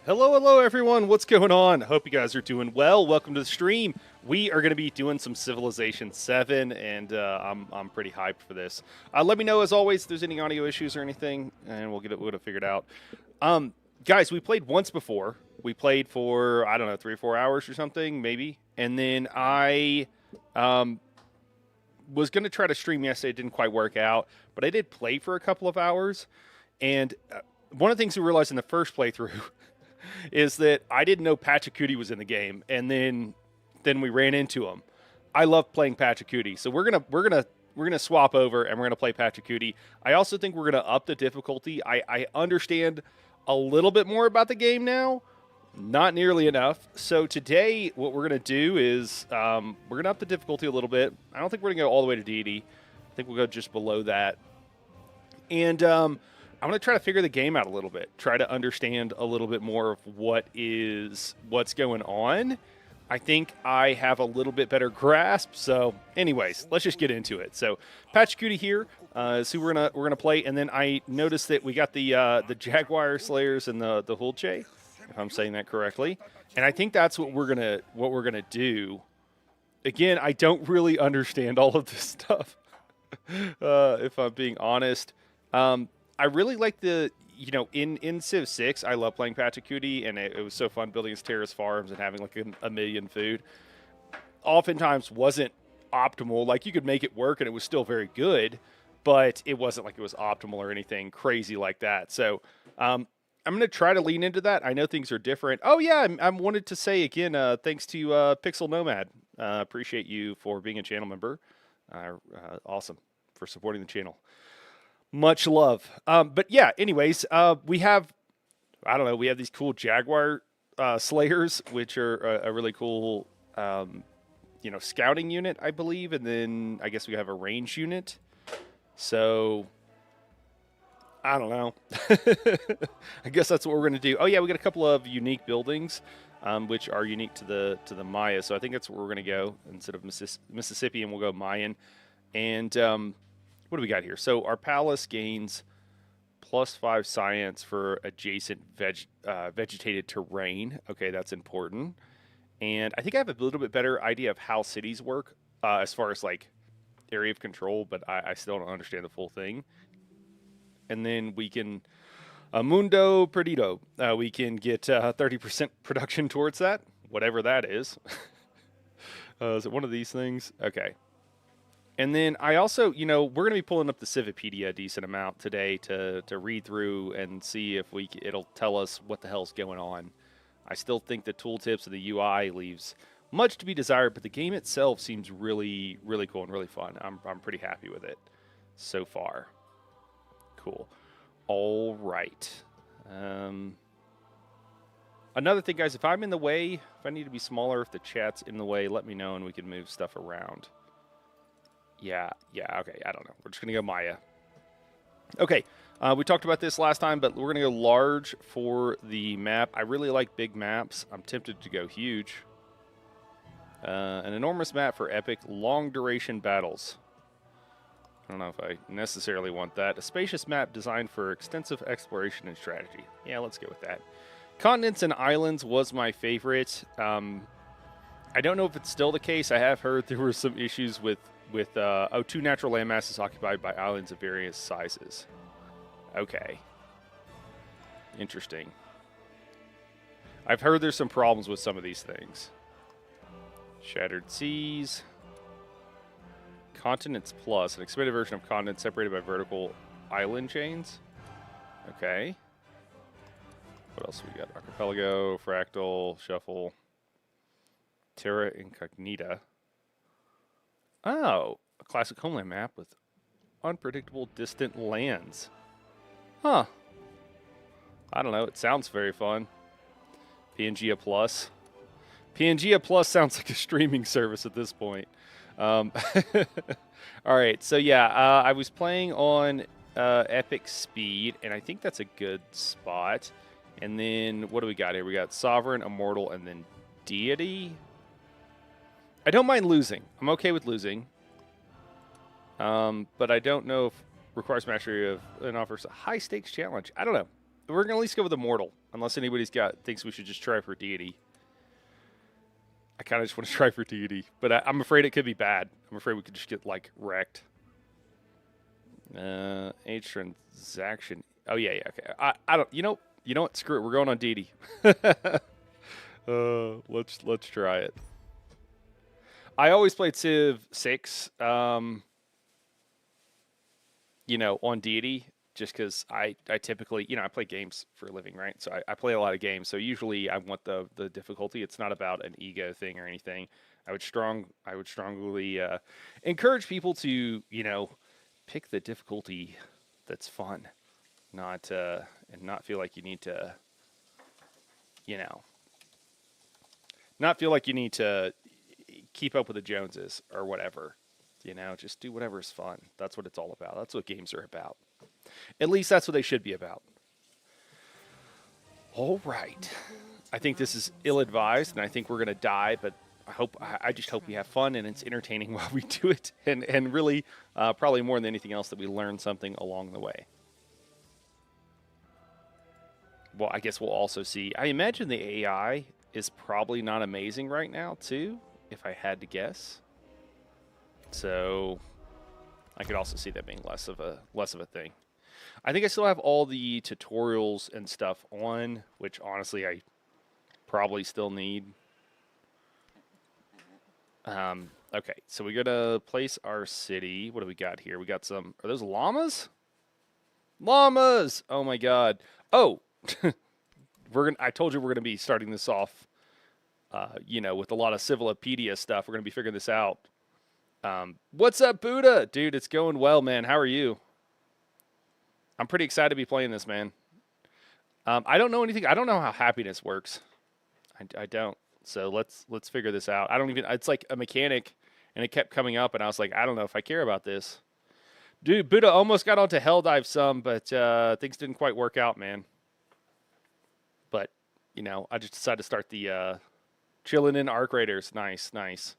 Hello, hello, everyone. What's going on? Hope you guys are doing well. Welcome to the stream. We are going to be doing some Civilization 7, and I'm pretty hyped for this. Let me know, as always, if there's any audio issues or anything, and we'll get it figured out. Guys, we played once before. We played for, I don't know, 3 or 4 hours or something, maybe. And then I was going to try to stream yesterday. It didn't quite work out, but I did play for a couple of hours. And one of the things we realized in the first playthrough is that I didn't know Pachacooty was in the game, and then we ran into him. I love playing Pachacooty, so we're gonna swap over and we're gonna play Pachacooty. I also think we're gonna up the difficulty. I understand a little bit more about the game now, not nearly enough. So today, what we're gonna do is we're gonna up the difficulty a little bit. I don't think we're gonna go all the way to Deity. I think we'll go just below that, and I'm going to try to figure the game out a little bit, try to understand a little bit more of what's going on. I think I have a little bit better grasp. So, anyways, let's just get into it. So, Pachacooty here is who we're gonna play, and then I noticed that we got the Jaguar Slayers and the Hulche, if I'm saying that correctly, and I think that's what we're gonna do. Again, I don't really understand all of this stuff, if I'm being honest. I really like in Civ 6, I love playing Pachacooty, and it was so fun building his terrace farms and having like a million food. Oftentimes wasn't optimal. Like, you could make it work and it was still very good, but it wasn't like it was optimal or anything crazy like that. So I'm going to try to lean into that. I know things are different. Oh, yeah, I wanted to say again, thanks to Pixel Nomad. Appreciate you for being a channel member. Awesome for supporting the channel. Much love. But yeah, anyways, we have, I don't know, we have these cool Jaguar Slayers, which are a really cool, scouting unit, I believe. And then I guess we have a range unit. So, I don't know. I guess that's what we're going to do. Oh, yeah, we got a couple of unique buildings, which are unique to the Maya. So I think that's where we're going to go. Instead of Mississippi, and we'll go Mayan. And, what do we got here? So our palace gains +5 science for adjacent vegetated terrain. Okay, that's important. And I think I have a little bit better idea of how cities work as far as like area of control, but I still don't understand the full thing. And then we can Mundo Perdido. We can get 30% production towards that, whatever that is. Is it one of these things? Okay. And then I also, we're going to be pulling up the Civipedia a decent amount today to read through and see if it'll tell us what the hell's going on. I still think the tooltips of the UI leaves much to be desired, but the game itself seems really, really cool and really fun. I'm pretty happy with it so far. Cool. All right. Another thing, guys, if I'm in the way, if I need to be smaller, if the chat's in the way, let me know and we can move stuff around. Yeah, okay, I don't know. We're just going to go Maya. Okay, we talked about this last time, but we're going to go large for the map. I really like big maps. I'm tempted to go huge. An enormous map for epic, long-duration battles. I don't know if I necessarily want that. A spacious map designed for extensive exploration and strategy. Yeah, let's go with that. Continents and islands was my favorite. I don't know if it's still the case. I have heard there were some issues with 2 natural landmasses occupied by islands of various sizes. Okay. Interesting. I've heard there's some problems with some of these things. Shattered Seas. Continents Plus, an expanded version of continents separated by vertical island chains. Okay. What else we got? Archipelago, Fractal, Shuffle, Terra Incognita. Oh, a classic homeland map with unpredictable distant lands. Huh. I don't know. It sounds very fun. Pangea Plus. Pangea Plus sounds like a streaming service at this point. All right. So, yeah, I was playing on Epic Speed, and I think that's a good spot. And then what do we got here? We got Sovereign, Immortal, and then Deity. I don't mind losing. I'm okay with losing. But I don't know if requires mastery of and offers a high stakes challenge. I don't know. we're gonna at least go with Immortal, unless anybody's thinks we should just try for Deity. I kind of just want to try for Deity, but I'm afraid it could be bad. I'm afraid we could just get like wrecked. Age transaction. Oh yeah, yeah. Okay. I don't. You know what? Screw it. We're going on Deity. Let's try it. I always played Civ 6. On Deity, just because I typically, I play games for a living, right? So I play a lot of games. So usually I want the difficulty. It's not about an ego thing or anything. I would strongly encourage people to, pick the difficulty that's fun, and not feel like you need to, not feel like you need to keep up with the Joneses or whatever. Just do whatever is fun. That's what it's all about. That's what games are about. At least that's what they should be about. All right. I think this is ill-advised, and I think we're going to die, but I just hope we have fun and it's entertaining while we do it, and really, probably more than anything else, that we learn something along the way. Well, I guess we'll also see. I imagine the AI is probably not amazing right now, too, if I had to guess. So I could also see that being less of a thing. I think I still have all the tutorials and stuff on, which honestly I probably still need. Okay, so we gotta place our city. What do we got here? We got some. Are those llamas? Llamas! Oh my god. Oh, I told you we're gonna be starting this off. With a lot of Civilopedia stuff. We're gonna be figuring this out. What's up, Buddha? Dude, it's going well, man. How are you? I'm pretty excited to be playing this, man. I don't know anything. I don't know how happiness works. I don't. So let's figure this out. I don't even. It's like a mechanic, and it kept coming up, and I was like, I don't know if I care about this. Dude, Buddha almost got onto Helldive some, but things didn't quite work out, man. But I just decided to start the chilling in Arc Raiders. Nice, nice,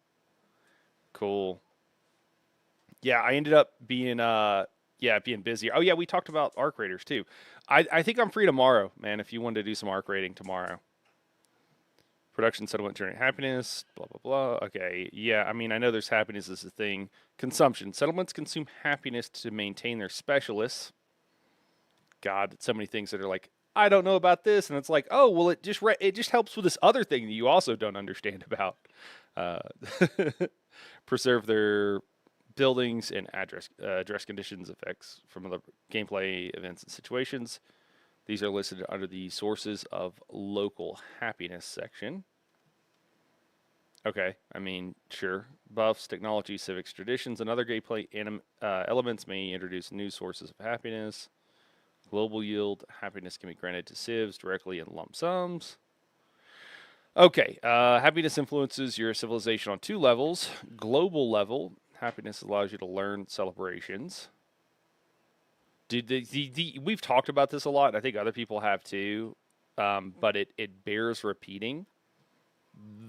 cool. Yeah, I ended up being being busy. Oh yeah, we talked about Arc Raiders too. I think I'm free tomorrow, man. If you wanted to do some Arc raiding tomorrow. Production settlement generate happiness. Blah blah blah. Okay, yeah. I mean, I know there's happiness as a thing. Consumption settlements consume happiness to maintain their specialists. God, so many things that are like, I don't know about this, and it's like, oh well, it just helps with this other thing that you also don't understand about. Preserve their buildings and address conditions effects from other gameplay events and situations. These are listed under the sources of local happiness section. Okay, I mean, sure. Buffs, technology, civics, traditions, and other gameplay elements may introduce new sources of happiness. Global yield, happiness can be granted to civs directly in lump sums. Okay, happiness influences your civilization on 2 levels. Global level, happiness allows you to learn celebrations. We've talked about this a lot. I think other people have too, but it bears repeating.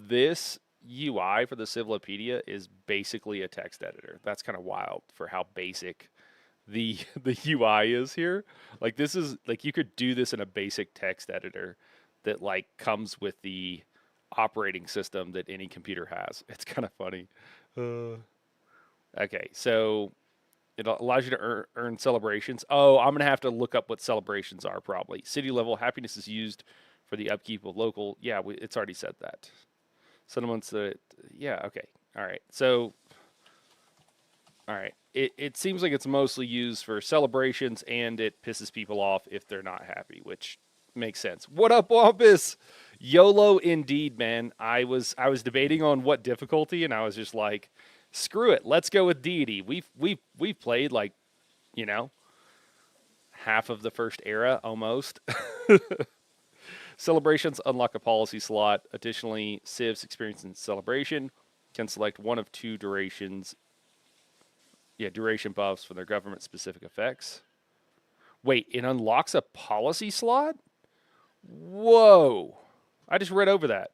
This UI for the Civilopedia is basically a text editor. That's kind of wild for how basic the UI is here. Like this is like you could do this in a basic text editor that like comes with the operating system that any computer has. It's kind of funny. Okay, so it allows you to earn celebrations. Oh, I'm going to have to look up what celebrations are probably. City level happiness is used for the upkeep of local. Yeah, it's already said that. Settlements that, yeah, okay. All right. So, all right. It seems like it's mostly used for celebrations, and it pisses people off if they're not happy, which makes sense. What up, Wampus? YOLO indeed, man. I was debating on what difficulty, and I was just like, screw it. Let's go with Deity. We've played like, half of the first era almost. Celebrations unlock a policy slot. Additionally, civs experiencing celebration can select one of 2 durations. Yeah, duration buffs for their government-specific effects. Wait, it unlocks a policy slot? Whoa. I just read over that.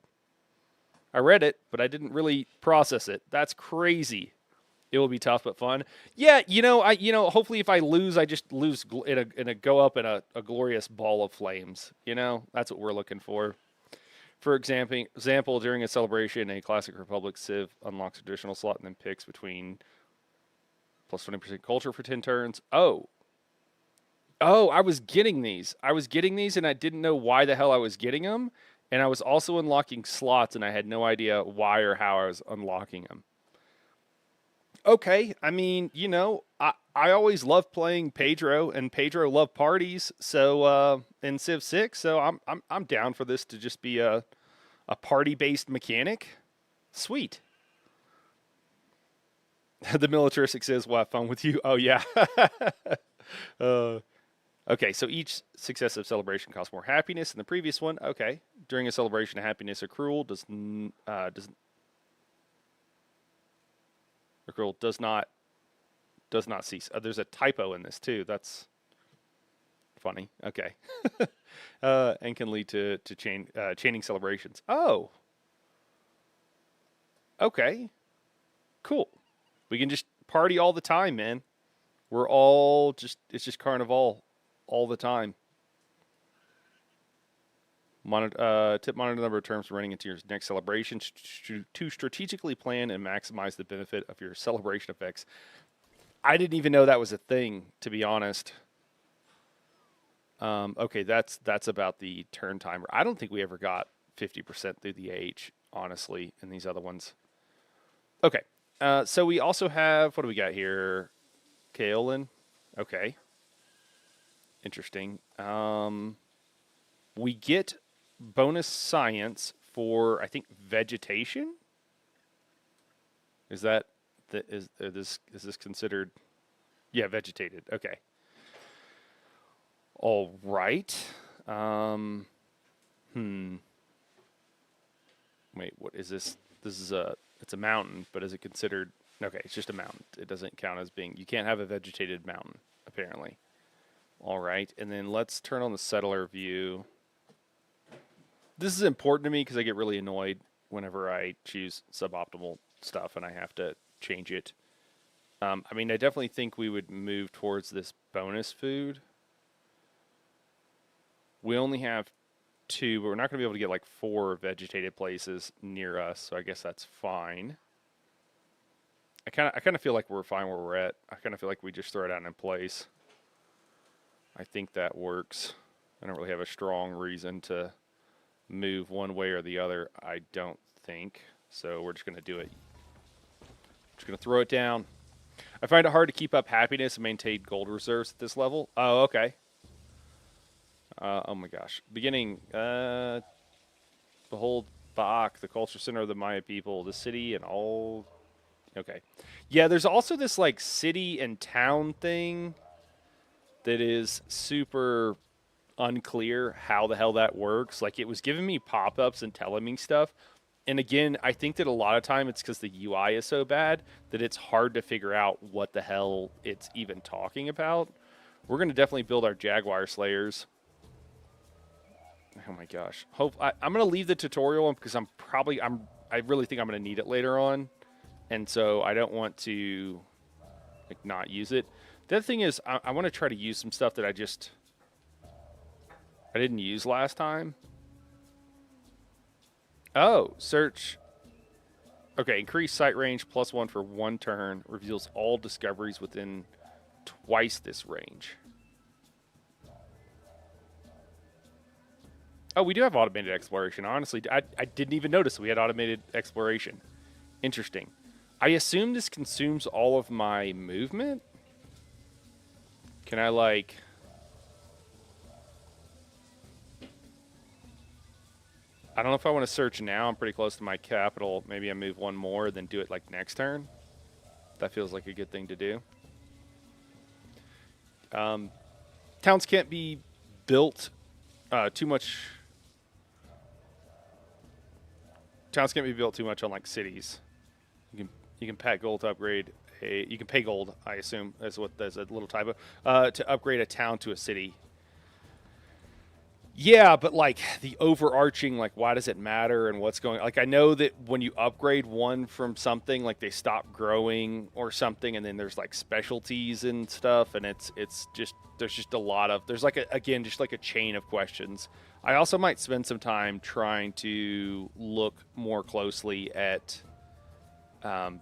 I read it, but I didn't really process it. That's crazy. It will be tough but fun. Yeah, hopefully if I lose, I just lose in a go up in a glorious ball of flames. That's what we're looking for. For example, during a celebration, a Classic Republic Civ unlocks additional slot and then picks between plus 20% culture for 10 turns. Oh, I was getting these. And I didn't know why the hell I was getting them. And I was also unlocking slots, and I had no idea why or how I was unlocking them. Okay, I mean, I always loved playing Pedro, and Pedro loved parties. So in Civ 6, so I'm down for this to just be a party based mechanic. Sweet. The militaristic says, "We'll have fun with you." Oh yeah. Okay, so each successive celebration costs more happiness than the previous one. Okay, during a celebration, happiness accrual does not cease. There's a typo in this too. That's funny. Okay, and can lead to chaining celebrations. Oh, okay, cool. We can just party all the time, man. It's just carnival all the time. Tip monitor the number of terms running into your next celebration to strategically plan and maximize the benefit of your celebration effects. I didn't even know that was a thing, to be honest. Okay, that's about the turn timer. I don't think we ever got 50% through the H, honestly, in these other ones. Okay, so we also have, what do we got here? Kaolin. Okay. Interesting. We get bonus science for, I think, vegetation. Is this considered? Yeah, vegetated. Okay. All right. Wait, what is this? It's a mountain, but is it considered? Okay, it's just a mountain. It doesn't count as being. You can't have a vegetated mountain, apparently. All right, and then let's turn on the settler view. This is important to me because I get really annoyed whenever I choose suboptimal stuff and I have to change it. I mean, I definitely think we would move towards this bonus food. We only have 2, but we're not going to be able to get like 4 vegetated places near us, so I guess that's fine. I kind of feel like we're fine where we're at. I kind of feel like we just throw it out in place. I think that works. I don't really have a strong reason to move one way or the other, I don't think. So we're just going to do it. Just going to throw it down. I find it hard to keep up happiness and maintain gold reserves at this level. Oh, okay. Oh my gosh. Beginning. Behold Bach, the culture center of the Maya people, the city and all. Okay. Yeah, there's also this like city and town thing that is super unclear how the hell that works. Like, it was giving me pop-ups and telling me stuff. And again, I think that a lot of time it's because the UI is so bad that it's hard to figure out what the hell it's even talking about. We're going to definitely build our Jaguar Slayers. Oh my gosh. I'm going to leave the tutorial because I really think I'm going to need it later on. And so I don't want to like not use it. The other thing is I want to try to use some stuff that I didn't use last time. Oh, search. Okay, increase sight range +1 for 1 turn. Reveals all discoveries within twice this range. Oh, we do have automated exploration. Honestly, I didn't even notice we had automated exploration. Interesting. I assume this consumes all of my movement. Can I, like... I don't know if I want to search now. I'm pretty close to my capital. Maybe I move one more, then do it, like, next turn. That feels like a good thing to do. Towns can't be built too much... Towns can't be built too much on, like, cities. You can pay gold to upgrade you can pay gold, I assume, there's a little typo, to upgrade a town to a city. Yeah, but like the overarching, like why does it matter and what's going? Like I know that when you upgrade one from something, like they stop growing or something, and then there's like specialties and stuff, and it's just there's just a lot of there's like again just like a chain of questions. I also might spend some time trying to look more closely um,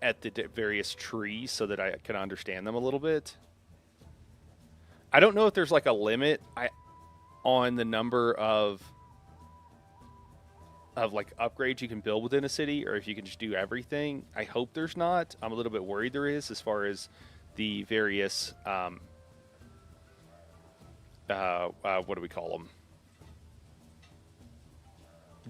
at the various trees so that I can understand them a little bit. I don't know if there's like a limit on the number of like upgrades you can build within a city, or if you can just do everything. I hope there's not. I'm a little bit worried there is, as far as the various what do we call them,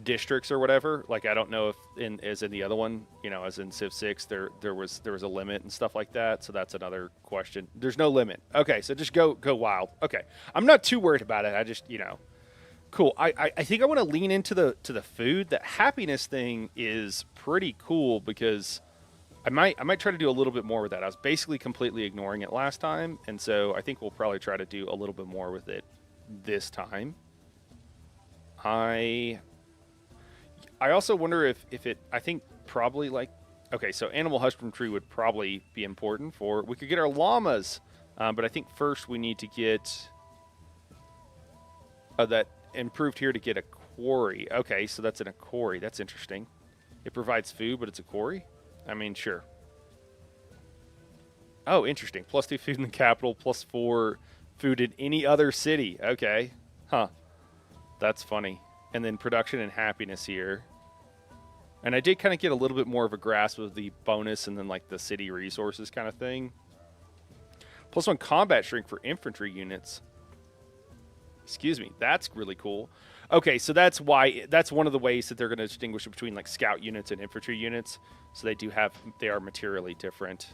districts or whatever. Like I don't know if in as in the other one, as in Civ 6, there was a limit and stuff like that. So that's another question. There's no limit. Okay, so just go wild. Okay, I'm not too worried about it. I just cool. I think I want to lean into the food. The happiness thing is pretty cool because I might try to do a little bit more with that. I was basically completely ignoring it last time, and so I think we'll probably try to do a little bit more with it this time. I I also wonder if it. I think probably like okay, so animal husbandry would probably be important for. We could get our llamas, but I think first we need to get that improved here to get a quarry. Okay, so that's in a quarry. That's interesting. It provides food, but it's a quarry. I mean, sure. Oh, interesting. +2 food in the capital, +4 food in any other city. Okay, huh? That's funny. And then production and happiness here. And I did kind of get a little bit more of a grasp of the bonus and then like the city resources kind of thing. +1 combat shrink for infantry units. Excuse me. That's really cool. Okay, so that's one of the ways that they're going to distinguish between like scout units and infantry units. So they are materially different.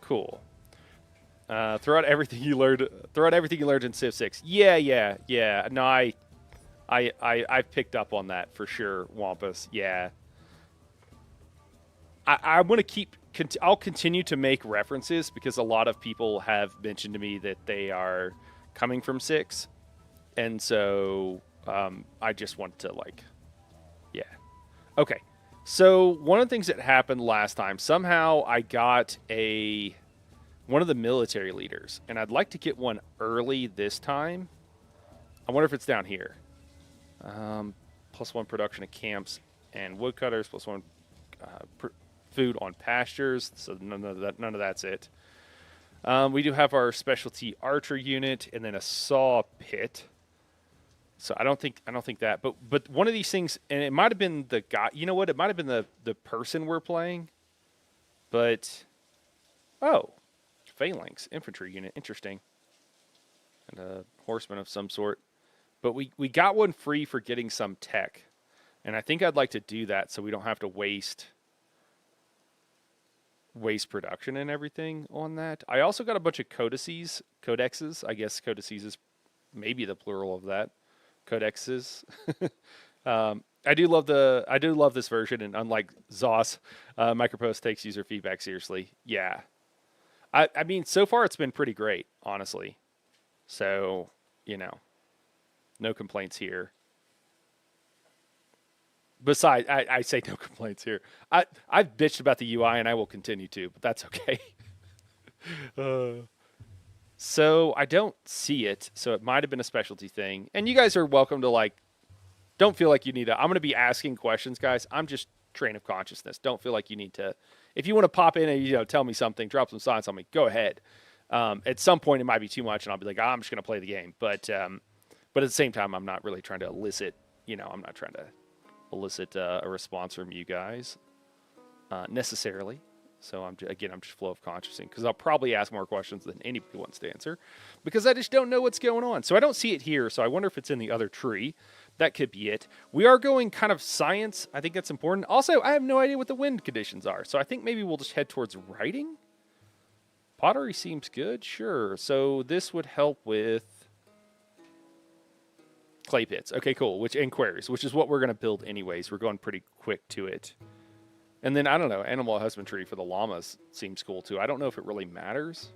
Cool. Throw out everything you learned. Throw out everything you learned in Civ 6. Yeah. No, I've picked up on that for sure, Wampus. Yeah. I want to I'll continue to make references because a lot of people have mentioned to me that they are coming from 6. And so I just want to yeah. Okay. So one of the things that happened last time, somehow I got one of the military leaders, and I'd like to get one early this time. I wonder if it's down here. +1 production of camps and woodcutters, +1 food on pastures. So none of that's it. We do have our specialty archer unit and then a saw pit. So I don't think that, but one of these things, and it might have been the guy. You know what? It might have been the person we're playing. But phalanx infantry unit, interesting, and a horseman of some sort. But we got one free for getting some tech, and I think I'd like to do that so we don't have to waste production and everything on that. I also got a bunch of codexes. I guess codices is maybe the plural of that. Codexes. I do love this version, and unlike ZOS, Micropost takes user feedback seriously. Yeah, I mean, so far it's been pretty great, honestly. So no complaints here. Besides, I say no complaints here. I've bitched about the UI, and I will continue to, but that's okay. So I don't see it. So it might have been a specialty thing. And you guys are welcome to don't feel like you need to. I'm going to be asking questions, guys. I'm just train of consciousness. Don't feel like you need to. If you want to pop in and tell me something, drop some science on me, go ahead. At some point it might be too much, and I'll be like, I'm just going to play the game. But at the same time, I'm not really trying to elicit. I'm not trying to elicit a response from you guys necessarily. So I'm just flow of consciousness because I'll probably ask more questions than anybody wants to answer because I just don't know what's going on. So I don't see it here. So I wonder if it's in the other tree. That could be it. We are going kind of science. I think that's important. Also, I have no idea what the wind conditions are. So I think maybe we'll just head towards writing. Pottery seems good. Sure. So this would help with clay pits. Okay, cool. And quarries, which is what we're going to build anyways. We're going pretty quick to it. And then, I don't know, animal husbandry for the llamas seems cool too. I don't know if it really matters.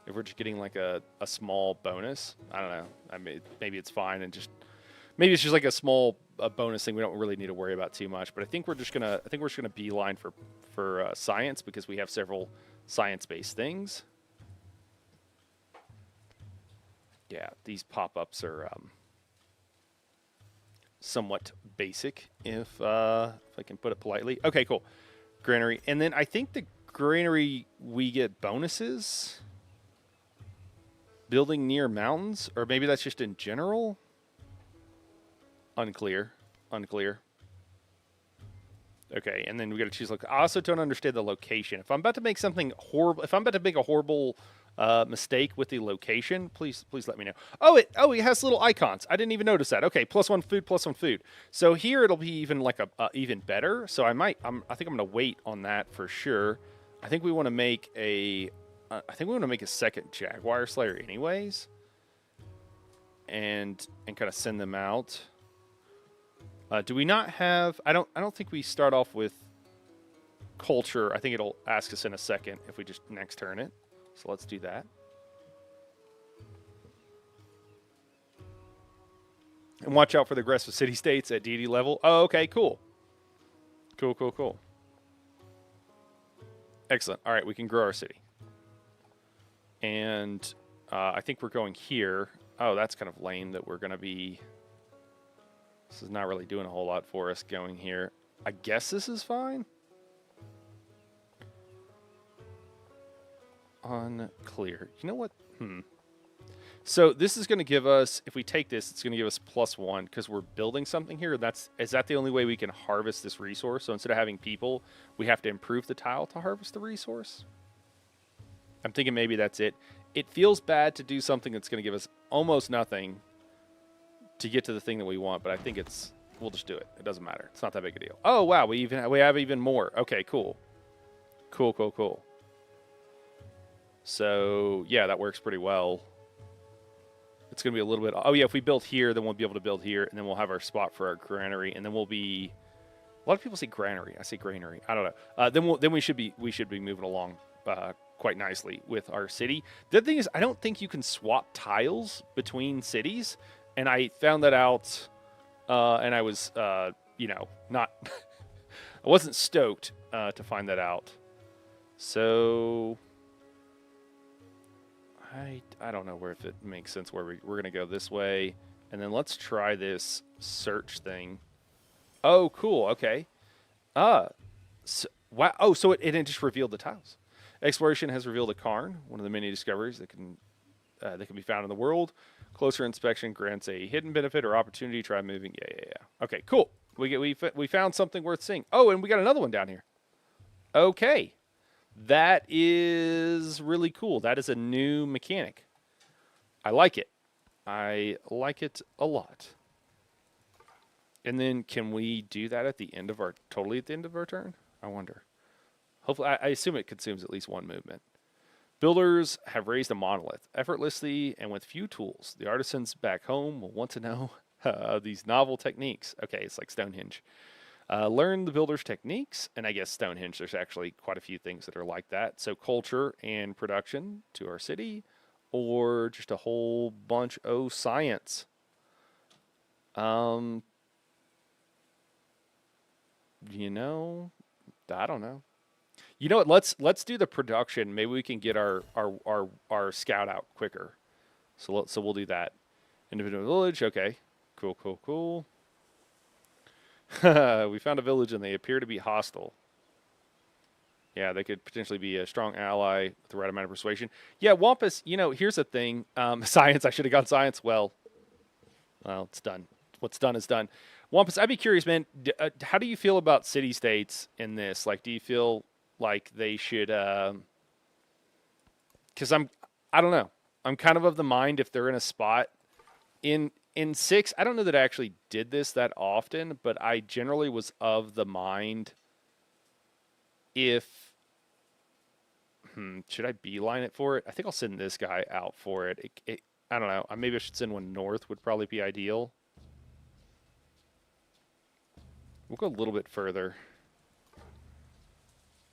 If we're just getting like a small bonus, I don't know. I mean, maybe it's fine and just maybe it's just like a small bonus thing we don't really need to worry about too much. But I think we're just gonna beeline for science because we have several science-based things. Yeah, these pop-ups are somewhat basic, if I can put it politely. Okay, cool. Granary, and then I think the granary we get bonuses. Building near mountains, or maybe that's just in general. Unclear. Unclear. Okay, and then we got to choose. I also don't understand the location. If I'm about to make something horrible, if I'm about to make a horrible mistake with the location, please let me know. It has little icons. I didn't even notice that. Okay, +1 food, +1 food. So here it'll be even like a even better. So I think I'm gonna wait on that for sure. I think we want to make a second Jaguar Slayer anyways, and kind of send them out. Do we not have? I don't think we start off with culture. I think it'll ask us in a second if we just next turn it. So let's do that. And watch out for the aggressive city states at Diety level. Oh, okay, cool. Cool. Excellent. All right, we can grow our city. And I think we're going here. Oh, that's kind of lame that we're going to be... This is not really doing a whole lot for us going here. I guess this is fine. Unclear. You know what? So this is going to give us, if we take this, it's going to give us +1 because we're building something here. Is that the only way we can harvest this resource? So instead of having people, we have to improve the tile to harvest the resource? I'm thinking maybe that's it. It feels bad to do something that's going to give us almost nothing to get to the thing that we want, but I think we'll just do it. It doesn't matter. It's not that big a deal. Oh, wow, we have even more. Okay, cool. Cool. So, yeah, that works pretty well. It's going to be a little bit... Oh, yeah, if we build here, then we'll be able to build here, and then we'll have our spot for our granary, and then we'll be... A lot of people say granary. I say granary. I don't know. Then we should be moving along quite nicely with our city. The other thing is, I don't think you can swap tiles between cities, and I found that out, and I was, not... I wasn't stoked to find that out. So... I don't know where if it makes sense where we're going to go this way. And then let's try this search thing. Oh, cool. Okay. Wow. Oh, so it just revealed the tiles. Exploration has revealed a cairn, one of the many discoveries that can be found in the world. Closer inspection grants a hidden benefit or opportunity. Try moving. Yeah. Okay, cool. We found something worth seeing. Oh, and we got another one down here. Okay. That is really cool. That is a new mechanic. I like it. I like it a lot. And then can we do that at the end of our turn? I wonder. Hopefully, I assume it consumes at least one movement. Builders have raised a monolith effortlessly and with few tools. The artisans back home will want to know these novel techniques. Okay, it's like Stonehenge. Learn the builder's techniques, and I guess Stonehenge, there's actually quite a few things that are like that. So culture and production to our city, or just a whole bunch of science. I don't know. You know what? Let's do the production. Maybe we can get our scout out quicker. So we'll do that. Individual village. Okay. Cool. We found a village and they appear to be hostile. Yeah, they could potentially be a strong ally with the right amount of persuasion. Yeah, Wampus, here's the thing. Science, I should have gone science. Well, it's done. What's done is done. Wampus, I'd be curious, man. How do you feel about city-states in this? Like, do you feel like they should... Because I don't know. I'm kind of the mind if they're in a spot in 6, I don't know that I actually did this that often, but I generally was of the mind if... should I beeline it for it? I think I'll send this guy out for it. I don't know. Maybe I should send one north would probably be ideal. We'll go a little bit further.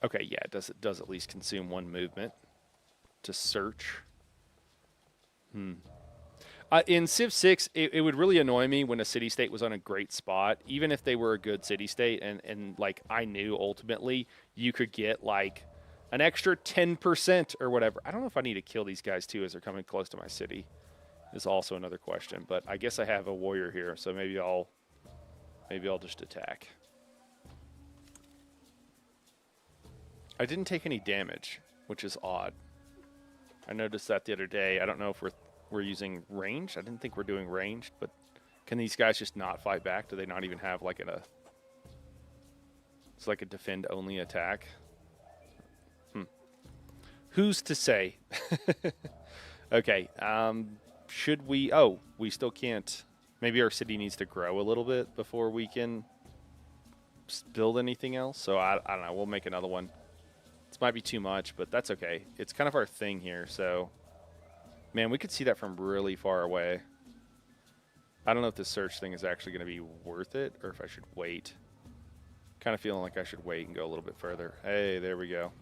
Okay, yeah, it does at least consume one movement to search. In Civ 6, it would really annoy me when a city state was on a great spot, even if they were a good city state, and like I knew ultimately you could get like an extra 10% or whatever. I don't know if I need to kill these guys too as they're coming close to my city. Is also another question, but I guess I have a warrior here, so maybe I'll just attack. I didn't take any damage, which is odd. I noticed that the other day. I don't know if we're using ranged. I didn't think we're doing ranged, but can these guys just not fight back? Do they not even have like it's like a defend only attack? Who's to say? Okay. Should we? Oh, we still can't. Maybe our city needs to grow a little bit before we can build anything else. So I don't know. We'll make another one. This might be too much, but that's okay. It's kind of our thing here, so... Man, we could see that from really far away. I don't know if this search thing is actually going to be worth it, or if I should wait. Kind of feeling like I should wait and go a little bit further. Hey, there we go.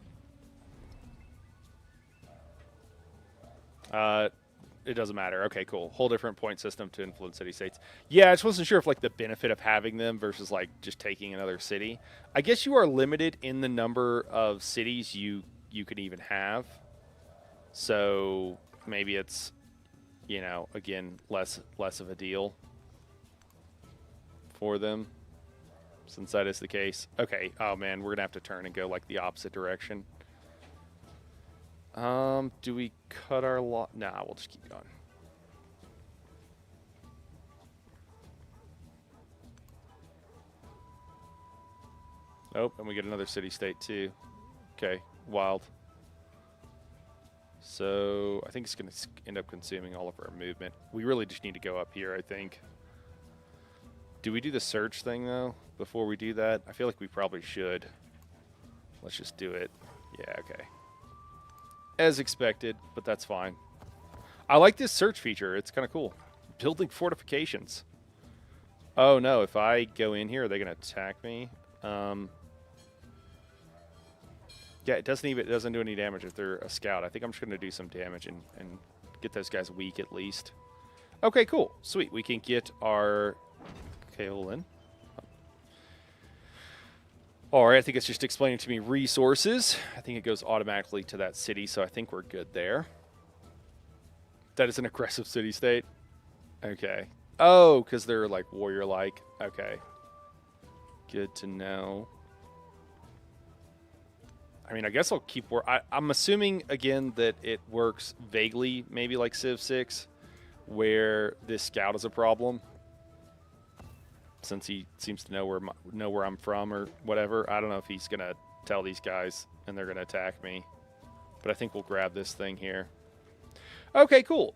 It doesn't matter. Okay, cool. Whole different point system to influence city-states. Yeah, I just wasn't sure if, like, the benefit of having them versus, like, just taking another city. I guess you are limited in the number of cities you could even have. So maybe it's, you know, again, less of a deal for them since that is the case. Okay. Oh, man, we're going to have to turn and go, like, the opposite direction. Do we cut our lot? Nah, we'll just keep going. Nope, and we get another city-state too. Okay, wild. So I think it's going to end up consuming all of our movement. We really just need to go up here, I think. Do we do the search thing, though, before we do that? I feel like we probably should. Let's just do it. Yeah, okay. As expected, but that's fine. I like this search feature. It's kind of cool. Building fortifications. Oh, no. If I go in here, are they going to attack me? Yeah, it doesn't do any damage if they're a scout. I think I'm just going to do some damage and get those guys weak at least. Okay, cool. Sweet. We can get our Kaolin. All right, I think it's just explaining to me resources. I think it goes automatically to that city, so I think we're good there. That is an aggressive city-state. Okay. Oh, because they're, like, warrior-like. Okay. Good to know. I mean, I guess I'll keep... I'm assuming, again, that it works vaguely, maybe like Civ 6, where this scout is a problem. Since he seems to know where I'm from or whatever. I don't know if he's going to tell these guys and they're going to attack me. But I think we'll grab this thing here. Okay, cool.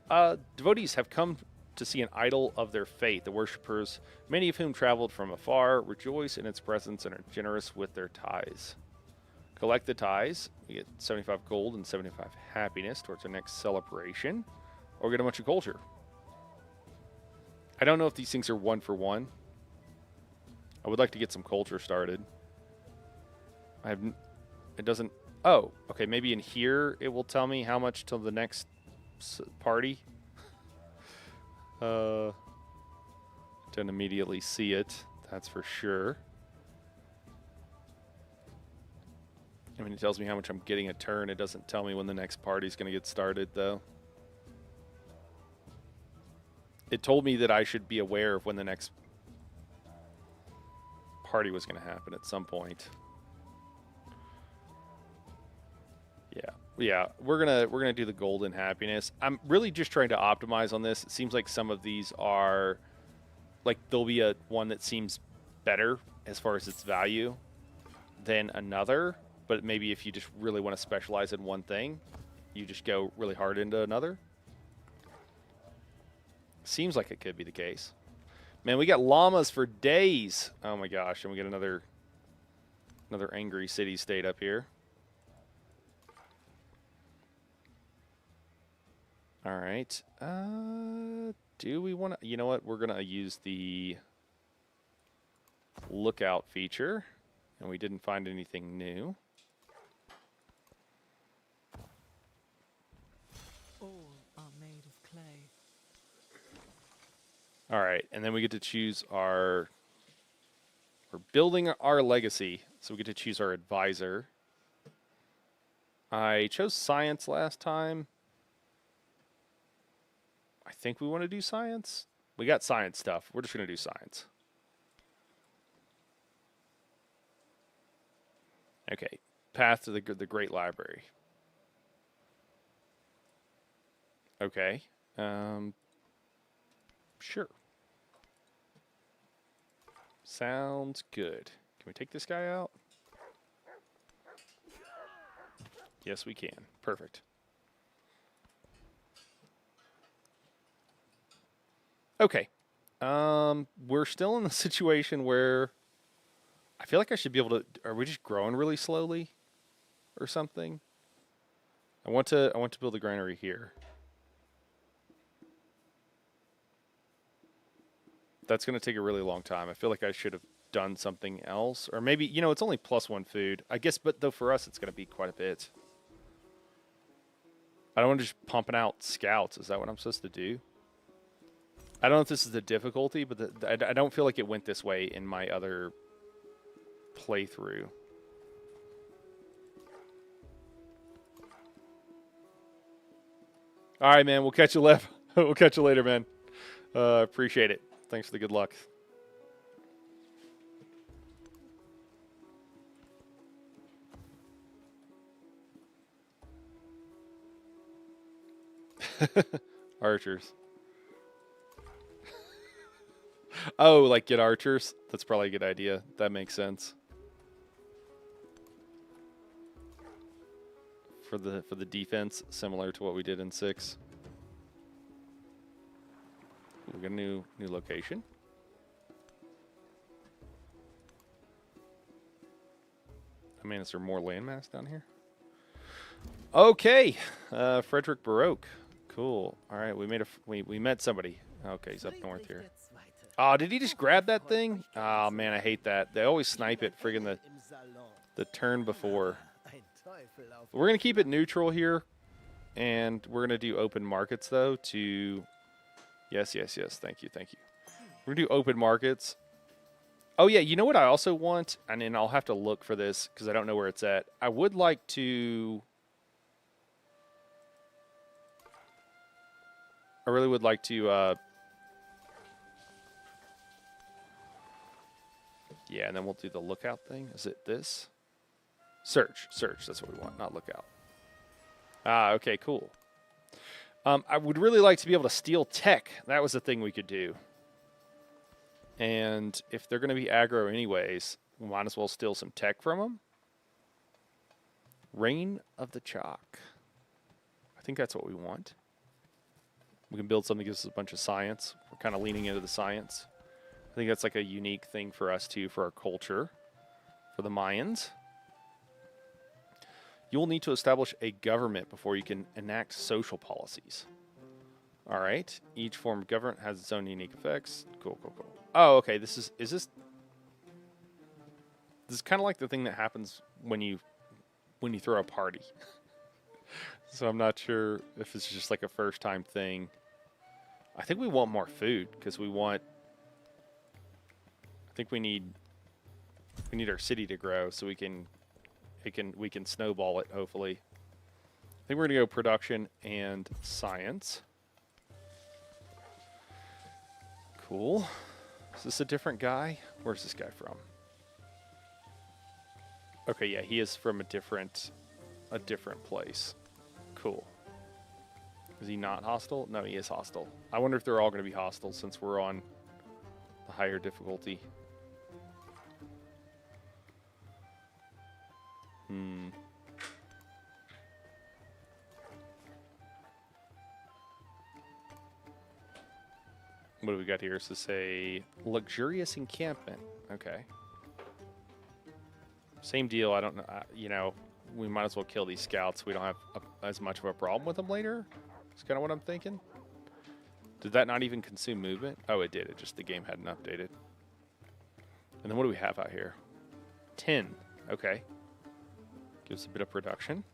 Devotees have come to see an idol of their faith. The worshippers, many of whom traveled from afar, rejoice in its presence and are generous with their tithes. Collect the tithes. We get 75 gold and 75 happiness towards our next celebration. Or get a bunch of culture. I don't know if these things are one for one. I would like to get some culture started. It doesn't... Oh, okay, maybe in here it will tell me how much till the next party. Don't immediately see it, that's for sure. I mean, it tells me how much I'm getting a turn. It doesn't tell me when the next party's going to get started, though. It told me that I should be aware of when the next party was going to happen at some point. Yeah, we're gonna do the golden happiness. I'm really just trying to optimize on this. It seems like some of these are like there'll be one that seems better as far as its value than another, but maybe if you just really want to specialize in one thing, you just go really hard into another. Seems like it could be the case. Man, we got llamas for days. Oh my gosh, and we get another angry city-state up here. All right. Do we want to... You know what? We're going to use the lookout feature, and we didn't find anything new. All are made of clay. All right, and then we get to choose our. We're building our legacy, so we get to choose our advisor. I chose science last time. I think we want to do science. We got science stuff. We're just going to do science. Okay, path to the Great Library. Okay, sure. Sounds good. Can we take this guy out? Yes, we can. Perfect. Okay. We're still in the situation where I feel like I should be able to. Are we just growing really slowly, or something? I want to build a granary here. That's going to take a really long time. I feel like I should have done something else, or maybe it's only +1 food, I guess. But though for us, it's going to be quite a bit. I don't want to just pumping out scouts. Is that what I'm supposed to do? I don't know if this is the difficulty, but I don't feel like it went this way in my other playthrough. All right, man. We'll catch you later. We'll catch you later, man. Appreciate it. Thanks for the good luck. Archers. Oh, like get archers? That's probably a good idea. That makes sense. For the defense, similar to what we did in 6. We got a new location. I mean, is there more landmass down here? Okay, Frederick Baroque. Cool. All right, we met somebody. Okay, he's up north here. Oh, did he just grab that thing? Oh man, I hate that. They always snipe it friggin' the turn before. We're gonna keep it neutral here, and we're gonna do open markets though to. Yes. Thank you. We're gonna do open markets. Oh yeah, you know what I also want, and then I'll have to look for this because I don't know where it's at. I would like to. I really would like to. Yeah, and then we'll do the lookout thing. Is it this? Search. That's what we want, not lookout. Ah, okay, cool. I would really like to be able to steal tech. That was the thing we could do. And if they're going to be aggro anyways, we might as well steal some tech from them. Reign of the Chalk. I think that's what we want. We can build something that gives us a bunch of science. We're kind of leaning into the science. I think that's like a unique thing for us too, for our culture, for the Mayans. You will need to establish a government before you can enact social policies. All right. Each form of government has its own unique effects. Cool. Oh, okay. This is kind of like the thing that happens when you throw a party. So I'm not sure if it's just like a first time thing. I think we want more food because we want. I think we need our city to grow so we can snowball it, hopefully. I think we're going to go production and science. Cool. Is this a different guy? Where's this guy from? Okay, yeah, he is from a different place. Cool. Is he not hostile? No, he is hostile. I wonder if they're all going to be hostile since we're on the higher difficulty. What do we got here? So say luxurious encampment. Okay. Same deal. I don't know. We might as well kill these scouts. We don't have as much of a problem with them later. That's kind of what I'm thinking. Did that not even consume movement? Oh, it did. It just the game hadn't updated. And then what do we have out here? 10. Okay. Gives a bit of production.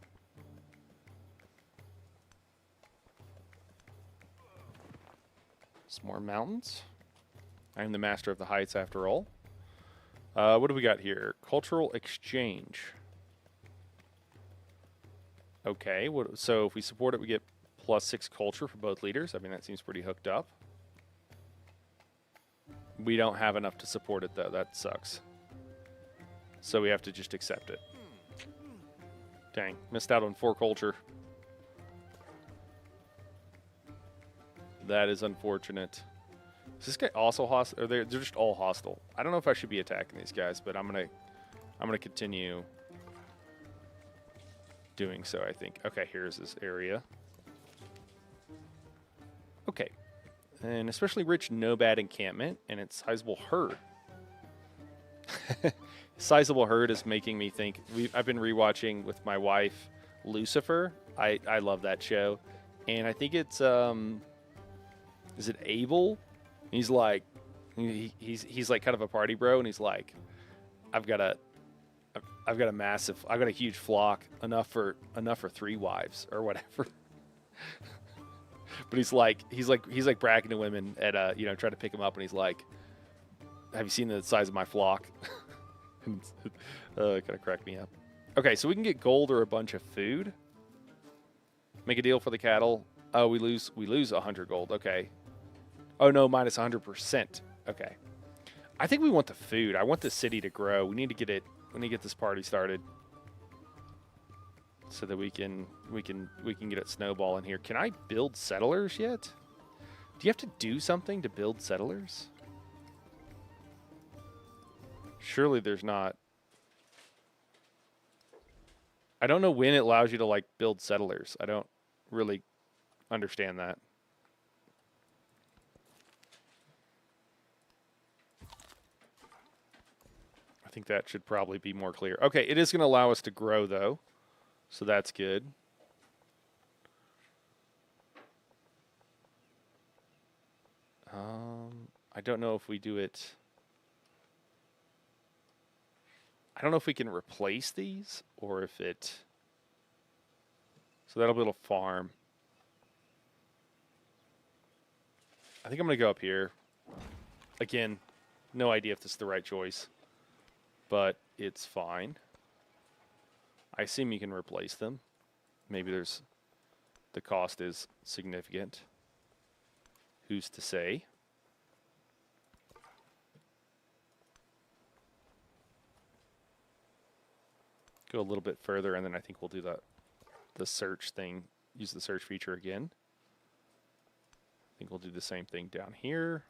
Some more mountains. I'm the master of the heights after all. What do we got here? Cultural exchange. Okay, so if we support it, we get +6 culture for both leaders. I mean, that seems pretty hooked up. We don't have enough to support it, though. That sucks. So we have to just accept it. Dang, missed out on 4 culture. That is unfortunate. Is this guy also hostile? Or they're just all hostile. I don't know if I should be attacking these guys, but I'm gonna continue doing so, I think. Okay, here's this area. Okay. An especially rich no-bad encampment and its sizable herd. Sizable herd is making me think. I've been rewatching with my wife Lucifer. I love that show. And I think it's is it Abel? He's like he's like kind of a party bro, and he's like, I've got a huge flock, enough for 3 wives or whatever. But he's like bragging to women at trying to pick him up, and he's like, have you seen the size of my flock? Kind of cracked me up. Okay, so we can get gold or a bunch of food. Make a deal for the cattle. Oh, we lose 100 gold. Okay. Oh no, minus 100%. Okay. I think we want the food. I want the city to grow. We need to get it. We need to get this party started so that we can get it snowballing here. Can I build settlers yet? Do you have to do something to build settlers? Surely there's not. I don't know when it allows you to like build settlers. I don't really understand that. I think that should probably be more clear. Okay, it is going to allow us to grow though. So that's good. I don't know if we do it. I don't know if we can replace these or if it. So that'll be a little farm. I think I'm going to go up here. Again, no idea if this is the right choice, but it's fine. I assume you can replace them. Maybe the cost is significant. Who's to say? Go a little bit further, and then I think we'll do the search thing. Use the search feature again. I think we'll do the same thing down here.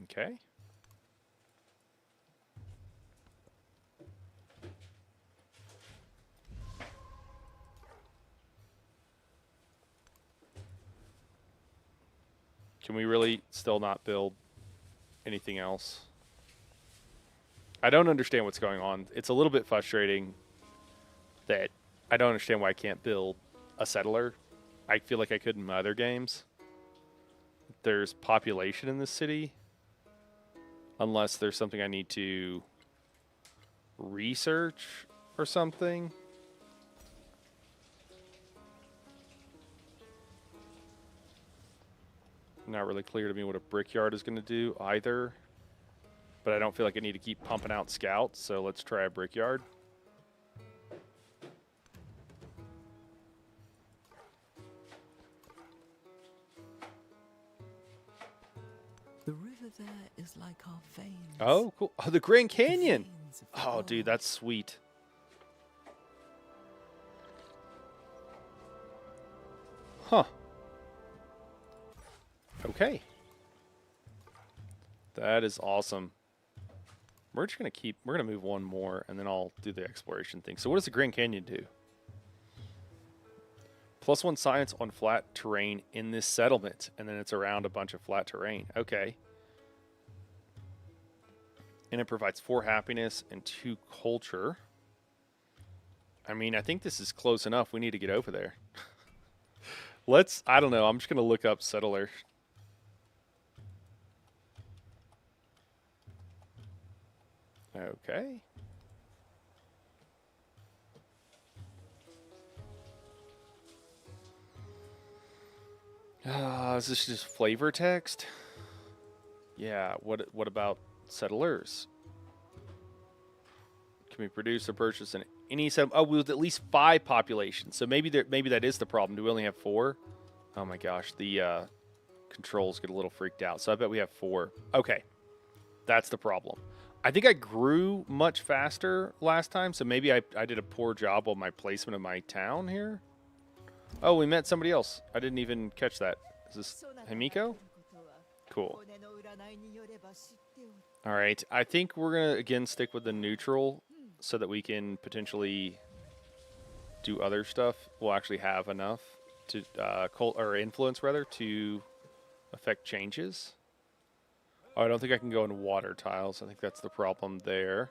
Okay. Can we really still not build anything else? I don't understand what's going on. It's a little bit frustrating that I don't understand why I can't build a settler. I feel like I could in my other games. There's population in this city. Unless there's something I need to research or something. Not really clear to me what a brickyard is going to do either. But I don't feel like I need to keep pumping out scouts, so let's try a brickyard. The river there is like our veins. Oh, cool. Oh, the Grand Canyon. Oh, dude, that's sweet. Huh. Okay. That is awesome. We're just going to we're going to move one more, and then I'll do the exploration thing. So what does the Grand Canyon do? +1 science on flat terrain in this settlement, and then it's around a bunch of flat terrain. Okay. And it provides 4 happiness and 2 culture. I mean, I think this is close enough. We need to get over there. I don't know. I'm just going to look up settler. Okay. Is this just flavor text? Yeah. What about settlers? Can we produce or purchase any set? Oh, with at least 5 populations. So maybe that is the problem. Do we only have 4? Oh my gosh, the controls get a little freaked out. So I bet we have 4. Okay, that's the problem. I think I grew much faster last time, so maybe I did a poor job on my placement of my town here. Oh, we met somebody else. I didn't even catch that. Is this Himiko? Cool. All right, I think we're going to, again, stick with the neutral so that we can potentially do other stuff. We'll actually have enough to, or influence, rather, to affect changes. Oh, I don't think I can go in water tiles. I think that's the problem there.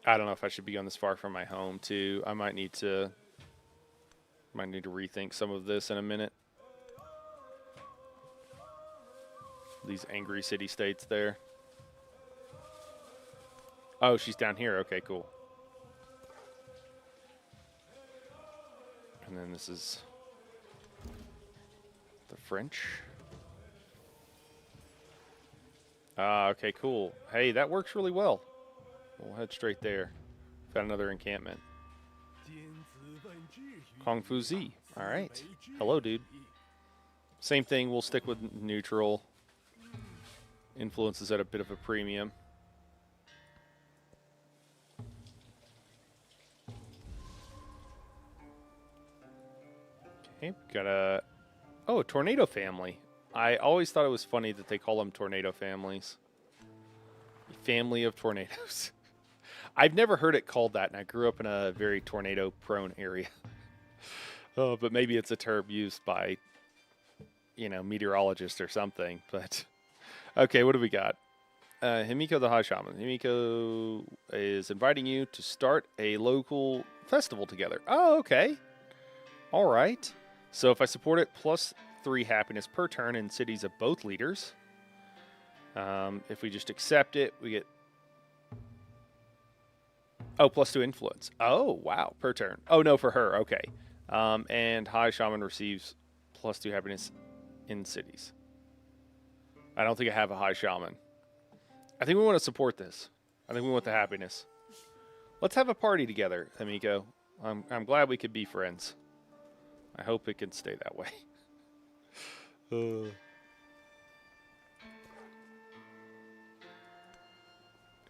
I don't know if I should be going this far from my home, too. I might need to rethink some of this in a minute. These angry city-states there. Oh, she's down here. Okay, cool. And then this is the French. Okay, cool. Hey, that works really well. We'll head straight there. Found another encampment. Kung Fu Z. All right. Hello, dude. Same thing. We'll stick with neutral. Influence is at a bit of a premium. Okay, got a tornado family. I always thought it was funny that they call them tornado families. Family of tornadoes. I've never heard it called that, and I grew up in a very tornado-prone area. Oh, but maybe it's a term used by, meteorologists or something. But okay, what do we got? Himiko the High Shaman. Himiko is inviting you to start a local festival together. Oh, okay. All right. So if I support it, +3 happiness per turn in cities of both leaders. If we just accept it, we get... Oh, +2 influence. Oh, wow, per turn. Oh, no, for her. Okay. And High Shaman receives +2 happiness in cities. I don't think I have a High Shaman. I think we want to support this. I think we want the happiness. Let's have a party together, Himiko. I'm glad we could be friends. I hope it can stay that way. Is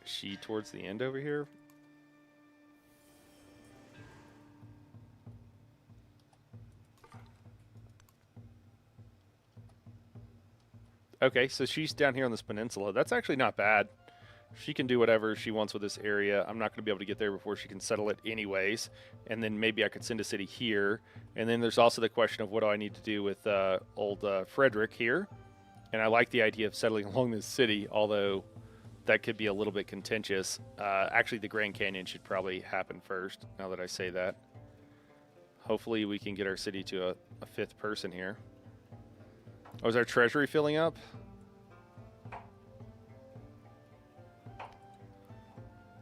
she towards the end over here? Okay, so she's down here on this peninsula. That's actually not bad. She can do whatever she wants with this area. I'm not going to be able to get there before she can settle it anyways. And then maybe I could send a city here. And then there's also the question of what do I need to do with old Frederick here. And I like the idea of settling along this city, although that could be a little bit contentious. Actually, the Grand Canyon should probably happen first, now that I say that. Hopefully we can get our city to a 5th person here. Oh, is our treasury filling up?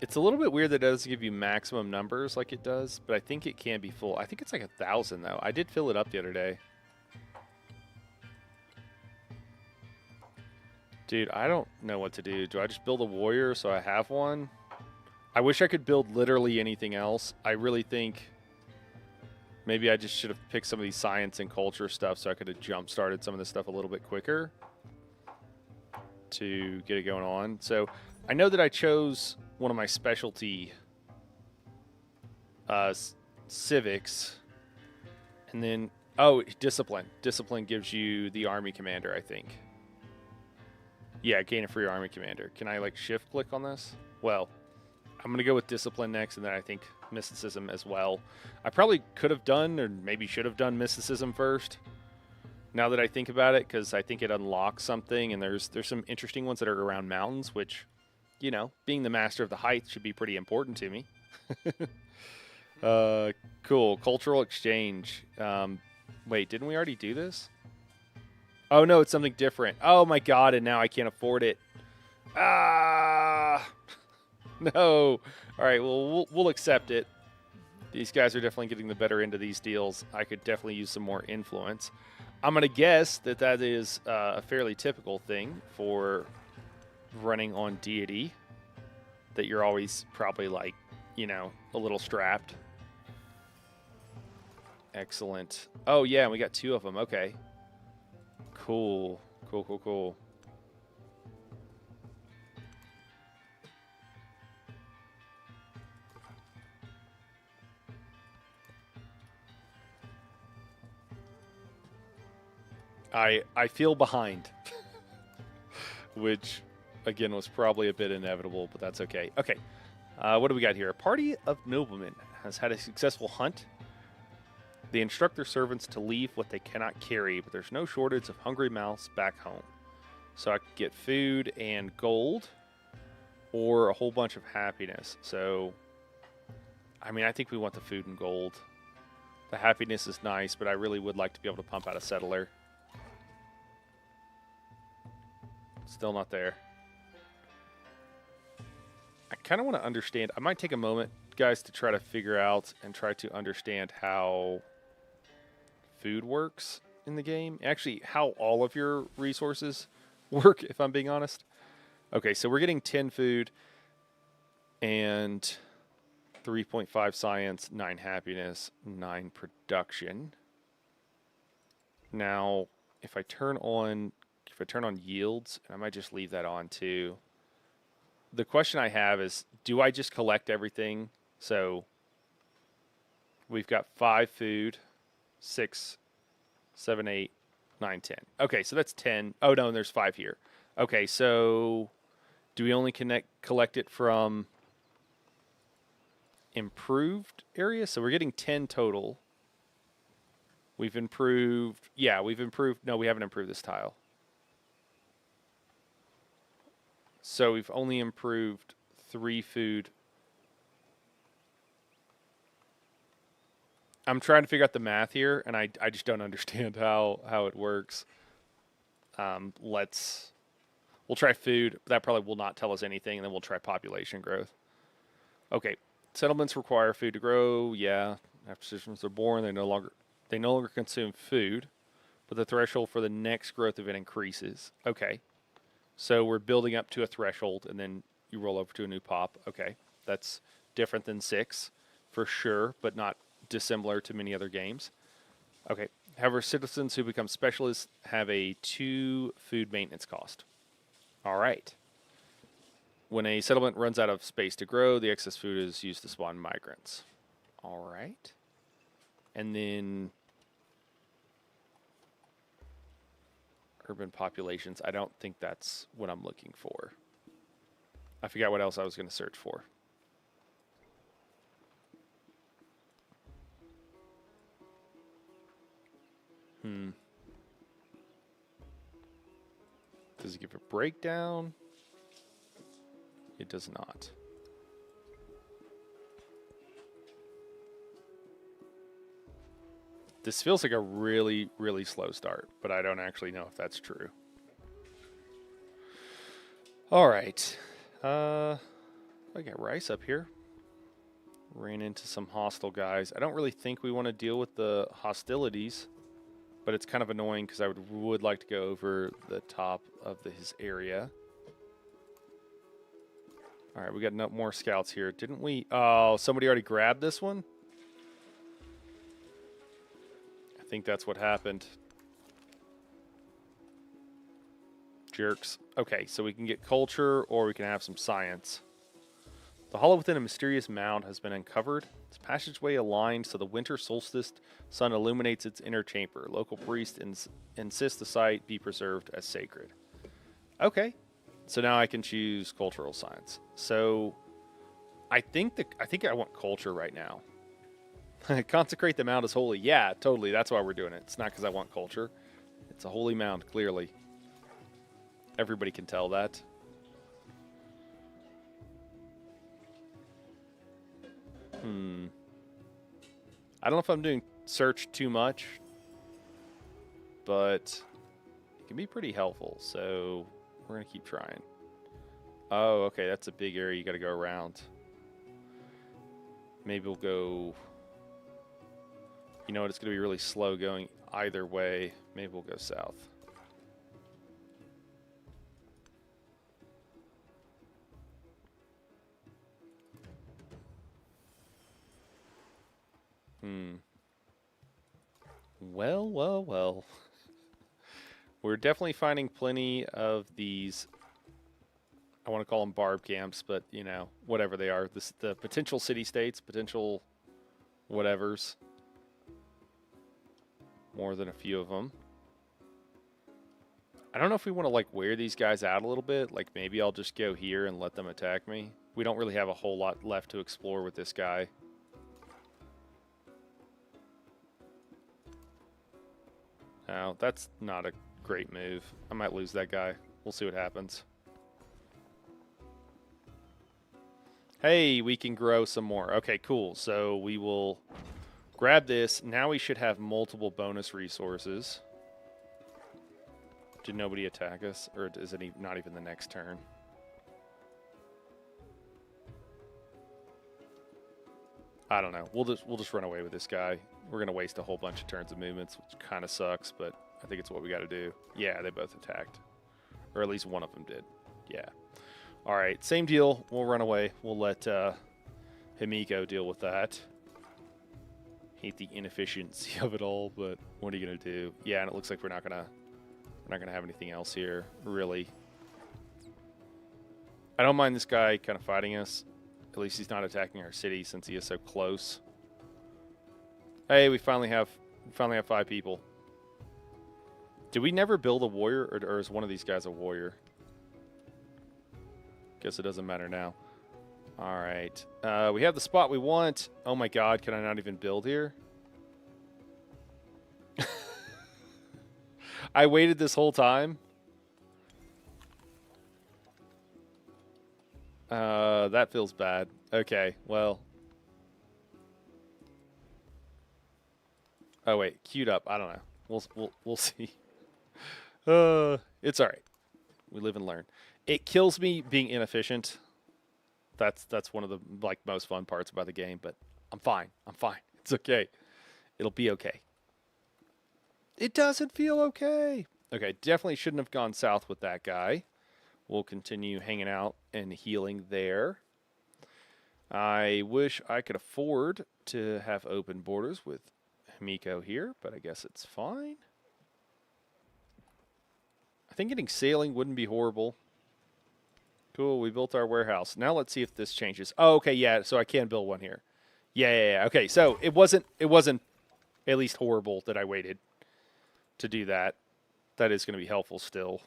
It's a little bit weird that it doesn't give you maximum numbers like it does, but I think it can be full. I think it's like 1,000 though. I did fill it up the other day. Dude, I don't know what to do. Do I just build a warrior so I have one? I wish I could build literally anything else. I really think maybe I just should have picked some of these science and culture stuff so I could have jump-started some of this stuff a little bit quicker to get it going on. So I know that I chose one of my specialty civics. And then, oh, discipline. Discipline gives you the army commander, I think. Yeah, gain a free army commander. Can I, like, shift-click on this? Well, I'm going to go with discipline next, and then I think mysticism as well. I probably could have done, or maybe should have done mysticism first, now that I think about it, because I think it unlocks something, and there's some interesting ones that are around mountains, which, you know, being the master of the heights should be pretty important to me. Cool. Cultural exchange. Wait, didn't we already do this? Oh, no, it's something different. Oh, my God, and now I can't afford it. Ah! No. All right, well, we'll accept it. These guys are definitely getting the better end of these deals. I could definitely use some more influence. I'm going to guess that that is a fairly typical thing for running on Deity, that you're always probably like, you know, a little strapped. Excellent. Oh, yeah, we got 2 of them. Okay. Cool. Cool, cool, cool. I feel behind, which, again, was probably a bit inevitable, but that's okay. Okay, what do we got here? A party of noblemen has had a successful hunt. They instruct their servants to leave what they cannot carry, but there's no shortage of hungry mouths back home. So I could get food and gold, or a whole bunch of happiness. So, I mean, I think we want the food and gold. The happiness is nice, but I really would like to be able to pump out a settler. Still not there. I kind of want to understand. I might take a moment, guys, to try to figure out and try to understand how food works in the game. Actually, how all of your resources work, if I'm being honest. Okay, so we're getting 10 food and 3.5 science, 9 happiness, 9 production. Now, if I turn on yields, and I might just leave that on too. The question I have is, do I just collect everything? So we've got 5 food, 6, 7, 8, 9, 10. Okay, so that's 10. Oh no, and there's 5 here. Okay, so do we only collect it from improved areas? So we're getting 10 total. We've improved. Yeah, we've improved. No, we haven't improved this tile. So we've only improved 3 food. I'm trying to figure out the math here, and I just don't understand how it works. We'll try food. That probably will not tell us anything, and then we'll try population growth. Okay, settlements require food to grow. Yeah, after citizens are born, they no longer consume food, but the threshold for the next growth event increases. Okay. So we're building up to a threshold, and then you roll over to a new pop. Okay, that's different than 6, for sure, but not dissimilar to many other games. Okay, however, citizens who become specialists have a 2 food maintenance cost. All right. When a settlement runs out of space to grow, the excess food is used to spawn migrants. All right. And then urban populations. I don't think that's what I'm looking for. I forgot what else I was going to search for. Does it give a breakdown? It does not. This feels like a really, really slow start, but I don't actually know if that's true. All right. I got rice up here. Ran into some hostile guys. I don't really think we want to deal with the hostilities, but it's kind of annoying because I would like to go over the top of his area. All right, we got no more scouts here. Didn't we? Oh, somebody already grabbed this one? I think that's what happened. Jerks. Okay, so we can get culture or we can have some science. The hollow within a mysterious mound has been uncovered. Its passageway aligned so the winter solstice sun illuminates its inner chamber. Local priests insist the site be preserved as sacred. Okay, so now I can choose cultural science. So I think I want culture right now. Consecrate the mound as holy. Yeah, totally. That's why we're doing it. It's not because I want culture. It's a holy mound, clearly. Everybody can tell that. I don't know if I'm doing search too much, but it can be pretty helpful. So we're going to keep trying. Oh, okay. That's a big area you got to go around. Maybe we'll go You know what? It's going to be really slow going either way. Maybe we'll go south. Well. We're definitely finding plenty of these, I want to call them barb camps, but, you know, whatever they are. The potential city-states, potential whatevers. More than a few of them. I don't know if we want to, like, wear these guys out a little bit. Like, maybe I'll just go here and let them attack me. We don't really have a whole lot left to explore with this guy. No, that's not a great move. I might lose that guy. We'll see what happens. Hey, we can grow some more. Okay, cool. So we will grab this. Now we should have multiple bonus resources. Did nobody attack us? Or is it not even the next turn? I don't know. We'll just run away with this guy. We're gonna waste a whole bunch of turns of movements, which kind of sucks, but I think it's what we got to do. Yeah, they both attacked, or at least one of them did. Yeah. All right, same deal. We'll run away. We'll let Himiko deal with that. Hate the inefficiency of it all, but what are you gonna do? Yeah, and it looks like we're not gonna have anything else here, really. I don't mind this guy kind of fighting us. At least he's not attacking our city since he is so close. Hey, we finally have 5 people. Did we never build a warrior, or is one of these guys a warrior? Guess it doesn't matter now. All right. We have the spot we want. Oh my god, can I not even build here? I waited this whole time. That feels bad. Okay, well. Oh wait, queued up. I don't know. We'll see. It's all right. We live and learn. It kills me being inefficient. That's one of the most fun parts about the game, but I'm fine. It's okay. It'll be okay. It doesn't feel okay. Okay, definitely shouldn't have gone south with that guy. We'll continue hanging out and healing there. I wish I could afford to have open borders with Himiko here, but I guess it's fine. I think getting sailing wouldn't be horrible. Cool, we built our warehouse. Now let's see if this changes. Oh, okay, yeah, so I can build one here. Yeah. Okay, so it wasn't at least horrible that I waited to do that. That is going to be helpful still.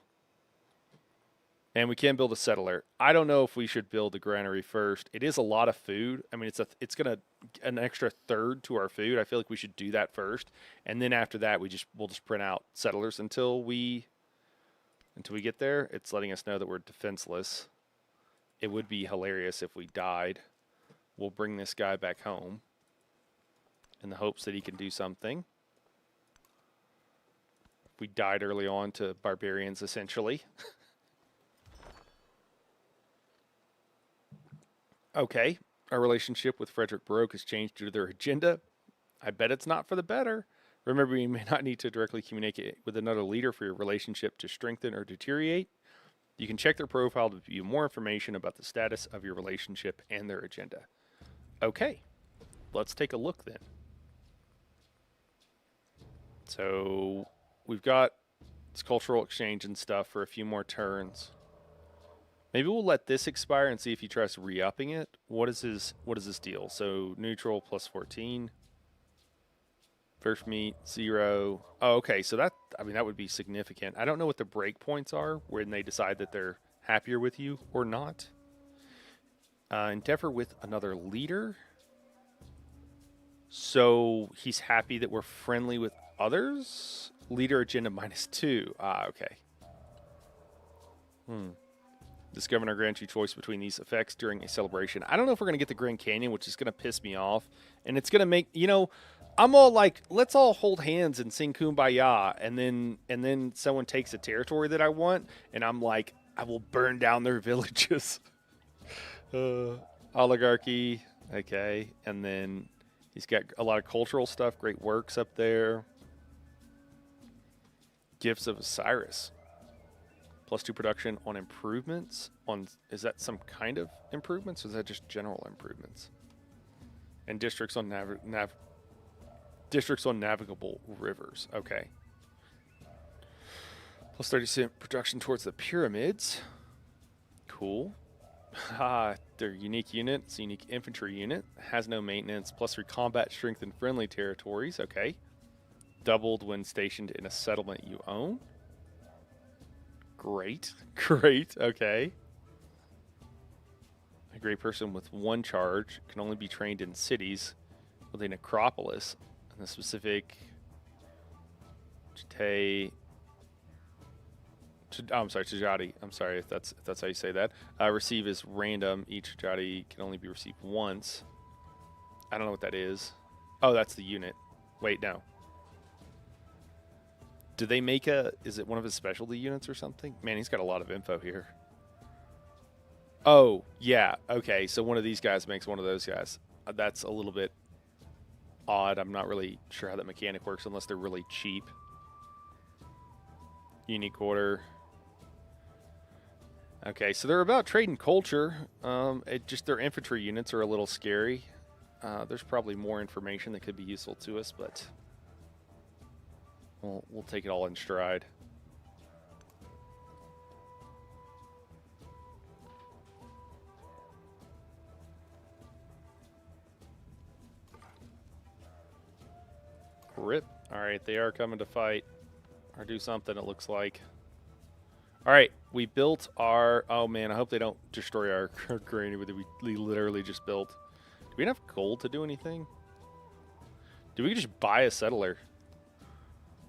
And we can build a settler. I don't know if we should build the granary first. It is a lot of food. I mean, it's gonna an extra third to our food. I feel like we should do that first, and then after that, we'll just print out settlers until we get there. It's letting us know that we're defenseless. It would be hilarious if we died. We'll bring this guy back home in the hopes that he can do something. We died early on to barbarians, essentially. Okay, our relationship with Frederick Baroque has changed due to their agenda. I bet it's not for the better. Remember, you may not need to directly communicate with another leader for your relationship to strengthen or deteriorate. You can check their profile to view more information about the status of your relationship and their agenda. Okay, let's take a look then. So we've got this cultural exchange and stuff for a few more turns. Maybe we'll let this expire and see if he tries re-upping it. What is this deal? So neutral plus 14. First meet 0. Oh, okay. So that would be significant. I don't know what the break points are when they decide that they're happier with you or not. Endeavor with another leader. So he's happy that we're friendly with others. Leader agenda -2. Okay. This governor grants you choice between these effects during a celebration. I don't know if we're going to get the Grand Canyon, which is going to piss me off. And it's going to make, I'm all like, let's all hold hands and sing Kumbaya. And then someone takes a territory that I want. And I'm like, I will burn down their villages. Oligarchy. Okay. And then He's got a lot of cultural stuff, great works up there. Gifts of Osiris. +2 production on improvements. Is that some kind of improvements, or is that just general improvements? And districts on districts on navigable rivers. Okay. +30% production towards the pyramids. Cool. Their unique unit. It's a unique infantry unit. Has no maintenance. +3 combat strength in friendly territories. Okay. Doubled when stationed in a settlement you own. Great. Great. Okay. A great person with 1 charge can only be trained in cities with a necropolis. And the specific Tajati. I'm sorry if that's how you say that. Receive is random. Each Tajati can only be received once. I don't know what that is. Oh, that's the unit. Wait, no. Do they make is it one of his specialty units or something? Man, he's got a lot of info here. Oh, yeah. Okay, so one of these guys makes one of those guys. That's a little bit odd. I'm not really sure how that mechanic works unless they're really cheap. Unique order. Okay, so they're about trade and culture. Just their infantry units are a little scary. There's probably more information that could be useful to us, but we'll take it all in stride. Rip. All right, they are coming to fight or do something, it looks like. All right, we built our... Oh, man, I hope they don't destroy our granny that we literally just built. Do we have enough gold to do anything? Do we just buy a settler?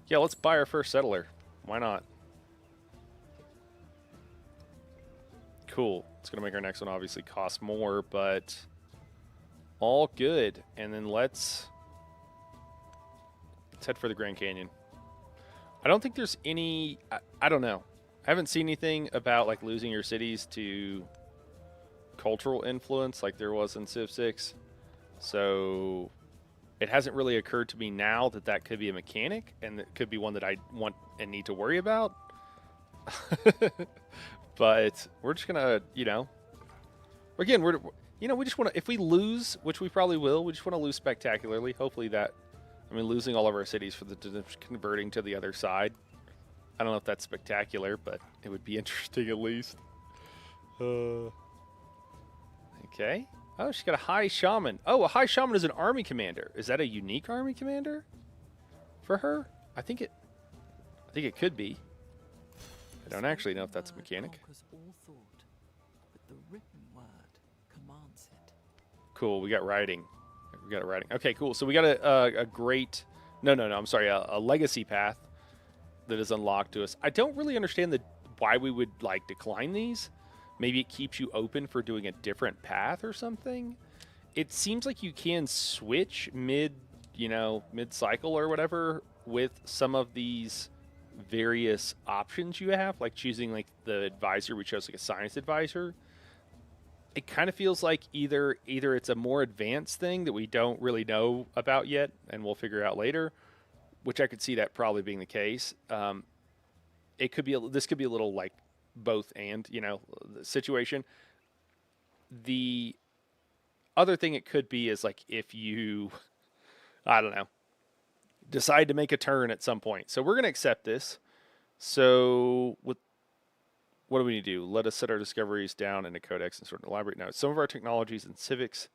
Yeah, let's buy our first settler. Why not? Cool. It's going to make our next one obviously cost more, but all good. And then let's head for the Grand Canyon. I don't think there's any... I don't know. I haven't seen anything about like losing your cities to cultural influence like there was in Civ 6. So it hasn't really occurred to me now that that could be a mechanic and it could be one that I want and need to worry about. But we're just gonna, we just want to, if we lose, which we probably will, we just want to lose spectacularly. Hopefully losing all of our cities for converting to the other side. I don't know if that's spectacular, but it would be interesting at least. Okay. Oh, she's got a high shaman. Oh, a high shaman is an army commander. Is that a unique army commander for her? I think it could be. I don't actually know if that's a mechanic. Cool. We got writing. Okay, cool. So we got a great... No. I'm sorry. A legacy path that is unlocked to us. I don't really understand why we would like decline these. Maybe it keeps you open for doing a different path or something. It seems like you can switch mid-cycle or whatever with some of these various options you have, like choosing like the advisor. We chose like a science advisor. It kind of feels like either it's a more advanced thing that we don't really know about yet and we'll figure out later, which I could see that probably being the case. It could be this could be a little like both and, the situation. The other thing it could be is like if you, I don't know, decide to make a turn at some point. So we're going to accept this. So what do we need to do? Let us set our discoveries down in a codex and sort of elaborate. Now, some of our technologies and civics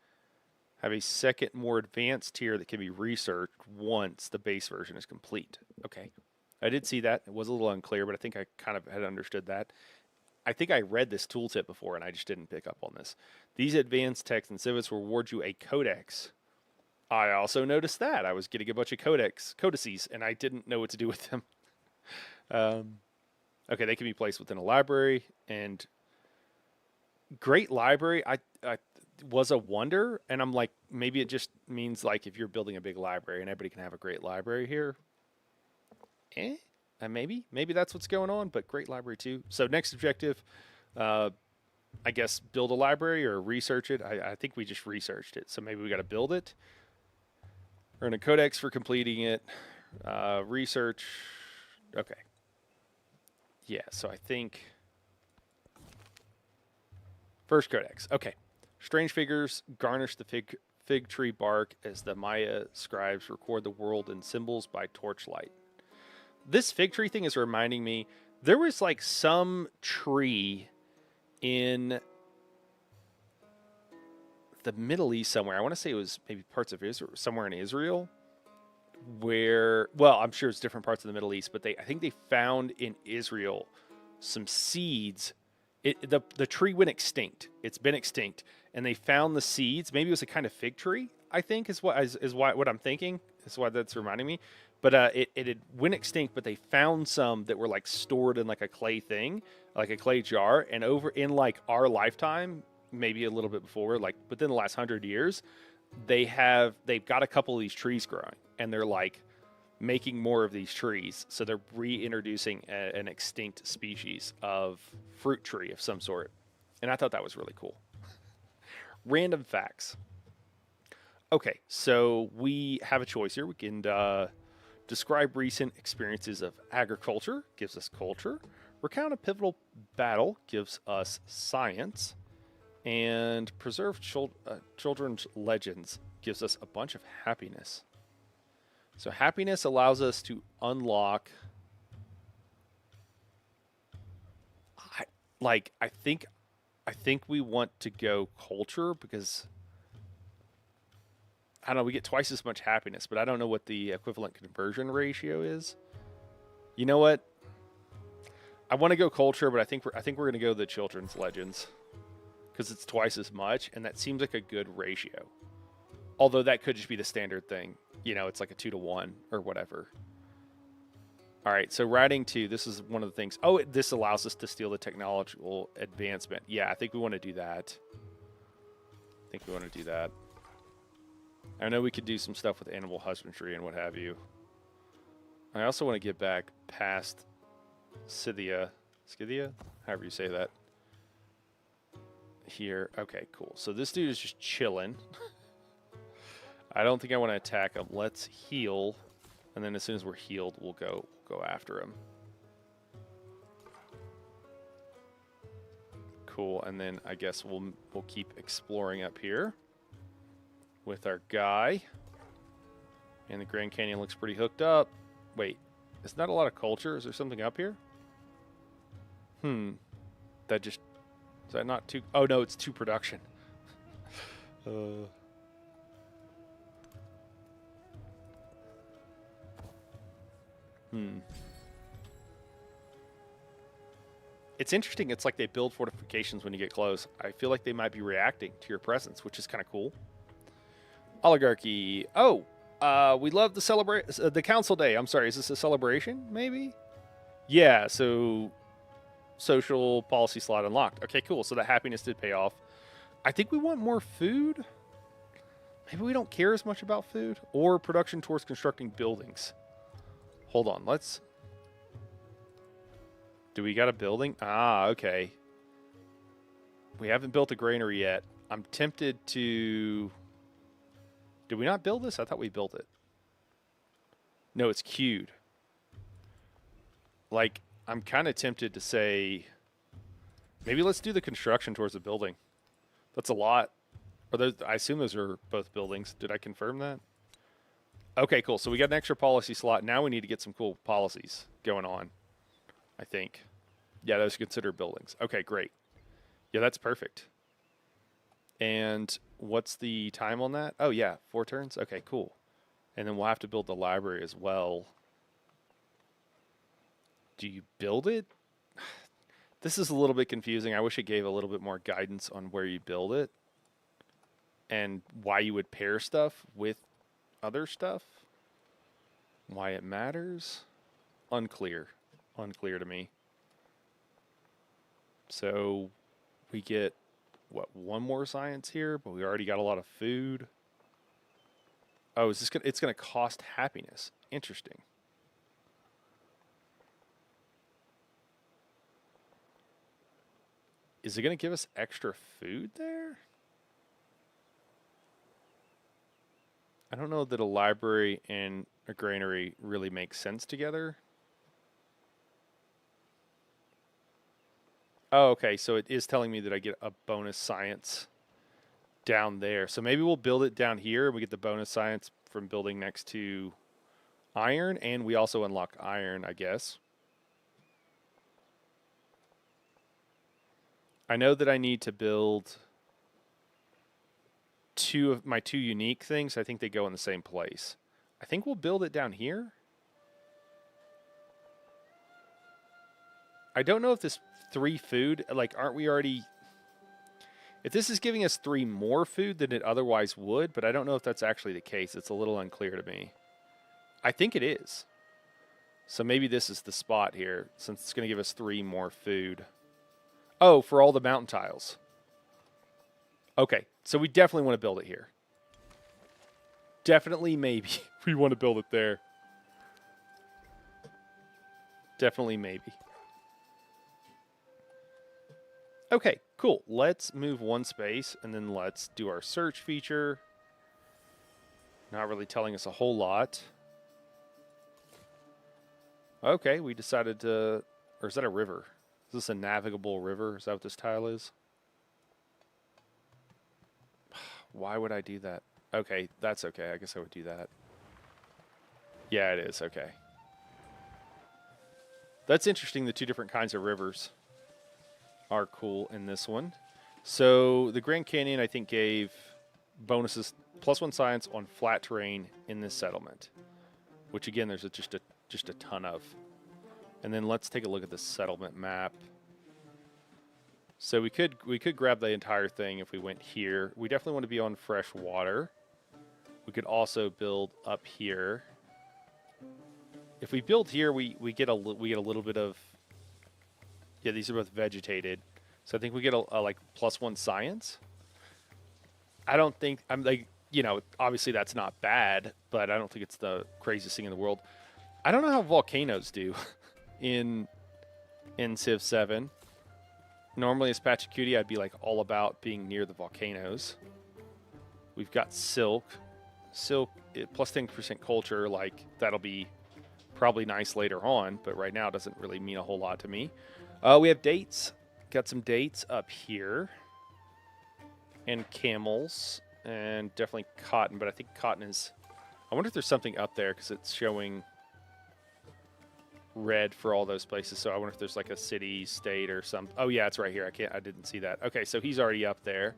have a second, more advanced tier that can be researched once the base version is complete. Okay. I did see that. It was a little unclear, but I think I kind of had understood that. I think I read this tooltip before, and I just didn't pick up on this. These advanced texts and civics will reward you a codex. I also noticed that. I was getting a bunch of codices, and I didn't know what to do with them. Okay, they can be placed within a library, and great library. I was a wonder, and I'm like, maybe it just means like if you're building a big library and everybody can have a great library here. Maybe that's what's going on, but great library too. So next objective, I guess build a library or research it. I think we just researched it, so maybe we got to build it. Earn a codex for completing it. Research. Okay. Yeah, so I think first codex. Okay. Strange figures garnish the fig tree bark as the Maya scribes record the world in symbols by torchlight. This fig tree thing is reminding me there was like some tree in the Middle East somewhere. I want to say it was maybe parts of Israel, somewhere in Israel, where, well, I'm sure it's different parts of the Middle East, but I think they found in Israel some seeds. The tree went extinct. It's been extinct, and they found the seeds. Maybe it was a kind of fig tree. I think what I'm thinking. Is why that's reminding me. But it had went extinct, but they found some that were like stored in like a clay thing, like a clay jar, and over in like our lifetime, maybe a little bit before, like within the last 100 years, they've got a couple of these trees growing, and they're like making more of these trees. So they're reintroducing an extinct species of fruit tree of some sort. And I thought that was really cool. Random facts. Okay, so we have a choice here. We can describe recent experiences of agriculture, gives us culture. Recount a pivotal battle, gives us science. And preserve children's legends, gives us a bunch of happiness. So happiness allows us to unlock. I think we want to go culture because I don't know. We get twice as much happiness, but I don't know what the equivalent conversion ratio is. You know what? I want to go culture, but I think we're going to go the children's legends because it's twice as much, and that seems like a good ratio. Although that could just be the standard thing. You know, it's like a 2-to-1 or whatever. All right, so routing 2, this is one of the things. Oh, this allows us to steal the technological advancement. Yeah, I think we want to do that. I know we could do some stuff with animal husbandry and what have you. I also want to get back past Scythia, however you say that. Here, okay, cool. So this dude is just chilling. I don't think I want to attack him. Let's heal, and then as soon as we're healed, we'll go after him. Cool, and then I guess we'll keep exploring up here with our guy. And the Grand Canyon looks pretty hooked up. Wait, it's not a lot of culture. Is there something up here? That just... Is that not too... Oh, no, it's 2 production. It's interesting. It's like they build fortifications when you get close. I feel like they might be reacting to your presence, which is kind of cool. Oligarchy. Oh, we love the council day. I'm sorry, is this a celebration, maybe? Yeah, so social policy slot unlocked. Okay, cool. So the happiness did pay off. I think we want more food. Maybe we don't care as much about food or production towards constructing buildings. Hold on, let's... Do we got a building? Ah, okay. We haven't built a granary yet. I'm tempted to... Did we not build this? I thought we built it. No, it's queued. Like, I'm kind of tempted to say... Maybe let's do the construction towards the building. That's a lot. I assume those are both buildings. Did I confirm that? Okay, cool. So we got an extra policy slot. Now we need to get some cool policies going on, I think. Yeah, those are considered buildings. Okay, great. Yeah, that's perfect. And what's the time on that? Oh, yeah, 4 turns? Okay, cool. And then we'll have to build the library as well. Do you build it? This is a little bit confusing. I wish it gave a little bit more guidance on where you build it and why you would pair stuff with other stuff. Why it matters? Unclear. Unclear to me. So we get, what, 1 more science here, but we already got a lot of food. Oh, is this gonna, it's going to cost happiness. Interesting. Is it going to give us extra food there? I don't know that a library and a granary really make sense together. Oh, okay, so it is telling me that I get a bonus science down there. So maybe we'll build it down here and we get the bonus science from building next to iron, and we also unlock iron, I guess. I know that I need to build my two unique things. I think they go in the same place. I think we'll build it down here. I don't know if this 3 food, like, aren't we already... If this is giving us 3 more food than it otherwise would, but I don't know if that's actually the case. It's a little unclear to me. I think it is. So maybe this is the spot here, since it's going to give us 3 more food. Oh, for all the mountain tiles. Okay, so we definitely want to build it here. Definitely, maybe, we want to build it there. Definitely, maybe. Okay, cool. Let's move 1 space, and then let's do our search feature. Not really telling us a whole lot. Okay, we decided to... Or is that a river? Is this a navigable river? Is that what this tile is? Why would I do that? Okay, that's okay. I guess I would do that. Yeah, it is. Okay. That's interesting, the 2 different kinds of rivers are cool in this one. So the Grand Canyon, I think, gave bonuses +1 science on flat terrain in this settlement, which again, there's just a ton of. And then let's take a look at the settlement map. So we could grab the entire thing if we went here. We definitely want to be on fresh water. We could also build up here. If we build here, we get a little bit of... Yeah, these are both vegetated. So I think we get a like +1 science. I don't think... I'm like, you know, obviously that's not bad, but I don't think it's the craziest thing in the world. I don't know how volcanoes do in Civ 7. Normally as Pachacuti, I'd be like all about being near the volcanoes. We've got silk. Silk, +10% culture, like that'll be probably nice later on, but right now it doesn't really mean a whole lot to me. We have dates. Got some dates up here. And camels. And definitely cotton, but I think cotton is... I wonder if there's something up there, because it's showing red for all those places. So I wonder if there's like a city, state, or some... Oh yeah, it's right here. I didn't see that. Okay, so he's already up there.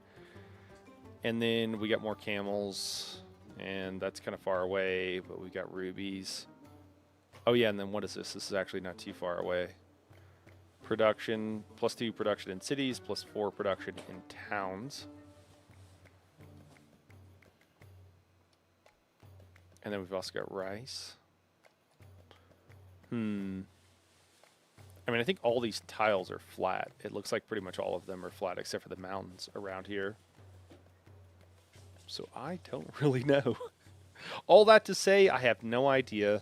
And then we got more camels, and that's kind of far away, but we got rubies. Oh yeah, and then what is this? This is actually not too far away. Production, +2 production in cities, +4 production in towns. And then we've also got rice. I mean, I think all these tiles are flat. It looks like pretty much all of them are flat, except for the mountains around here. So I don't really know. All that to say, I have no idea.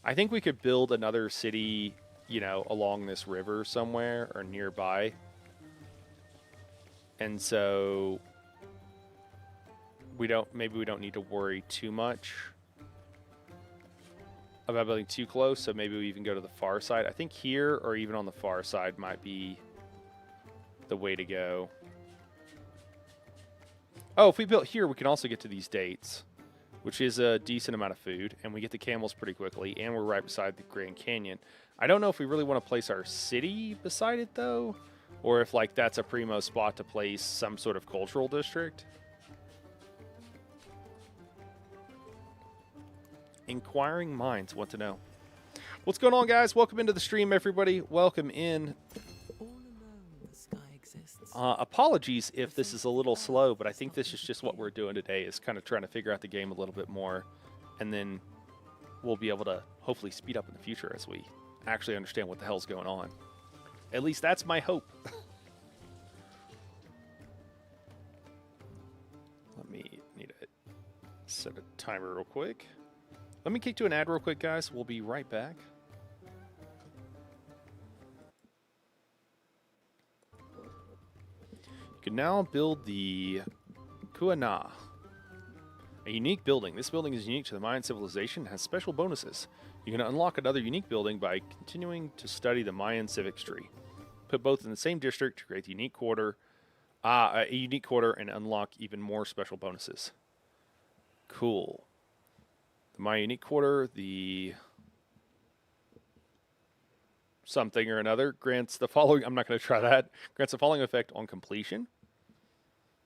I think we could build another city, you know, along this river somewhere or nearby. And so maybe we don't need to worry too much about building too close, so maybe we even go to the far side. I think here or even on the far side might be the way to go. Oh, if we built here, we can also get to these dates, which is a decent amount of food, and we get the camels pretty quickly, and we're right beside the Grand Canyon. I don't know if we really want to place our city beside it, though, or if, like, that's a primo spot to place some sort of cultural district. Inquiring minds want to know. What's going on, guys? Welcome into the stream, everybody. Welcome in. All alone the sky exists. Apologies if this is a little slow, but I think this is just what we're doing today, is kind of trying to figure out the game a little bit more, and then we'll be able to hopefully speed up in the future as we actually understand what the hell's going on. At least that's my hope. Let me need to set a timer real quick. Let me kick to an ad real quick, guys. We'll be right back. You can now build the Kuana, A unique building. This building is unique to the Mayan civilization and has special bonuses. You can unlock another unique building by continuing to study the Mayan civics tree. Put both in the same district to create the unique quarter, a unique quarter, and unlock even more special bonuses. Cool. The Mayan unique quarter, the something or another, grants the following. I'm not going to try that. Grants the following effect on completion.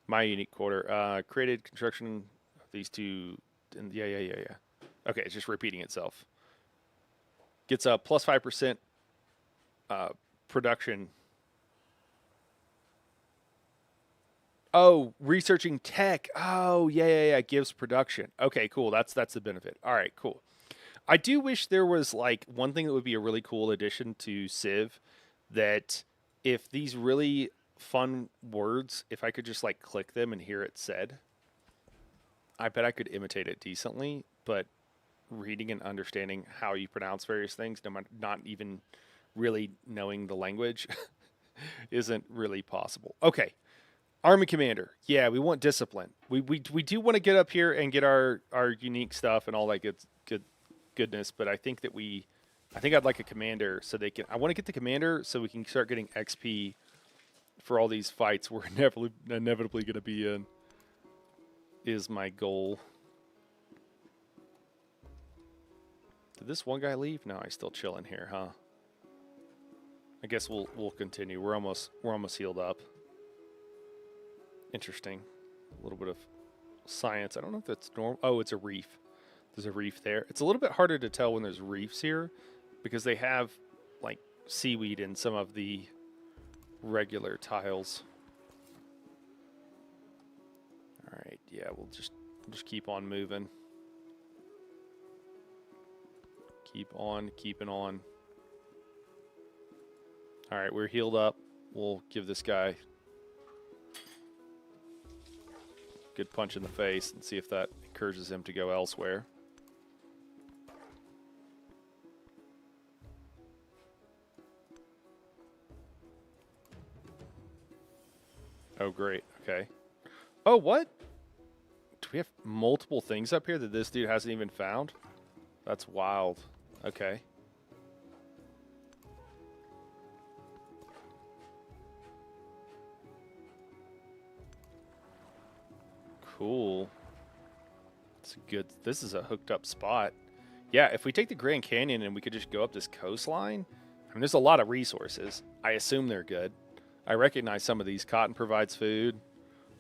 My unique quarter created construction of these two. Yeah. Okay, it's just repeating itself. Gets a plus 5% production. Oh, researching tech. Oh, yeah. Gives production. Okay, cool. That's the benefit. All right, cool. I do wish there was like one thing that would be a really cool addition to Civ, that if these really fun words, if I could just like click them and hear it said, I bet I could imitate it decently, but reading and understanding how you pronounce various things, not even really knowing the language, isn't really possible. Okay. Army commander. Yeah, we want discipline. We do want to get up here and get our unique stuff and all that goodness, but I think I'd like a commander so they can. I want to get the commander so we can start getting XP for all these fights we're inevitably going to be in. Is my goal. Did this one guy leave? No, he's still chilling here, huh? I guess we'll continue. We're almost healed up. Interesting. A little bit of science. I don't know if that's normal. Oh, it's a reef. There's a reef there. It's a little bit harder to tell when there's reefs here because they have like seaweed in some of the regular tiles. All right, yeah, we'll just keep on moving. Keep on keeping on. All right, we're healed up. We'll give this guy a good punch in the face and see if that encourages him to go elsewhere. Oh, great. Okay. Oh, what? Do we have multiple things up here that this dude hasn't even found? That's wild. Okay. Cool. It's good. This is a hooked up spot. Yeah, if we take the Grand Canyon and we could just go up this coastline, I mean, there's a lot of resources. I assume they're good. I recognize some of these. Cotton provides food.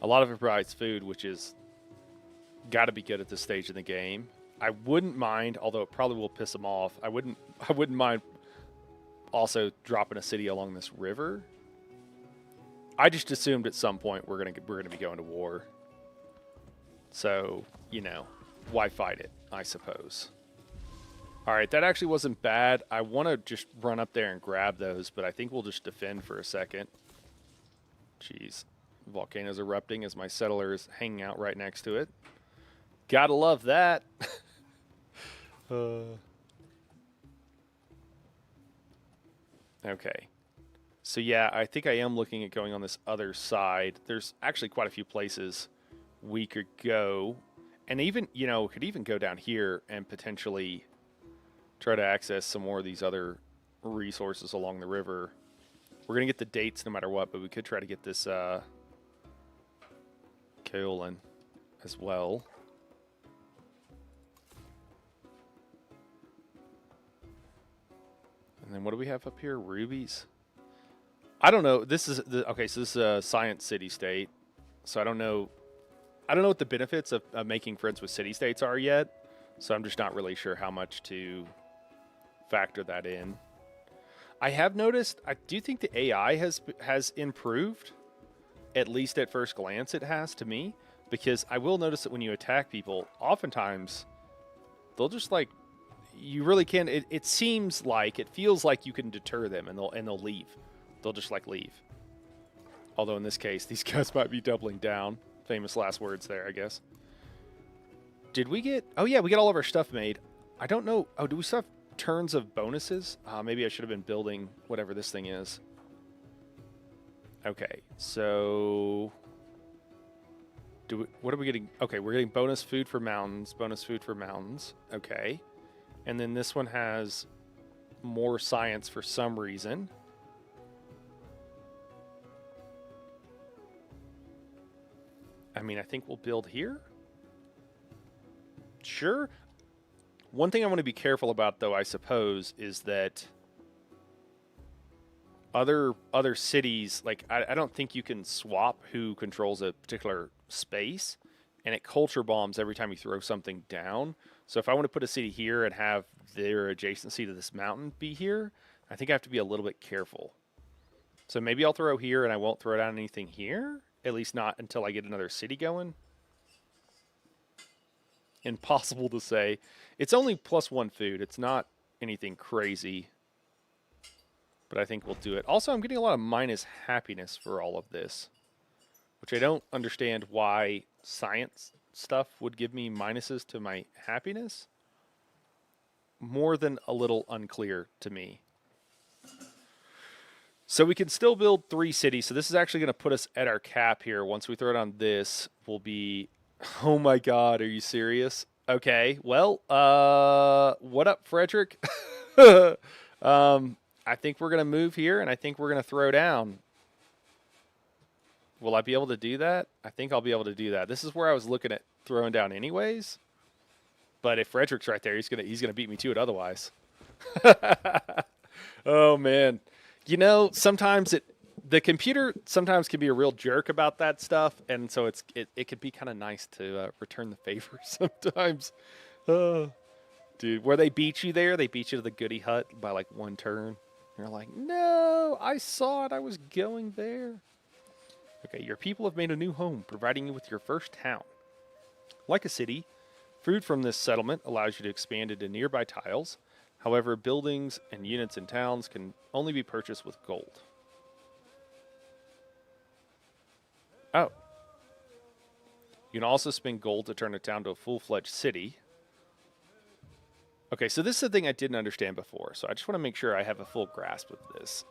A lot of it provides food, which is got to be good at this stage in the game. I wouldn't mind, although it probably will piss them off. I wouldn't mind also dropping a city along this river. I just assumed at some point we're gonna be going to war. So, you know, why fight it, I suppose. All right, that actually wasn't bad. I want to just run up there and grab those, but I think we'll just defend for a second. Jeez. Volcano's erupting as my settler is hanging out right next to it. Gotta love that. Okay. So yeah, I think I am looking at going on this other side. There's actually quite a few places we could go. And even, you know, could even go down here and potentially try to access some more of these other resources along the river. We're going to get the dates no matter what, but we could try to get this kaolin as well. And then what do we have up here? Rubies? I don't know. This is okay, so this is a science city state. So I don't know what the benefits of making friends with city states are yet. So I'm just not really sure how much to factor that in. I have noticed, I do think the AI has improved. At least at first glance it has to me. Because I will notice that when you attack people, oftentimes they'll just like, you really can, it seems like, it feels like you can deter them and they'll leave. They'll just like leave. Although in this case, these guys might be doubling down. Famous last words there, I guess. Did we get, oh yeah, we got all of our stuff made. I don't know, oh, do we still have turns of bonuses? Maybe I should have been building whatever this thing is. Okay, so What are we getting? Okay, we're getting bonus food for mountains. Bonus food for mountains. Okay. And then this one has more science for some reason. I mean, I think we'll build here. Sure. One thing I want to be careful about, though, I suppose, is that other cities, like I don't think you can swap who controls a particular space, and it culture bombs every time you throw something down. So if I want to put a city here and have their adjacency to this mountain be here, I think I have to be a little bit careful. So maybe I'll throw here and I won't throw down anything here, at least not until I get another city going. Impossible to say. It's only +1 food. It's not anything crazy, but I think we'll do it. Also, I'm getting a lot of minus happiness for all of this, which I don't understand why science stuff would give me minuses to my happiness. More than a little unclear to me. So we can still build 3 cities. So this is actually going to put us at our cap here. Once we throw it on this, we'll be... Oh my god, are you serious? Okay, well, what up, Frederick? I think we're going to move here, and I think we're going to throw down. Will I be able to do that? I think I'll be able to do that. This is where I was looking at throwing down anyways. But if Frederick's right there, he's gonna beat me to it otherwise. Oh man, you know, sometimes the computer sometimes can be a real jerk about that stuff, and so it can be kind of nice to return the favor sometimes. Dude, where they beat you there, they beat you to the goody hut by like 1 turn. You're like, no, I saw it. I was going there. Okay, your people have made a new home, providing you with your first town. Like a city, food from this settlement allows you to expand into nearby tiles. However, buildings and units in towns can only be purchased with gold. Oh. You can also spend gold to turn a town to a full-fledged city. Okay, so this is the thing I didn't understand before, so I just want to make sure I have a full grasp of this.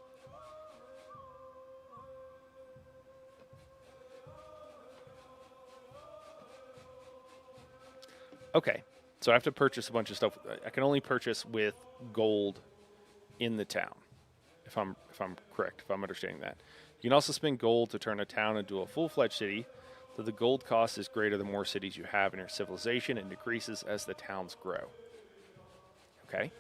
Okay, so I have to purchase a bunch of stuff. I can only purchase with gold in the town, if I'm correct, if I'm understanding that. You can also spend gold to turn a town into a full-fledged city, though the gold cost is greater the more cities you have in your civilization and decreases as the towns grow. Okay.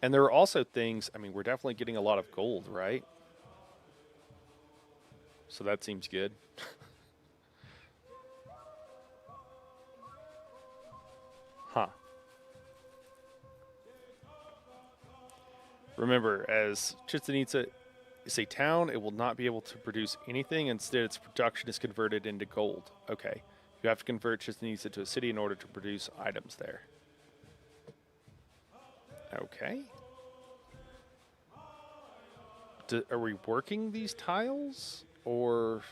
And there are also things, I mean, we're definitely getting a lot of gold, right? So that seems good. Huh. Remember, as Chichen Itza is a town, it will not be able to produce anything. Instead, its production is converted into gold. Okay. You have to convert Chichen Itza to a city in order to produce items there. Okay. Are we working these tiles? Or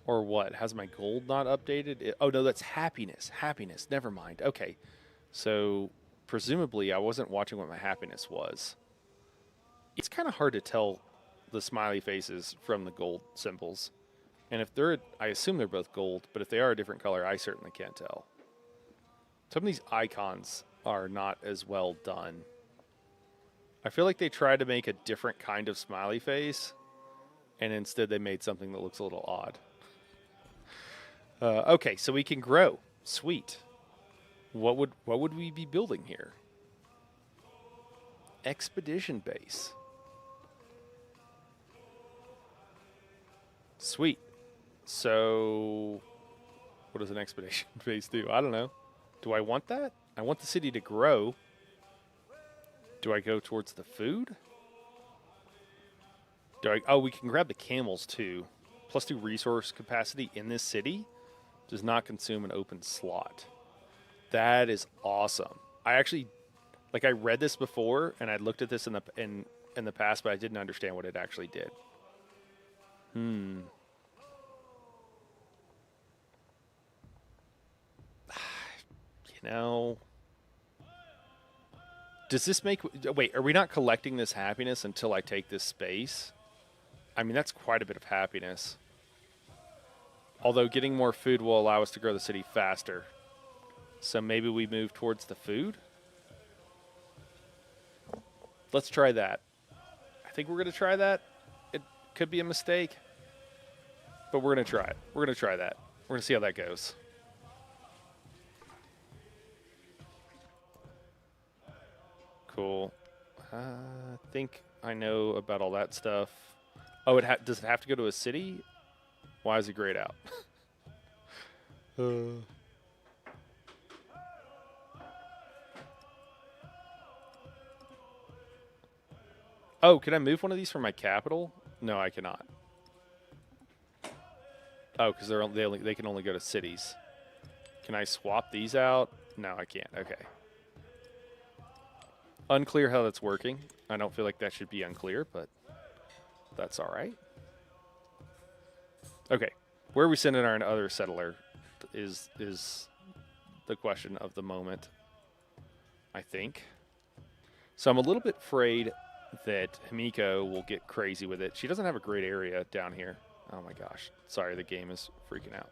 what? Has my gold not updated? Oh, no, that's happiness. Happiness. Never mind. Okay. So, presumably, I wasn't watching what my happiness was. It's kind of hard to tell the smiley faces from the gold symbols. And if they're, I assume they're both gold, but if they are a different color, I certainly can't tell. Some of these icons are not as well done. I feel like they tried to make a different kind of smiley face, and instead they made something that looks a little odd. Okay, so we can grow. Sweet. What would we be building here? Expedition base. Sweet. So, what does an expedition base do? I don't know. Do I want that? I want the city to grow. Do I go towards the food? Oh, we can grab the camels too. +2 resource capacity in this city does not consume an open slot. That is awesome. I actually, I read this before and I looked at this in the past, but I didn't understand what it actually did. You know, does this make... Wait, are we not collecting this happiness until I take this space? I mean, that's quite a bit of happiness. Although getting more food will allow us to grow the city faster. So maybe we move towards the food? Let's try that. I think we're going to try that. It could be a mistake, but we're going to try it. We're going to try that. We're going to see how that goes. Cool. I think I know about all that stuff. Oh, does it have to go to a city? Why is it grayed out? Oh, can I move one of these from my capital? No, I cannot. Oh, because they can only go to cities. Can I swap these out? No, I can't. Okay. Unclear how that's working. I don't feel like that should be unclear, but that's all right. Okay. Where are we sending our other settler is the question of the moment, I think. So I'm a little bit afraid that Himiko will get crazy with it. She doesn't have a great area down here. Oh my gosh. Sorry, the game is freaking out.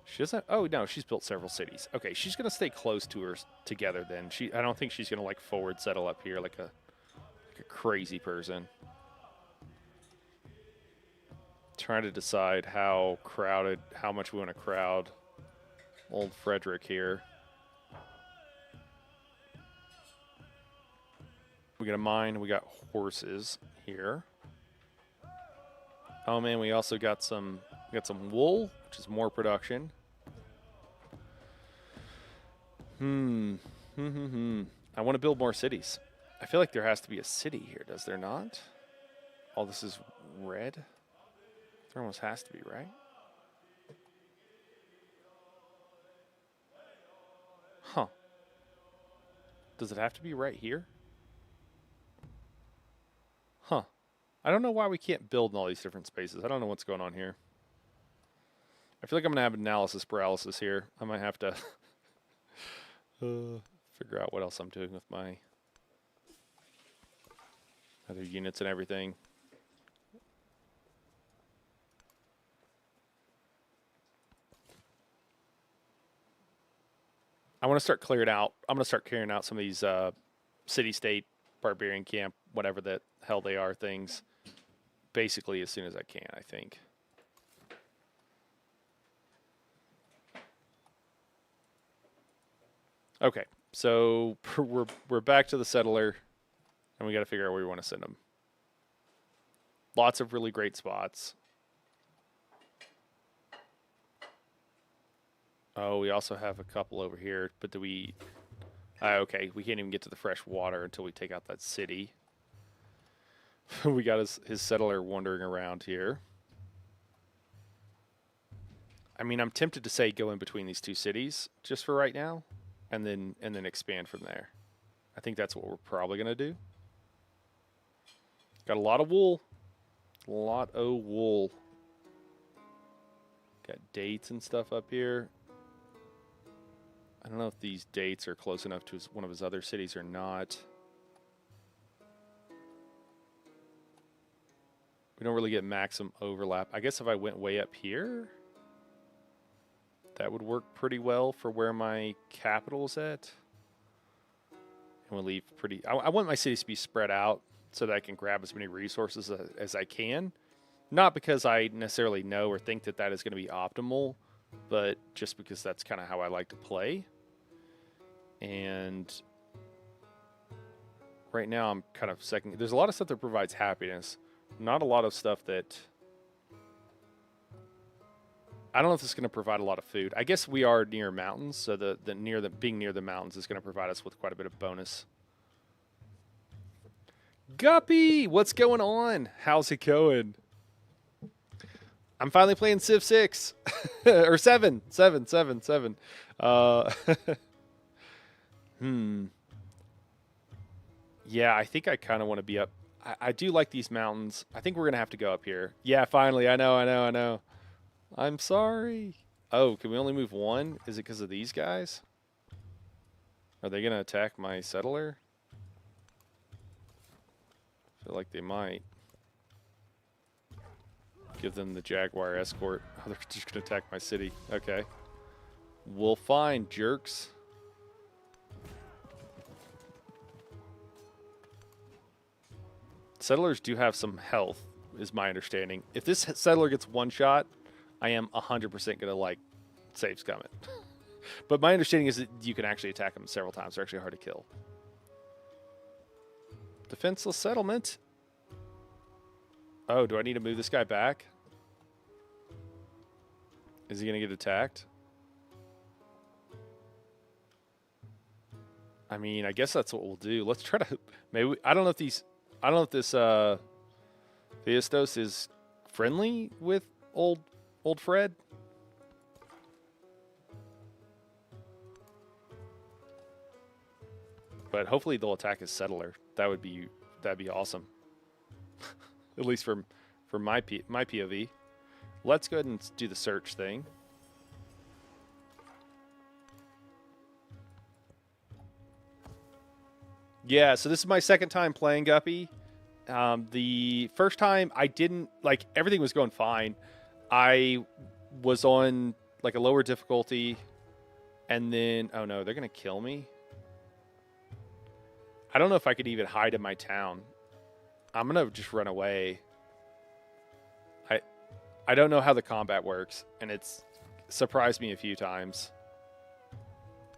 She doesn't. Oh no, she's built several cities. Okay, she's gonna stay close to her together. Then I don't think she's gonna like forward settle up here like a crazy person. Trying to decide how much we want to crowd old Frederick here. We got a mine. We got horses here. Oh man, we also got some wool, which is more production. I want to build more cities. I feel like there has to be a city here, does there not? All this is red. There almost has to be, right? Huh. Does it have to be right here? Huh. I don't know why we can't build in all these different spaces. I don't know what's going on here. I feel like I'm going to have analysis paralysis here. I might have to figure out what else I'm doing with my other units and everything. I want to start clearing out. I'm going to start clearing out some of these city-state, barbarian camp, whatever the hell they are things, basically as soon as I can, I think. Okay, so we're back to the settler, and we got to figure out where we want to send them. Lots of really great spots. Oh, we also have a couple over here, but do we... okay, we can't even get to the fresh water until we take out that city. We got his settler wandering around here. I mean, I'm tempted to say go in between these two cities just for right now, and then expand from there. I think that's what we're probably going to do. Got a lot of wool. A lot of wool. Got dates and stuff up here. I don't know if these dates are close enough to one of his other cities or not. We don't really get maximum overlap. I guess if I went way up here, that would work pretty well for where my capital is at. And we'll leave pretty... I want my cities to be spread out so that I can grab as many resources as I can. Not because I necessarily know or think that that is going to be optimal, but just because that's kind of how I like to play. And right now I'm kind of second. There's a lot of stuff that provides happiness. Not a lot of stuff that... I don't know if it's going to provide a lot of food. I guess we are near mountains, so being near the mountains is going to provide us with quite a bit of bonus. Guppy, what's going on? How's it going? I'm finally playing Civ 6 or 7. Yeah, I think I kind of want to be up. I do like these mountains. I think we're going to have to go up here. Yeah, finally. I know. I'm sorry. Oh, can we only move one? Is it because of these guys? Are they going to attack my settler? I feel like they might. Give them the Jaguar escort. Oh, they're just going to attack my city. Okay. We'll find jerks. Settlers do have some health, is my understanding. If this settler gets one shot, I am 100% going to, like, save scum it. But my understanding is that you can actually attack them several times. They're actually hard to kill. Defenseless settlement. Oh, do I need to move this guy back? Is he going to get attacked? I mean, I guess that's what we'll do. Let's try to... Maybe I don't know if these... I don't know if this Theostos is friendly with old Fred. But hopefully they'll attack his settler. That'd be awesome. At least for my POV. Let's go ahead and do the search thing. Yeah, so this is my second time playing Guppy. The first time I didn't, like, everything was going fine. I was on, like, a lower difficulty, and then, oh no, they're going to kill me. I don't know if I could even hide in my town. I'm going to just run away. I don't know how the combat works, and it's surprised me a few times.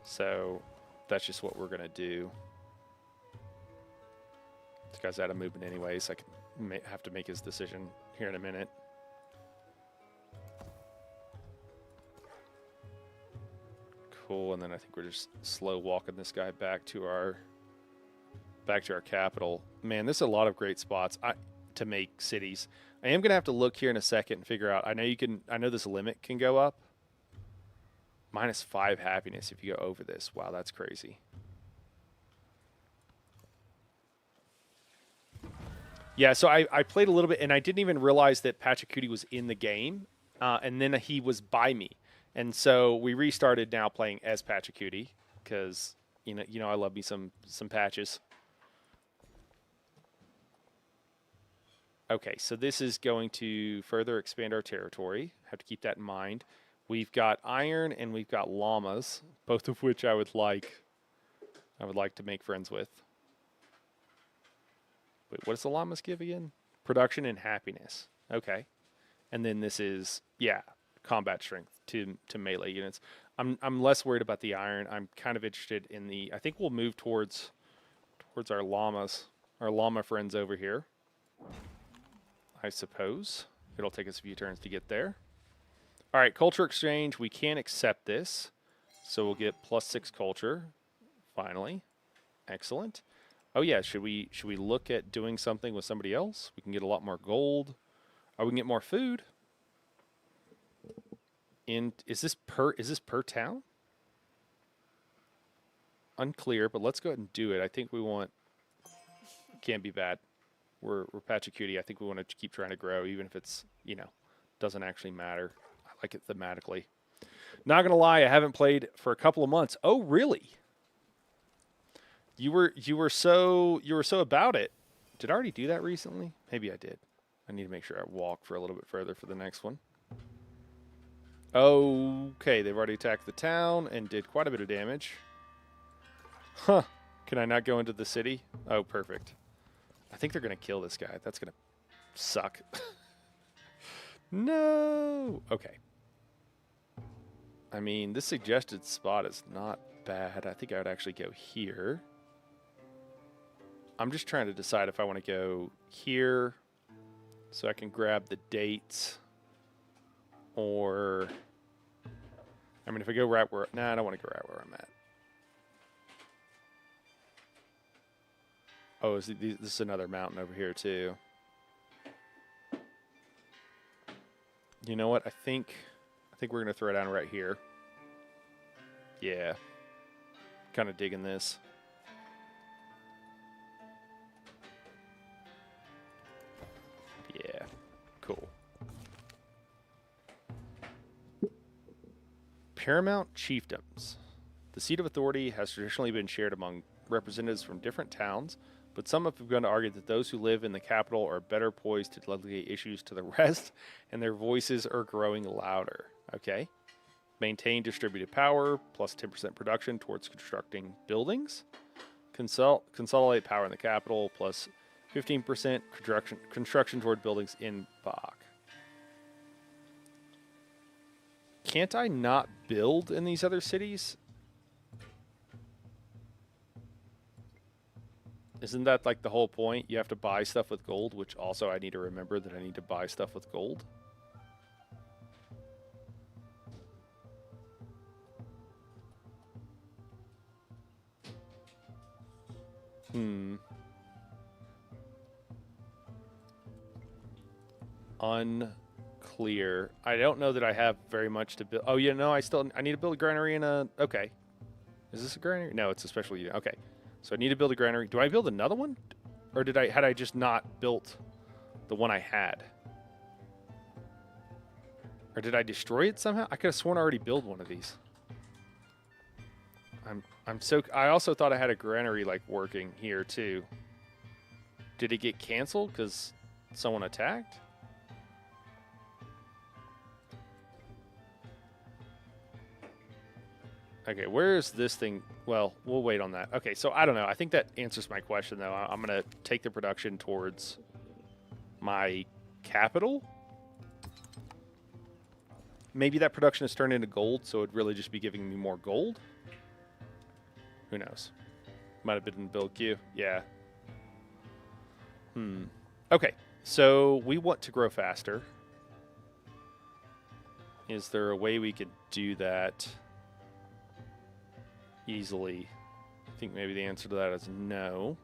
So that's just what we're going to do. This guy's out of movement anyway, so I can have to make his decision here in a minute. Cool, and then I think we're just slow walking this guy back to our capital. Man, this is a lot of great spots to make cities. I am gonna have to look here in a second and figure out. I know this limit can go up. -5 happiness if you go over this. Wow, that's crazy. Yeah, so I played a little bit, and I didn't even realize that Pachacooty was in the game, and then he was by me. And so we restarted now playing as Pachacooty, because, you know I love me some patches. Okay, so this is going to further expand our territory. Have to keep that in mind. We've got iron and we've got llamas, both of which I would like to make friends with. Wait, what does the llamas give again? Production and happiness. Okay. And then this is, yeah, combat strength to melee units. I'm less worried about the iron. I'm kind of interested in the, I think we'll move towards our llamas, our llama friends over here. I suppose. It'll take us a few turns to get there. All right, culture exchange. We can accept this. So we'll get +6 culture. Finally. Excellent. Oh yeah, should we look at doing something with somebody else? We can get a lot more gold. Oh, we can get more food. Is this per town? Unclear, but let's go ahead and do it. I think we want, can't be bad. We're Pachacooty. I think we want to keep trying to grow, even if it's, doesn't actually matter. I like it thematically. Not gonna lie, I haven't played for a couple of months. Oh, really? You were so about it. Did I already do that recently? Maybe I did. I need to make sure I walk for a little bit further for the next one. Okay, they've already attacked the town and did quite a bit of damage. Huh. Can I not go into the city? Oh, perfect. I think they're going to kill this guy. That's going to suck. No. Okay. I mean, this suggested spot is not bad. I think I would actually go here. I'm just trying to decide if I want to go here so I can grab the dates, or, I mean, if I go right where, nah, I don't want to go right where I'm at. Oh, this is another mountain over here too. You know what? I think we're gonna throw it down right here. Yeah. Kind of digging this. Yeah. Cool. Paramount chiefdoms. The seat of authority has traditionally been shared among representatives from different towns, but some have begun to argue that those who live in the capital are better poised to delegate issues to the rest, and their voices are growing louder. Okay. Maintain distributed power, plus 10% production towards constructing buildings. Consolidate power in the capital, plus 15% construction toward buildings in Bach. Can't I not build in these other cities? Isn't that like the whole point? You have to buy stuff with gold, which also I need to remember that I need to buy stuff with gold. Unclear. I don't know that I have very much to build. Oh, yeah, no, I need to build a granary and a... Okay. Is this a granary? No, it's a special unit. Okay. So I need to build a granary. Do I build another one? Or had I just not built the one I had? Or did I destroy it somehow? I could have sworn I already built one of these. I also thought I had a granary like working here too. Did it get canceled because someone attacked? Okay, where is this thing? Well, we'll wait on that. Okay, so I don't know. I think that answers my question, though. I'm going to take the production towards my capital. Maybe that production has turned into gold, so it'd really just be giving me more gold. Who knows? Might have been in build queue. Yeah. Okay, so we want to grow faster. Is there a way we could do that easily? I think maybe the answer to that is no.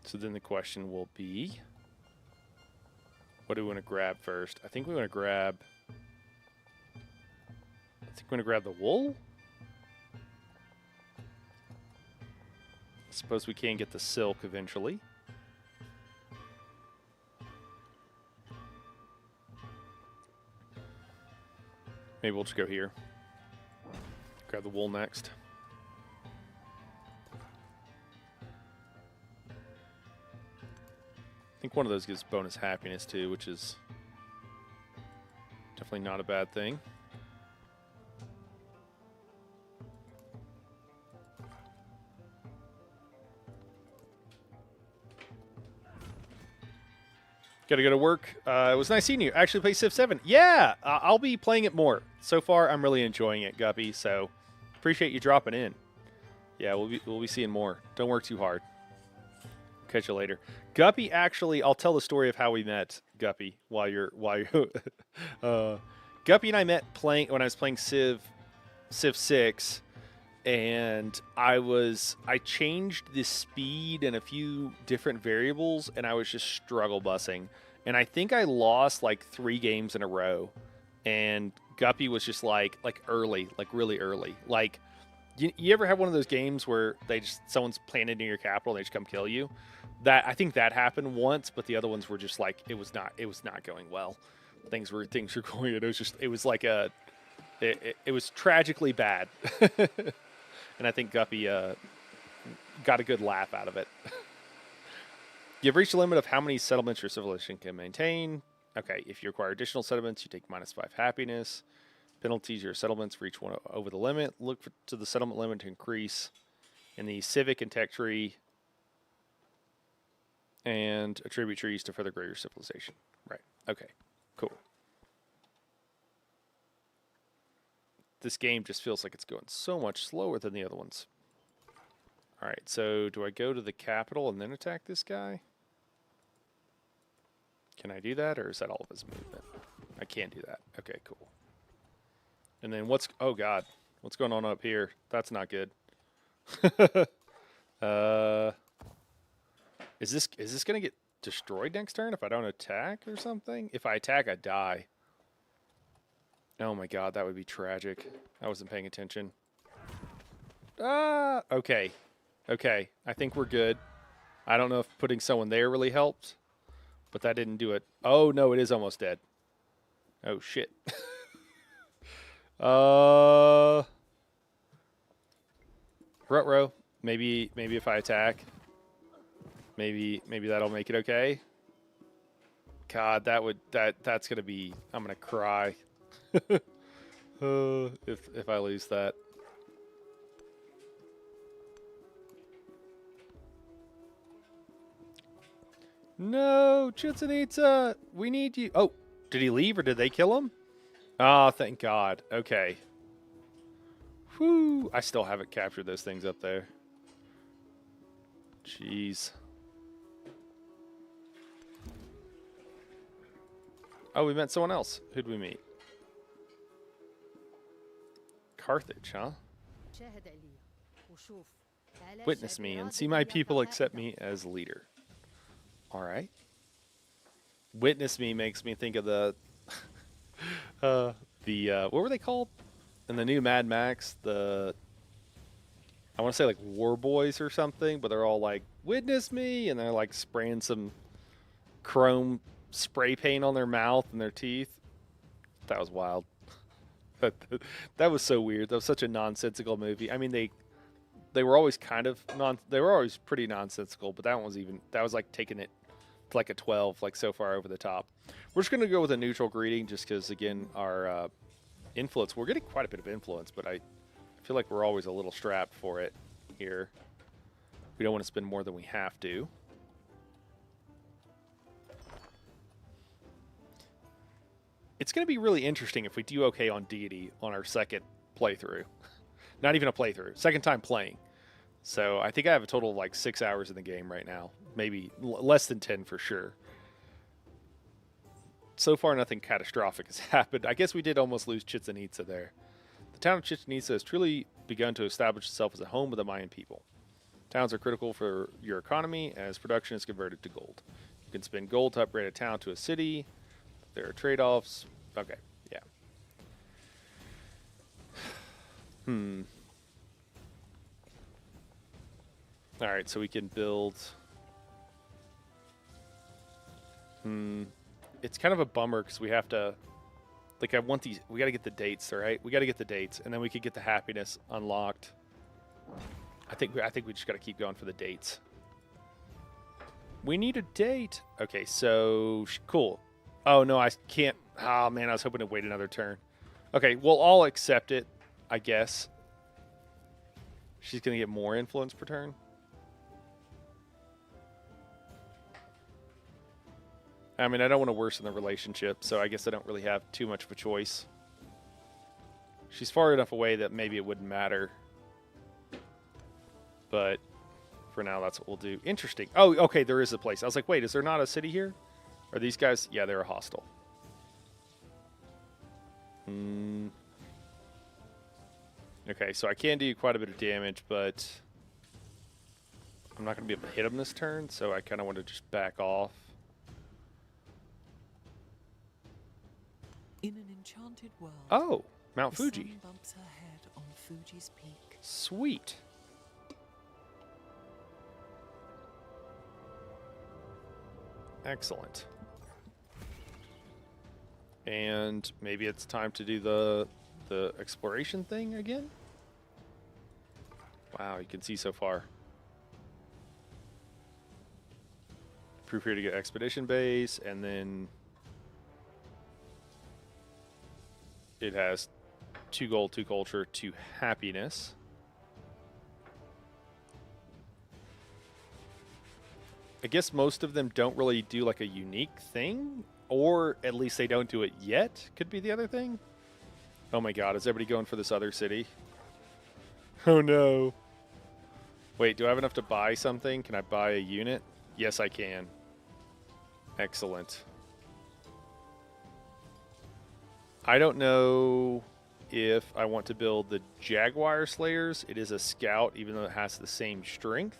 So then the question will be, what do we want to grab first? I think we want to grab... the wool? I suppose we can get the silk eventually. Maybe we'll just go here. Grab the wool next. I think one of those gives bonus happiness too, which is definitely not a bad thing. Gotta go to work. It was nice seeing you. Actually play Civ 7. Yeah, I'll be playing it more. So far, I'm really enjoying it, Guppy, so appreciate you dropping in. Yeah, we'll be seeing more. Don't work too hard. Catch you later. Guppy, actually, I'll tell the story of how we met, Guppy, while you're Guppy and I met when I was playing Civ 6, and I changed the speed and a few different variables, and I was just struggle bussing. And I think I lost like 3 games in a row. And Guppy was just like early, like really early. Like, you ever have one of those games where someone's planted near your capital and they just come kill you? I think that happened once, but the other ones were just like it was not going well. Things were going. It was tragically bad. And I think Guppy got a good laugh out of it. You've reached the limit of how many settlements your civilization can maintain. Okay, if you acquire additional settlements, you take -5 happiness. Penalties, your settlements reach one over the limit. Look to the settlement limit to increase in the civic and tech tree, and attribute trees to further grow your civilization. Right, okay, cool. This game just feels like it's going so much slower than the other ones. All right, so do I go to the capital and then attack this guy? Can I do that, or is that all of his movement? I can't do that. Okay, cool. And then oh God, what's going on up here? That's not good. Is this gonna get destroyed next turn if I don't attack or something? If I attack, I die. Oh my God, that would be tragic. I wasn't paying attention. Okay. Okay, I think we're good. I don't know if putting someone there really helped, but that didn't do it. Oh no, it is almost dead. Oh shit. Ruh-roh. Maybe if I attack, maybe that'll make it okay. God, that's gonna be. I'm gonna cry. If I lose that. No, Chichen Itza, we need you. Oh, did he leave or did they kill him? Oh, thank God. Okay. Whew. I still haven't captured those things up there. Jeez. Oh, we met someone else. Who'd we meet? Carthage, huh? Witness me and see my people accept me as leader. All right. Witness me makes me think of the what were they called in the new Mad Max? I want to say like War Boys or something, but they're all like witness me, and they're like spraying some chrome spray paint on their mouth and their teeth. That was wild. That was so weird. That was such a nonsensical movie. I mean, they were always kind of they were always pretty nonsensical, but that was like taking it to like a 12, like so far over the top. We're just gonna go with a neutral greeting, just because again our influence. We're getting quite a bit of influence, but I feel like we're always a little strapped for it here. We don't want to spend more than we have to. It's going to be really interesting if we do okay on Deity on our second playthrough. Not even a playthrough. Second time playing. So I think I have a total of like 6 hours in the game right now. Maybe less than 10 for sure. So far, nothing catastrophic has happened. I guess we did almost lose Chichen Itza there. The town of Chichen Itza has truly begun to establish itself as a home of the Mayan people. Towns are critical for your economy as production is converted to gold. You can spend gold to upgrade a town to a city. There are trade-offs. Okay, yeah. All right, so we can build. It's kind of a bummer because we have to. Like, I want these. We got to get the dates, all right? We got to get the dates, and then we could get the happiness unlocked. I think we just got to keep going for the dates. We need a date. Okay, so cool. Oh no, I can't. Oh man, I was hoping to wait another turn. Okay, well I'll accept it, I guess. She's gonna get more influence per turn. I mean, I don't want to worsen the relationship, so I guess I don't really have too much of a choice. She's far enough away that maybe it wouldn't matter. But for now, that's what we'll do. Interesting. Oh, okay, there is a place. I was like, wait, is there not a city here? Are these guys? Yeah, they're hostile. Okay, so I can do quite a bit of damage, but I'm not going to be able to hit them this turn, so I kind of want to just back off. In an enchanted world. Oh, Mount the Fuji. sun bumps her head on Fuji's peak. Sweet. Excellent. And maybe it's time to do the exploration thing again. Wow, you can see so far. Proof here to get expedition base, and then it has 2 gold, 2 culture, 2 happiness. I guess most of them don't really do like a unique thing, or at least they don't do it yet. Could be the other thing. Oh my god, is everybody going for this other city? Oh no. Wait, do I have enough to buy something? Can I buy a unit? Yes, I can. Excellent. I don't know if I want to build the Jaguar Slayers. It is a scout, even though it has the same strength.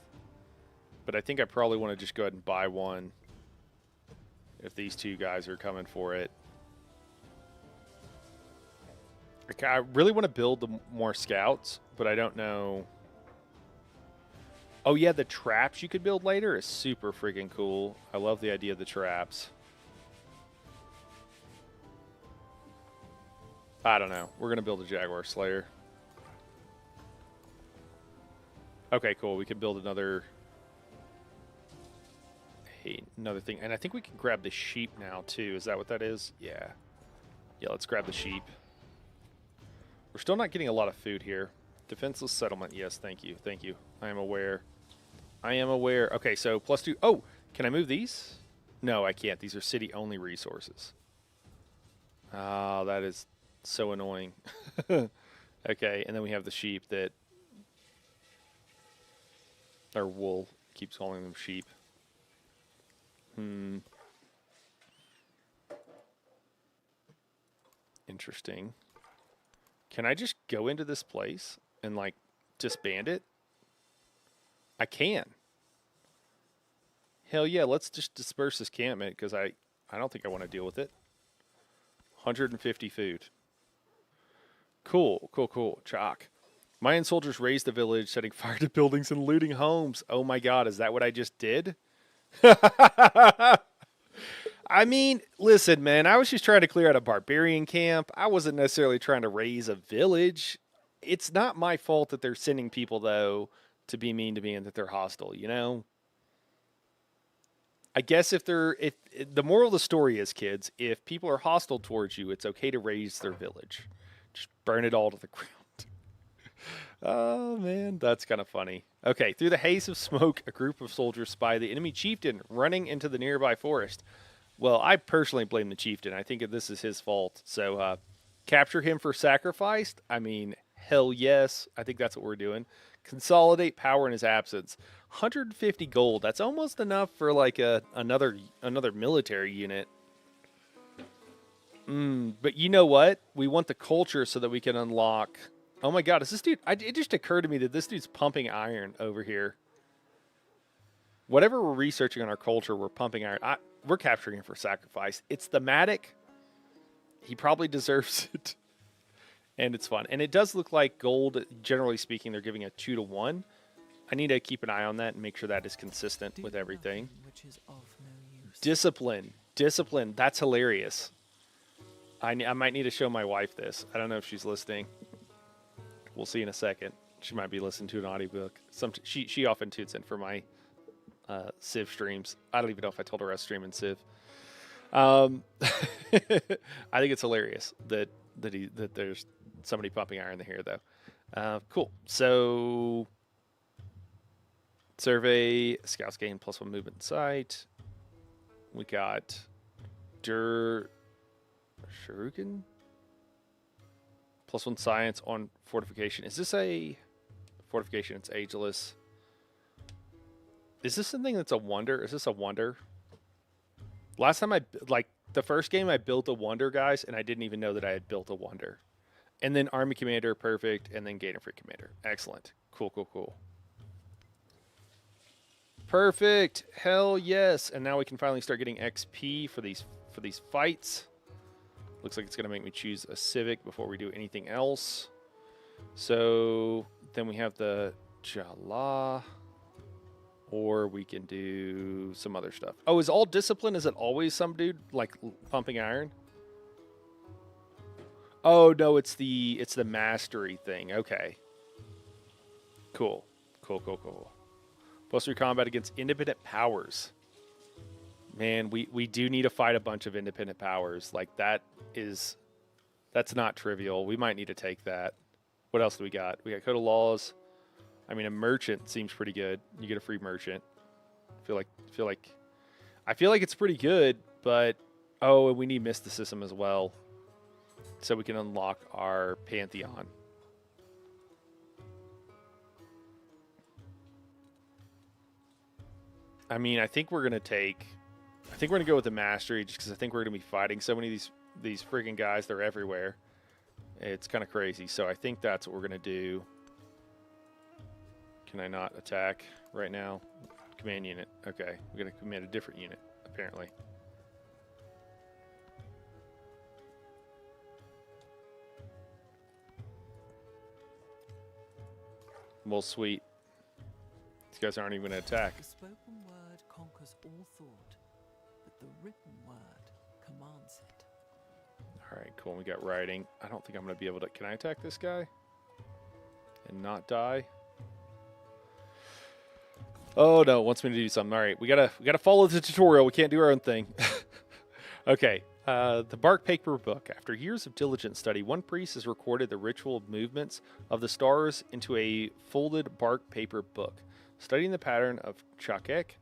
But I think I probably want to just go ahead and buy one if these two guys are coming for it. Okay, I really want to build the more scouts, but I don't know. Oh yeah, the traps you could build later is super freaking cool. I love the idea of the traps. I don't know. We're going to build a Jaguar Slayer. Okay, cool. We can build another another thing. And I think we can grab the sheep now, too. Is that what that is? Yeah. Yeah, let's grab the sheep. We're still not getting a lot of food here. Defenseless settlement. Yes, thank you. Thank you. I am aware. I am aware. Okay, so +2. Oh, can I move these? No, I can't. These are city-only resources. Oh, that is so annoying. Okay, and then we have the sheep that... Or wool. Keeps calling them sheep. Interesting. Can I just go into this place and, like, disband it? I can. Hell yeah, let's just disperse this campment because I don't think I want to deal with it. 150 food. Cool, cool, cool. Chalk. Mayan soldiers razed the village, setting fire to buildings and looting homes. Oh my god, is that what I just did? I mean, listen, man, I was just trying to clear out a barbarian camp. I wasn't necessarily trying to raise a village. It's not my fault that they're sending people, though, to be mean to me and that they're hostile, you know? I guess if the moral of the story is, kids, if people are hostile towards you, it's okay to raise their village. Just burn it all to the ground. Oh, man, that's kind of funny. Okay, through the haze of smoke, a group of soldiers spy the enemy chieftain running into the nearby forest. Well, I personally blame the chieftain. I think this is his fault. So, capture him for sacrifice? I mean, hell yes. I think that's what we're doing. Consolidate power in his absence. 150 gold. That's almost enough for like another military unit. But you know what? We want the culture so that we can unlock. Oh my god, is this dude? It just occurred to me that this dude's pumping iron over here. Whatever we're researching on our culture, we're pumping iron. We're capturing him for sacrifice. It's thematic. He probably deserves it. And it's fun. And it does look like gold, generally speaking, they're giving a 2-to-1. I need to keep an eye on that and make sure that is consistent with everything. Which is of no use. Discipline. Discipline. That's hilarious. I might need to show my wife this. I don't know if she's listening. We'll see in a second. She might be listening to an audiobook. She often tunes in for my Civ streams. I don't even know if I told her I was streaming Civ. I think it's hilarious that there's somebody pumping iron here, though. Cool. So, survey, scouts gain +1 movement sight. We got Shuriken? +1 science on fortification. Is this a fortification? It's ageless. Is this something that's a wonder? Is this a wonder? Last time the first game I built a wonder, guys, and I didn't even know that I had built a wonder. And then Army Commander, perfect, and then Gator Free Commander. Excellent. Cool, cool, cool. Perfect. Hell yes. And now we can finally start getting XP for these fights. Looks like it's going to make me choose a Civic before we do anything else. So then we have the Jala. Or we can do some other stuff. Oh, is all discipline? Is it always some dude like pumping iron? Oh no, it's the mastery thing. Okay. Cool. Cool, cool, cool. +3 combat against independent powers. Man, we do need to fight a bunch of independent powers. Like that's not trivial. We might need to take that. What else do we got? We got Code of Laws. I mean, a merchant seems pretty good. You get a free merchant. I feel like it's pretty good, but oh, and we need mysticism as well, so we can unlock our pantheon. I mean, I think we're gonna go with the mastery just because I think we're gonna be fighting so many of these freaking guys. They're everywhere. It's kind of crazy. So I think that's what we're gonna do. Can I not attack right now? Command unit. Okay. We're going to command a different unit, apparently. Well, sweet. These guys aren't even going to attack. The spoken word conquers all thought, but the written word commands it. All right, cool. We got writing. I don't think I'm going to be able to... Can I attack this guy? And not die? Oh no, it wants me to do something. All right, we gotta follow the tutorial. We can't do our own thing. Okay. The bark paper book. After years of diligent study, one priest has recorded the ritual movements of the stars into a folded bark paper book, studying the pattern of Chakek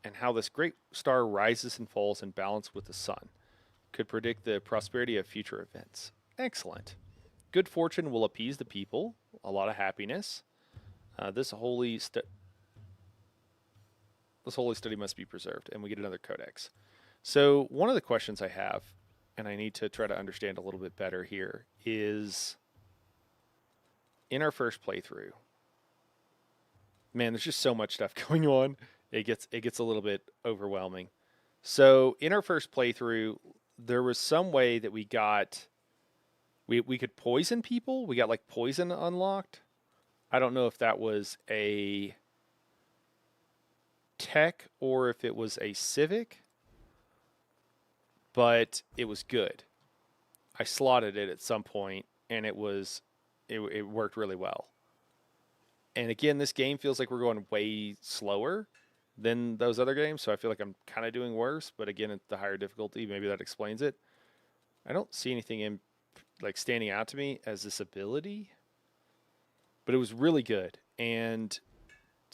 and how this great star rises and falls in balance with the sun. Could predict the prosperity of future events. Excellent. Good fortune will appease the people. A lot of happiness. This holy study must be preserved, and we get another codex. So one of the questions I have, and I need to try to understand a little bit better here, is in our first playthrough. Man, there's just so much stuff going on. It gets a little bit overwhelming. So in our first playthrough, there was some way that we could poison people. We got like poison unlocked. I don't know if that was a tech or if it was a civic, but it was good. I slotted it at some point, and it worked really well. And again, this game feels like we're going way slower than those other games, so I feel like I'm kind of doing worse. But again, at the higher difficulty, maybe that explains it. I don't see anything in like standing out to me as this ability, but it was really good. And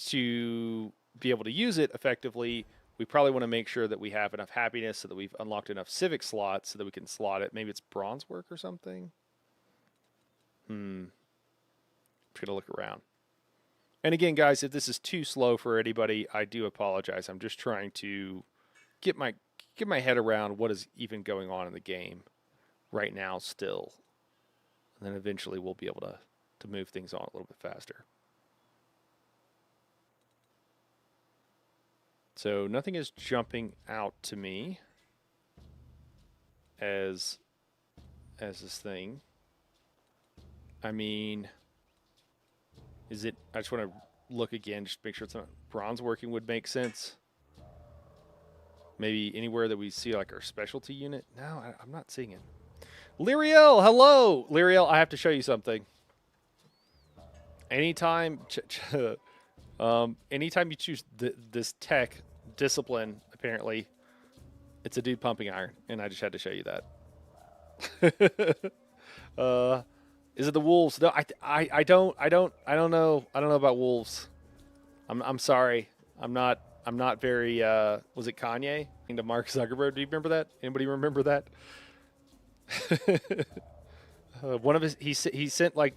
to be able to use it effectively, we probably want to make sure that we have enough happiness so that we've unlocked enough civic slots so that we can slot it. Maybe it's bronze work or something. I'm just gonna look around. And again, guys, if this is too slow for anybody, I do apologize. I'm just trying to get my head around what is even going on in the game right now still. And then eventually we'll be able to move things on a little bit faster. So nothing is jumping out to me as this thing. I mean, is it? I just want to look again, just make sure it's not bronze working would make sense. Maybe anywhere that we see like our specialty unit. No, I'm not seeing it. Lyriel, hello, Lyriel. I have to show you something. Anytime, anytime you choose this tech discipline, apparently, it's a dude pumping iron, and I just had to show you that. Is it the wolves? No, I don't know. I don't know about wolves. I'm sorry. I'm not very. Was it Kanye to Mark Zuckerberg? Do you remember that? Anybody remember that? One of his he sent like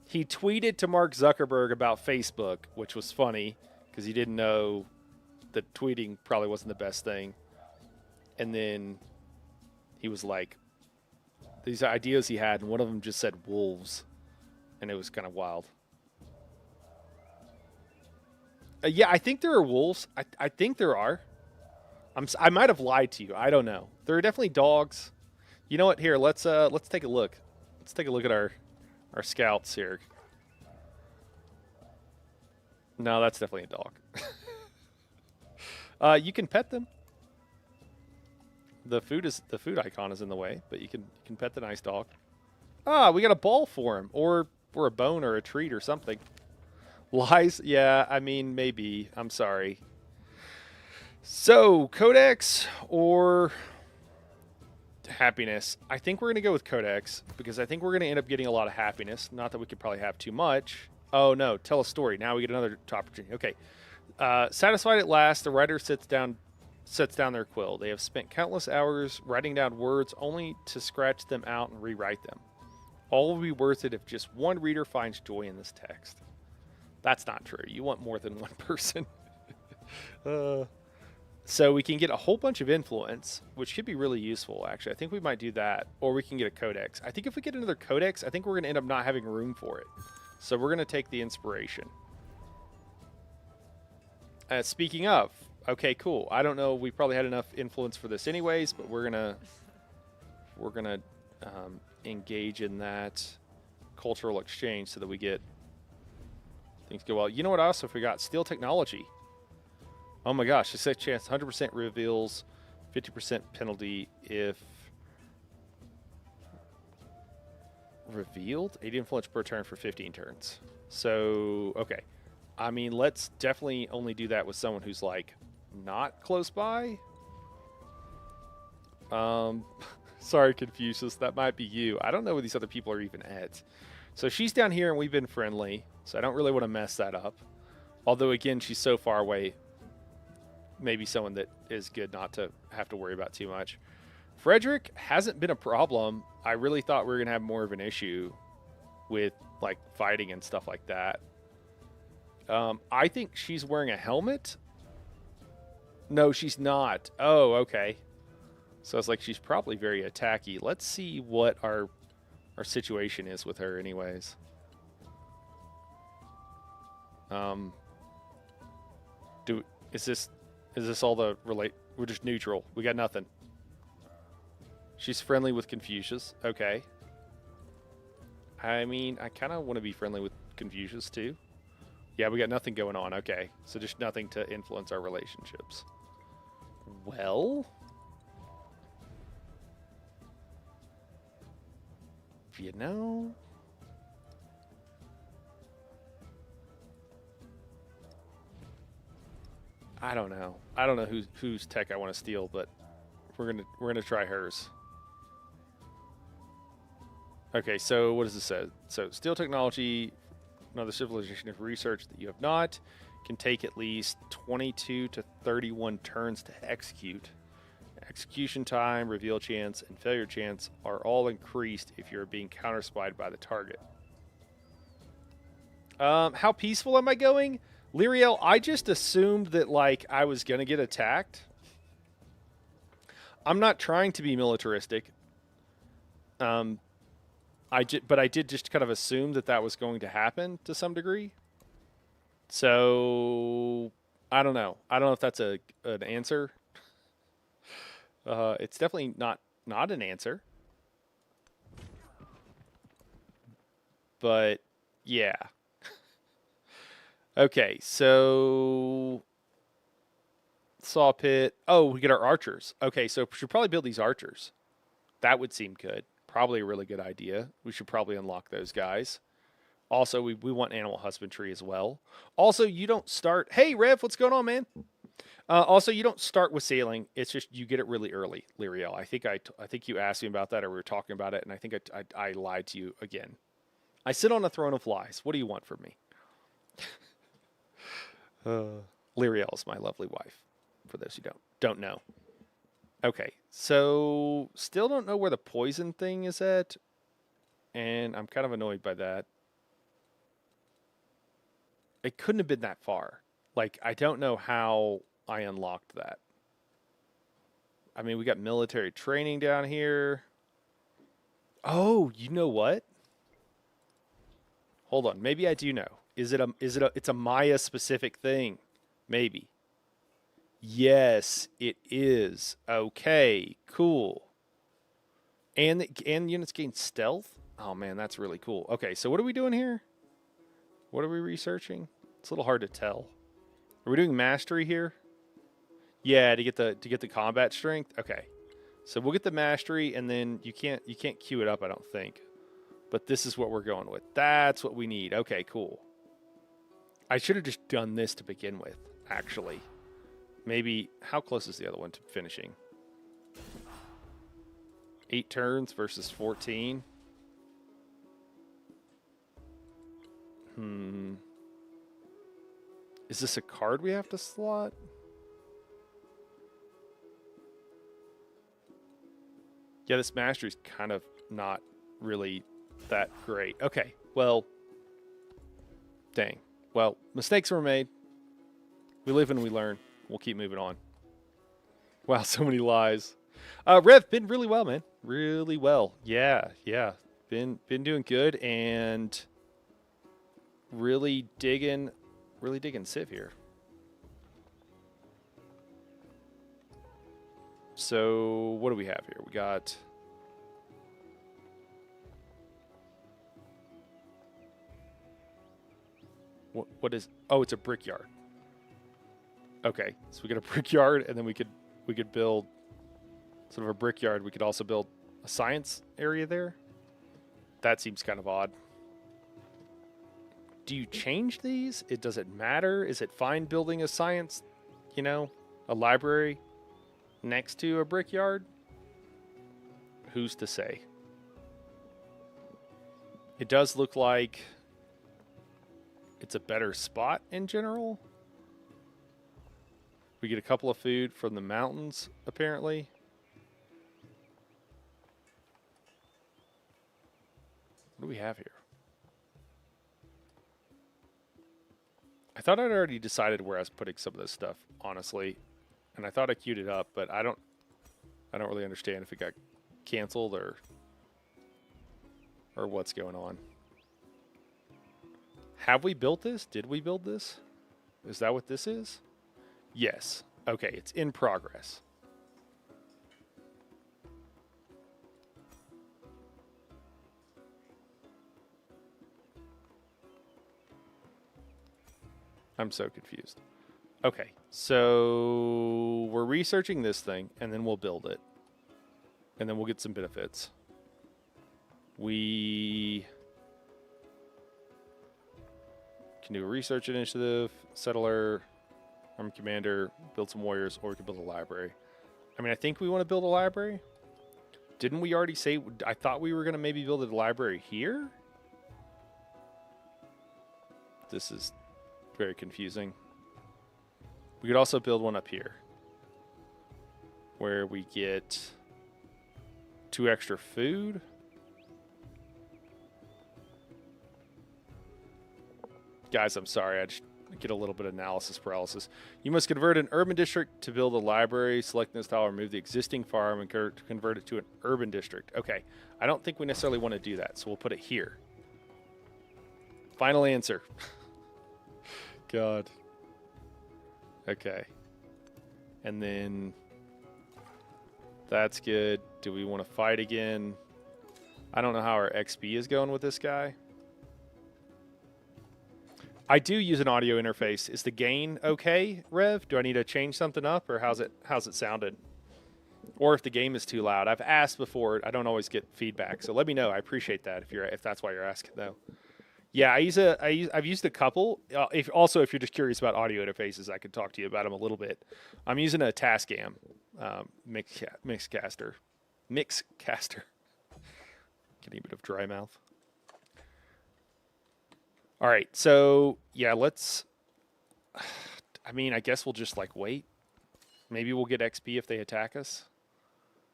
he tweeted to Mark Zuckerberg about Facebook, which was funny because he didn't know that tweeting probably wasn't the best thing. And then he was like, these ideas he had, and one of them just said wolves, and it was kind of wild. Yeah, I think there are wolves. I think there are. I might have lied to you. I don't know. There are definitely dogs. You know what? Here, let's take a look. Let's take a look at our scouts here. No, that's definitely a dog. You can pet them. The food icon is in the way, but you can pet the nice dog. Ah, we got a ball for him, or a bone or a treat or something. Lies? Yeah, I mean maybe. I'm sorry. So codex or happiness? I think we're gonna go with codex because I think we're gonna end up getting a lot of happiness. Not that we could probably have too much. Oh no, tell a story. Now we get another opportunity. Okay. Satisfied at last, the writer sets down their quill. They have spent countless hours writing down words only to scratch them out and rewrite them. All will be worth it if just one reader finds joy in this text. That's not true. You want more than one person. So we can get a whole bunch of influence, which could be really useful, actually. I think we might do that, or we can get a codex. I think if we get another codex, I think we're going to end up not having room for it. So we're going to take the inspiration. Speaking of, okay, cool. I don't know. We probably had enough influence for this anyways, but we're gonna engage in that cultural exchange so that we get things go well. You know what else? If we got steel technology. Oh my gosh, a chance 100% reveals 50% penalty if revealed. 80 influence per turn for 15 turns. So okay. I mean, let's definitely only do that with someone who's like not close by. Um, sorry, Confucius, that might be you. I don't know where these other people are even at. So she's down here and we've been friendly, so I don't really want to mess that up. Although, again, she's so far away, maybe someone that is good not to have to worry about too much. Frederick hasn't been a problem. I really thought we were going to have more of an issue with, like, fighting and stuff like that. I think she's wearing a helmet. No, she's not. Oh, okay. So it's like she's probably very attacky. Let's see what our situation is with her anyways. Is this all the relate? We're just neutral. We got nothing. She's friendly with Confucius. Okay. I mean, I kind of want to be friendly with Confucius too. Yeah, we got nothing going on. Okay. So just nothing to influence our relationships. Well, you know, I don't know. I don't know whose tech I want to steal, but we're gonna try hers. Okay, so what does this say? So steal technology, another civilization of research that you have not, can take at least 22 to 31 turns to execute. Execution time, reveal chance, and failure chance are all increased if you're being counterspied by the target. How peaceful am I going? Lyriel, I just assumed that, like, I was going to get attacked. I'm not trying to be militaristic. But I did just kind of assume that that was going to happen to some degree. So, I don't know. I don't know if that's an answer. It's definitely not an answer. But, yeah. Okay, so saw pit. Oh, we get our archers. Okay, so we should probably build these archers. That would seem good. Probably a really good idea. We should probably unlock those guys. Also, we want animal husbandry as well. Also, you don't start. Hey, Rev, what's going on, man? Also, you don't start with sailing. It's just you get it really early, Lyriel. I think you asked me about that, or we were talking about it, and I think I lied to you again. I sit on a throne of lies. What do you want from me? Lyriel is my lovely wife, for those who don't know. Okay, so still don't know where the poison thing is at, and I'm kind of annoyed by that. It couldn't have been that far. Like, I don't know how I unlocked that. I mean, we got military training down here. Oh, you know what? Hold on, maybe I do know. It's a Maya specific thing. Maybe. Yes, it is. Okay, cool. And units gain stealth? Oh man, that's really cool. Okay, so what are we doing here? What are we researching? It's a little hard to tell. Are we doing mastery here? Yeah, to get the combat strength. Okay. So we'll get the mastery and then you can't queue it up, I don't think. But this is what we're going with. That's what we need. Okay, cool. I should have just done this to begin with, actually. Maybe, how close is the other one to finishing? 8 turns versus 14. Is this a card we have to slot? Yeah, this mastery's kind of not really that great. Okay, well, dang. Well, mistakes were made. We live and we learn. We'll keep moving on. Wow, so many lies. Rev, been really well, man. Really well. Yeah. Been doing good and really digging Civ here. So what do we have here? We got what is? Oh, it's a brickyard. Okay, so we got a brickyard, and then we could build sort of a brickyard. We could also build a science area there. That seems kind of odd. do you change these? It doesn't matter. Is it fine building a science, a library next to a brickyard? Who's to say? It does look like it's a better spot in general. We get a couple of food from the mountains, apparently. What do we have here? I thought I'd already decided where I was putting some of this stuff, honestly. And I thought I queued it up, but I don't really understand if it got canceled or what's going on. Have we built this? Did we build this? Is that what this is? Yes. Okay, it's in progress. I'm so confused. Okay, so we're researching this thing, and then we'll build it. And then we'll get some benefits. We can do a research initiative, settler, army commander, build some warriors, or we can build a library. I mean, I think we want to build a library. Didn't we already say? I thought we were going to maybe build a library here. This is very confusing. We could also build one up here where we get 2 extra food. Guys, I'm sorry. I just get a little bit of analysis paralysis. You must convert an urban district to build a library. Select this tile, remove the existing farm, and convert it to an urban district. Okay. I don't think we necessarily want to do that, so we'll put it here. Final answer. God. Okay. And then that's good. Do we want to fight again? I don't know how our XP is going with this guy. I do use an audio interface. Is the gain okay, Rev? Do I need to change something up, or how's it sounded? Or if the game is too loud. I've asked before. I don't always get feedback, so let me know. I appreciate that if that's why you're asking, though. Yeah, I've used a couple. If you're just curious about audio interfaces, I could talk to you about them a little bit. I'm using a Tascam Mixcaster. Getting a bit of dry mouth. All right, so yeah, let's. I mean, I guess we'll just wait. Maybe we'll get XP if they attack us.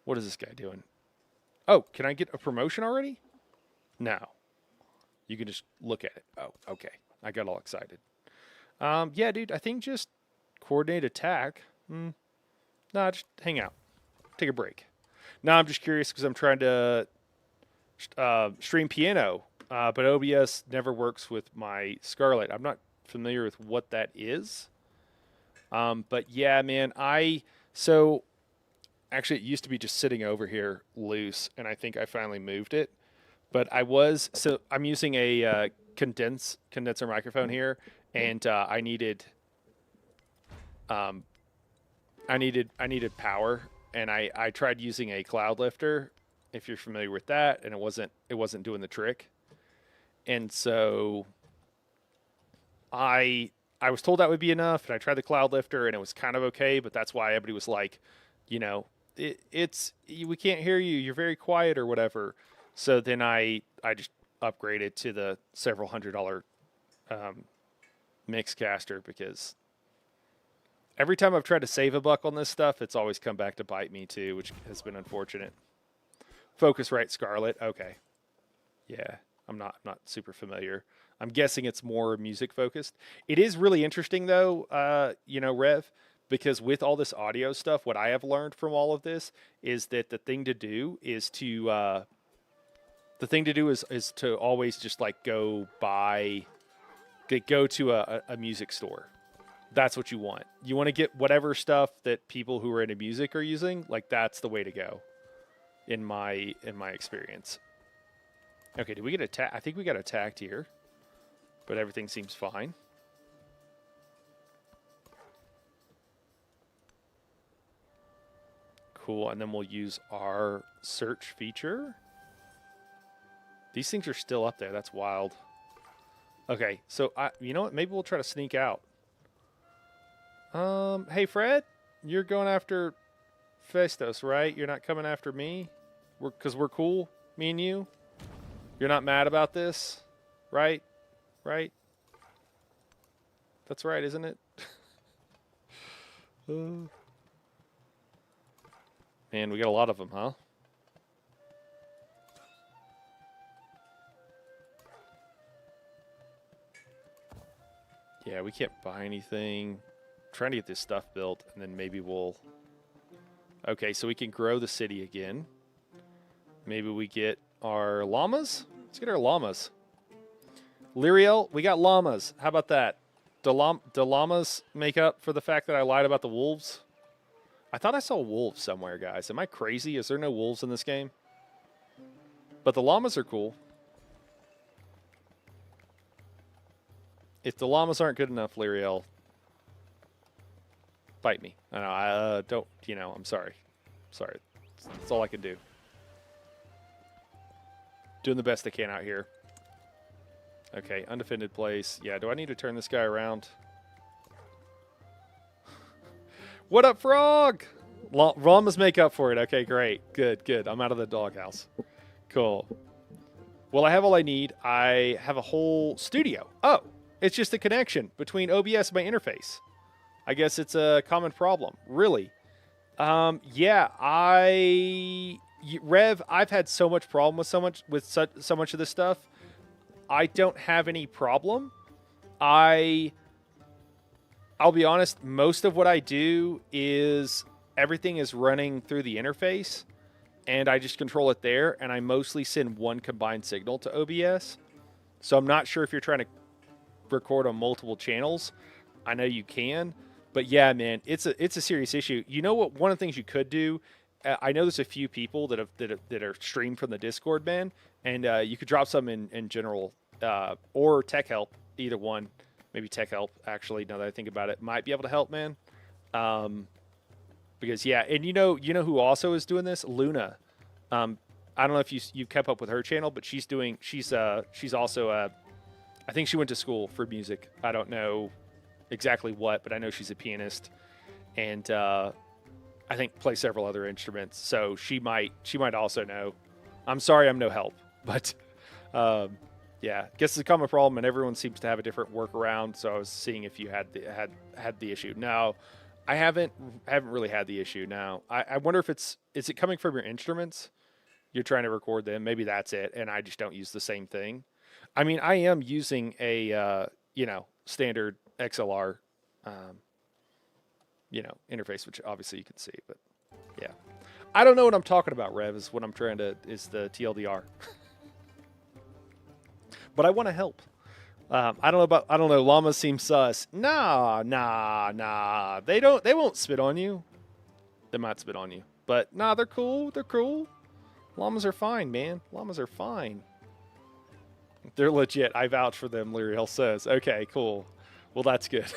What is this guy doing? Oh, can I get a promotion already? No. You can just look at it. Oh, okay. I got all excited. Yeah, dude, I think just coordinate attack. Nah, just hang out. Take a break. Now I'm just curious because I'm trying to stream piano, but OBS never works with my Scarlett. I'm not familiar with what that is. But yeah, man, so actually it used to be just sitting over here loose, and I think I finally moved it. But I'm using a condenser microphone here, and I needed power, and I tried using a cloud lifter, if you're familiar with that, and it wasn't doing the trick. And so I was told that would be enough, and I tried the cloud lifter, and it was kind of okay, but that's why everybody was like, we can't hear you, you're very quiet or whatever. So then I just upgraded to the several $100 Mixcaster, because every time I've tried to save a buck on this stuff, it's always come back to bite me too, which has been unfortunate. Focusrite Scarlett, okay. Yeah, I'm not super familiar. I'm guessing it's more music focused. It is really interesting though, Rev, because with all this audio stuff, what I have learned from all of this is that the thing to do is to always just go to a music store. That's what you want. You want to get whatever stuff that people who are into music are using. That's the way to go, in my experience. Okay, did we get attacked? I think we got attacked here, but everything seems fine. Cool, and then we'll use our search feature. These things are still up there. That's wild. Okay, so you know what? Maybe we'll try to sneak out. Hey Fred, you're going after Festos, right? You're not coming after me? Because we're cool, me and you? You're not mad about this? Right? Right? That's right, isn't it? Man, we got a lot of them, huh? Yeah, we can't buy anything. I'm trying to get this stuff built, and then maybe we'll... Okay, so we can grow the city again. Maybe we get our llamas? Let's get our llamas. Lyriel, we got llamas. How about that? Do llamas make up for the fact that I lied about the wolves? I thought I saw wolves somewhere, guys. Am I crazy? Is there no wolves in this game? But the llamas are cool. If the llamas aren't good enough, Lyriel, fight me. I know, I don't, I'm sorry. Sorry. That's all I can do. Doing the best I can out here. Okay, undefended place. Yeah, do I need to turn this guy around? What up, Frog? Llamas make up for it. Okay, great. Good, good. I'm out of the doghouse. Cool. Well, I have all I need. I have a whole studio. Oh, it's just a connection between OBS and my interface. I guess it's a common problem. Really? Yeah, Rev, I've had so much problem with so much of this stuff. I don't have any problem. I'll be honest, most of what I do is everything is running through the interface and I just control it there, and I mostly send one combined signal to OBS. So I'm not sure if you're trying to record on multiple channels. I know you can, but yeah, man, it's a serious issue. You know what? One of the things you could do, I know there's a few people that are streamed from the Discord, man, and you could drop some in general or tech help, either one. Maybe tech help, actually, now that I think about it, might be able to help, man. Because yeah, and you know who also is doing this? Luna. I don't know if you kept up with her channel, but she's also I think she went to school for music. I don't know exactly what, but I know she's a pianist, and I think plays several other instruments. So she might also know. I'm sorry, I'm no help, but yeah, guess it's a common problem, and everyone seems to have a different workaround. So I was seeing if you had the issue. No, I haven't really had the issue. Now I wonder if is it coming from your instruments? You're trying to record them. Maybe that's it, and I just don't use the same thing. I mean, I am using a standard XLR interface, which obviously you can see, but yeah, I don't know what I'm talking about. Rev is what I'm trying to is the TLDR. But I want to help. I don't know. Llamas seem sus. Nah. They won't spit on you. They might spit on you, but nah, they're cool. They're cool. Llamas are fine, man. Llamas are fine. They're legit. I vouch for them. Lyriel says. Okay, cool. Well, that's good.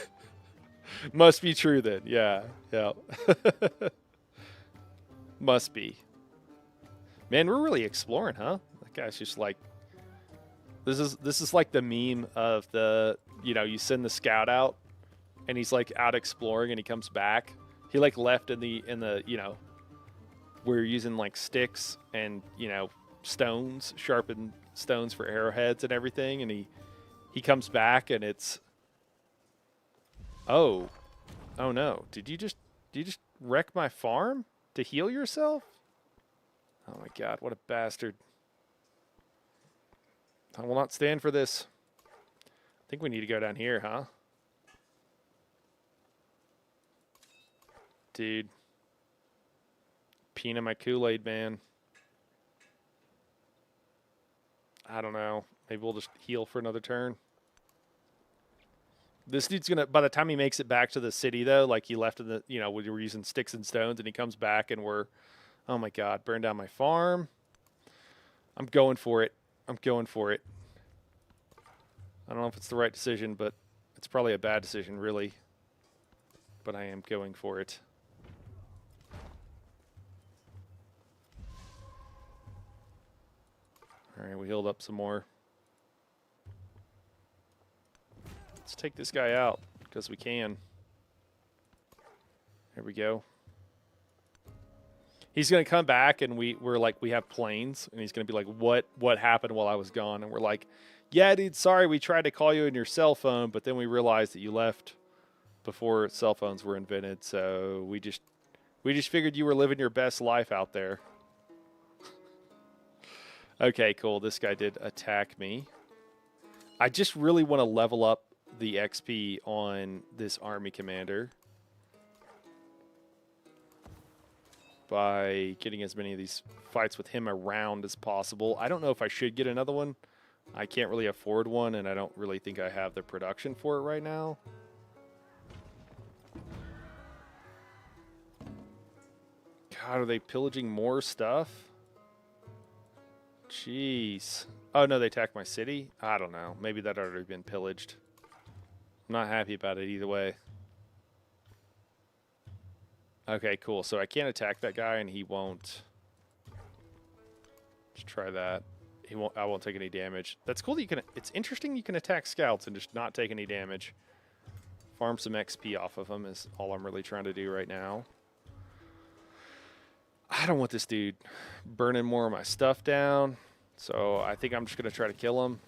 Must be true then. Yeah. Must be. Man, we're really exploring, huh? That guy's just like. This is like the meme of the, you send the scout out and he's like out exploring and he comes back. He like left in the we're using like sticks and, stones, sharpened stones for arrowheads and everything, and he comes back and it's oh no. Did you just wreck my farm to heal yourself? Oh my god, what a bastard. I will not stand for this. I think we need to go down here, huh? Dude. Peeing my Kool-Aid, man. I don't know. Maybe we'll just heal for another turn. This dude's gonna, by the time he makes it back to the city, though, like he left in the, we were using sticks and stones, and he comes back and we're, oh my god, burn down my farm. I'm going for it. I don't know if it's the right decision, but it's probably a bad decision, really. But I am going for it. All right, we healed up some more. Let's take this guy out because we can. There we go. He's going to come back, and we're like, we have planes, and he's going to be like, what happened while I was gone? And we're like, yeah, dude, sorry, we tried to call you on your cell phone, but then we realized that you left before cell phones were invented, so we just figured you were living your best life out there. Okay, cool. This guy did attack me. I just really want to level up the XP on this army commander by getting as many of these fights with him around as possible. I don't know if I should get another one. I can't really afford one, and I don't really think I have the production for it right now. God, are they pillaging more stuff? Jeez. Oh, no, they attacked my city? I don't know. Maybe that had already been pillaged. I'm not happy about it either way. Okay, cool. So I can't attack that guy, and he won't. Let's try that. I won't take any damage. That's cool that you can. It's interesting you can attack scouts and just not take any damage. Farm some XP off of them is all I'm really trying to do right now. I don't want this dude burning more of my stuff down, so I think I'm just going to try to kill him.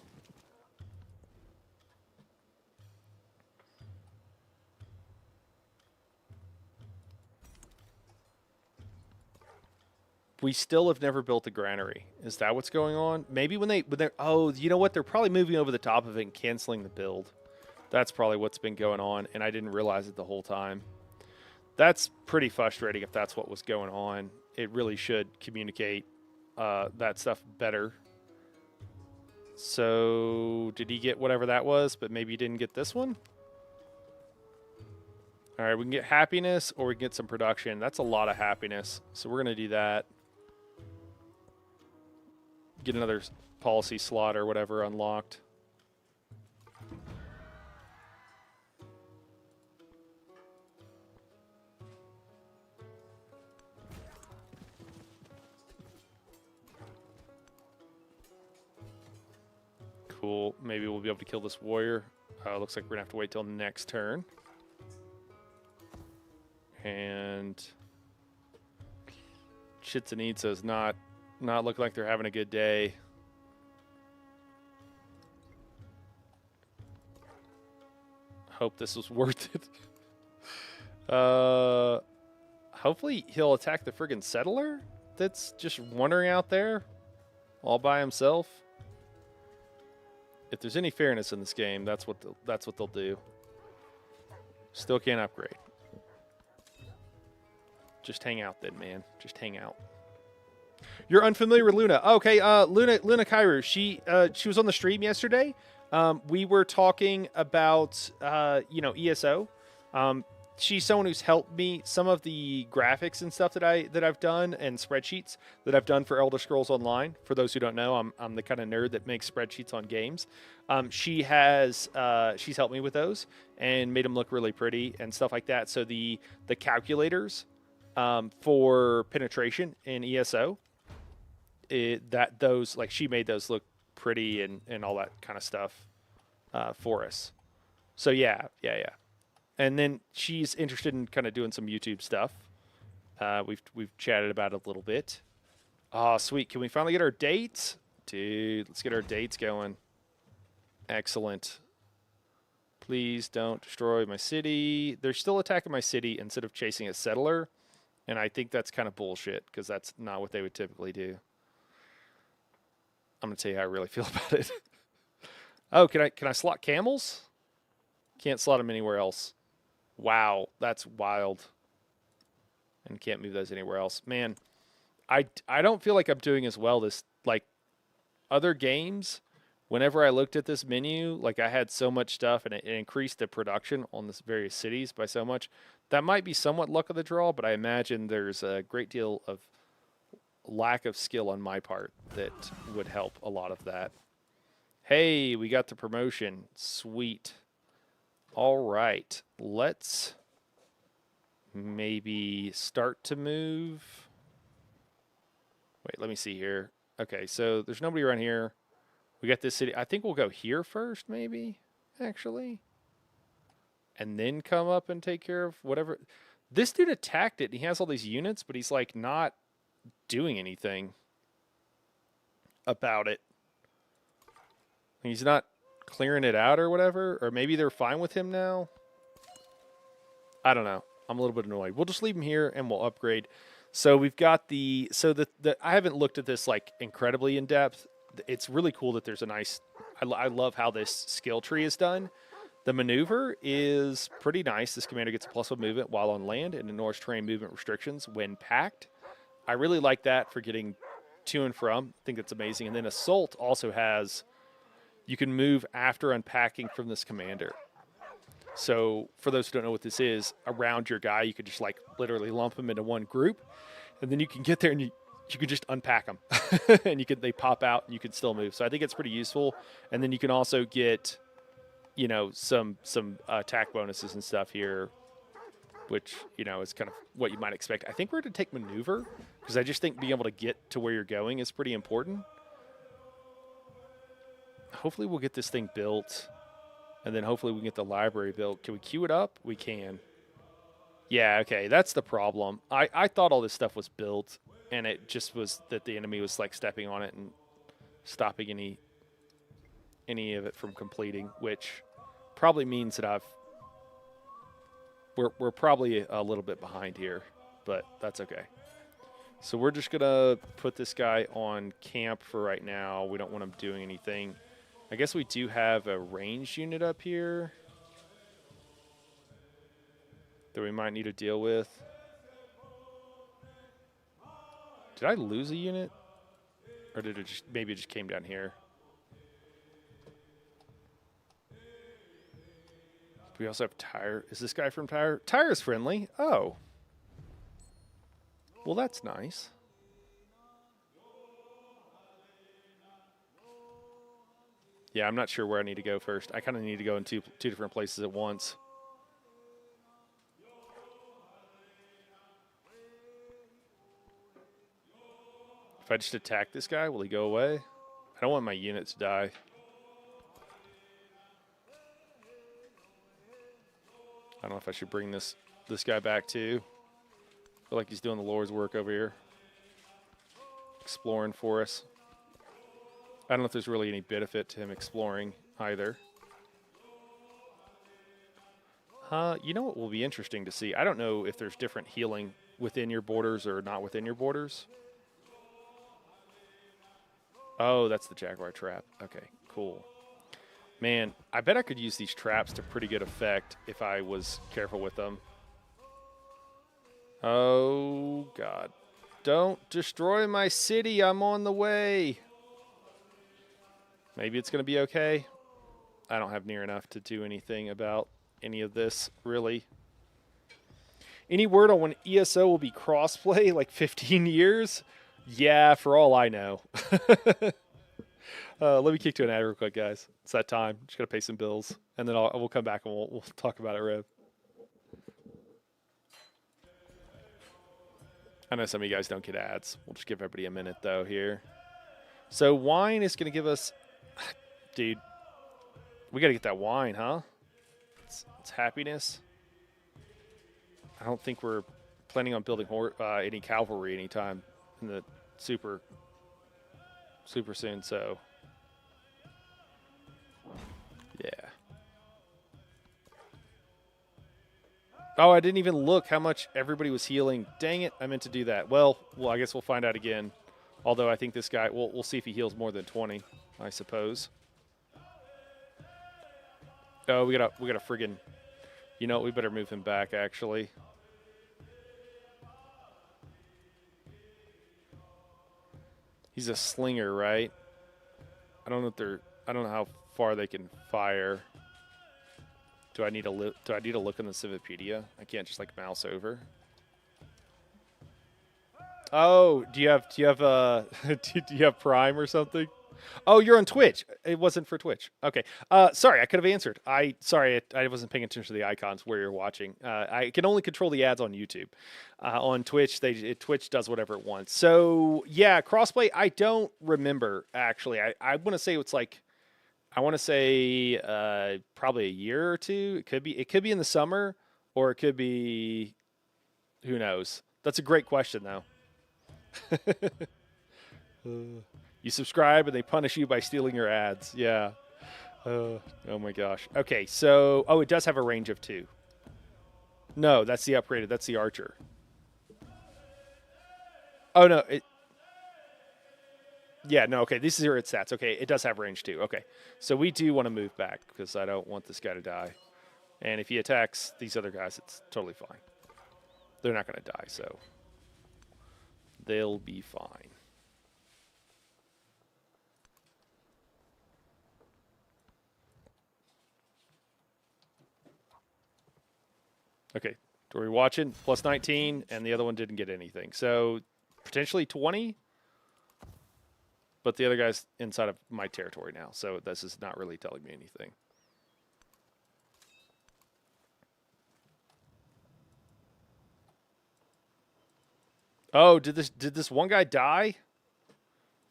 We still have never built a granary. Is that what's going on? Maybe when they're, oh, you know what? They're probably moving over the top of it and canceling the build. That's probably what's been going on, and I didn't realize it the whole time. That's pretty frustrating if that's what was going on. It really should communicate that stuff better. So, did he get whatever that was, but maybe he didn't get this one? All right, we can get happiness or we can get some production. That's a lot of happiness, so we're going to do that. Get another policy slot or whatever unlocked. Cool. Maybe we'll be able to kill this warrior. Looks like we're going to have to wait till next turn. And Chichen-Itza's not looking like they're having a good day. Hope this was worth it. Hopefully he'll attack the friggin' settler that's just wandering out there all by himself. If there's any fairness in this game, that's what they'll do. Still can't upgrade. Just hang out then, man. Just hang out. You're unfamiliar with Luna. Okay, Luna Kairu. She was on the stream yesterday. We were talking about ESO. She's someone who's helped me some of the graphics and stuff that I've done and spreadsheets that I've done for Elder Scrolls Online. For those who don't know, I'm the kind of nerd that makes spreadsheets on games. She's helped me with those and made them look really pretty and stuff like that. So the calculators for penetration in ESO, she made those look pretty and all that kind of stuff for us. So yeah. And then she's interested in kind of doing some YouTube stuff. We've chatted about it a little bit. Oh, sweet. Can we finally get our dates? Dude, let's get our dates going. Excellent. Please don't destroy my city. They're still attacking my city instead of chasing a settler. And I think that's kind of bullshit because that's not what they would typically do. I'm going to tell you how I really feel about it. Oh, can I slot camels? Can't slot them anywhere else. Wow, that's wild. And can't move those anywhere else. Man, I don't feel like I'm doing as well this, like, other games. Whenever I looked at this menu, like, I had so much stuff and it increased the production on this various cities by so much. That might be somewhat luck of the draw, but I imagine there's a great deal of lack of skill on my part that would help a lot of that. Hey, we got the promotion. Sweet. All right, let's maybe start to move. Wait, let me see here. Okay, so there's nobody around here. We got this city. I think we'll go here first, maybe, actually. and then come up and take care of whatever. This dude attacked it. And he has all these units, but he's like not doing anything about it. He's not clearing it out or whatever. Or maybe they're fine with him now. I don't know. I'm a little bit annoyed. We'll just leave him here and we'll upgrade. So we've got the I haven't looked at this like incredibly in depth. It's really cool that there's a nice. I love how this skill tree is done. The maneuver is pretty nice. This commander gets a +1 movement while on land and ignores terrain movement restrictions when packed. I really like that for getting to and from. I think that's amazing. And then assault also has. You can move after unpacking from this commander. So for those who don't know what this is, around your guy, you could just like literally lump them into one group, and then you can get there and you can just unpack them, and they pop out and you can still move. So I think it's pretty useful. And then you can also get, some attack bonuses and stuff here, which is kind of what you might expect. I think we're going to take maneuver because I just think being able to get to where you're going is pretty important. Hopefully we'll get this thing built. And then hopefully we can get the library built. Can we queue it up? We can. Yeah, okay, that's the problem. I thought all this stuff was built, and it just was that the enemy was like stepping on it and stopping any of it from completing, which probably means that we're probably a little bit behind here, but that's okay. So we're just gonna put this guy on camp for right now. We don't want him doing anything. I guess we do have a ranged unit up here that we might need to deal with. Did I lose a unit? Or did it just, maybe it just came down here? We also have Tyre. Is this guy from Tyre? Tyre is friendly. Oh. Well, that's nice. Yeah, I'm not sure where I need to go first. I kind of need to go in two different places at once. If I just attack this guy, will he go away? I don't want my unit to die. I don't know if I should bring this guy back too. I feel like he's doing the Lord's work over here. Exploring for us. I don't know if there's really any benefit to him exploring either. You know what will be interesting to see? I don't know if there's different healing within your borders or not within your borders. Oh, that's the Jaguar trap. Okay, cool. Man, I bet I could use these traps to pretty good effect if I was careful with them. Oh, God. Don't destroy my city. I'm on the way. Maybe it's going to be okay. I don't have near enough to do anything about any of this, really. Any word on when ESO will be crossplay, like 15 years? Yeah, for all I know. Let me kick to an ad real quick, guys. It's that time. Just got to pay some bills. And then we'll come back and we'll talk about it, Rev. I know some of you guys don't get ads. We'll just give everybody a minute, though, here. So wine is going to give us... Dude, we got to get that wine, huh? It's happiness. I don't think we're planning on building any cavalry anytime in the super soon, so... Yeah. Oh, I didn't even look how much everybody was healing. Dang it, I meant to do that. Well, I guess we'll find out again. Although I think this guy, we'll see if he heals more than 20, I suppose. Oh, we got a friggin'... You know what, we better move him back, actually. He's a slinger, right? I don't know how far they can fire. Do I need to look in the Civipedia? I can't just like mouse over. Oh, do you have do you have Prime or something? Oh, you're on Twitch. It wasn't for Twitch. Okay. Sorry, I could have answered. I wasn't paying attention to the icons where you're watching. I can only control the ads on YouTube. On Twitch, Twitch does whatever it wants. So yeah, crossplay. I don't remember actually. I want to say it's like I want to say probably a year or two. It could be in the summer, or it could be who knows. That's a great question though. You subscribe and they punish you by stealing your ads. Yeah. Oh my gosh. Okay, so it does have a range of 2. No, that's the upgraded. That's the archer. Oh no, yeah, no, okay. These are its stats. Okay, it does have range 2. Okay. So we do want to move back because I don't want this guy to die. And if he attacks these other guys, it's totally fine. They're not going to die, so they'll be fine. Okay, are we watching? Plus 19, and the other one didn't get anything. So potentially 20, but the other guy's inside of my territory now, so this is not really telling me anything. Oh, did this one guy die?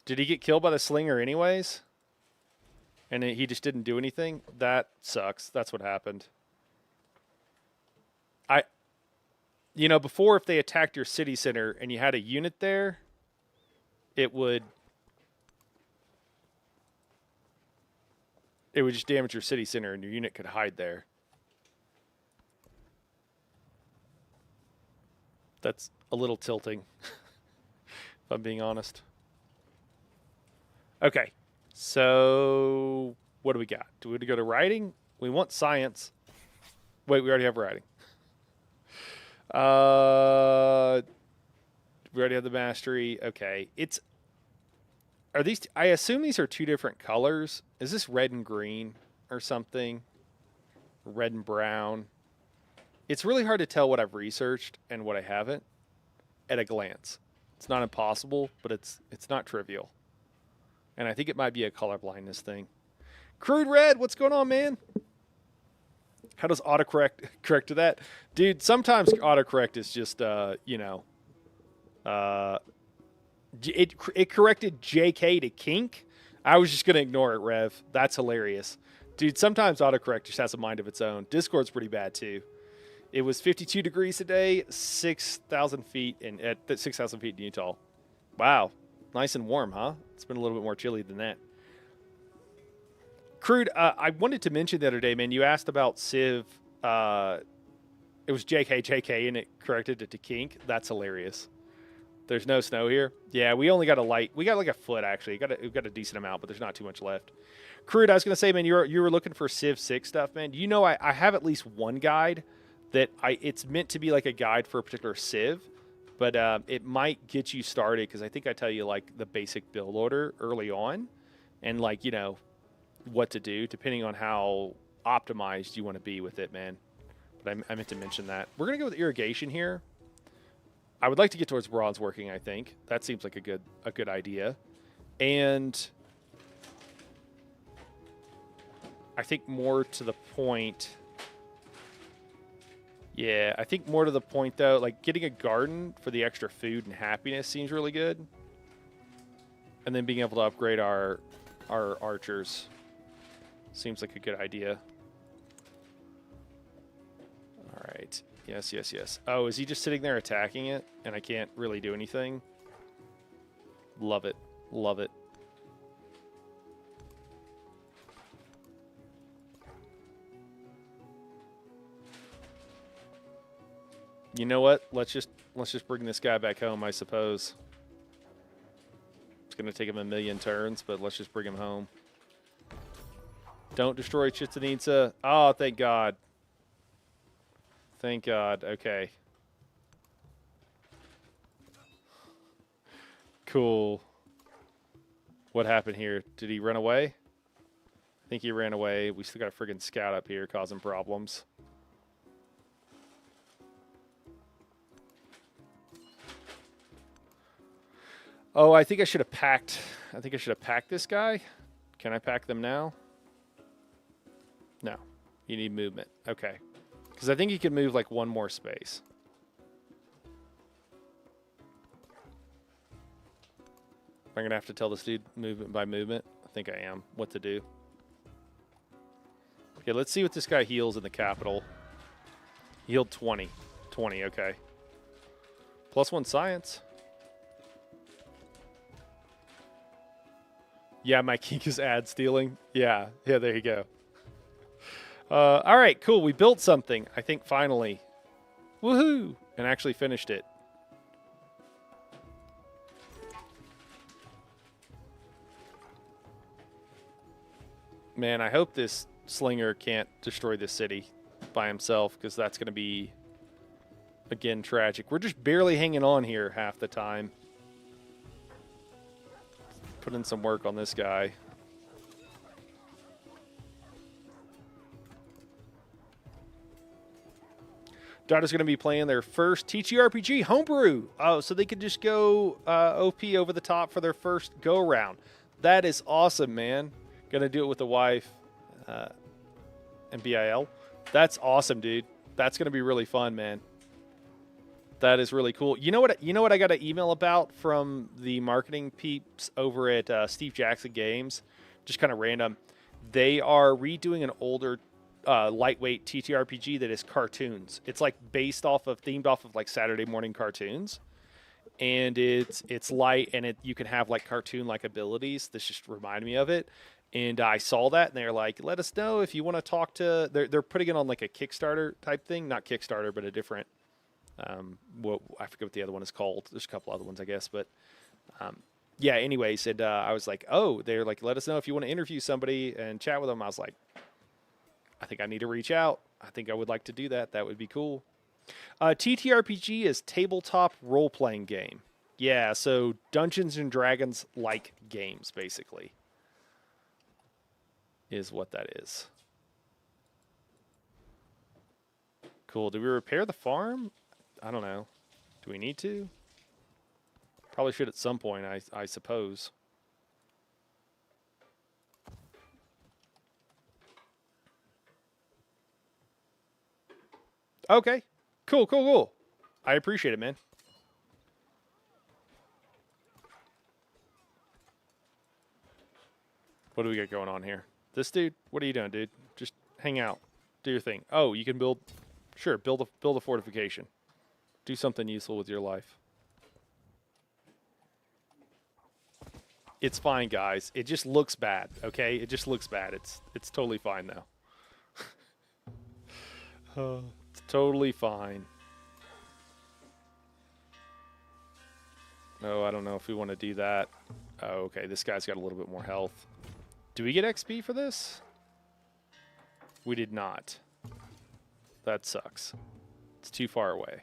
Did he get killed by the slinger anyways? And he just didn't do anything? That sucks. That's what happened. Before if they attacked your city center and you had a unit there, it would just damage your city center and your unit could hide there. That's a little tilting, if I'm being honest. Okay, so what do we got? Do we go to writing? We want science. Wait, we already have writing. We already have the mastery. Okay, are these? I assume these are 2 different colors. Is this red and green or something? Red and brown. It's really hard to tell what I've researched and what I haven't at a glance. It's not impossible, but it's not trivial. And I think it might be a color blindness thing. Crude Red, what's going on, man? How does autocorrect correct to that? Dude, sometimes autocorrect is just, it corrected JK to kink. I was just going to ignore it, Rev. That's hilarious. Dude, sometimes autocorrect just has a mind of its own. Discord's pretty bad, too. It was 52 degrees today, 6,000 feet at 6,000 feet in Utah. Wow. Nice and warm, huh? It's been a little bit more chilly than that. Crude, I wanted to mention the other day, man, you asked about Civ. It was JK, and it corrected it to kink. That's hilarious. There's no snow here. Yeah, we only got we got like a foot, actually. We've got a decent amount, but there's not too much left. Crude, I was going to say, man, you were looking for Civ 6 stuff, man. I have at least one guide that it's meant to be like a guide for a particular Civ, but it might get you started because I think I tell you like the basic build order early on and like, what to do depending on how optimized you want to be with it, man. But I meant to mention that. We're going to go with irrigation here. I would like to get towards bronze working, I think. That seems like a good idea. And I think more to the point. Yeah, I think more to the point, though, like getting a garden for the extra food and happiness seems really good. And then being able to upgrade our archers seems like a good idea. All right. Yes. Oh, is he just sitting there attacking it and I can't really do anything? Love it. Love it. You know what? Let's just bring this guy back home, I suppose. It's going to take him a million turns, but let's just bring him home. Don't destroy Chichen Itza. Oh, thank God. Thank God. Okay. Cool. What happened here? Did he run away? I think he ran away. We still got a friggin' scout up here causing problems. Oh, I think I should have packed. I think I should have packed this guy. Can I pack them now? No. You need movement. Okay. Because I think you can move like one more space. I'm going to have to tell this dude movement by movement. I think I am. What to do. Okay, let's see what this guy heals in the capital. He healed 20. 20, okay. +1 science. Yeah, my kink is ad stealing. Yeah, there you go. All right, cool. We built something, I think, finally. Woohoo! And actually finished it. Man, I hope this slinger can't destroy this city by himself, because that's going to be, again, tragic. We're just barely hanging on here half the time. Put in some work on this guy. Daughter's going to be playing their first TTRPG homebrew. Oh, so they could just go OP over the top for their first go-around. That is awesome, man. Going to do it with the wife and BIL. That's awesome, dude. That's going to be really fun, man. That is really cool. You know what I got an email about from the marketing peeps over at Steve Jackson Games? Just kind of random. They are redoing an older lightweight TTRPG that is cartoons. It's like themed off of like Saturday morning cartoons. And it's light, and you can have like cartoon-like abilities. This just reminded me of it. And I saw that, and they're like, let us know if you want to talk to... They're putting it on like a Kickstarter type thing. Not Kickstarter, but a different... I forget what the other one is called. There's a couple other ones, I guess. But yeah, anyways, and I was like, oh, they're like, let us know if you want to interview somebody and chat with them. I was like, I think I need to reach out. I think I would like to do that. That would be cool. TTRPG is tabletop role-playing game. Yeah, so Dungeons and Dragons-like games, basically, is what that is. Cool. Do we repair the farm? I don't know. Do we need to? Probably should at some point, I suppose. Okay. Cool. I appreciate it, man. What do we got going on here? This dude? What are you doing, dude? Just hang out. Do your thing. Oh, you can build... Sure, build a fortification. Do something useful with your life. It's fine, guys. It just looks bad, okay? It just looks bad. It's totally fine, though. It's totally fine. Oh, I don't know if we want to do that. Oh, okay. This guy's got a little bit more health. Do we get XP for this? We did not. That sucks. It's too far away.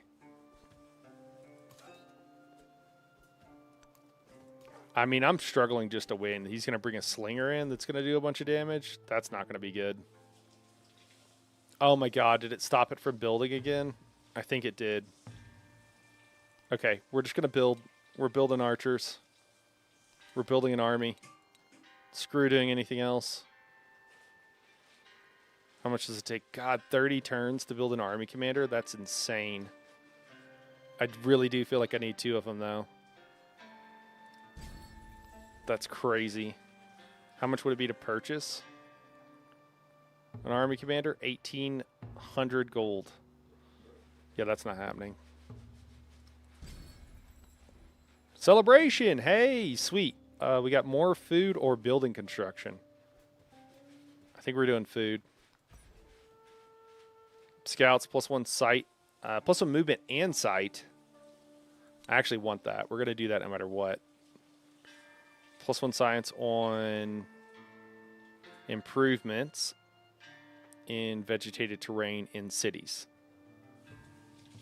I mean, I'm struggling just to win. He's going to bring a slinger in that's going to do a bunch of damage. That's not going to be good. Oh my god, did it stop it from building again? I think it did. Okay, we're just going to build. We're building archers. We're building an army. Screw doing anything else. How much does it take? God, 30 turns to build an army commander? That's insane. I really do feel like I need 2 of them, though. That's crazy. How much would it be to purchase an army commander? 1,800 gold. Yeah, that's not happening. Celebration! Hey, sweet. We got more food or building construction. I think we're doing food. Scouts, +1 sight. +1 movement and sight. I actually want that. We're going to do that no matter what. +1 science on improvements in vegetated terrain in cities.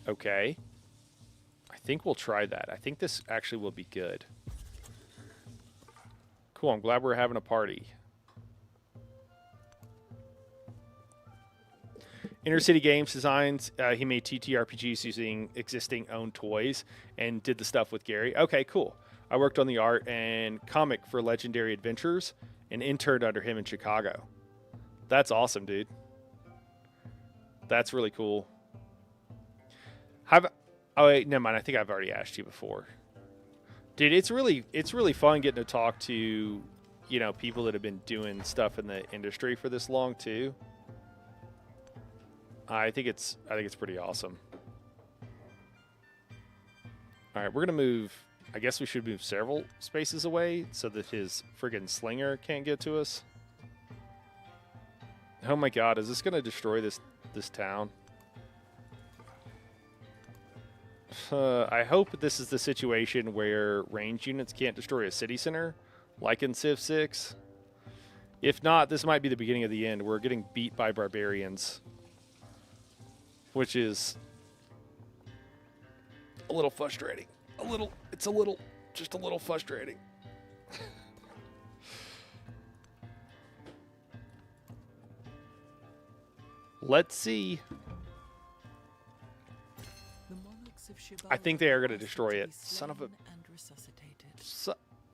Okay. I think we'll try that. I think this actually will be good. Cool. I'm glad we're having a party. Inner City Games designs. He made TTRPGs using existing owned toys and did the stuff with Gary. Okay, cool. I worked on the art and comic for Legendary Adventures and interned under him in Chicago. That's awesome, dude. That's really cool. Oh wait, never mind. I think I've already asked you before. Dude, it's really fun getting to talk to, people that have been doing stuff in the industry for this long too. I think it's pretty awesome. All right, we're gonna move. I guess we should move several spaces away so that his friggin' slinger can't get to us. Oh my God, is this gonna destroy this town? I hope this is the situation where range units can't destroy a city center, like in Civ 6. If not, this might be the beginning of the end. We're getting beat by barbarians, which is a little frustrating. Just a little frustrating. Let's see. I think they are going to destroy it. Son of a...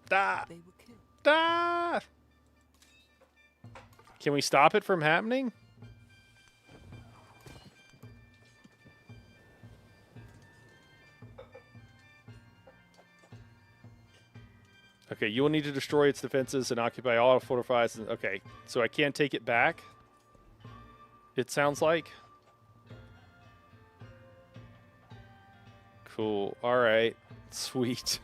Da! Da! Can we stop it from happening? Okay, you will need to destroy its defenses and occupy all fortifies. Okay, so I can't take it back? It sounds like. Cool. All right. Sweet.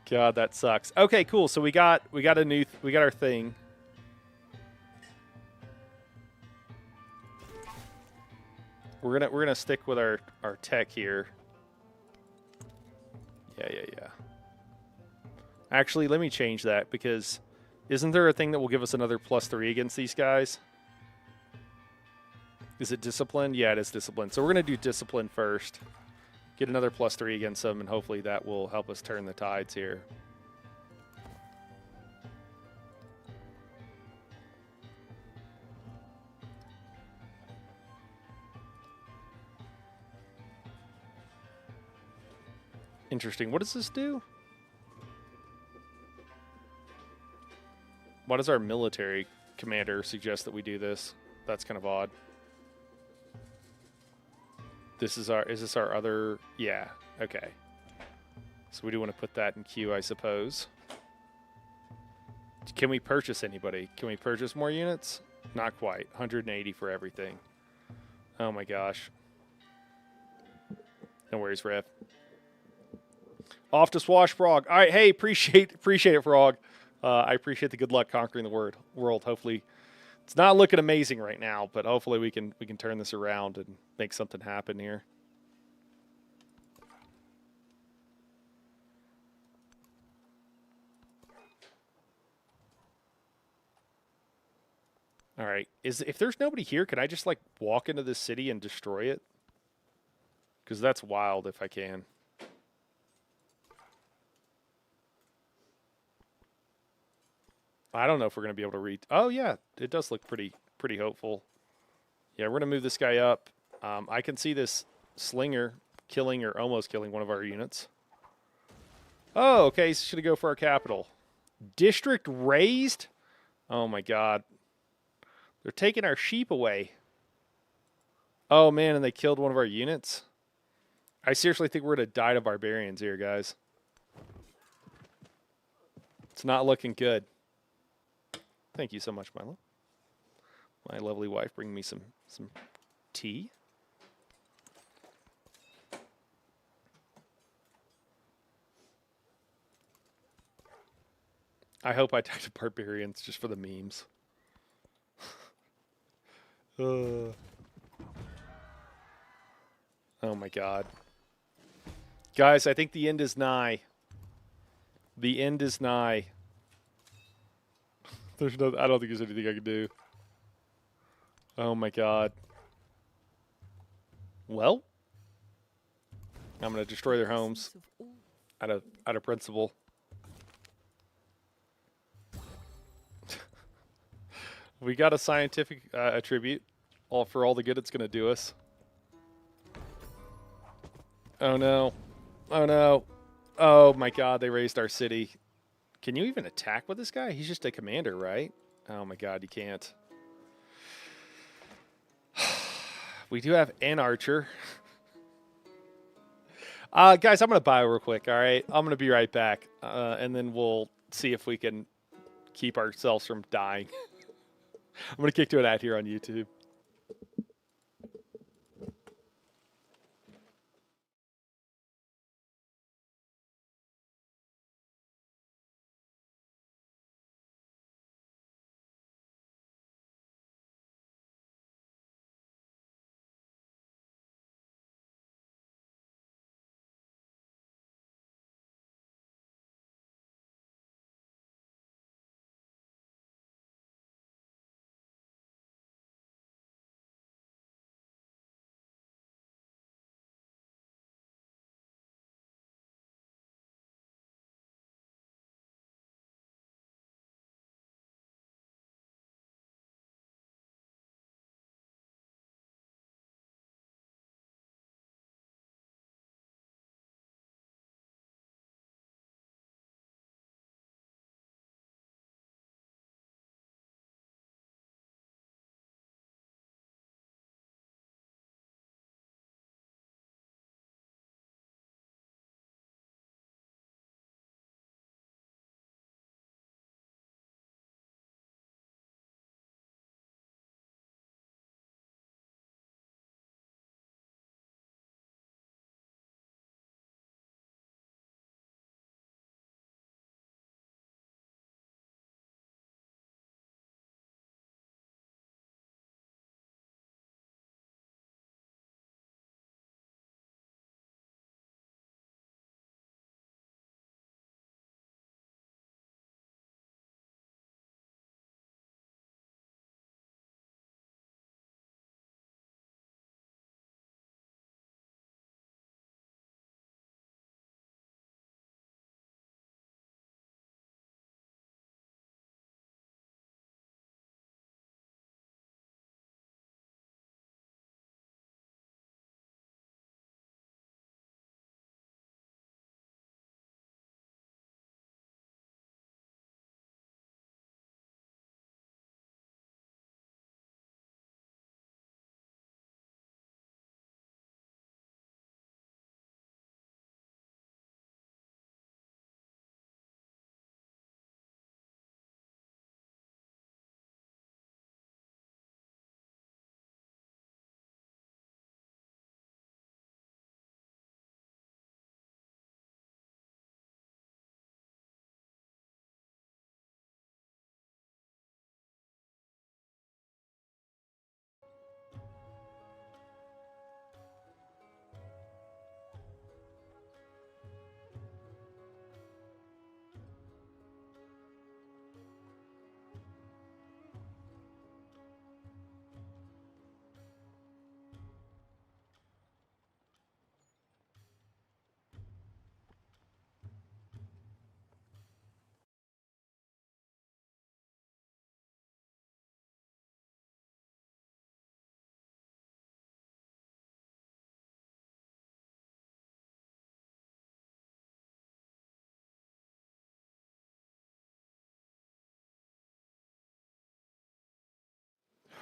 God, that sucks. Okay, cool. So we got our thing. We're gonna stick with our tech here. Yeah. Actually, let me change that because isn't there a thing that will give us another +3 against these guys? Is it discipline? Yeah, it is discipline. So we're gonna do discipline first. Get another +3 against them, and hopefully that will help us turn the tides here. Interesting. What does this do? Why does our military commander suggest that we do this? That's kind of odd. Is this our other? Yeah, okay. So we do want to put that in queue, I suppose. Can we purchase anybody? Can we purchase more units? Not quite. 180 for everything. Oh my gosh. No worries, Rev. Off to Swash Frog. All right, hey, appreciate it, Frog. I appreciate the good luck conquering the world. Hopefully, it's not looking amazing right now, but hopefully we can turn this around and make something happen here. All right, if there's nobody here, can I just like walk into this city and destroy it? Because that's wild if I can. I don't know if we're going to be able to read. Oh, yeah. It does look pretty hopeful. Yeah, we're going to move this guy up. I can see this slinger killing or almost killing one of our units. Oh, okay. So should we go for our capital? District raised? Oh, my God. They're taking our sheep away. Oh, man, and they killed one of our units? I seriously think we're going to die to barbarians here, guys. It's not looking good. Thank you so much, Milo. My lovely wife bringing me some tea. I hope I die to barbarians just for the memes. Oh my God. Guys, I think the end is nigh. The end is nigh. I don't think there's anything I can do. Oh my God. Well, I'm going to destroy their homes out of principle. We got a scientific attribute for all the good it's going to do us. Oh no. Oh no. Oh my God, they raised our city. Can you even attack with this guy? He's just a commander, right? Oh my God, you can't. We do have an archer. Guys, I'm going to buy real quick, all right? I'm going to be right back, and then we'll see if we can keep ourselves from dying. I'm going to kick to an ad here on YouTube.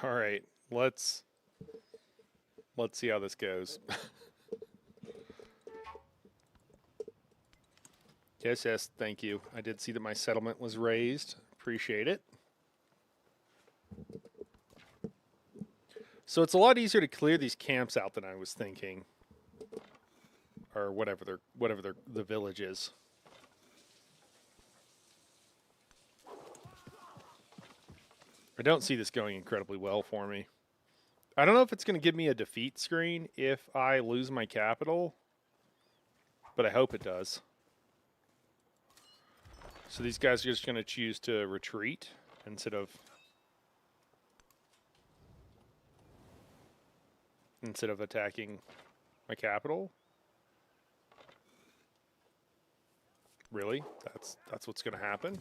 All right, let's see how this goes. Yes, yes, thank you. I did see that my settlement was raised. Appreciate it. So it's a lot easier to clear these camps out than I was thinking, or whatever the village is. I don't see this going incredibly well for me. I don't know if it's going to give me a defeat screen if I lose my capital, but I hope it does. So these guys are just going to choose to retreat instead of attacking my capital. Really? That's what's going to happen?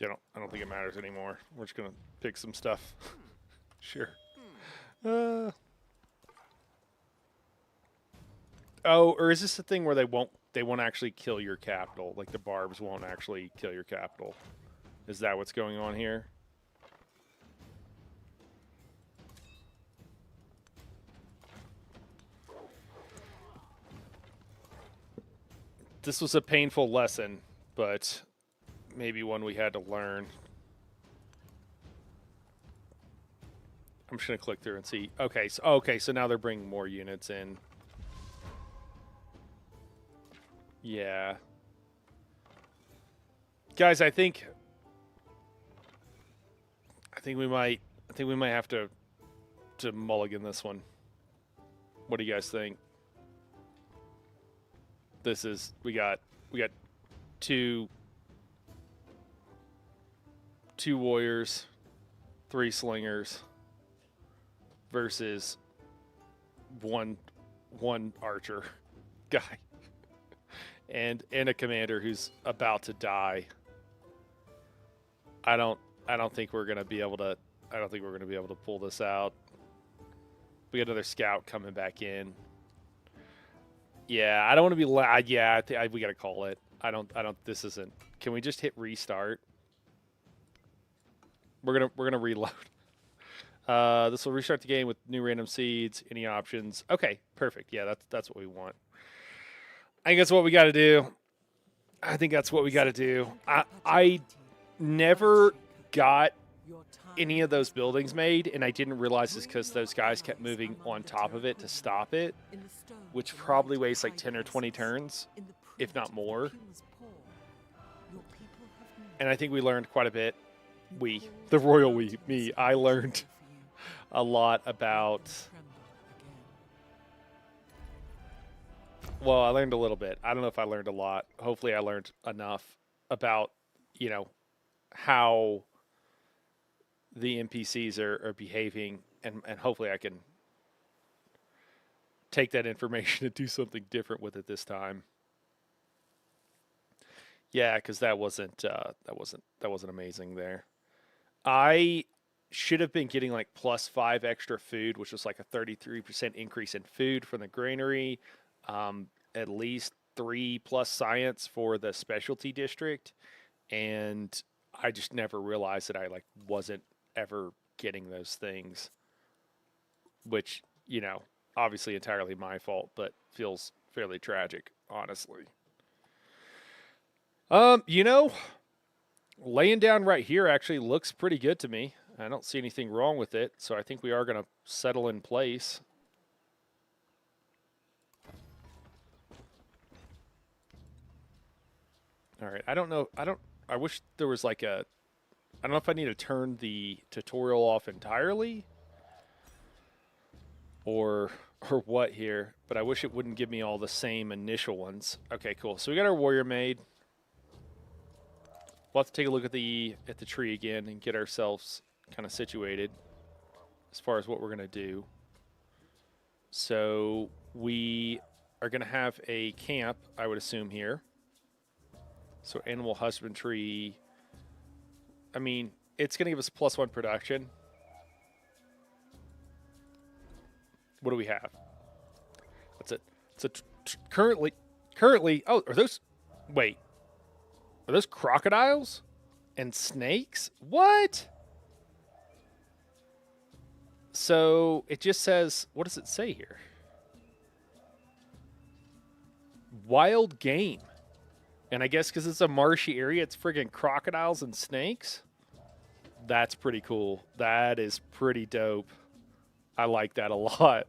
I don't think it matters anymore. We're just gonna pick some stuff. Sure. Oh, or is this the thing where they won't actually kill your capital? Like the barbs won't actually kill your capital. Is that what's going on here? This was a painful lesson, but maybe one we had to learn. I'm just gonna click through and see. Okay, so now they're bringing more units in. Yeah, guys, I think we might have to mulligan this one. What do you guys think? This is we got two warriors, 3 slingers versus one archer guy and a commander who's about to die. I don't think we're gonna be able to pull this out. We got another scout coming back in. Yeah, I don't want to be loud. Yeah, we gotta call it. I don't. This isn't. Can we just hit restart? We're gonna reload. This will restart the game with new random seeds. Any options? Okay, perfect. Yeah, that's what we want. I think that's what we got to do. I never got any of those buildings made, and I didn't realize this because those guys kept moving on top of it to stop it, which probably wastes like 10 or 20 turns, if not more. And I think we learned quite a bit. I learned a lot about. Well, I learned a little bit. I don't know if I learned a lot. Hopefully, I learned enough about, how the NPCs are behaving, and hopefully I can take that information and do something different with it this time. Yeah, because that wasn't amazing there. I should have been getting like +5 extra food, which was like a 33% increase in food from the granary. At least 3+ science for the specialty district, and I just never realized that I wasn't ever getting those things, which obviously entirely my fault, but feels fairly tragic, honestly. Laying down right here actually looks pretty good to me. I don't see anything wrong with it, so I think we are going to settle in place. All right. I wish there was I don't know if I need to turn the tutorial off entirely or what here, but I wish it wouldn't give me all the same initial ones. Okay, cool. So we got our warrior made. We'll have to take a look at the tree again and get ourselves kind of situated as far as what we're going to do. So we are going to have a camp, I would assume, here. So animal husbandry, I mean, it's going to give us +1 production. What do we have? That's it. So currently, oh, are those, wait. Are those crocodiles and snakes? What? So it just says, what does it say here? Wild game. And I guess because it's a marshy area, it's friggin' crocodiles and snakes. That's pretty cool. That is pretty dope. I like that a lot.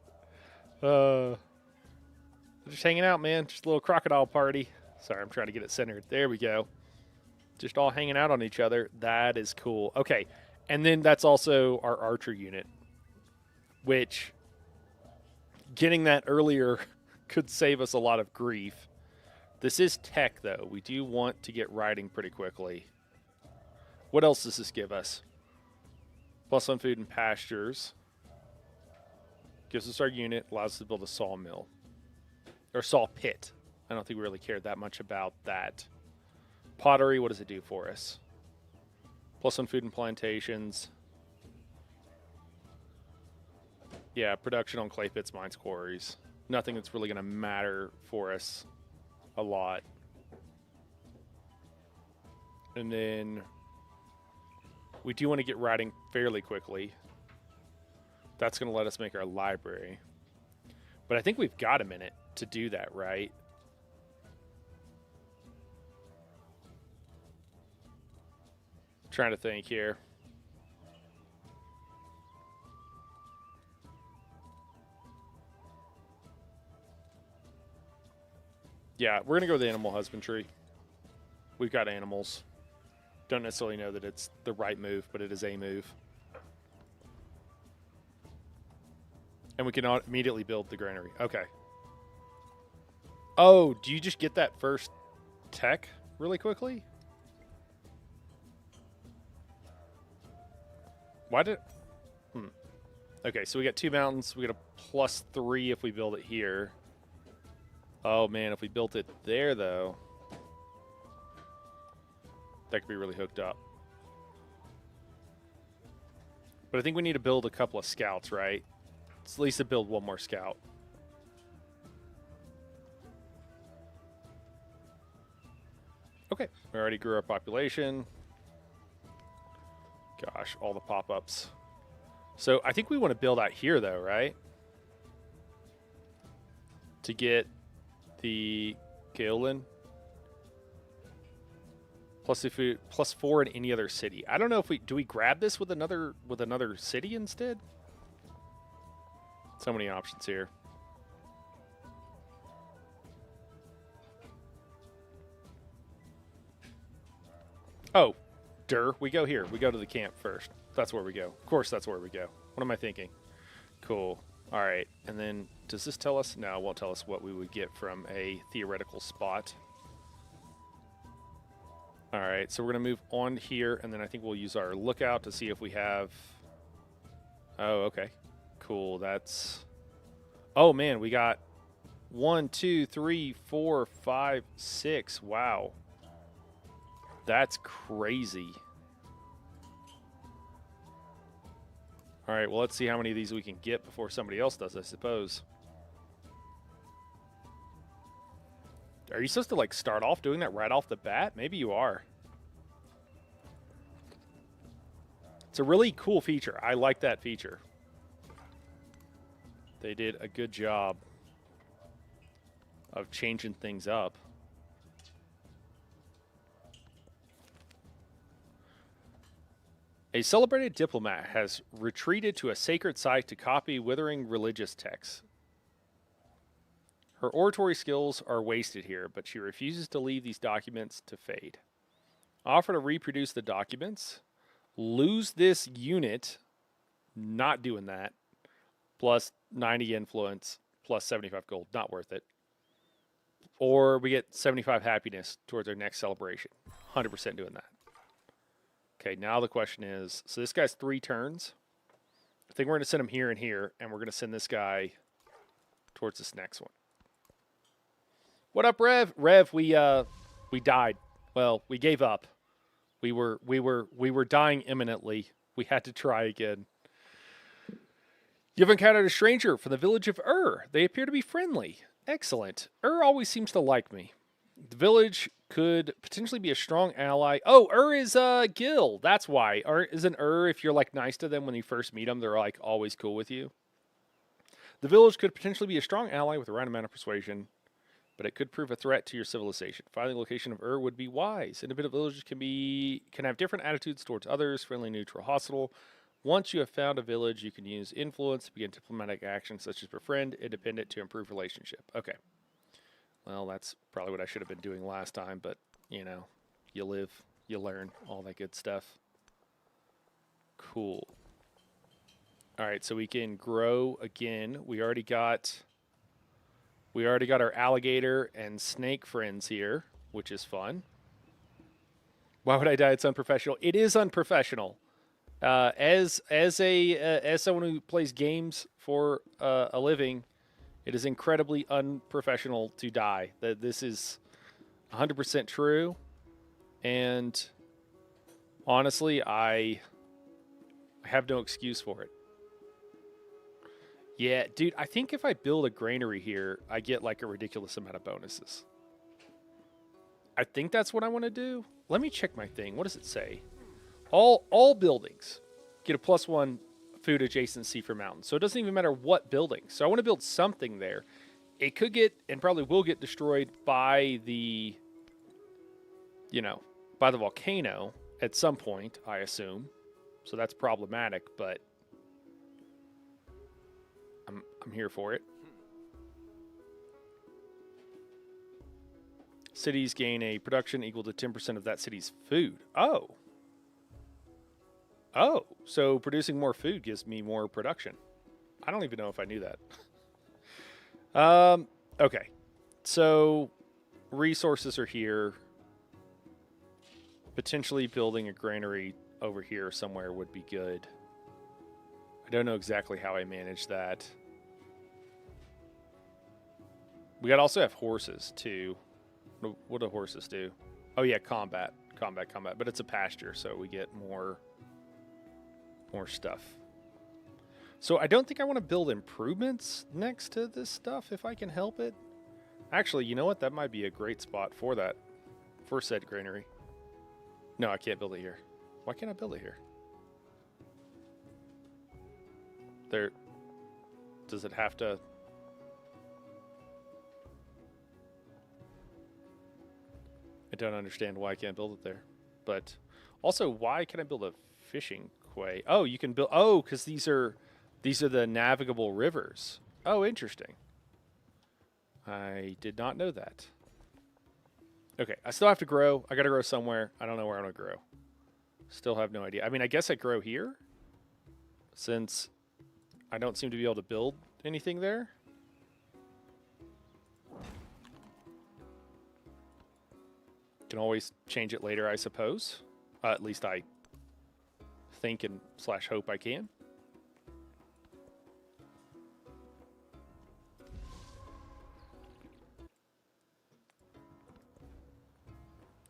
Just hanging out, man. Just a little crocodile party. Sorry, I'm trying to get it centered. There we go. Just all hanging out on each other. That is cool. Okay. And then that's also our archer unit, which getting that earlier could save us a lot of grief. This is tech, though. We do want to get riding pretty quickly. What else does this give us? +1 food and pastures. Gives us our unit. Allows us to build a sawmill. Or saw pit. I don't think we really cared that much about that. Pottery, what does it do for us? +1 food and plantations. Yeah, production on clay pits, mines, quarries. Nothing that's really going to matter for us a lot. And then we do want to get riding fairly quickly. That's going to let us make our library. But I think we've got a minute to do that, right? Trying to think here. Yeah, we're going to go with animal husbandry. We've got animals. Don't necessarily know that it's the right move, but it is a move. And we can immediately build the granary. Okay. Oh, do you just get that first tech really quickly? Why did... Okay, so we got 2 mountains. We get a +3 if we build it here. Oh, man, if we built it there, though, that could be really hooked up. But I think we need to build a couple of scouts, right? It's at least to build one more scout. Okay, we already grew our population. Gosh, all the pop-ups. So I think we want to build out here, though, right? To get the Kaolin. +4 in any other city. I don't know if do we grab this with another city instead? So many options here. Oh, we go here. We go to the camp first. That's where we go. Of course, that's where we go. What am I thinking? Cool. All right. And then does this tell us? No, it won't tell us what we would get from a theoretical spot. All right. So we're going to move on here, and then I think we'll use our lookout to see if we have... Oh, okay. Cool. That's... Oh, man. We got 1, 2, 3, 4, 5, 6. Wow. That's crazy. All right, well, let's see how many of these we can get before somebody else does, I suppose. Are you supposed to, like, start off doing that right off the bat? Maybe you are. It's a really cool feature. I like that feature. They did a good job of changing things up. A celebrated diplomat has retreated to a sacred site to copy withering religious texts. Her oratory skills are wasted here, but she refuses to leave these documents to fade. Offer to reproduce the documents. Lose this unit. Not doing that. Plus 90 influence. Plus 75 gold. Not worth it. Or we get 75 happiness towards our next celebration. 100% doing that. Okay, now the question is, so this guy's 3 turns. I think we're going to send him here and here, and we're going to send this guy towards this next one. What up, Rev? Rev, we died. Well, we gave up. We were dying imminently. We had to try again. You've encountered a stranger from the village of They appear to be friendly. Excellent. Always seems to like me. The village could potentially be a strong ally. Oh, is Gil. That's why. Isn't if you're like nice to them when you first meet them, they're like always cool with you. The village could potentially be a strong ally with the right amount of persuasion, but it could prove a threat to your civilization. Finding the location of would be wise. Independent villages can have different attitudes towards others, friendly, neutral, hostile. Once you have found a village, you can use influence to begin diplomatic actions such as befriend, independent to improve relationship. Okay. Well, that's probably what I should have been doing last time, but, you know, you live, you learn, all that good stuff. Cool. All right, so we can grow again. We already got our alligator and snake friends here, which is fun. Why would I die? It's unprofessional. It is unprofessional. As someone who plays games for a living, it is incredibly unprofessional to die. That this is 100% true, and honestly, I have no excuse for it. Yeah, dude, I think if I build a granary here, I get like a ridiculous amount of bonuses. I think that's what I want to do. Let me check my thing. What does it say? All buildings get a +1 food adjacency for mountains. So it doesn't even matter what building. So I want to build something there. It could get, and probably will get, destroyed by the, by the volcano at some point, I assume. So that's problematic, but I'm here for it. Cities gain a production equal to 10% of that city's food. Oh, so producing more food gives me more production. I don't even know if I knew that. Okay. So resources are here. Potentially building a granary over here somewhere would be good. I don't know exactly how I manage that. We gotta also have horses too. What do horses do? Oh yeah, combat. But it's a pasture, so we get more stuff. So I don't think I want to build improvements next to this stuff if I can help it. Actually, you know what? That might be a great spot for that. For said granary. No, I can't build it here. Why can't I build it here? There. Does it have to? I don't understand why I can't build it there. But also, why can I build a fishing quay? Oh, you can build. Oh, because these are the navigable rivers. Oh, interesting. I did not know that. Okay, I still have to grow. I got to grow somewhere. I don't know where I'm going to grow. Still have no idea. I mean, I guess I grow here, since I don't seem to be able to build anything there. Can always change it later, I suppose. At least I think and / hope I can.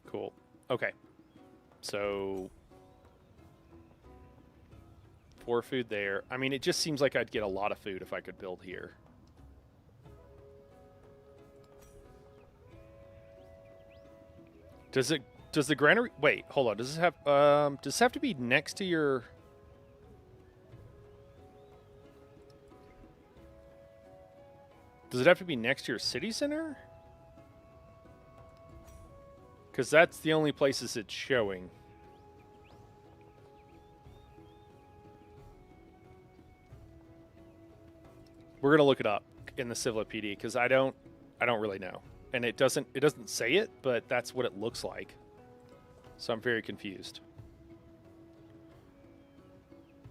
Cool. Okay. So 4 food there. I mean, it just seems like I'd get a lot of food if I could build here. Does the granary, wait, hold on. Does this have to be next to your, does it have to be next to your city center? Because that's the only places it's showing. We're gonna look it up in the Civilopedia because I don't really know, and it doesn't say it, but that's what it looks like. So I'm very confused.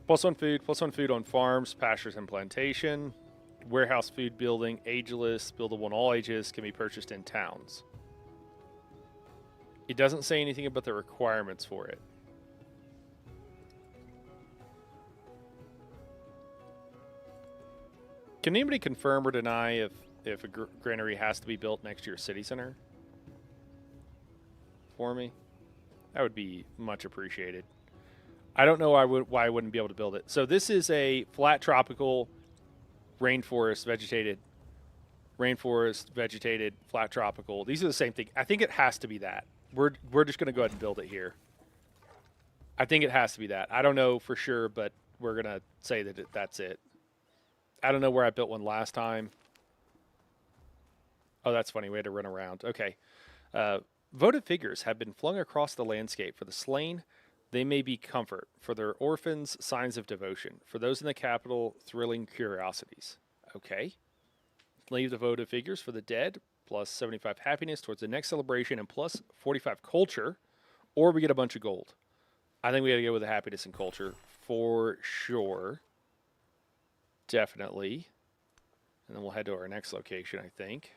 +1 food, +1 food on farms, pastures, and plantation. Warehouse food building, ageless, buildable in all ages, can be purchased in towns. It doesn't say anything about the requirements for it. Can anybody confirm or deny if a granary has to be built next to your city center? For me? That would be much appreciated. I don't know why I wouldn't be able to build it. So this is a flat tropical rainforest vegetated rainforest, vegetated, flat tropical. These are the same thing. I think it has to be that. We're just going to go ahead and build it here. I think it has to be that. I don't know for sure, but we're going to say that that's it. I don't know where I built one last time. Oh, that's funny. We had to run around. Okay. Votive figures have been flung across the landscape. For the slain, they may be comfort. For their orphans, signs of devotion. For those in the capital, thrilling curiosities. Okay. Leave the votive figures for the dead, plus 75 happiness towards the next celebration, and plus 45 culture, or we get a bunch of gold. I think we got to go with the happiness and culture for sure. Definitely. And then we'll head to our next location, I think.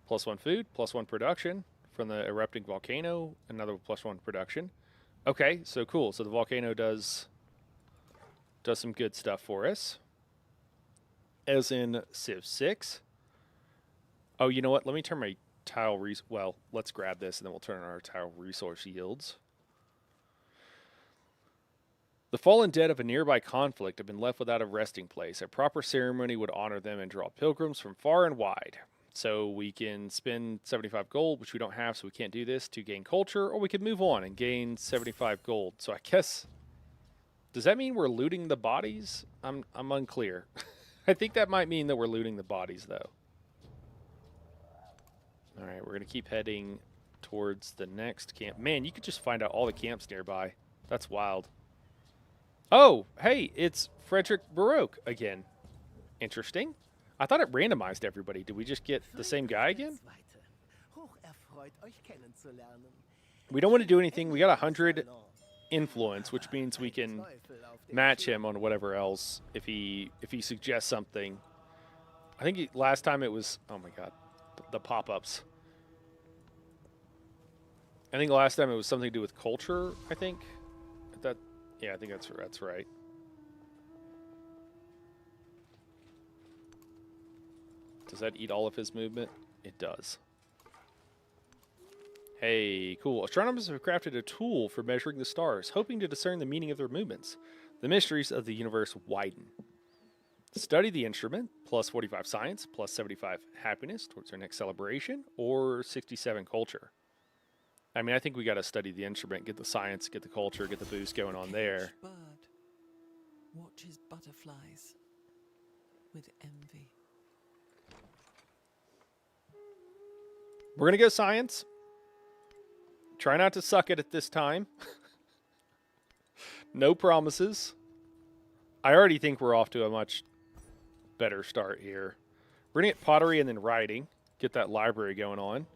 +1 food, +1 production from the erupting volcano, another +1 production. Okay, so cool. So the volcano does some good stuff for us. As in Civ 6. Oh, you know what? Let me turn my tile well, let's grab this and then we'll turn on our tile resource yields. The fallen dead of a nearby conflict have been left without a resting place. A proper ceremony would honor them and draw pilgrims from far and wide. So we can spend 75 gold, which we don't have, so we can't do this, to gain culture, or we could move on and gain 75 gold. So I guess, does that mean we're looting the bodies? I'm unclear. I think that might mean that we're looting the bodies, though. All right, we're going to keep heading towards the next camp. Man, you could just find out all the camps nearby. That's wild. Oh, hey, it's Frederick Baroque again. Interesting. I thought it randomized everybody. Did we just get the same guy again? We don't want to do anything. We got 100 influence, which means we can match him on whatever else if he suggests something. I think last time it was, oh my god, the pop-ups. I think last time it was something to do with culture, I think. Yeah, I think that's right. Does that eat all of his movement? It does. Hey, cool. Astronomers have crafted a tool for measuring the stars, hoping to discern the meaning of their movements. The mysteries of the universe widen. Study the instrument, plus 45 science, plus 75 happiness towards our next celebration, or 67 culture. I mean, I think we got to study the instrument, get the science, get the culture, get the boost going on there. Bird watches butterflies with envy. We're going to go science. Try not to suck it at this time. No promises. I already think we're off to a much better start here. We're going to get pottery and then writing. Get that library going on.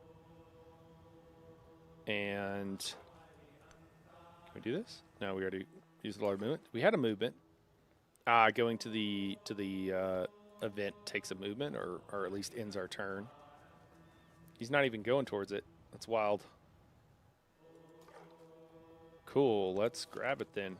And can we do this? No, we already used a lot of movement. We had a movement. Going to the event takes a movement, or at least ends our turn. He's not even going towards it. That's wild. Cool, let's grab it then.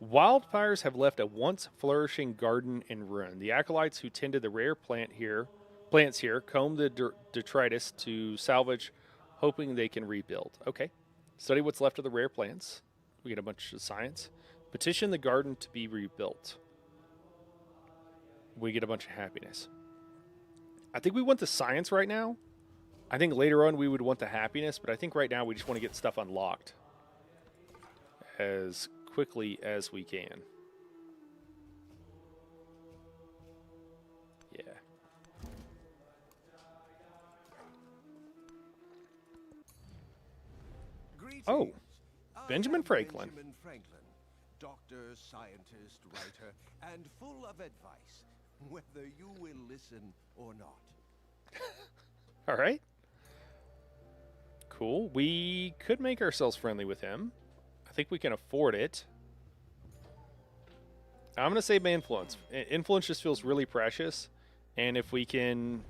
Wildfires have left a once flourishing garden in ruin. The acolytes who tended the rare plants here comb the detritus to salvage, hoping they can rebuild. Okay. Study what's left of the rare plants. We get a bunch of science. Petition the garden to be rebuilt. We get a bunch of happiness. I think we want the science right now. I think later on we would want the happiness, but I think right now we just want to get stuff unlocked as quickly as we can. Yeah. Greetings. Oh, Benjamin I am Franklin. Benjamin Franklin, doctor, scientist, writer, and full of advice, whether you will listen or not. All right. Cool. We could make ourselves friendly with him. I think we can afford it. I'm going to save my influence. Influence just feels really precious. And if we can,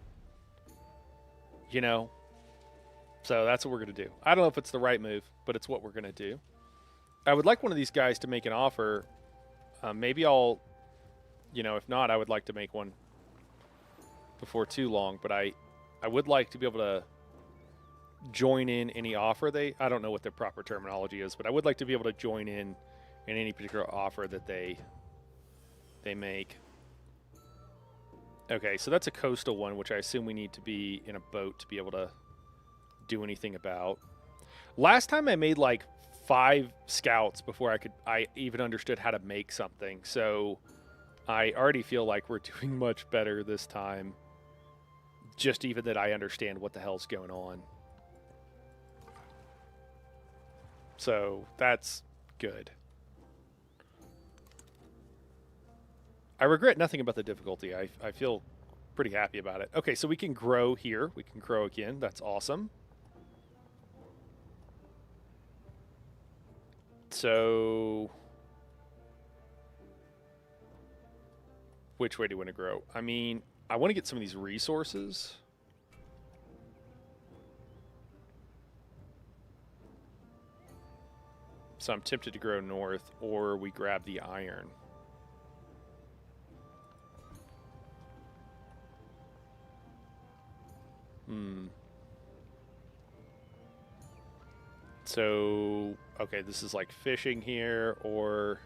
so that's what we're going to do. I don't know if it's the right move, but it's what we're going to do. I would like one of these guys to make an offer. Maybe I'll, if not, I would like to make one before too long. But I would like to be able to join in any offer I don't know what the proper terminology is, but I would like to be able to join in in any particular offer that they make. Okay, so that's a coastal one, which I assume we need to be in a boat to be able to do anything about. Last time I made like 5 scouts before I even understood how to make something. So I already feel like we're doing much better this time. Just even that I understand what the hell's going on. So that's good. I regret nothing about the difficulty. I feel pretty happy about it. Okay, so we can grow here. We can grow again. That's awesome. So, which way do you want to grow? I mean, I want to get some of these resources. So I'm tempted to grow north, or we grab the iron. So, okay, this is like fishing here, or...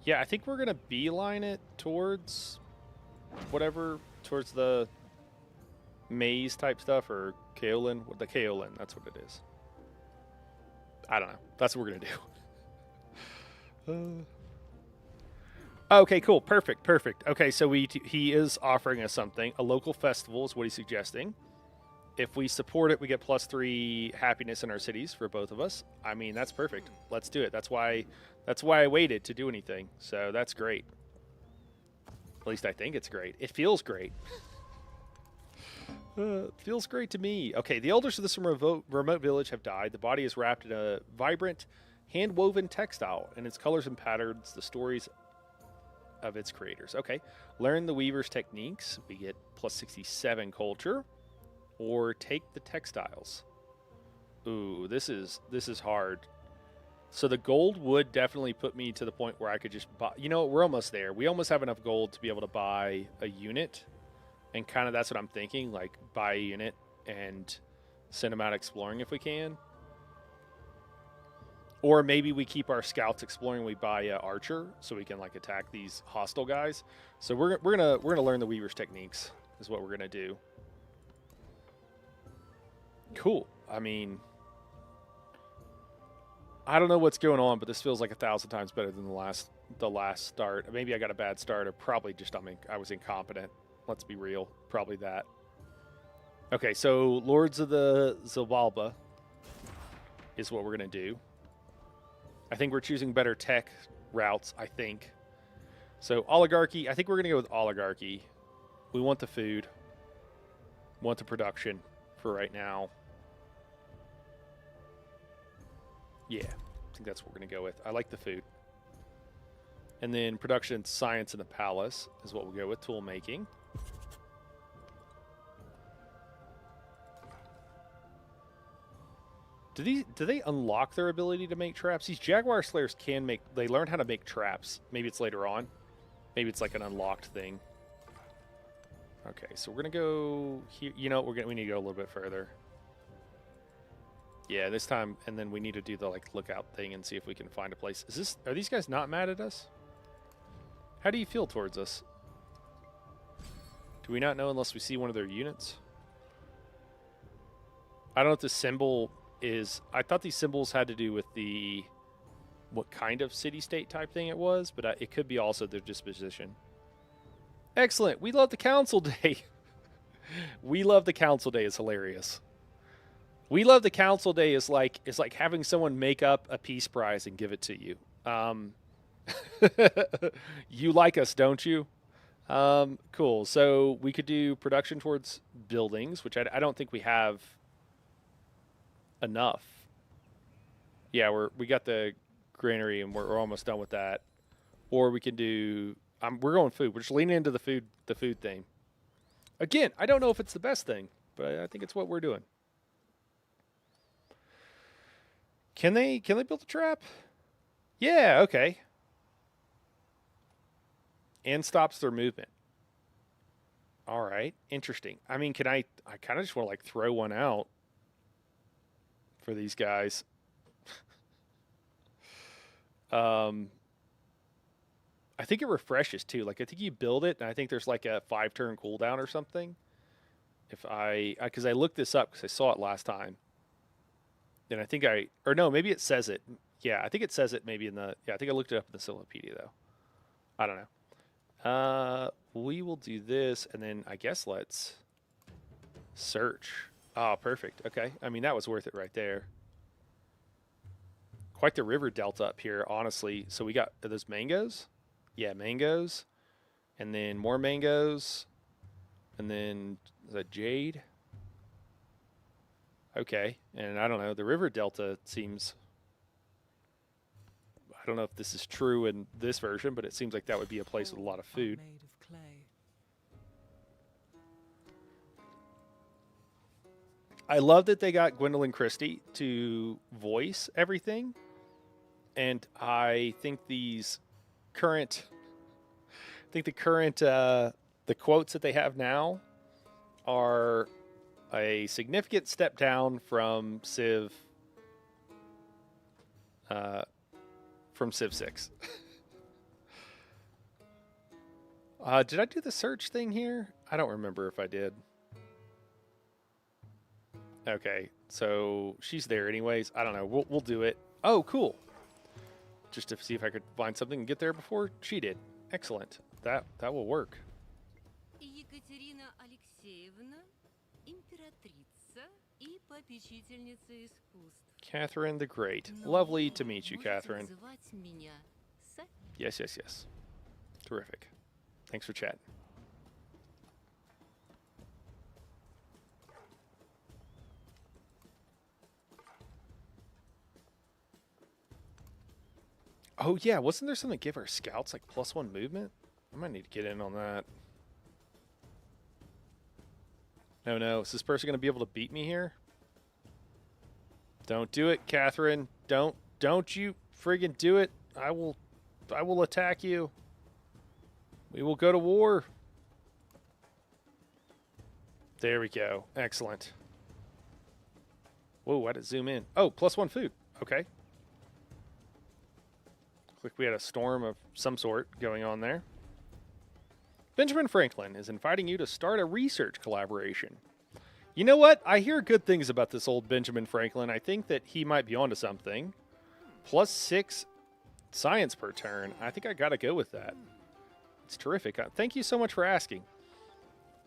Yeah, I think we're going to beeline it towards whatever, towards the maize type stuff, or kaolin. The kaolin, that's what it is. I don't know. That's what we're going to do. Okay, cool. Perfect. Okay, so he is offering us something. A local festival is what he's suggesting. If we support it, we get +3 happiness in our cities for both of us. I mean, that's perfect. Let's do it. That's why I waited to do anything. So that's great. At least I think it's great. It feels great. Feels great to me. Okay, the elders of this remote village have died. The body is wrapped in a vibrant, hand-woven textile, and its colors and patterns, the stories of its creators. Okay, learn the weaver's techniques. We get +67 culture, or take the textiles. Ooh, this is hard. So the gold would definitely put me to the point where I could just buy. You know, we're almost there. We almost have enough gold to be able to buy a unit, and kind of that's what I'm thinking. Like buy a unit and send them out exploring if we can. Or maybe we keep our scouts exploring. We buy an archer so we can like attack these hostile guys. So we're gonna learn the weaver's techniques is what we're gonna do. Cool. I mean, I don't know what's going on, but this feels like 1,000 times better than the last start. Maybe I got a bad start, or probably just I was incompetent. Let's be real. Probably that. Okay, so Lords of the Zabalba is what we're gonna do. I think we're choosing better tech routes, I think. So oligarchy, I think we're going to go with oligarchy. We want the food. Want the production for right now. Yeah, I think that's what we're going to go with. I like the food. And then production, science in the palace is what we'll go with. Tool making. Do they unlock their ability to make traps? These Jaguar Slayers they learn how to make traps. Maybe it's later on. Maybe it's like an unlocked thing. Okay, so we're gonna go here. You know, we need to go a little bit further. Yeah, this time, and then we need to do the like lookout thing and see if we can find a place. Are these guys not mad at us? How do you feel towards us? Do we not know unless we see one of their units? I don't know if the symbol is. I thought these symbols had to do with what kind of city-state type thing it was, but it could be also their disposition. Excellent. We love the council day. We love the council day. It's hilarious. We love the council day is like having someone make up a peace prize and give it to you. You like us, don't you? Cool. So we could do production towards buildings, which I don't think we have enough. Yeah, we got the granary and we're almost done with that. Or we can do. We're going food. We're just leaning into the food thing. Again, I don't know if it's the best thing, but I think it's what we're doing. Can they build a trap? Yeah, okay. And stops their movement. All right, interesting. I mean, I kind of just want to like throw one out for these guys. I think it refreshes too. Like I think you build it, and I think there's like a 5-turn cooldown or something. If because I looked this up because I saw it last time, and I think or no, maybe it says it. Yeah, I think it says it maybe in the. Yeah, I think I looked it up in the Encyclopedia though. I don't know. We will do this, and then I guess let's search. Oh, perfect. Okay. I mean, that was worth it right there. Quite the river delta up here, honestly. So we got, are those mangoes? Yeah, mangoes. And then more mangoes. And then, is that jade? Okay. And I don't know, the river delta seems, I don't know if this is true in this version, but it seems like that would be a place with a lot of food. Made of clay. I love that they got Gwendolyn Christie to voice everything. And I think the quotes that they have now are a significant step down from Civ 6. Did I do the search thing here? I don't remember if I did. Okay, so she's there anyways. I don't know. We'll do it. Oh, cool. Just to see if I could find something and get there before she did. Excellent. That will work. Екатерина Алексеевна, императрица и попечительница искусств. Catherine the Great. Но Lovely to meet you, можете Catherine. называть меня Са- Yes, yes, yes. Terrific. Thanks for chatting. Oh, yeah. Wasn't there something that gave our scouts like +1 movement? I might need to get in on that. No. Is this person going to be able to beat me here? Don't do it, Catherine. Don't you friggin' do it. I will attack you. We will go to war. There we go. Excellent. Whoa, I had to zoom in. Oh, +1 food. Okay. Looks like we had a storm of some sort going on there. Benjamin Franklin is inviting you to start a research collaboration. You know what? I hear good things about this old Benjamin Franklin. I think that he might be onto something. +6 science per turn. I think I got to go with that. It's terrific. Thank you so much for asking.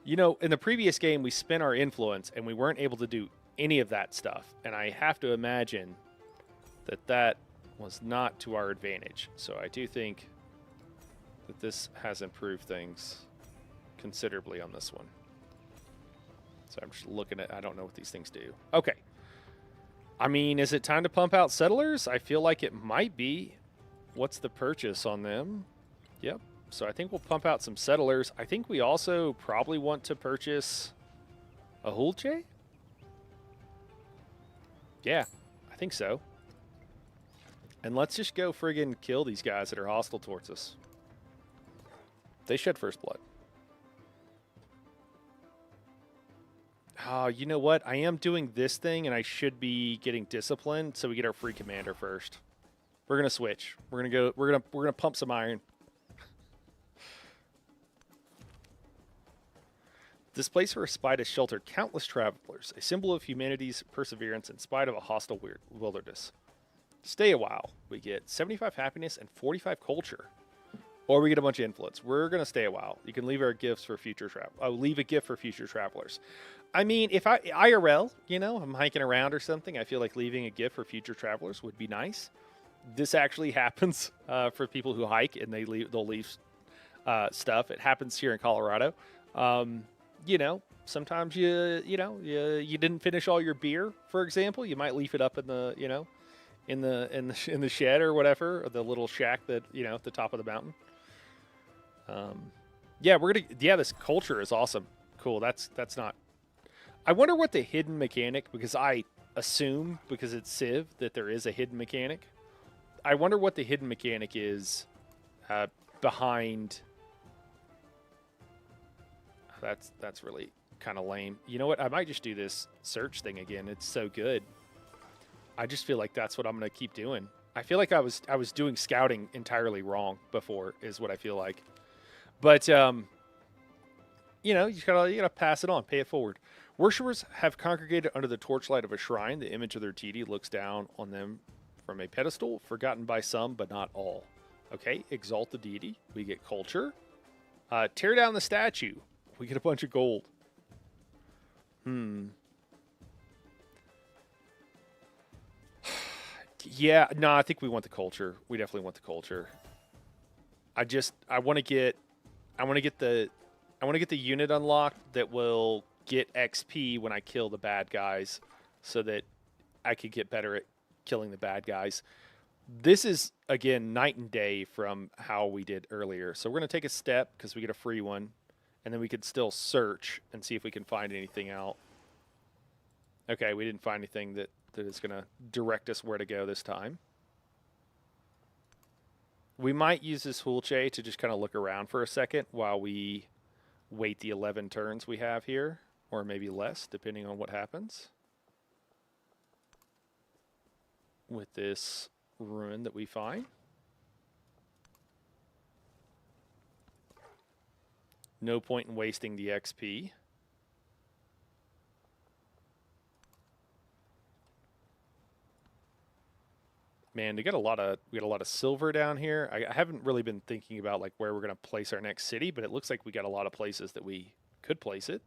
You know, in the previous game, we spent our influence and we weren't able to do any of that stuff. And I have to imagine that that was not to our advantage. So I do think that this has improved things considerably on this one. So I'm just looking at, I don't know what these things do. Okay. I mean, is it time to pump out settlers? I feel like it might be. What's the purchase on them? Yep. So I think we'll pump out some settlers. I think we also probably want to purchase a Hulche. Yeah, I think so. And let's just go friggin' kill these guys that are hostile towards us. They shed first blood. Oh, you know what? I am doing this thing, and I should be getting disciplined, so we get our free commander first. We're gonna switch. We're gonna go. We're gonna pump some iron. This place for a spite has sheltered countless travelers, a symbol of humanity's perseverance in spite of a hostile wilderness. Stay a while. We get 75 happiness and 45 culture. Or we get a bunch of influence. We're going to stay a while. You can leave our gifts for future travel. Oh, leave a gift for future travelers. I mean, if IRL, you know, I'm hiking around or something, I feel like leaving a gift for future travelers would be nice. This actually happens for people who hike and they'll leave stuff. It happens here in Colorado. You know, sometimes you didn't finish all your beer, for example. You might leave it up in the, you know, in the shed or whatever, or the little shack that, you know, at the top of the mountain. Yeah, this culture is awesome. Cool. That's not, I wonder what the hidden mechanic, because I assume because it's Civ that there is a hidden mechanic. I wonder what the hidden mechanic is behind. That's really kind of lame. You know what? I might just do this search thing again. It's so good. I just feel like that's what I'm going to keep doing. I feel like I was doing scouting entirely wrong before, is what I feel like. But you know, you gotta pass it on, pay it forward. Worshippers have congregated under the torchlight of a shrine. The image of their deity looks down on them from a pedestal, forgotten by some, but not all. Okay, exalt the deity. We get culture. Tear down the statue. We get a bunch of gold. Yeah, no, I think we want the culture. We definitely want the culture. I want to get the unit unlocked that will get XP when I kill the bad guys, so that I could get better at killing the bad guys. This is, again, night and day from how we did earlier. So we're going to take a step because we get a free one, and then we could still search and see if we can find anything out. Okay, we didn't find anything that is going to direct us where to go this time. We might use this Hulche to just kind of look around for a second while we wait the 11 turns we have here, or maybe less, depending on what happens with this ruin that we find. No point in wasting the XP. Man, we got a lot of silver down here. I haven't really been thinking about like where we're going to place our next city, but it looks like we got a lot of places that we could place it.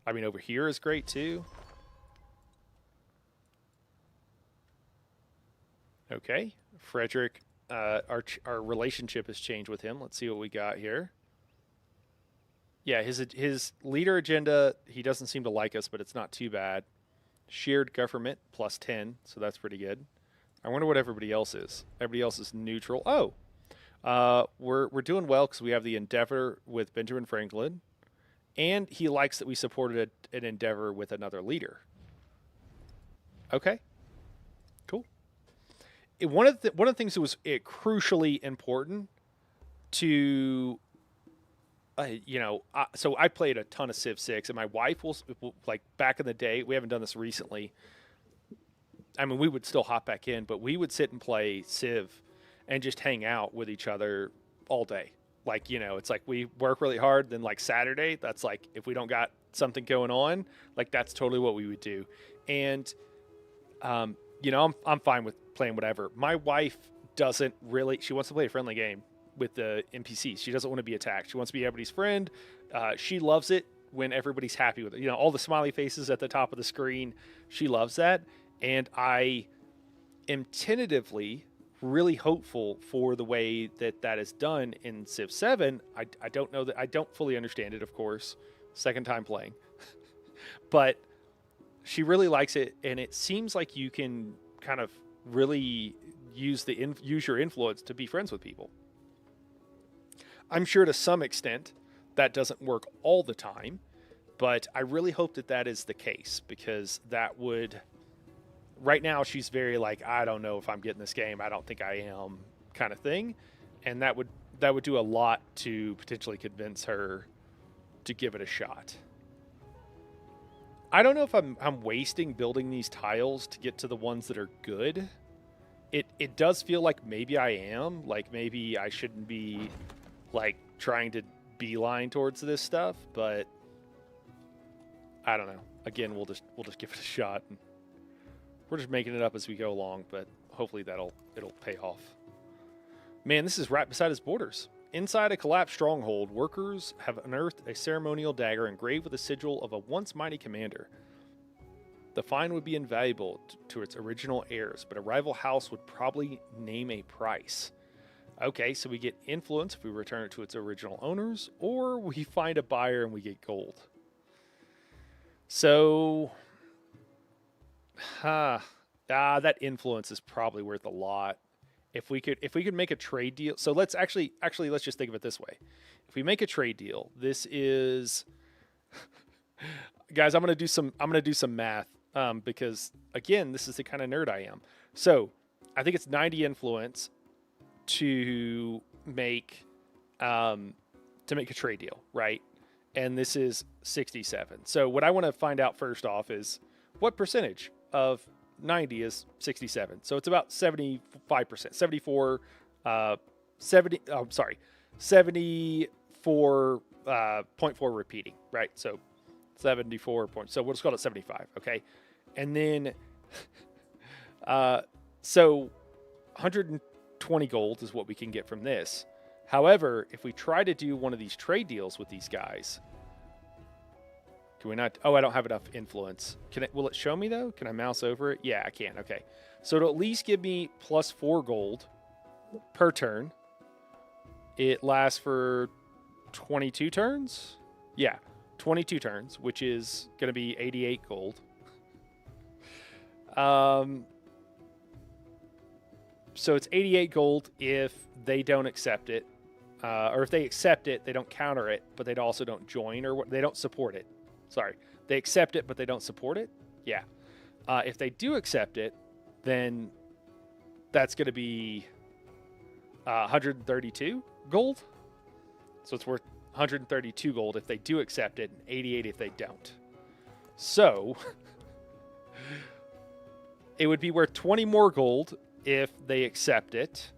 I mean, over here is great too. Okay, Frederick, our relationship has changed with him. Let's see what we got here. Yeah, his leader agenda, he doesn't seem to like us, but it's not too bad. Shared government plus 10, so that's pretty good. I wonder what everybody else is. Everybody else is neutral. Oh, we're doing well because we have the Endeavor with Benjamin Franklin, and he likes that we supported an Endeavor with another leader. Okay, cool. One of the things that was crucially important to, so I played a ton of Civ 6, and my wife will like back in the day. We haven't done this recently. I mean, we would still hop back in, but we would sit and play Civ and just hang out with each other all day. Like, it's like we work really hard. Then like Saturday, that's like, if we don't got something going on, like that's totally what we would do. And, I'm fine with playing whatever. My wife doesn't really, she wants to play a friendly game with the NPCs. She doesn't want to be attacked. She wants to be everybody's friend. She loves it when everybody's happy with it. All the smiley faces at the top of the screen. She loves that. And I am tentatively really hopeful for the way that is done in Civ 7. I don't know that, I don't fully understand it, of course. Second time playing. But she really likes it, and it seems like you can kind of really use your influence to be friends with people. I'm sure to some extent that doesn't work all the time, but I really hope that is the case, because that would... Right now, she's very like, I don't know if I'm getting this game. I don't think I am, kind of thing, and that would do a lot to potentially convince her to give it a shot. I don't know if I'm wasting building these tiles to get to the ones that are good. It does feel like maybe I am. Like maybe I shouldn't be like trying to beeline towards this stuff, but I don't know. Again, we'll just give it a shot. And we're just making it up as we go along, but hopefully it'll pay off. Man, this is right beside his borders. Inside a collapsed stronghold, workers have unearthed a ceremonial dagger engraved with a sigil of a once mighty commander. The find would be invaluable to its original heirs, but a rival house would probably name a price. Okay, so we get influence if we return it to its original owners, or we find a buyer and we get gold. So... that influence is probably worth a lot. If we could make a trade deal. So let's actually let's just think of it this way. If we make a trade deal, this is guys, I'm going to do some math because again, this is the kind of nerd I am. So, I think it's 90 influence to make a trade deal, right? And this is 67. So, what I want to find out first off is what percentage of 90 is 67. So it's about 75%, 74, 70, I'm sorry, 74.4 repeating, right? So 74 points. So we'll just call it 75, okay? And then, so 120 gold is what we can get from this. However, if we try to do one of these trade deals with these guys, can we not? Oh, I don't have enough influence. Can it? Will it show me though? Can I mouse over it? Yeah, I can. Okay. So it'll at least give me plus 4 gold per turn. It lasts for 22 turns. Yeah, 22 turns, which is going to be 88 gold. So it's 88 gold if they don't accept it, or if they accept it, they don't counter it, but they also don't join, or they don't support it. Sorry, they accept it, but they don't support it. Yeah. If they do accept it, then that's going to be 132 gold. So it's worth 132 gold if they do accept it, and 88 if they don't. So it would be worth 20 more gold if they accept it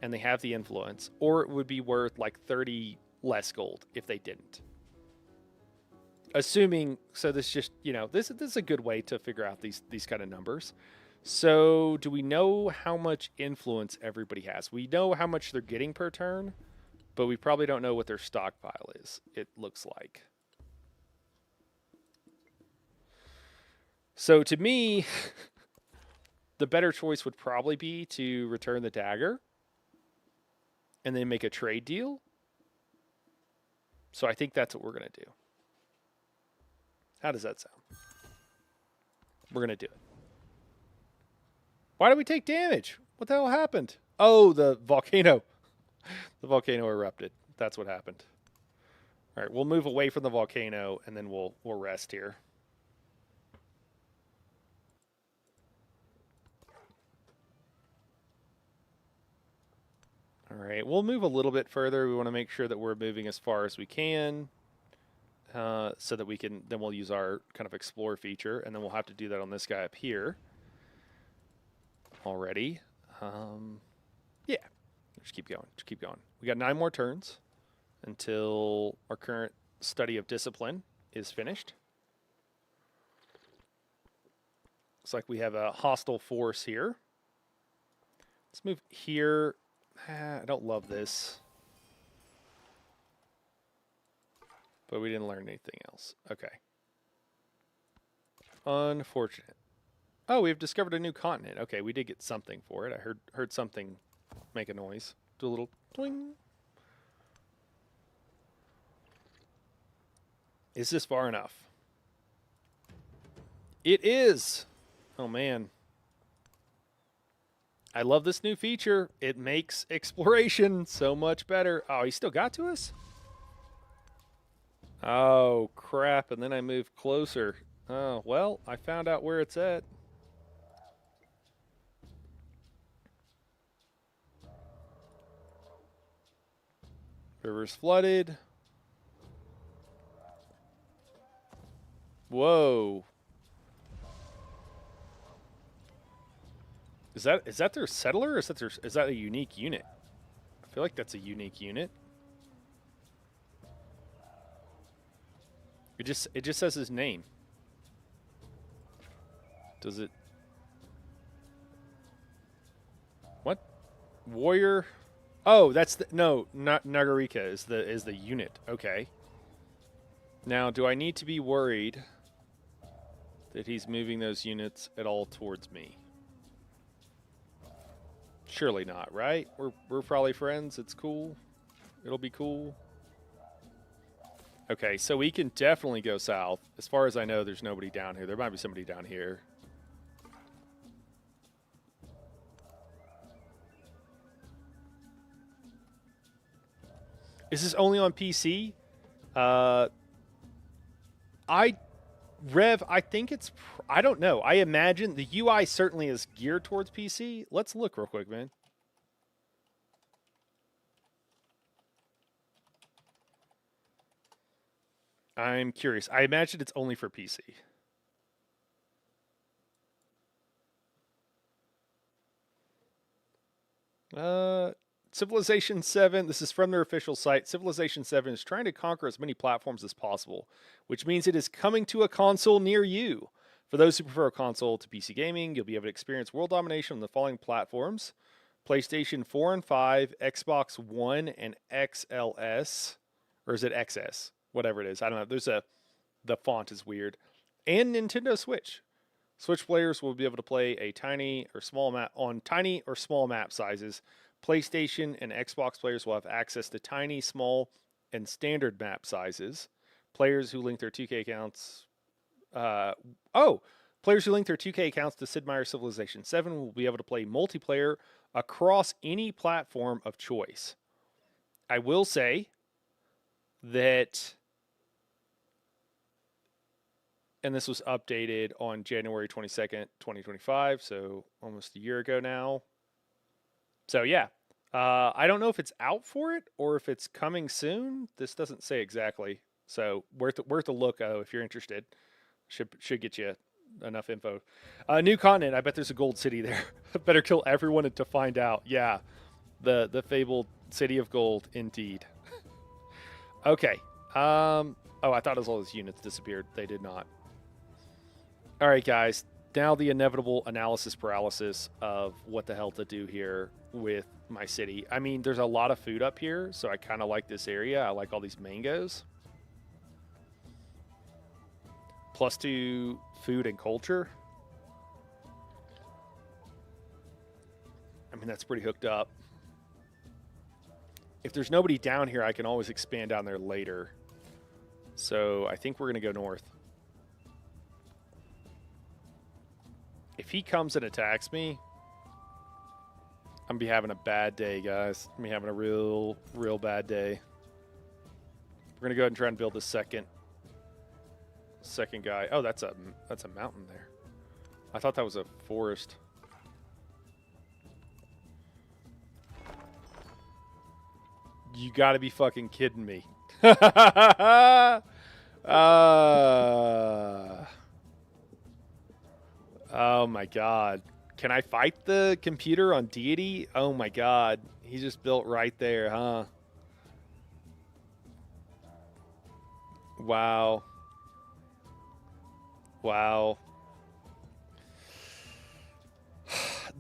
and they have the influence, or it would be worth like 30 less gold if they didn't. Assuming, so this just, this is a good way to figure out these kind of numbers. So do we know how much influence everybody has? We know how much they're getting per turn, but we probably don't know what their stockpile is, it looks like. So to me, the better choice would probably be to return the dagger and then make a trade deal. So I think that's what we're going to do. How does that sound? We're going to do it. Why did we take damage? What the hell happened? Oh, the volcano. The volcano erupted. That's what happened. All right, we'll move away from the volcano and then we'll rest here. All right, we'll move a little bit further. We want to make sure that we're moving as far as we can. So that we can, then we'll use our kind of explore feature, and then we'll have to do that on this guy up here already. Yeah, just keep going, just keep going. We got 9 more turns until our current study of discipline is finished. Looks like we have a hostile force here. Let's move here. I don't love this. But we didn't learn anything else. Okay. Unfortunate. Oh, we've discovered a new continent. Okay, we did get something for it. I heard something make a noise. Do a little twing. Is this far enough? It is. Oh, man. I love this new feature. It makes exploration so much better. Oh, he still got to us? Oh, crap, and then I moved closer. Oh, well, I found out where it's at. River's flooded. Whoa. Is that their settler, or is that a unique unit? I feel like that's a unique unit. It just says his name. Does it? What? Warrior? Oh, that's the no, not Nagarika is the unit. Okay. Now, do I need to be worried that he's moving those units at all towards me? Surely not, right? We're probably friends. It's cool. It'll be cool. Okay, so we can definitely go south. As far as I know, there's nobody down here. There might be somebody down here. Is this only on PC? I think it's... I don't know. I imagine the UI certainly is geared towards PC. Let's look real quick, man. I'm curious. I imagine it's only for PC. Civilization 7, this is from their official site. Civilization 7 is trying to conquer as many platforms as possible, which means it is coming to a console near you. For those who prefer a console to PC gaming, you'll be able to experience world domination on the following platforms: PlayStation 4 and 5, Xbox One and XLS, or is it XS? Whatever it is. I don't know. The font is weird. And Nintendo Switch. Switch players will be able to play a tiny or small map on tiny or small map sizes. PlayStation and Xbox players will have access to tiny, small, and standard map sizes. Players who link their 2K accounts players who link their 2K accounts to Sid Meier's Civilization 7 will be able to play multiplayer across any platform of choice. I will say that, and this was updated on January 22nd, 2025, so almost a year ago now. So yeah, I don't know if it's out for it or if it's coming soon. This doesn't say exactly, so worth a look if you're interested. Should get you enough info. New continent. I bet there's a gold city there. Better kill everyone to find out. Yeah, the fabled city of gold, indeed. Okay. Oh, I thought all those units disappeared. They did not. All right, guys. Now the inevitable analysis paralysis of what the hell to do here with my city. I mean, there's a lot of food up here, so I kind of like this area. I like all these mangoes. +2 food and culture. I mean, that's pretty hooked up. If there's nobody down here, I can always expand down there later. So I think we're going to go north. If he comes and attacks me, I'm going to be having a bad day, guys. I'm going to be having a real bad day. We're going to go ahead and try and build the second guy. Oh, that's a mountain there. I thought that was a forest. You got to be fucking kidding me. Oh my god. Can I fight the computer on Diety? Oh my god. He just built right there, huh? Wow. Wow.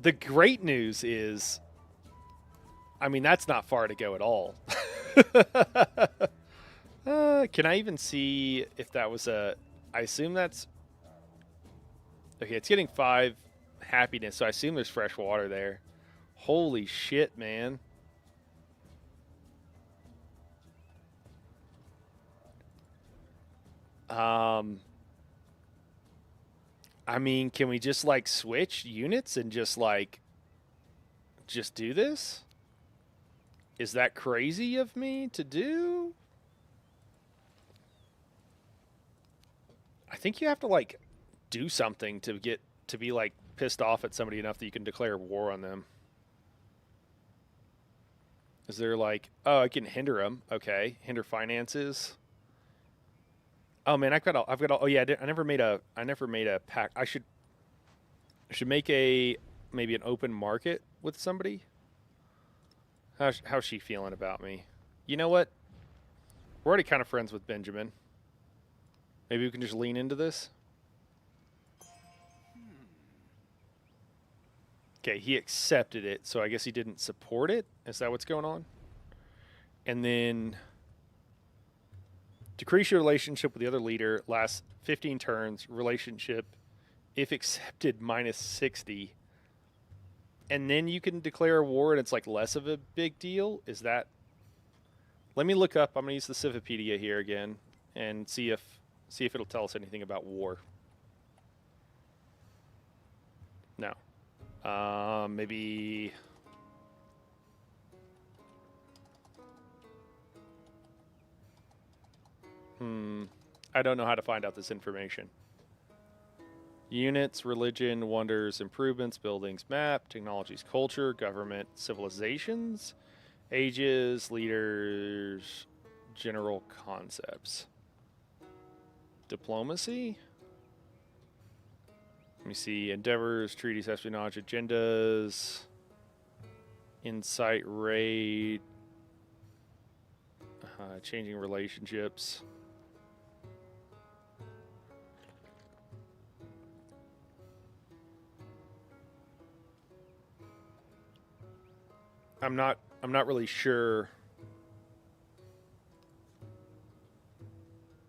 The great news is, I mean, that's not far to go at all. Can I even see if that was a... I assume that's... Okay, it's getting 5 happiness, so I assume there's fresh water there. Holy shit, man. I mean, can we just, like, switch units and just do this? Is that crazy of me to do? I think you have to, like, do something to get to be, like, pissed off at somebody enough that you can declare war on them. Is there, like, oh, I can hinder them. Okay, hinder finances. Oh man, I've got oh yeah, I never made a pack. I should make maybe an open market with somebody. How's she feeling about me? You know what? We're already kind of friends with Benjamin. Maybe we can just lean into this. Okay, he accepted it, so I guess he didn't support it. Is that what's going on? And then decrease your relationship with the other leader. Lasts 15 turns. Relationship, if accepted, -60. And then you can declare war, and it's like less of a big deal. Is that? Let me look up. I'm gonna use the Civipedia here again and see if it'll tell us anything about war. No. Maybe. I don't know how to find out this information. Units, religion, wonders, improvements, buildings, map, technologies, culture, government, civilizations, ages, leaders, general concepts. Diplomacy? Let me see. Endeavors, treaties, espionage, agendas. Insight raid. Changing relationships. I'm not really sure.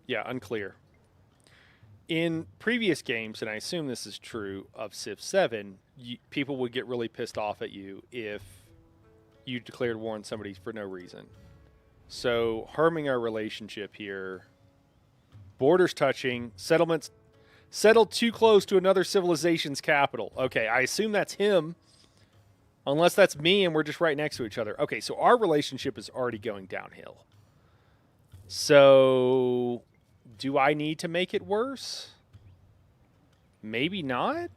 Yeah, unclear. In previous games, and I assume this is true of Civ 7, people would get really pissed off at you if you declared war on somebody for no reason. So, harming our relationship here. Borders touching. Settlements settled too close to another civilization's capital. Okay, I assume that's him. Unless that's me and we're just right next to each other. Okay, so our relationship is already going downhill. So, do I need to make it worse? Maybe not?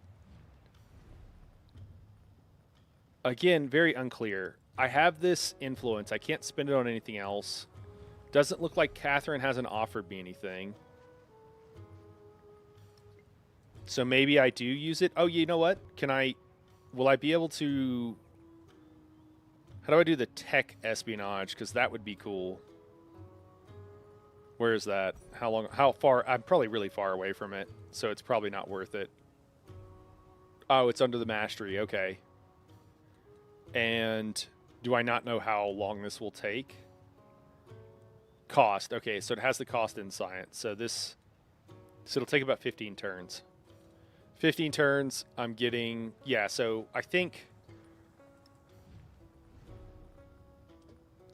Again, very unclear. I have this influence. I can't spend it on anything else. Doesn't look like Catherine hasn't offered me anything. So maybe I do use it. Oh, you know what? Will I be able to... How do I do the tech espionage? Because that would be cool. Where is that? How far? I'm probably really far away from it, so it's probably not worth it. Oh, it's under the mastery. Okay. And do I not know how long this will take? Cost. Okay, so it has the cost in science. So it'll take about 15 turns. 15 turns, I'm getting... Yeah, so I think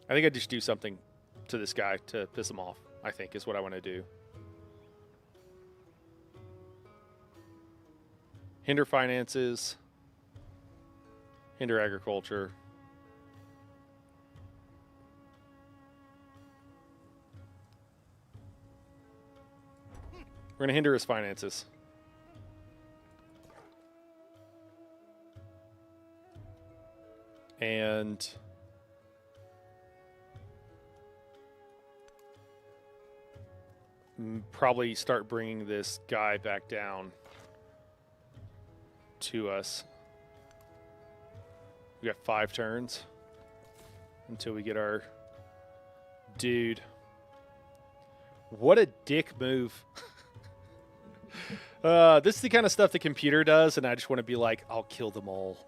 I just do something to this guy to piss him off, I think, is what I want to do. Hinder finances. Hinder agriculture. We're going to hinder his finances. And probably start bringing this guy back down to us. We got 5 turns until we get our dude. What a dick move. This is the kind of stuff the computer does, and I just want to be like, I'll kill them all.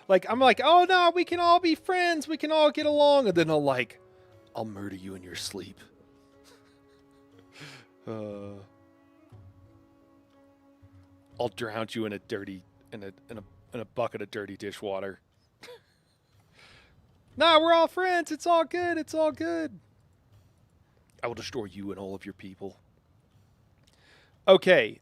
I'm like, oh no, we can all be friends. We can all get along. And then I'll murder you in your sleep. I'll drown you in a bucket of dirty dishwater. Nah, we're all friends. It's all good. It's all good. I will destroy you and all of your people. Okay.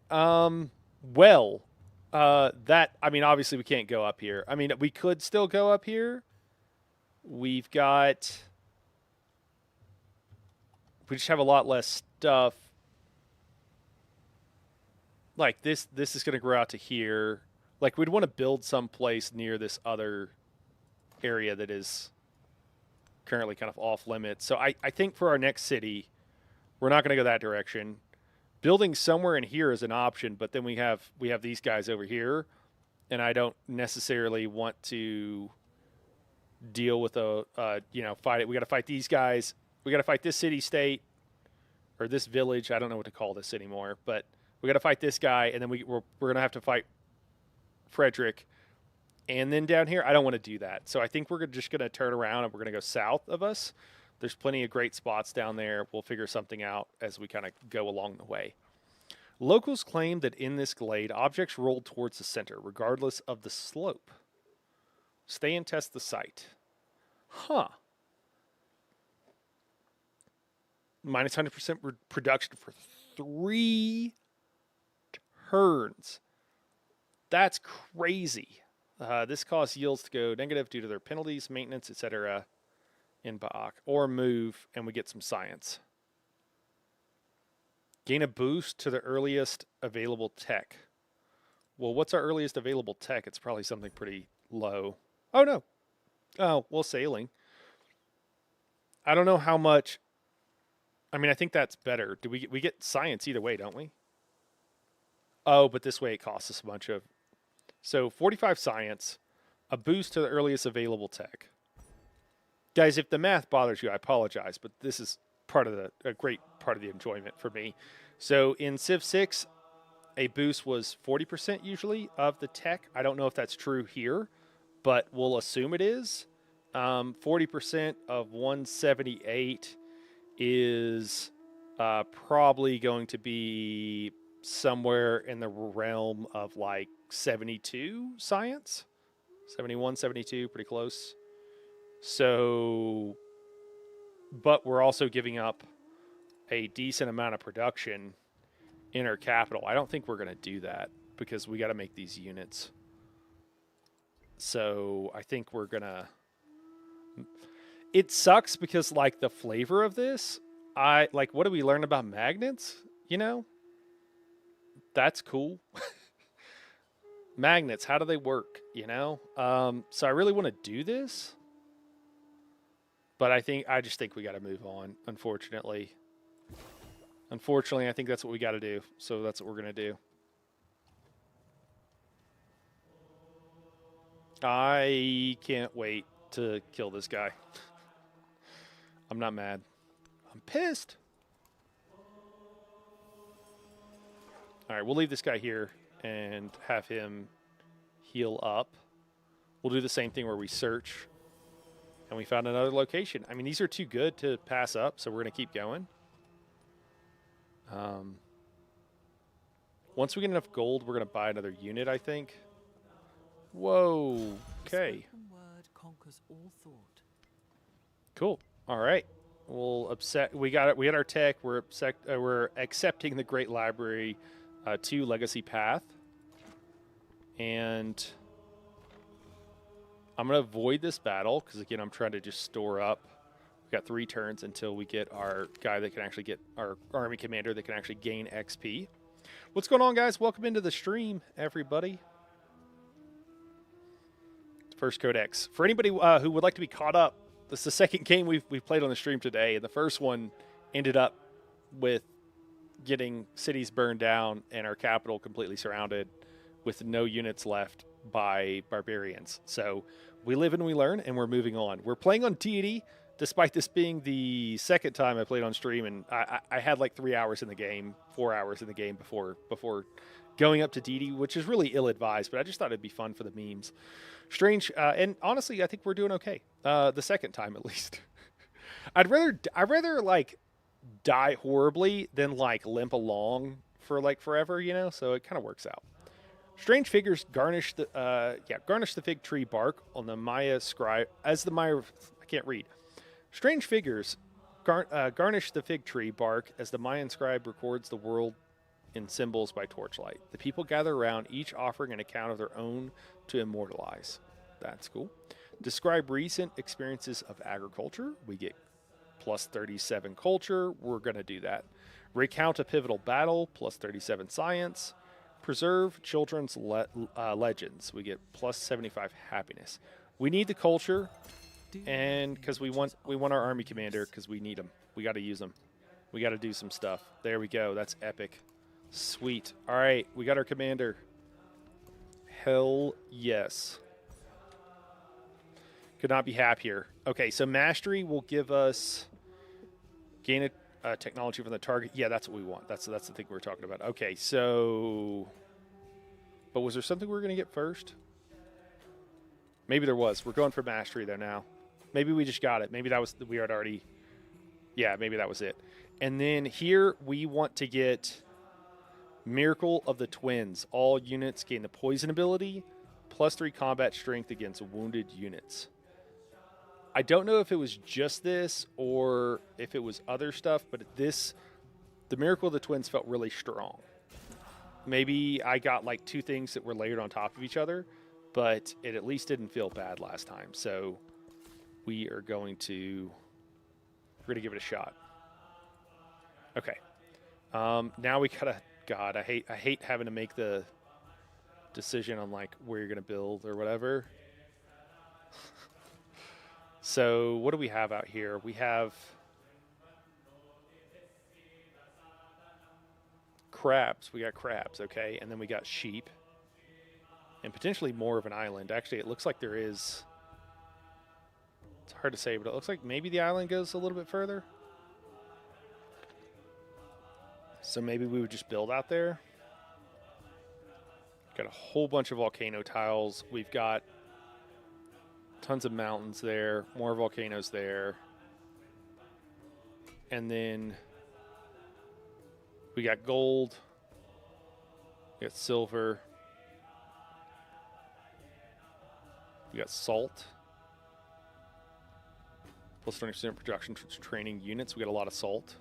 Obviously we can't go up here. I mean, we could still go up here. We just have a lot less stuff. Like this is going to grow out to here. Like we'd want to build some place near this other area that is currently kind of off limits. So I think for our next city, we're not going to go that direction. Building somewhere in here is an option, but then we have these guys over here, and I don't necessarily want to deal with fight it. We got to fight these guys. We got to fight this city-state or this village. I don't know what to call this anymore, but we got to fight this guy, and then we're going to have to fight Frederick. And then down here, I don't want to do that. So I think we're just going to turn around and we're going to go south of us. There's plenty of great spots down there. We'll figure something out as we kind of go along the way. Locals claim that in this glade, objects roll towards the center, regardless of the slope. Stay and test the site. Huh. Minus 100% production for 3 turns. That's crazy. This causes yields to go negative due to their penalties, maintenance, etc. in Ba'ak. Or move, and we get some science. Gain a boost to the earliest available tech. Well, what's our earliest available tech? It's probably something pretty low. Oh, no. Oh, well, sailing. I don't know how much. I mean, I think that's better. We get science either way, don't we? Oh, but this way it costs us a bunch of. So 45 science, A boost to the earliest available tech. Guys, if the math bothers you, I apologize, but this is part of a great part of the enjoyment for me. So in Civ 6, a boost was 40% usually of the tech. I don't know if that's true here, but we'll assume it is. 40% of 178 is probably going to be somewhere in the realm of like 72 science. 71, 72, pretty close. So, but we're also giving up a decent amount of production in our capital. I don't think we're going to do that because we got to make these units. So I think we're going to... It sucks because, like, the flavor of this, what do we learn about magnets? You know? That's cool. Magnets, how do they work, you know? So I really want to do this, but I just think we got to move on, unfortunately. Unfortunately, I think that's what we got to do, so that's what we're going to do. I can't wait to kill this guy. I'm not mad. I'm pissed. All right, we'll leave this guy here and have him heal up. We'll do the same thing where we search and we found another location. I mean, these are too good to pass up, so we're going to keep going. Once we get enough gold, we're going to buy another unit, I think. Whoa. Okay. The spoken word conquers all thought. Cool. All right. We'll upset. We got it. We had our tech. We're upset. We're accepting the Great Library 2 Legacy Path, and I'm gonna avoid this battle because again, I'm trying to just store up. We've got 3 turns until we get our guy that can actually get our army commander that can actually gain XP. What's going on, guys? Welcome into the stream, everybody. First Codex. For anybody who would like to be caught up, this is the second game we've played on the stream today, and the first one ended up with getting cities burned down and our capital completely surrounded with no units left by barbarians. So we live and we learn, and we're moving on. We're playing on Diety, despite this being the second time I played on stream, and I had like 3 hours in the game, 4 hours in the game before going up to Diety, which is really ill-advised, but I just thought it'd be fun for the memes. Strange, and honestly, I think we're doing okay. The second time, at least. I'd rather like die horribly than like limp along for like forever, you know. So it kind of works out. Strange figures garnish the fig tree bark on the Maya scribe as the Maya. I can't read. Strange figures garnish the fig tree bark as the Mayan scribe records the world in symbols by torchlight. The people gather around, each offering an account of their own to immortalize. That's cool. Describe recent experiences of agriculture. We get plus 37 culture. We're going to do that. Recount a pivotal battle, plus 37 science. Preserve children's legends. We get plus 75 happiness. We need the culture, and because we want our army commander, because we need him. We got to use him. We got to do some stuff. There we go. That's epic. Sweet. All right, we got our commander. Hell yes. Could not be happier. Okay, so mastery will give us gain a technology from the target. Yeah, that's what we want. That's the thing we're talking about. Okay, so, but was there something we were going to get first? Maybe there was. We're going for mastery there now. Maybe we just got it. Maybe that was we had already. Yeah, maybe that was it. And then here we want to get Miracle of the Twins. All units gain the poison ability, plus 3 combat strength against wounded units. I don't know if it was just this or if it was other stuff, but the Miracle of the Twins felt really strong. Maybe I got like 2 things that were layered on top of each other, but it at least didn't feel bad last time. So we're going to give it a shot. Okay. Now we gotta. God, I hate having to make the decision on like where you're gonna build or whatever. So what do we have out here? We have crabs. We got crabs, okay, and then we got sheep. and potentially more of an island. Actually, it looks like there is. It's hard to say, but it looks like maybe the island goes a little bit further. So maybe we would just build out there. Got a whole bunch of volcano tiles. We've got tons of mountains there, more volcanoes there. And then we got gold, we got silver, we got salt, plus 20% production training units. We got a lot of salt.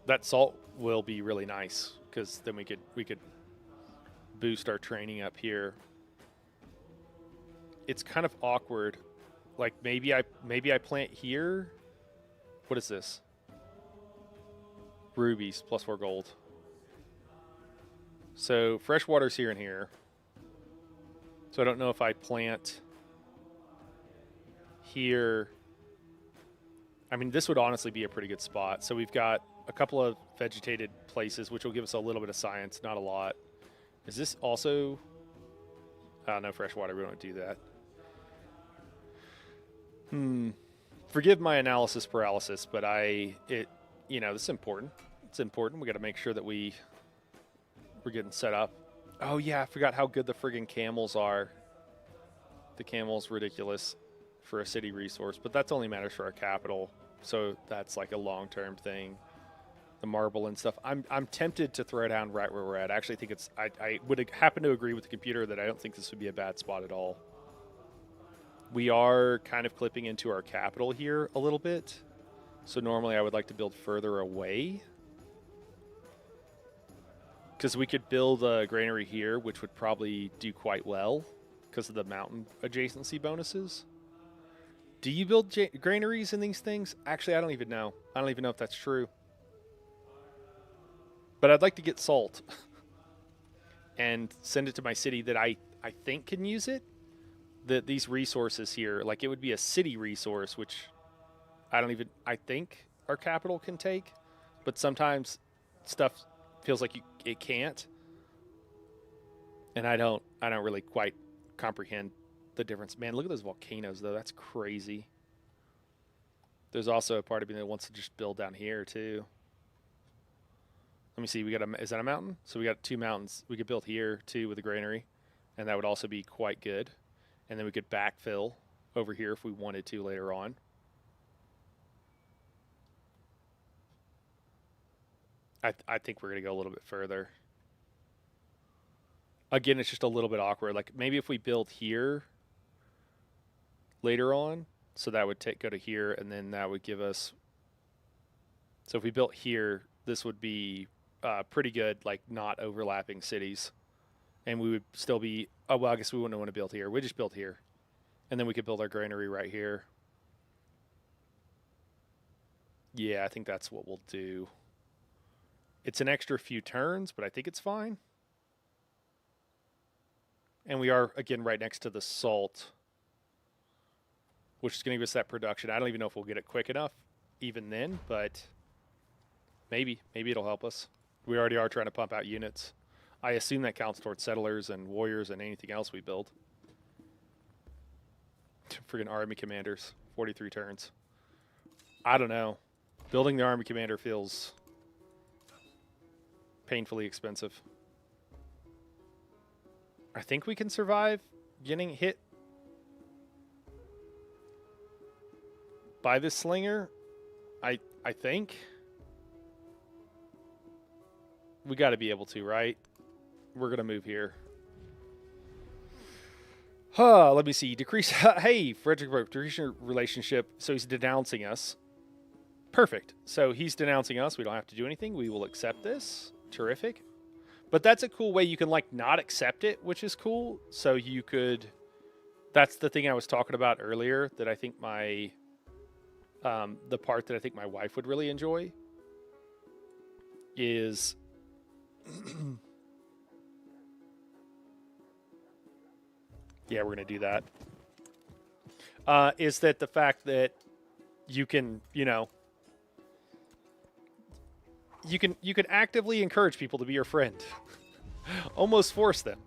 That salt will be really nice because then we could boost our training up here. It's kind of awkward. Like maybe I plant here. What is this? Rubies plus 4 gold. So fresh water's here and here. So I don't know if I plant here. I mean, this would honestly be a pretty good spot. So we've got a couple of vegetated places, which will give us a little bit of science, not a lot. Is this also? No, fresh water. We don't do that. Forgive my analysis paralysis, but this is important. It's important. We got to make sure that we're getting set up. Oh yeah, I forgot how good the friggin' camels are. The camels ridiculous for a city resource, but that's only matters for our capital. So that's like a long-term thing. The marble and stuff. I'm tempted to throw down right where we're at. I actually think it's. I would happen to agree with the computer that I don't think this would be a bad spot at all. We are kind of clipping into our capital here a little bit. So normally I would like to build further away. Because we could build a granary here, which would probably do quite well because of the mountain adjacency bonuses. Do you build granaries in these things? Actually, I don't even know. I don't even know if that's true. But I'd like to get salt and send it to my city that I think can use it. These resources here, like it would be a city resource, which I think our capital can take. But sometimes stuff feels like it can't. And I don't really quite comprehend the difference. Man, look at those volcanoes, though. That's crazy. There's also a part of me that wants to just build down here, too. Let me see. Is that a mountain? So we got 2 mountains. We could build here, too, with a granary. And that would also be quite good. And then we could backfill over here if we wanted to later on. I think we're going to go a little bit further. Again, it's just a little bit awkward. Like maybe if we build here later on, so that would go to here, and then that would give us. So if we built here, this would be pretty good, like not overlapping cities, and we would still be. Oh well, I guess we wouldn't want to build here. We just built here, and then we could build our granary right here. Yeah, I think that's what we'll do. It's an extra few turns, but I think it's fine. And we are, again, right next to the salt, which is going to give us that production. I don't even know if we'll get it quick enough even then, but maybe. Maybe it'll help us. We already are trying to pump out units. I assume that counts towards settlers and warriors and anything else we build. Friggin' army commanders, 43 turns. I don't know. Building the army commander feels painfully expensive. I think we can survive getting hit by this slinger. I think we got to be able to, right? We're going to move here. Let me see. Decrease. Hey, Frederick, decrease your relationship. So he's denouncing us. Perfect. So he's denouncing us. We don't have to do anything. We will accept this. Terrific. But that's a cool way you can like not accept it, which is cool. So you could. That's the thing I was talking about earlier that I think my. The part that I think my wife would really enjoy is. Yeah, we're going to do that. Is that the fact that you can, you can actively encourage people to be your friend. Almost force them.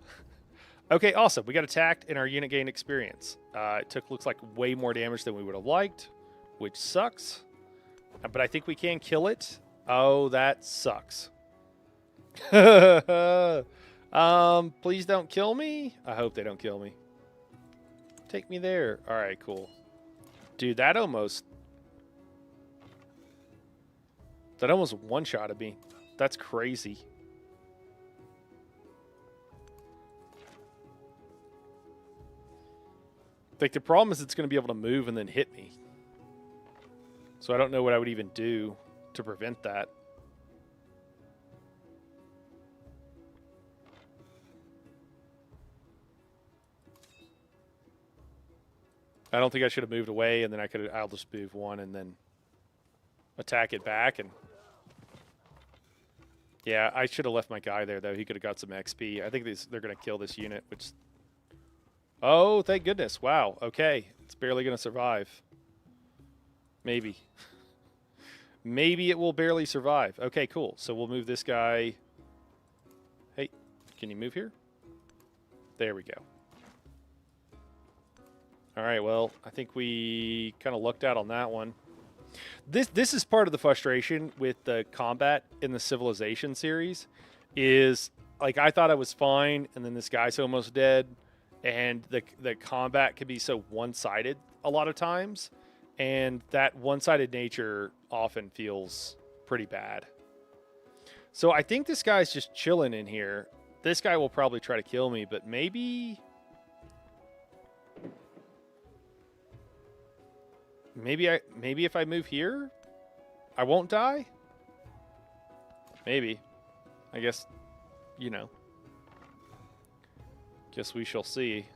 Okay, awesome. We got attacked and our unit gained experience. It took, looks like, way more damage than we would have liked, which sucks. But I think we can kill it. Oh, that sucks. Please don't kill me. I hope they don't kill me. Take me there. All right, cool. Dude, that almost one-shotted me. That's crazy. Like, the problem is it's going to be able to move and then hit me. So I don't know what I would even do to prevent that. I don't think I should have moved away, and then I'll just move one and then attack it back. And yeah, I should have left my guy there, though. He could have got some XP. I think they're going to kill this unit, which... Oh, thank goodness. Wow. Okay. It's barely going to survive. Maybe. Maybe it will barely survive. Okay, cool. So we'll move this guy. Hey, can you move here? There we go. All right, well, I think we kind of lucked out on that one. This is part of the frustration with the combat in the Civilization series is, like, I thought I was fine, and then this guy's almost dead. And the combat can be so one-sided a lot of times, and that one-sided nature often feels pretty bad. So I think this guy's just chilling in here. This guy will probably try to kill me, but maybe if I move here, I won't die? Maybe. I guess, you know. Guess we shall see.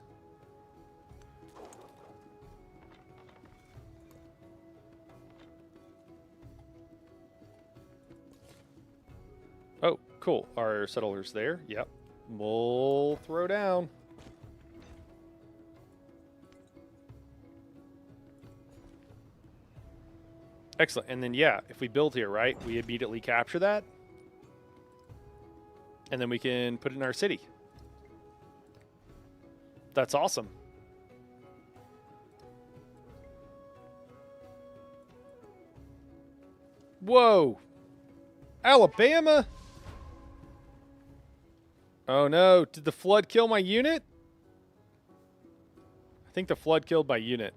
Oh, cool. Our settler's there. Yep. We'll throw down. Excellent. And then, yeah, if we build here, right, we immediately capture that. And then we can put it in our city. That's awesome. Whoa. Alabama? Oh no, did the flood kill my unit? I think the flood killed my unit.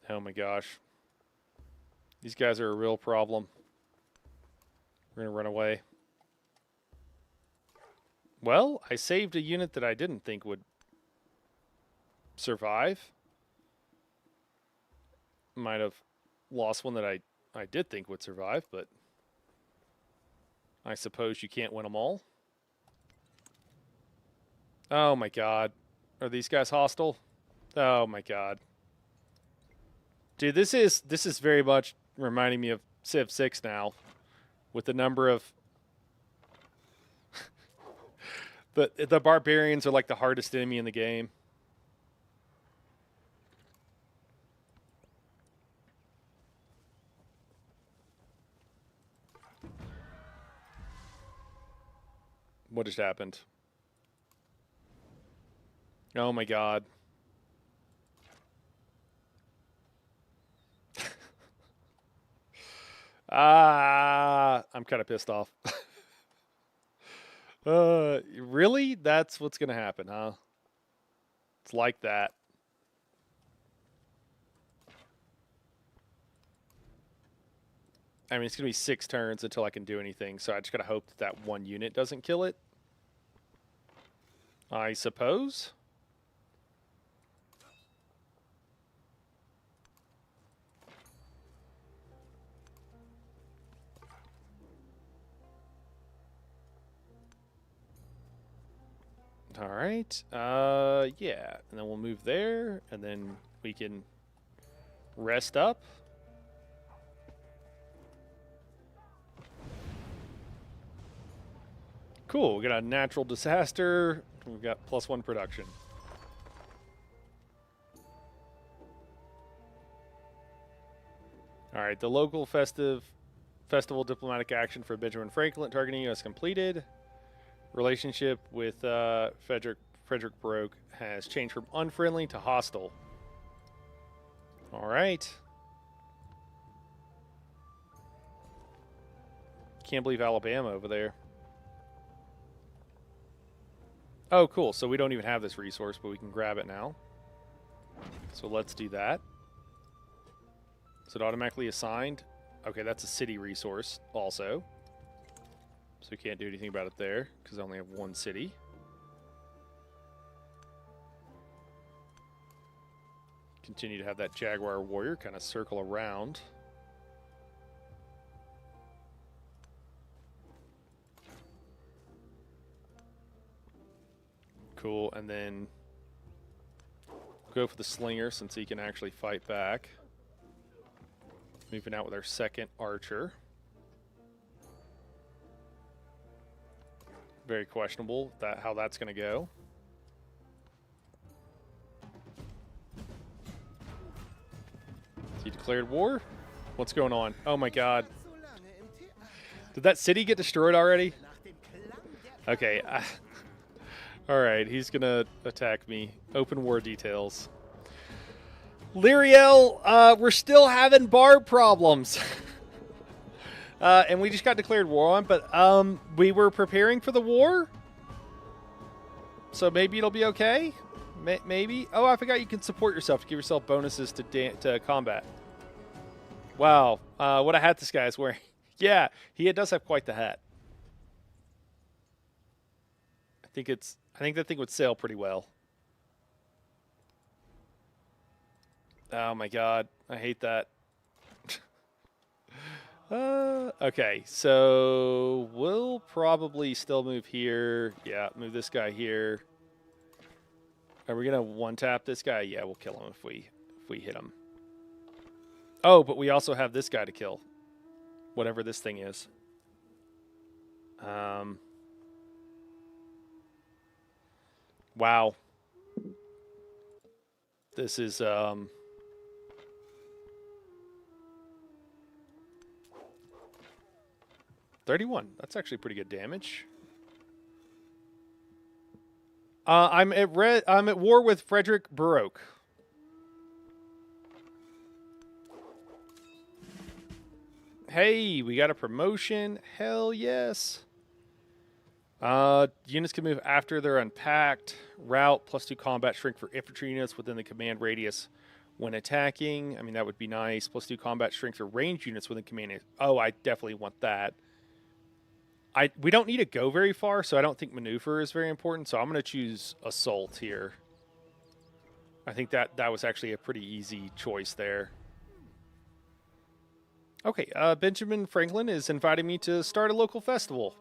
Oh my gosh. These guys are a real problem. We're going to run away. Well, I saved a unit that I didn't think would survive. Might have lost one that I did think would survive, but I suppose you can't win them all. Oh my god. Are these guys hostile? Oh my god. Dude, this is very much reminding me of Civ 6 now, with the number of the barbarians are like the hardest enemy in the game. What just happened? Oh my god. I'm kind of pissed off. Really? That's what's going to happen, huh? It's like that. I mean, it's going to be 6 turns until I can do anything, so I just got to hope that that one unit doesn't kill it. I suppose. All right. Yeah. And then we'll move there, and then we can rest up. Cool. We got a natural disaster. We've got +1 production. All right, the local festival diplomatic action for Benjamin Franklin targeting U.S. completed. Relationship with Frederick Baroque has changed from unfriendly to hostile. All right. Can't believe Alabama over there. Oh, cool. So we don't even have this resource, but we can grab it now. So let's do that. Is it automatically assigned? Okay, that's a city resource also. So we can't do anything about it there because I only have one city. Continue to have that Jaguar Warrior kind of circle around. Cool, and then go for the Slinger since he can actually fight back. Moving out with our second Archer. Very questionable how that's going to go. He declared war? What's going on? Oh my god. Did that city get destroyed already? Okay. Alright, he's going to attack me. Open war details. Lyriel, we're still having bar problems. And we just got declared war on, but we were preparing for the war. So maybe it'll be okay. Maybe. Oh, I forgot you can support yourself to give yourself bonuses to combat. Wow, what a hat this guy is wearing. Yeah, he does have quite the hat. I think that thing would sail pretty well. Oh my god, I hate that. Okay, so we'll probably still move here. Yeah, move this guy here. Are we gonna one-tap this guy? Yeah, we'll kill him if we hit him. Oh, but we also have this guy to kill. Whatever this thing is. Wow. This is 31. That's actually pretty good damage. I'm at war with Frederick Baroque. Hey, we got a promotion. Hell yes. Units can move after they're unpacked. Route +2 combat shrink for infantry units within the command radius when attacking. I mean, that would be nice. +2 combat shrink for ranged units within command. Oh, I definitely want that. We don't need to go very far, so I don't think maneuver is very important. So I'm going to choose assault here. I think that was actually a pretty easy choice there. Okay, Benjamin Franklin is inviting me to start a local festival.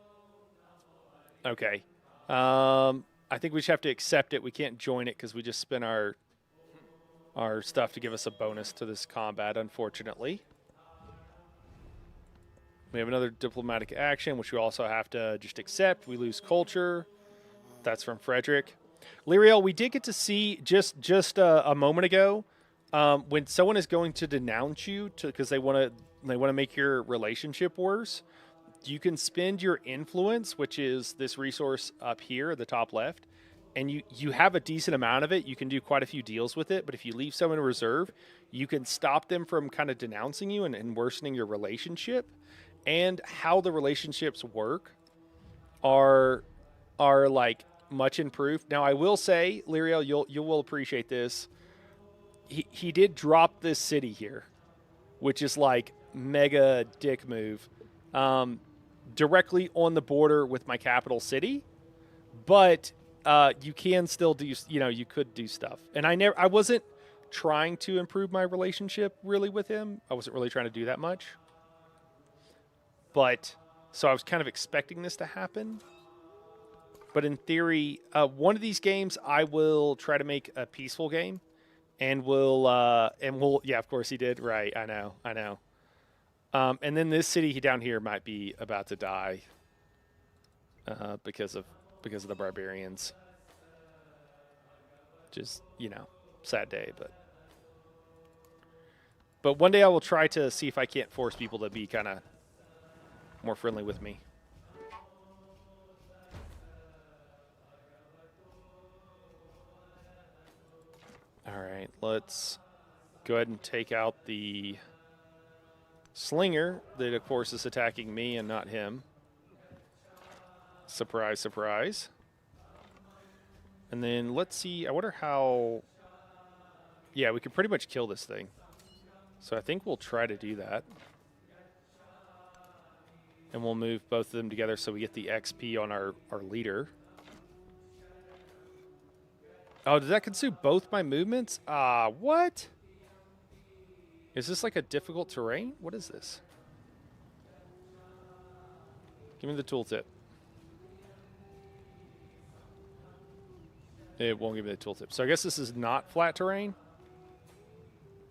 Okay. I think we just have to accept it. We can't join it because we just spent our stuff to give us a bonus to this combat, unfortunately. We have another diplomatic action, which we also have to just accept. We lose culture. That's from Frederick. Lyriel, we did get to see just a moment ago when someone is going to denounce you because they want to make your relationship worse. You can spend your influence, which is this resource up here at the top left, and you have a decent amount of it. You can do quite a few deals with it, but if you leave someone in reserve, you can stop them from kind of denouncing you and worsening your relationship. And how the relationships work are like much improved. Now, I will say, Lyriel, you will appreciate this. He did drop this city here, which is like mega dick move, directly on the border with my capital city. But you can still do, you could do stuff. And I wasn't trying to improve my relationship really with him. I wasn't really trying to do that much. But, so I was kind of expecting this to happen. But in theory, one of these games, I will try to make a peaceful game. And we'll, yeah, of course he did. Right, I know. And then this city down here might be about to die. Because of the barbarians. Just, you know, sad day, but one day I will try to see if I can't force people to be kind of more friendly with me. All right, let's go ahead and take out the slinger that, of course, is attacking me and not him. Surprise, surprise. And then let's see. I wonder how... Yeah, we could pretty much kill this thing. So I think we'll try to do that. And we'll move both of them together so we get the XP on our leader. Oh, did that consume both my movements? What? Is this like a difficult terrain? What is this? Give me the tooltip. It won't give me the tooltip. So I guess this is not flat terrain?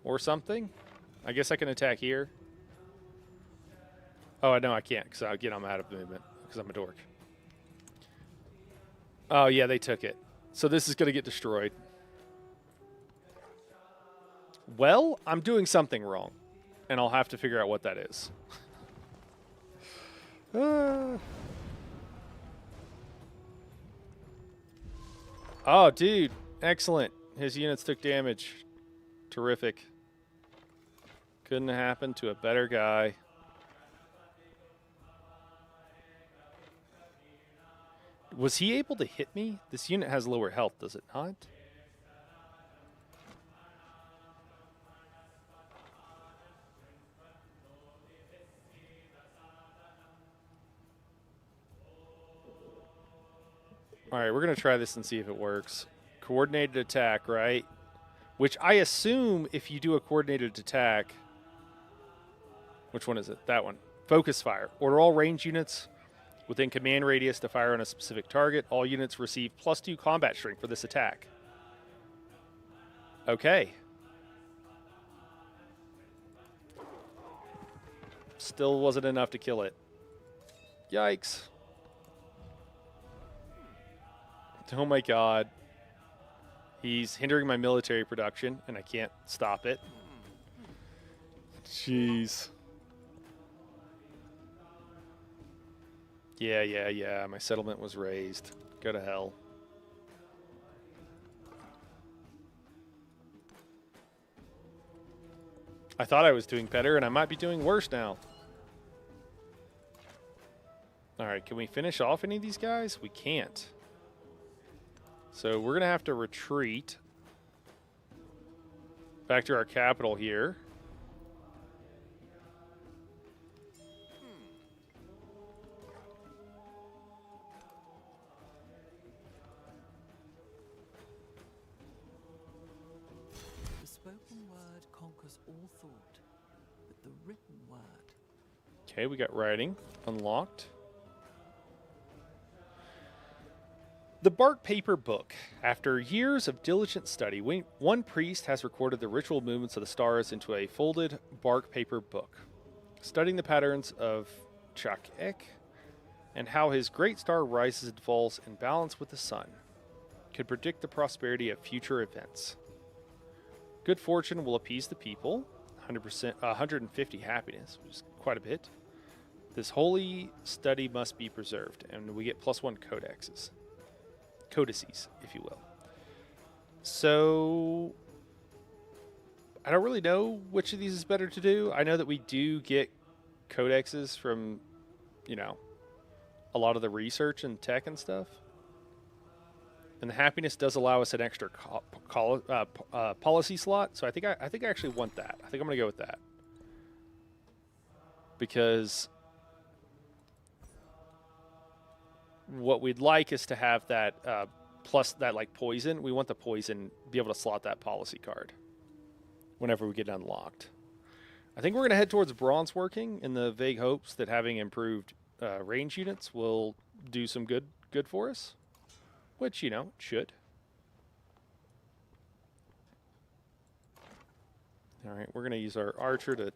Or something? I guess I can attack here. Oh, no, I can't, because again, I'm out of movement, because I'm a dork. Oh, yeah, they took it. So this is going to get destroyed. Well, I'm doing something wrong, and I'll have to figure out what that is. Oh, dude. Excellent. His units took damage. Terrific. Couldn't have happened to a better guy. Was he able to hit me? This unit has lower health, does it not? All right, we're going to try this and see if it works. Coordinated attack, right? Which I assume if you do a coordinated attack... Which one is it? That one. Focus fire. Order all range units within command radius to fire on a specific target. All units receive +2 combat strength for this attack. Okay. Still wasn't enough to kill it. Yikes. Oh my god. He's hindering my military production, and I can't stop it. Jeez. Yeah. My settlement was raised. Go to hell. I thought I was doing better, and I might be doing worse now. All right, can we finish off any of these guys? We can't. So we're going to have to retreat back to our capital here. The spoken word conquers all thought, but the written word... Okay, we got writing unlocked. The bark paper book. After years of diligent study, one priest has recorded the ritual movements of the stars into a folded bark paper book, studying the patterns of Chak-ek and how his great star rises and falls in balance with the sun, could predict the prosperity of future events. Good fortune will appease the people, 150 happiness, which is quite a bit. This holy study must be preserved, and we get +1 codices, if you will. So I don't really know which of these is better to do. I know that we do get codexes from, you know, a lot of the research and tech and stuff. And the happiness does allow us an extra policy slot. So I think I actually want that. I think I'm going to go with that. Because what we'd like is to have that plus that like poison. We want the poison, be able to slot that policy card whenever we get unlocked. I think we're going to head towards bronze working in the vague hopes that having improved range units will do some good for us, which, you know, should. All right, we're going to use our archer to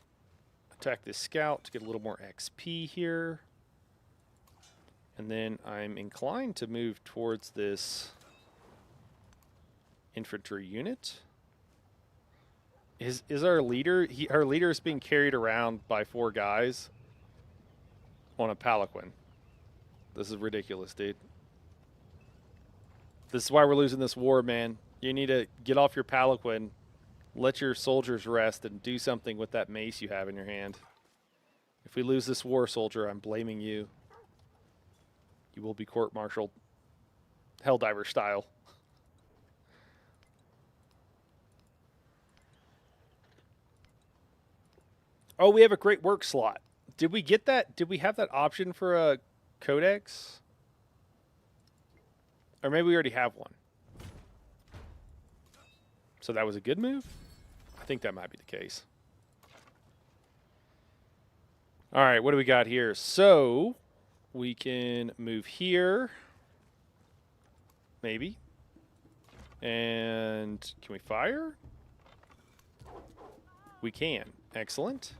attack this scout to get a little more XP here. And then I'm inclined to move towards this infantry unit. Is our leader? Our leader is being carried around by 4 guys on a palanquin. This is ridiculous, dude. This is why we're losing this war, man. You need to get off your palanquin, let your soldiers rest, and do something with that mace you have in your hand. If we lose this war, soldier, I'm blaming you. You will be court-martialed. Helldiver style. Oh, we have a great work slot. Did we get that? Did we have that option for a codex? Or maybe we already have one. So that was a good move? I think that might be the case. All right, what do we got here? So we can move here. Maybe. And can we fire? We can. Excellent.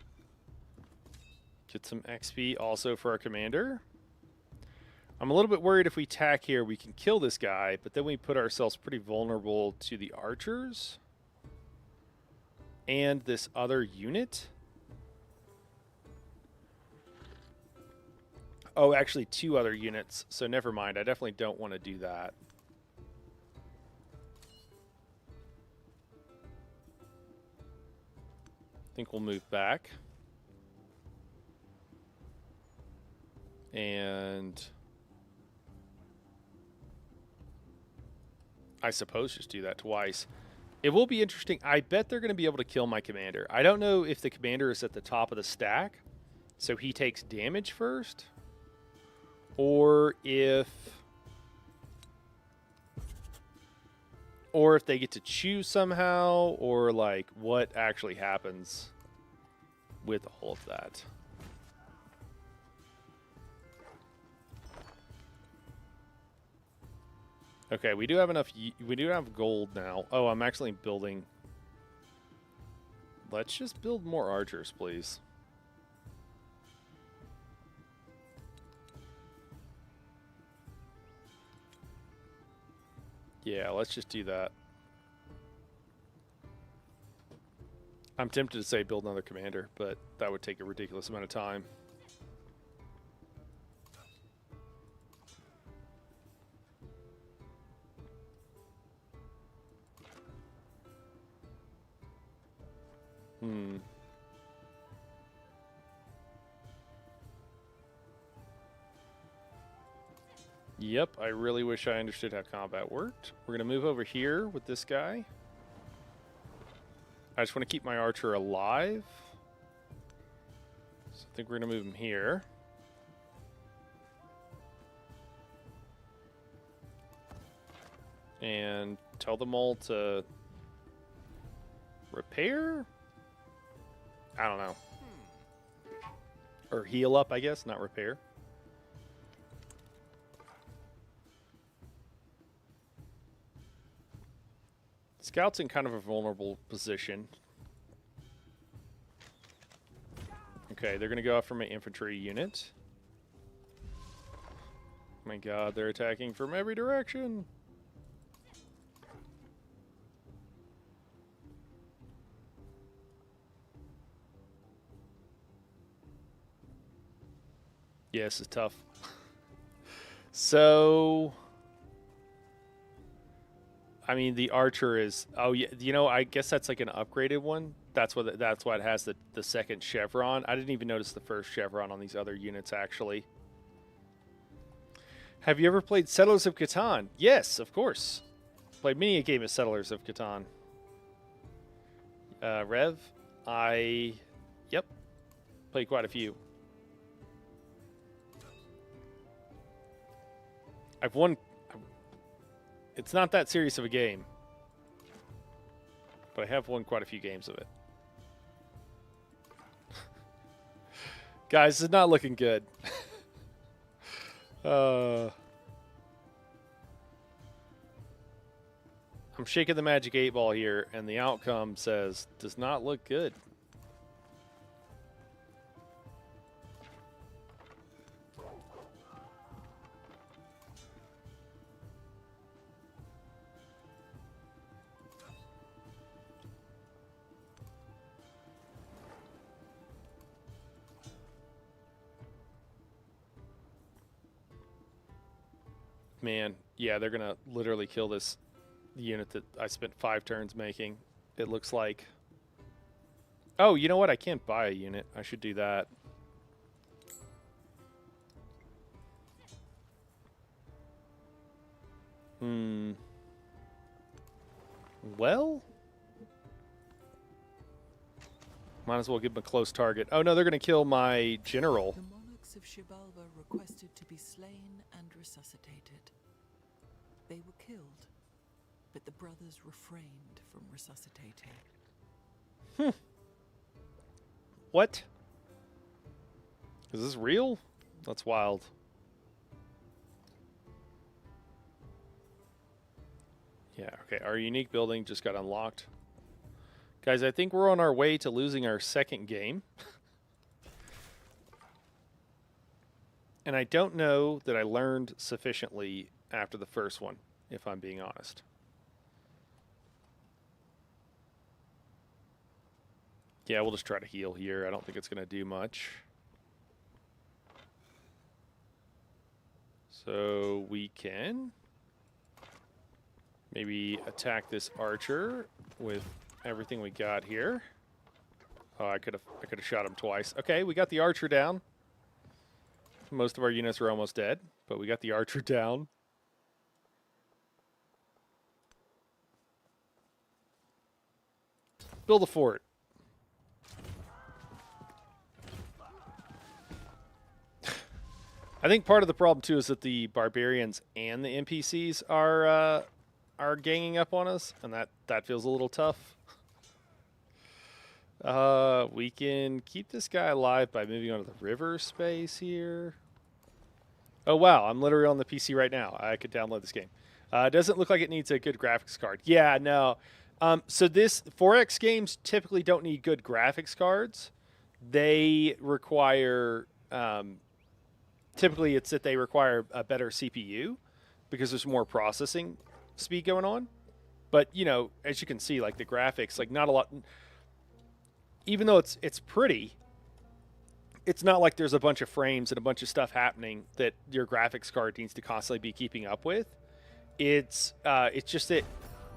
Get some XP also for our commander. I'm a little bit worried if we attack here, we can kill this guy, but then we put ourselves pretty vulnerable to the archers and this other unit. Oh, actually 2 other units, so never mind. I definitely don't want to do that. I think we'll move back. And I suppose just do that twice. It will be interesting. I bet they're going to be able to kill my commander. I don't know if the commander is at the top of the stack, so he takes damage first, or if they get to choose somehow, or like what actually happens with all of that. Okay, we do have enough. We do have gold now. Oh, I'm actually building. Let's just build more archers, please. Yeah, let's just do that. I'm tempted to say build another commander, but that would take a ridiculous amount of time. Yep, I really wish I understood how combat worked. We're going to move over here with this guy. I just want to keep my archer alive. So I think we're going to move him here. And tell them all to repair? I don't know. Or heal up, I guess, not repair. Scout's in kind of a vulnerable position. Okay, they're going to go after my infantry unit. My god, they're attacking from every direction. Yeah, this is tough. So, I mean, the archer is. Oh yeah, you know, I guess that's like an upgraded one. That's why it has the second chevron. I didn't even notice the first chevron on these other units actually. Have you ever played Settlers of Catan? Yes, of course. Played many a game of Settlers of Catan. Rev, yep, played quite a few. I've won. It's not that serious of a game, but I have won quite a few games of it. Guys, this is not looking good. I'm shaking the magic 8-ball here, and the outcome says does not look good. Man, yeah, they're gonna literally kill this unit that I spent 5 turns making. It looks like. Oh, you know what? I can't buy a unit. I should do that. Well, might as well give them a close target. Oh no, they're gonna kill my general. The monarchs of Shibalba requested to be slain and resuscitated. They were killed, but the brothers refrained from resuscitating. What? Is this real? That's wild. Yeah, okay. Our unique building just got unlocked. Guys, I think we're on our way to losing our second game. And I don't know that I learned sufficiently after the first one, if I'm being honest. Yeah, we'll just try to heal here. I don't think it's going to do much. So we can maybe attack this archer with everything we got here. Oh, I could have shot him twice. Okay, we got the archer down. Most of our units are almost dead, but we got the archer down. Build a fort. I think part of the problem too is that the barbarians and the NPCs are ganging up on us, and that feels a little tough. We can keep this guy alive by moving onto the river space here. Oh wow, I'm literally on the PC right now. I could download this game. It doesn't look like it needs a good graphics card. Yeah, no. So this 4X games typically don't need good graphics cards. They require typically it's that they require a better CPU because there's more processing speed going on. But, you know, as you can see, like the graphics, like not a lot, even though it's pretty, it's not like there's a bunch of frames and a bunch of stuff happening that your graphics card needs to constantly be keeping up with. It's just that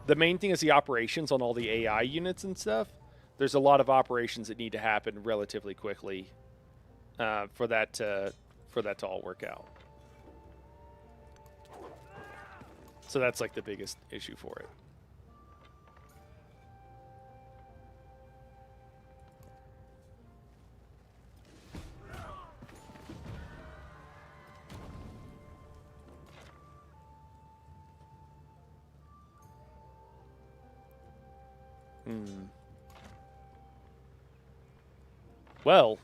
the main thing is the operations on all the AI units and stuff. There's a lot of operations that need to happen relatively quickly for that to all work out. So that's like the biggest issue for it. Well,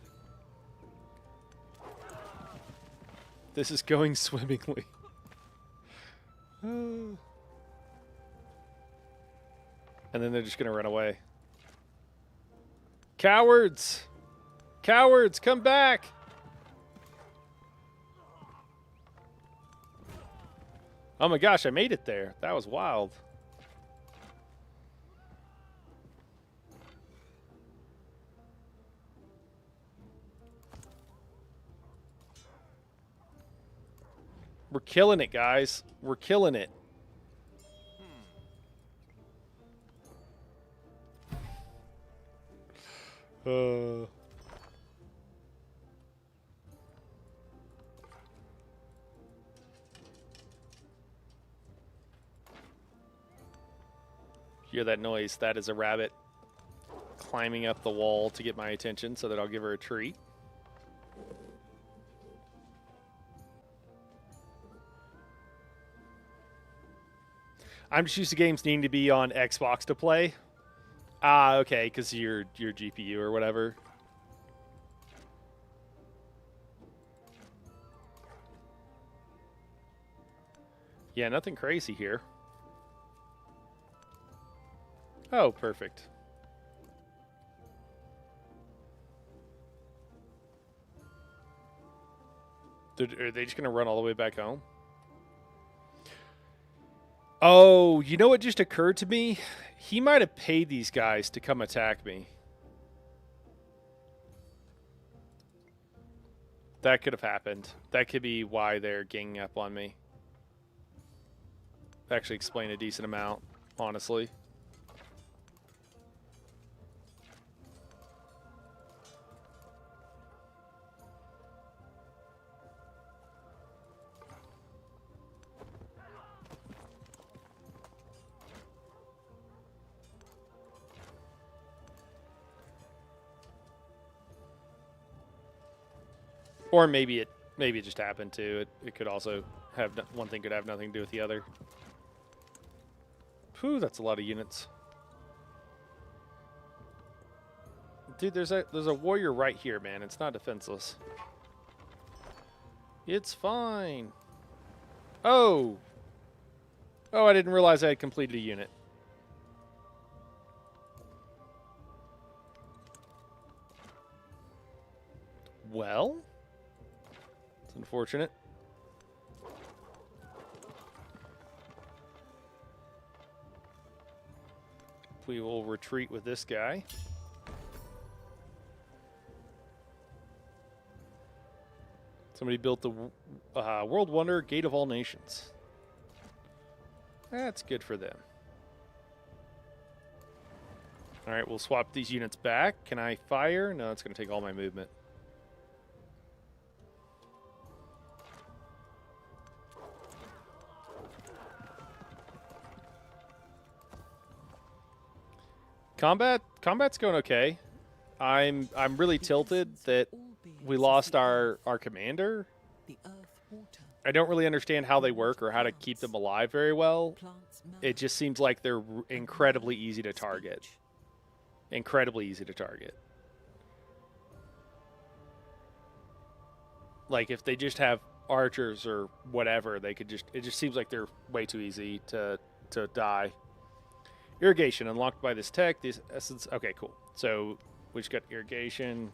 this is going swimmingly. And then they're just going to run away. Cowards! Cowards, come back! Oh my gosh, I made it there. That was wild. We're killing it, guys. We're killing it. Hear that noise? That is a rabbit climbing up the wall to get my attention so that I'll give her a treat. I'm just used to games needing to be on Xbox to play. Ah, okay, because your GPU or whatever. Yeah, nothing crazy here. Oh, perfect. Are they just going to run all the way back home? Oh, you know what just occurred to me? He might have paid these guys to come attack me. That could have happened. That could be why they're ganging up on me. actually explain a decent amount, honestly. Or maybe it just happened to. It could also have one thing could have nothing to do with the other. Whew, that's a lot of units. Dude, there's a warrior right here, man. It's not defenseless. It's fine. Oh. Oh, I didn't realize I had completed a unit. Well, it's unfortunate. We will retreat with this guy. Somebody built the World Wonder Gate of All Nations. That's good for them. All right, we'll swap these units back. Can I fire? No, it's going to take all my movement. Combat's going okay. I'm really tilted that we lost our commander. The earth, water, I don't really understand how they work or how to keep them alive very well. plants, It just seems like they're incredibly easy to target. Incredibly easy to target. Like if they just have archers or whatever, they could just it just seems like they're way too easy to die. Irrigation unlocked by this tech. These essence. Okay, cool. So we just got irrigation.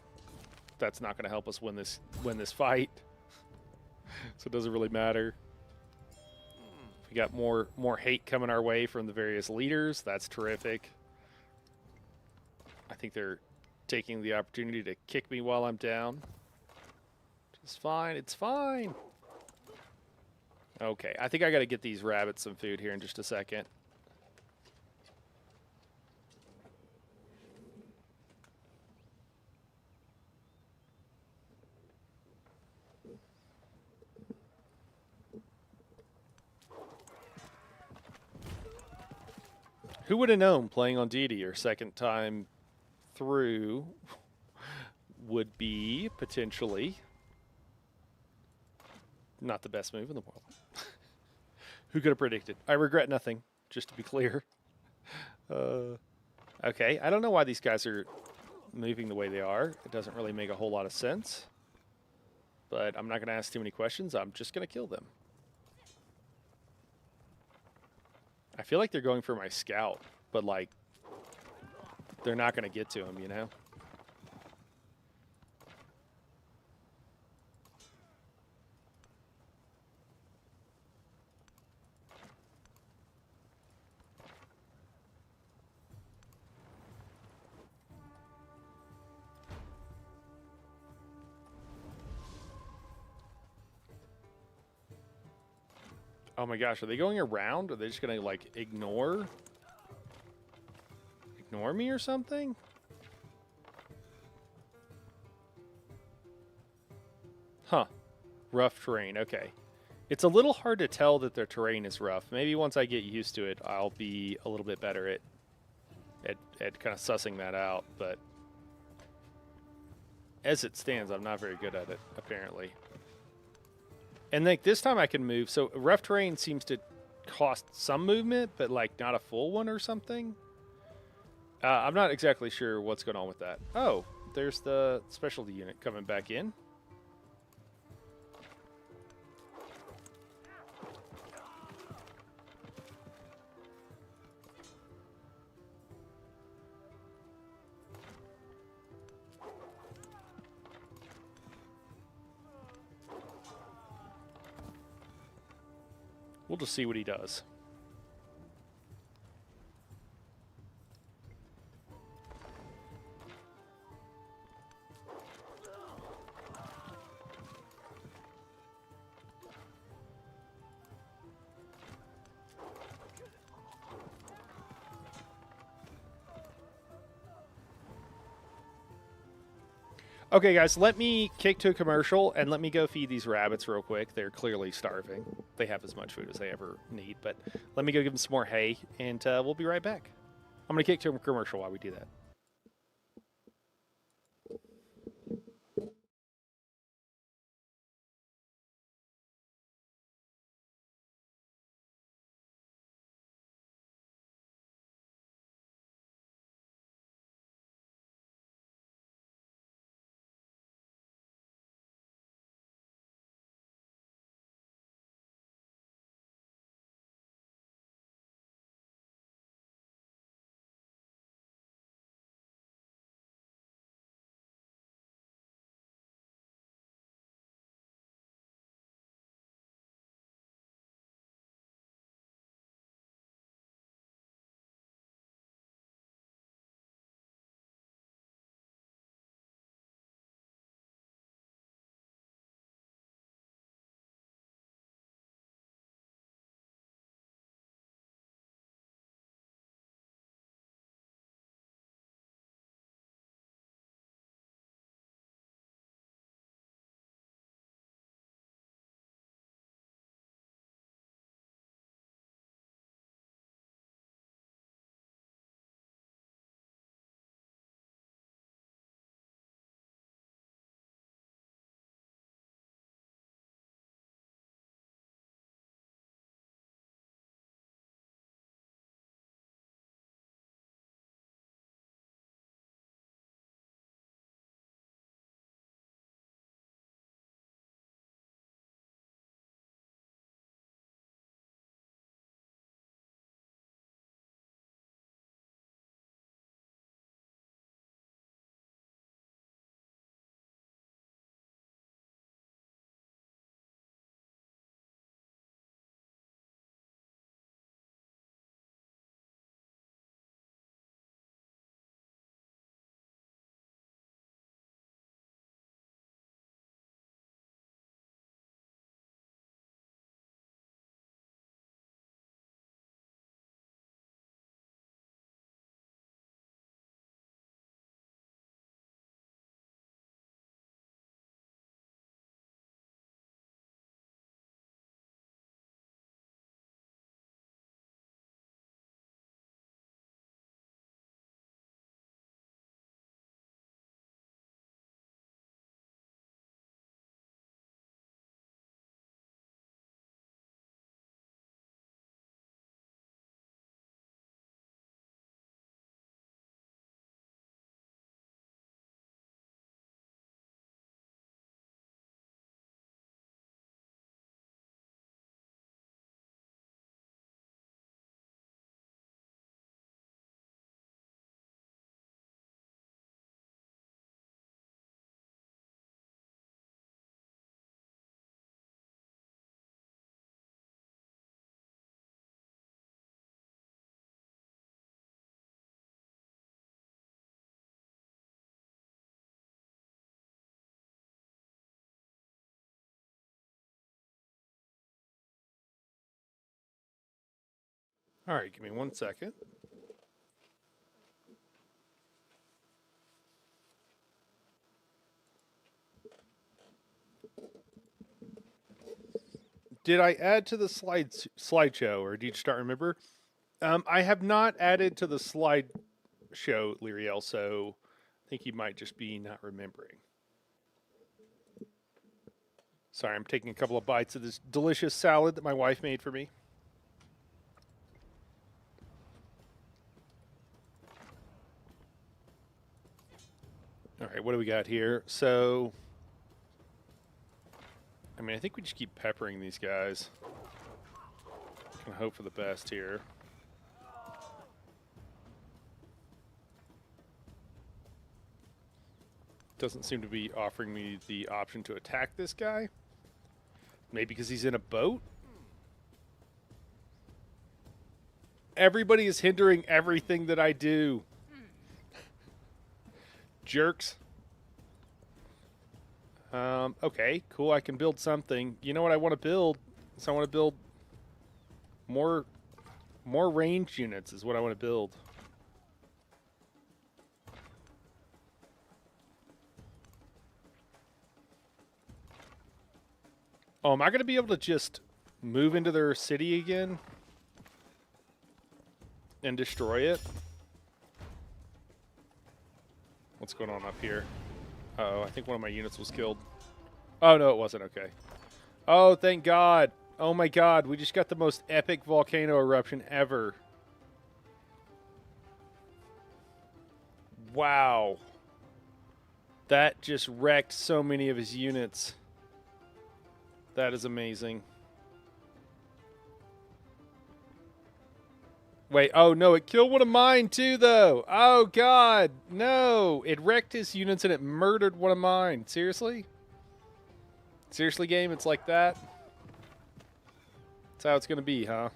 That's not going to help us win this fight. So it doesn't really matter. We got more hate coming our way from the various leaders. That's terrific. I think they're taking the opportunity to kick me while I'm down. It's fine. It's fine. Okay, I think I got to get these rabbits some food here in just a second. Who would have known playing on Diety your second time through would be potentially not the best move in the world. Who could have predicted? I regret nothing, just to be clear. Okay, I don't know why these guys are moving the way they are. It doesn't really make a whole lot of sense. But I'm not going to ask too many questions. I'm just going to kill them. I feel like they're going for my scout, but like they're not going to get to him, you know? Oh my gosh, are they going around? Or are they just gonna like ignore me or something? Huh. Rough terrain, okay. It's a little hard to tell that their terrain is rough. Maybe once I get used to it, I'll be a little bit better at kind of sussing that out, but as it stands, I'm not very good at it, apparently. And like this time I can move. So rough terrain seems to cost some movement, but like not a full one or something. I'm not exactly sure what's going on with that. Oh, there's the specialty unit coming back in. We'll just see what he does. Okay, guys, let me kick to a commercial and let me go feed these rabbits real quick. They're clearly starving. They have as much food as they ever need, but let me go give them some more hay, and we'll be right back. I'm going to kick to a commercial while we do that. All right, give me 1 second. Did I add to the slideshow, or did you start remember? I have not added to the slideshow, Lyriel, so I think you might just be not remembering. Sorry, I'm taking a couple of bites of this delicious salad that my wife made for me. All right, what do we got here? So, I mean, I think we just keep peppering these guys. Can hope for the best here. Doesn't seem to be offering me the option to attack this guy. Maybe because he's in a boat? Everybody is hindering everything that I do. Jerks. Okay, cool. I can build something. You know what I want to build? So I want to build more range units is what I want to build. Oh, am I going to be able to just move into their city again? And destroy it? What's going on up here? Uh-oh, I think one of my units was killed. Oh, no, it wasn't. Okay. Oh, thank God. Oh, my God. We just got the most epic volcano eruption ever. Wow. That just wrecked so many of his units. That is amazing. Wait, oh no, it killed one of mine too, though. Oh God, no. It wrecked his units and it murdered one of mine. Seriously? Seriously, game? It's like that? That's how it's going to be, huh?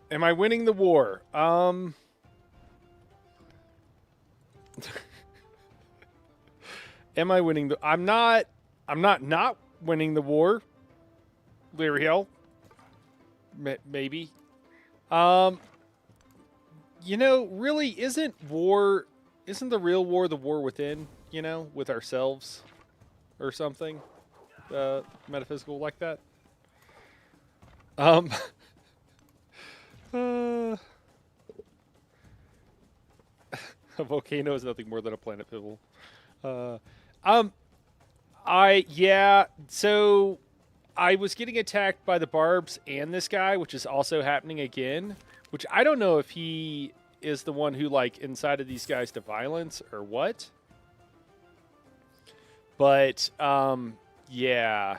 Am I winning the war? Am I winning the... I'm not winning the war. Lyriel. Maybe. You know, really, isn't the real war the war within, you know, with ourselves or something metaphysical like that? A volcano is nothing more than a planet pibble. So I was getting attacked by the barbs and this guy, which is also happening again, which I don't know if he is the one who, like, incited these guys to violence or what. But, yeah.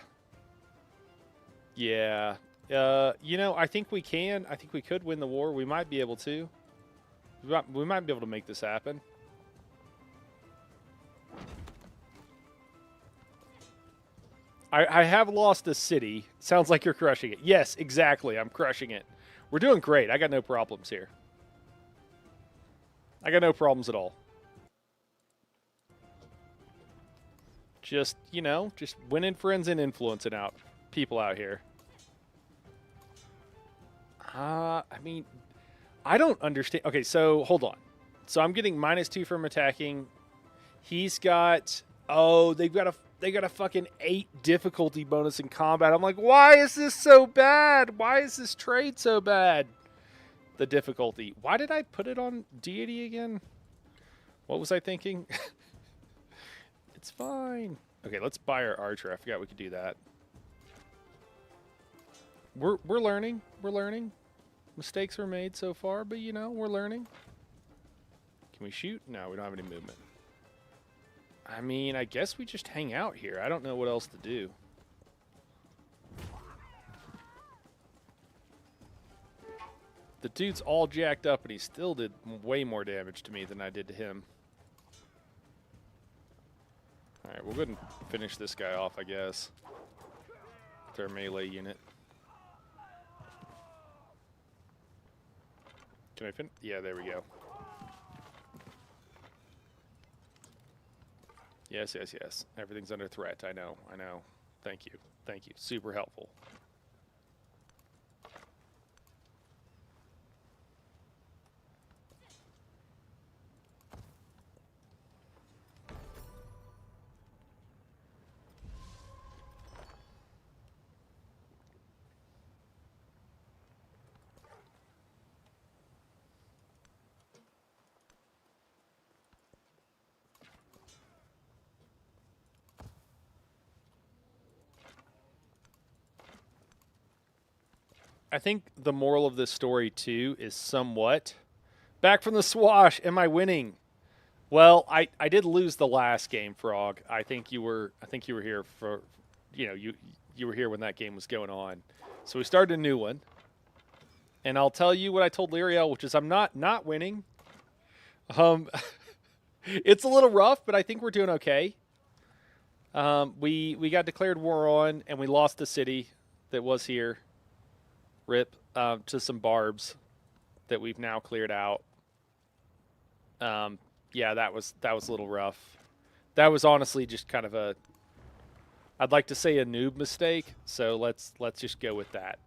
Yeah. You know, I think we can. I think we could win the war. We might be able to. We might be able to make this happen. I have lost a city. Sounds like you're crushing it. Yes, exactly. I'm crushing it. We're doing great. I got no problems here. I got no problems at all. Just, you know, just winning friends and influencing out people out here. I mean, I don't understand. Okay, so hold on. So I'm getting -2 from attacking. He's got... Oh, they got a fucking 8 difficulty bonus in combat. I'm like, why is this so bad? Why is this trade so bad? The difficulty. Why did I put it on Deity again? What was I thinking? It's fine. Okay, let's buy our archer. I forgot we could do that. We're learning. We're learning. Mistakes were made so far, but you know, we're learning. Can we shoot? No, we don't have any movement. I mean, I guess we just hang out here. I don't know what else to do. The dude's all jacked up, and he still did way more damage to me than I did to him. Alright, we'll go ahead and finish this guy off, I guess. With our melee unit. Can I finish? Yeah, there we go. Yes, yes, yes. Everything's under threat. I know, I know. Thank you. Thank you. Super helpful. I think the moral of this story, too, is somewhat... Back from the swash. Am I winning? Well, I did lose the last game, Frog. I think you were here for... You know, you were here when that game was going on. So we started a new one. And I'll tell you what I told Lyriel, which is I'm not winning. It's a little rough, but I think we're doing okay. We got declared war on, and we lost the city that was here. Rip to some barbs that we've now cleared out. Yeah, that was a little rough. That was honestly just kind of a, I'd like to say a noob mistake. So let's just go with that.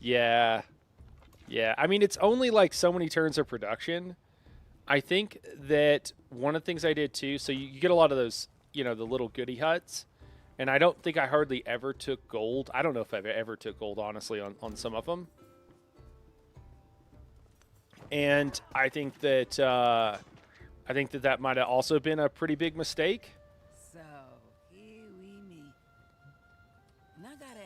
Yeah. I mean, it's only like so many turns of production. I think that one of the things I did too, so you get a lot of those, the little goodie huts, and I don't think I hardly ever took gold. I don't know if I've ever took gold, honestly, on some of them. And I think that that might have also been a pretty big mistake. So, here we meet. And I gotta ask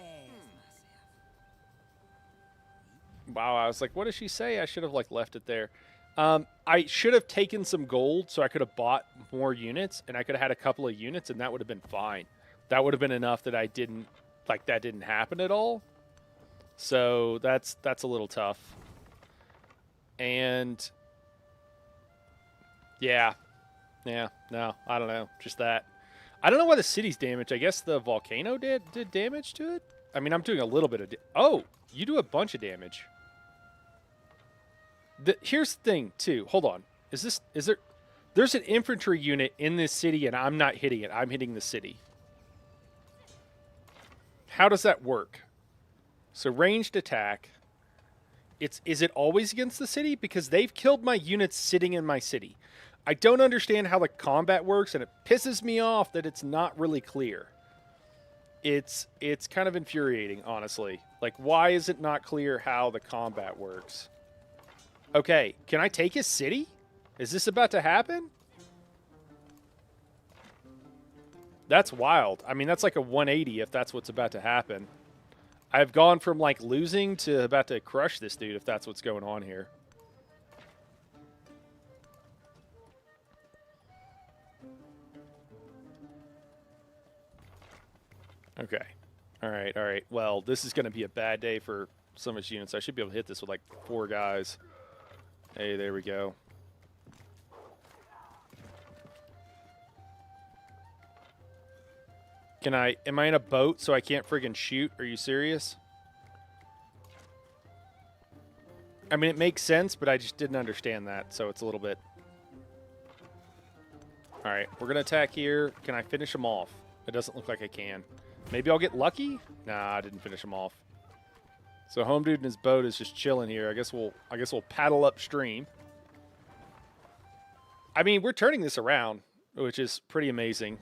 myself. Wow, I was like, what does she say? I should have left it there. I should have taken some gold so I could have bought more units, and I could have had a couple of units, and that would have been fine. That would have been enough that that didn't happen at all. So that's a little tough. And yeah, no, I don't know, just that. I don't know why the city's damaged. I guess the volcano did damage to it. I mean, I'm doing a little bit of. Oh, you do a bunch of damage. Here's the thing, too. Hold on. Is there? There's an infantry unit in this city, and I'm not hitting it. I'm hitting the city. How does that work? So ranged attack. Is it always against the city? Because they've killed my units sitting in my city. I don't understand how the combat works, and it pisses me off that it's not really clear. It's kind of infuriating, honestly. Why is it not clear how the combat works? Okay, can I take his city? Is this about to happen? That's wild. I mean, that's like a 180 if that's what's about to happen. I've gone from losing to about to crush this dude if that's what's going on here. Okay. All right. Well, this is going to be a bad day for some of his units. I should be able to hit this with 4 guys. Hey, there we go. Am I in a boat so I can't friggin' shoot? Are you serious? I mean, it makes sense, but I just didn't understand that, so it's a little bit. All right, we're going to attack here. Can I finish him off? It doesn't look like I can. Maybe I'll get lucky? Nah, I didn't finish him off. So home dude in his boat is just chilling here. I guess we'll paddle upstream. I mean, we're turning this around, which is pretty amazing.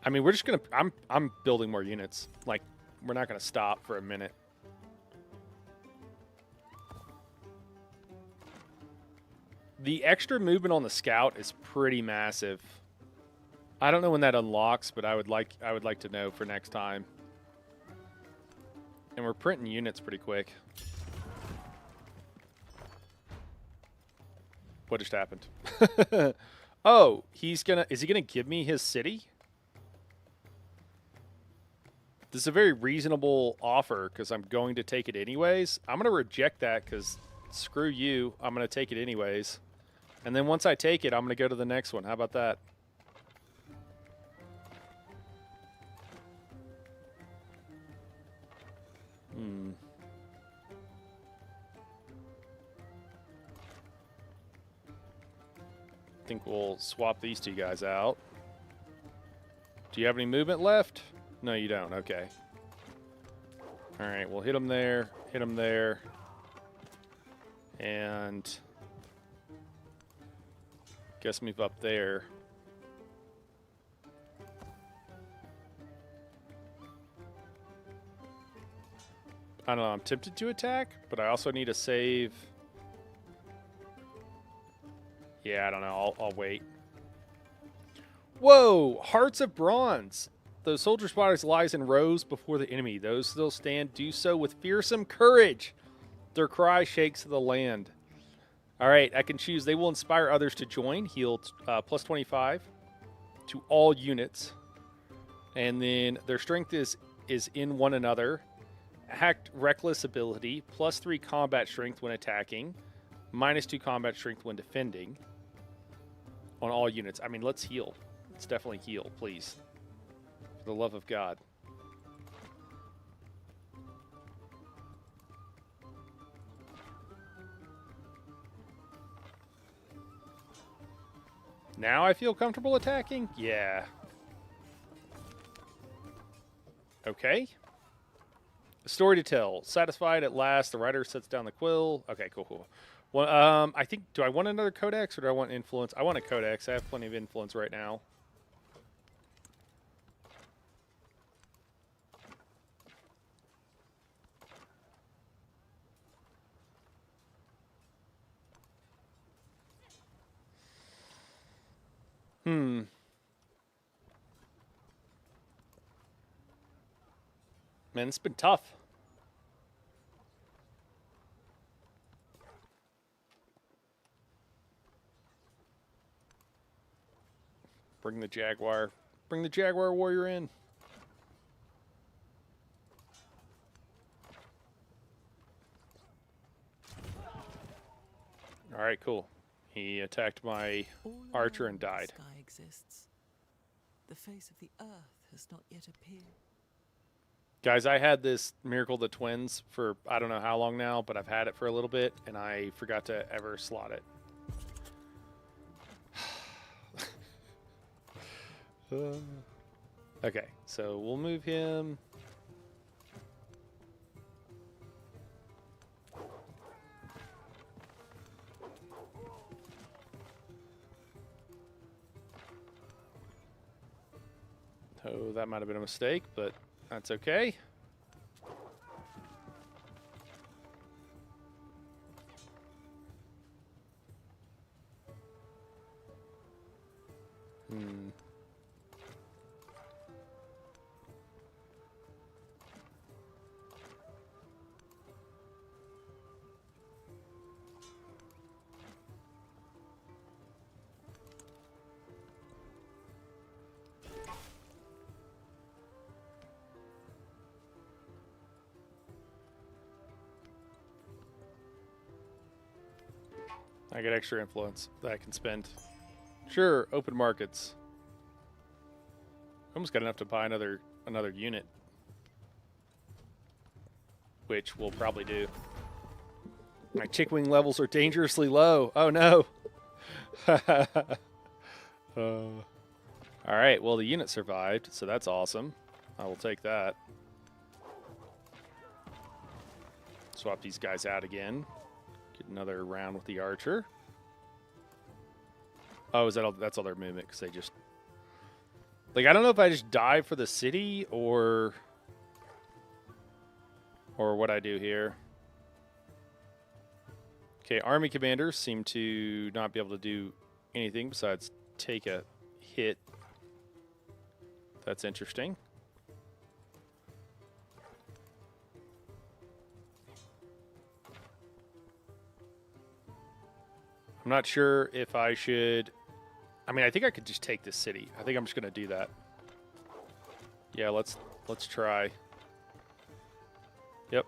I mean, we're just gonna. I'm building more units. We're not gonna stop for a minute. The extra movement on the scout is pretty massive. I don't know when that unlocks, but I would like to know for next time. And we're printing units pretty quick. What just happened? Oh, is he gonna give me his city? This is a very reasonable offer because I'm going to take it anyways. I'm going to reject that because screw you. I'm going to take it anyways. And then once I take it, I'm going to go to the next one. How about that? I think we'll swap these 2 guys out. Do you have any movement left? No, you don't. Okay. All right, we'll hit him there, and guess move up there. I don't know. I'm tempted to attack, but I also need to save. Yeah, I don't know. I'll wait. Whoa! Hearts of Bronze. The soldier spotters lies in rows before the enemy. Those still stand do so with fearsome courage. Their cry shakes the land. All right, I can choose. They will inspire others to join. Heal plus 25 to all units. And then their strength is in one another. Act reckless ability. Plus 3 combat strength when attacking. Minus 2 combat strength when defending. On all units. I mean, let's heal. Let's definitely heal, please. For the love of God. Now I feel comfortable attacking? Yeah. Okay. A story to tell. Satisfied at last, the writer sets down the quill. Okay, cool. Well, I think, do I want another codex or do I want influence? I want a codex. I have plenty of influence right now. Man, it's been tough. Bring the Jaguar. Bring the Jaguar warrior in. All right, cool. He attacked my All archer along and the died. sky exists. The face of the earth has not yet appeared. Guys, I had this Miracle of the Twins for I don't know how long now, but I've had it for a little bit, and I forgot to ever slot it. Okay, so we'll move him. Oh, that might have been a mistake, but that's okay. I get extra influence that I can spend. Sure, open markets. Almost got enough to buy another unit, which we'll probably do. My chick wing levels are dangerously low. Oh no. All right, well the unit survived, so that's awesome. I will take that. Swap these guys out again. Get another round with the archer. Oh, is that all? That's all their movement because they just like I don't know if I just dive for the city or what I do here. Okay, army commanders seem to not be able to do anything besides take a hit. That's interesting. I'm not sure if I should. I mean, I think I could just take this city. I think I'm just going to do that. Yeah, let's try. Yep.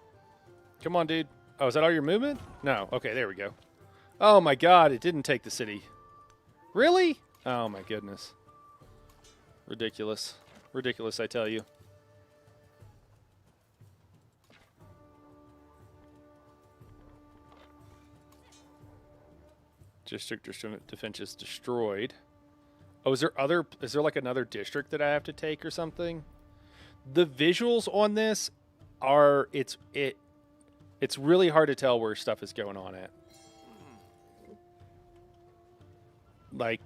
Come on, dude. Oh, is that all your movement? No. Okay, there we go. Oh my god, it didn't take the city. Really? Oh my goodness. Ridiculous. Ridiculous, I tell you. District defense destroyed. Oh, is there like another district that I have to take or something? The visuals on this are it's really hard to tell where stuff is going on at. Like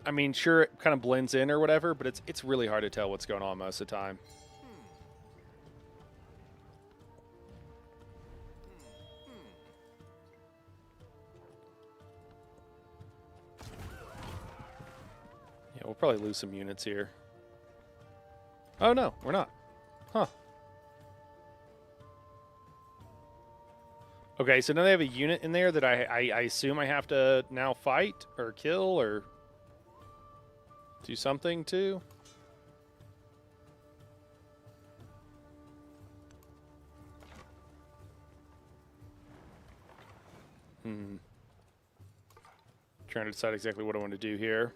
I mean, sure it kind of blends in or whatever, but it's really hard to tell what's going on most of the time. Yeah, we'll probably lose some units here. Oh no, we're not. Huh. Okay, so now they have a unit in there that I assume I have to now fight or kill or do something to. Trying to decide exactly what I want to do here.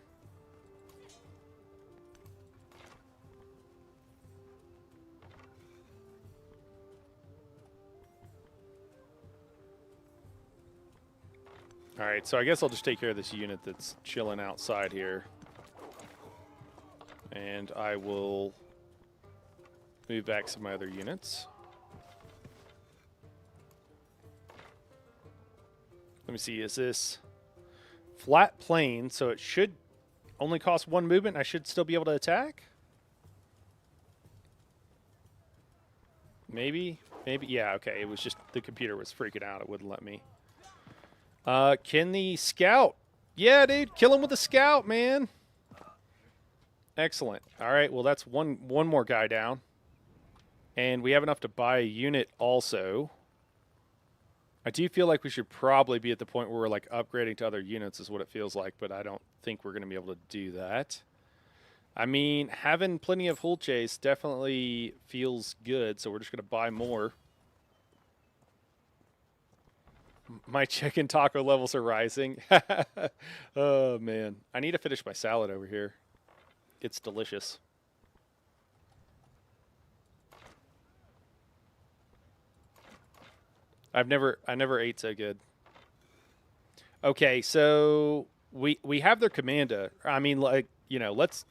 All right, so I guess I'll just take care of this unit that's chilling outside here. And I will move back some of my other units. Let me see. Is this flat plane? So it should only cost 1 movement. I should still be able to attack. Maybe. Yeah. Okay. It was just the computer was freaking out. It wouldn't let me. Can the scout? Yeah, dude. Kill him with the scout, man. Excellent. All right. Well, that's one more guy down. And we have enough to buy a unit also. I do feel like we should probably be at the point where we're like upgrading to other units is what it feels like, but I don't think we're going to be able to do that. I mean, having plenty of hull chase definitely feels good, so we're just going to buy more. My chicken taco levels are rising. Oh, man. I need to finish my salad over here. It's delicious. I never ate so good. Okay, so we have their commander. I mean, like, you know, let's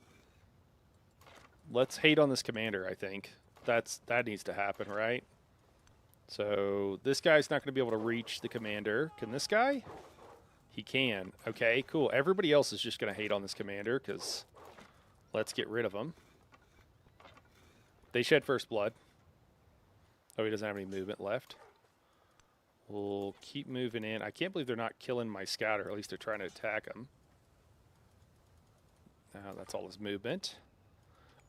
hate on this commander, I think. That needs to happen, right? So this guy's not going to be able to reach the commander. Can this guy? He can. Okay, cool. Everybody else is just going to hate on this commander because let's get rid of him. They shed first blood. Oh, he doesn't have any movement left. We'll keep moving in. I can't believe they're not killing my scout, or at least they're trying to attack him. That's all his movement.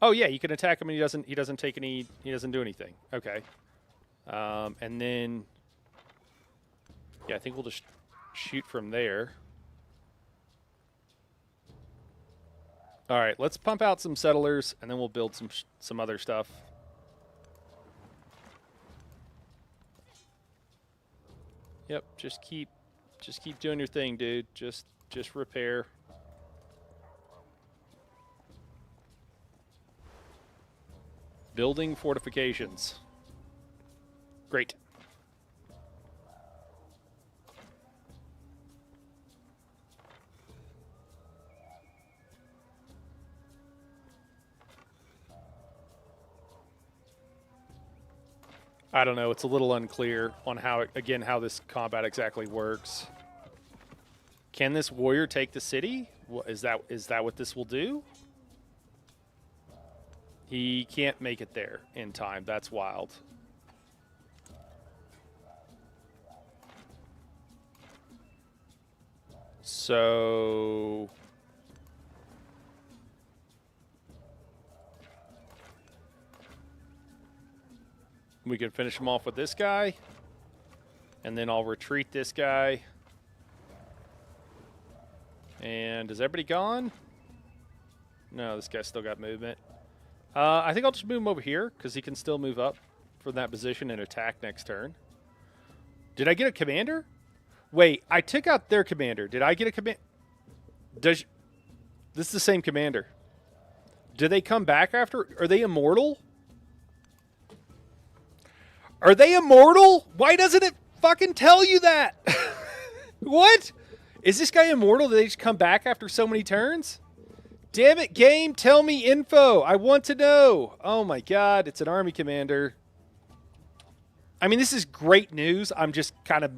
Oh yeah, you can attack him and he doesn't take any, he doesn't do anything. Okay. And then yeah, I think we'll just shoot from there. All right, let's pump out some settlers and then we'll build some other stuff. Yep, just keep doing your thing, dude. Just repair. Building fortifications. Great. I don't know. It's a little unclear on how this combat exactly works. Can this warrior take the city? Is that what this will do? He can't make it there in time. That's wild. So we can finish him off with this guy, and then I'll retreat this guy. And is everybody gone? No, this guy's still got movement. I think I'll just move him over here because he can still move up from that position and attack next turn. Did I get a commander? Wait, I took out their commander. Did I get a command? This is the same commander. Do they come back after? Are they immortal? Are they immortal? Why doesn't it fucking tell you that? What? Is this guy immortal? Did they just come back after so many turns? Damn it, game, tell me info. I want to know. Oh my god, it's an army commander. I mean, this is great news. I'm just kind of...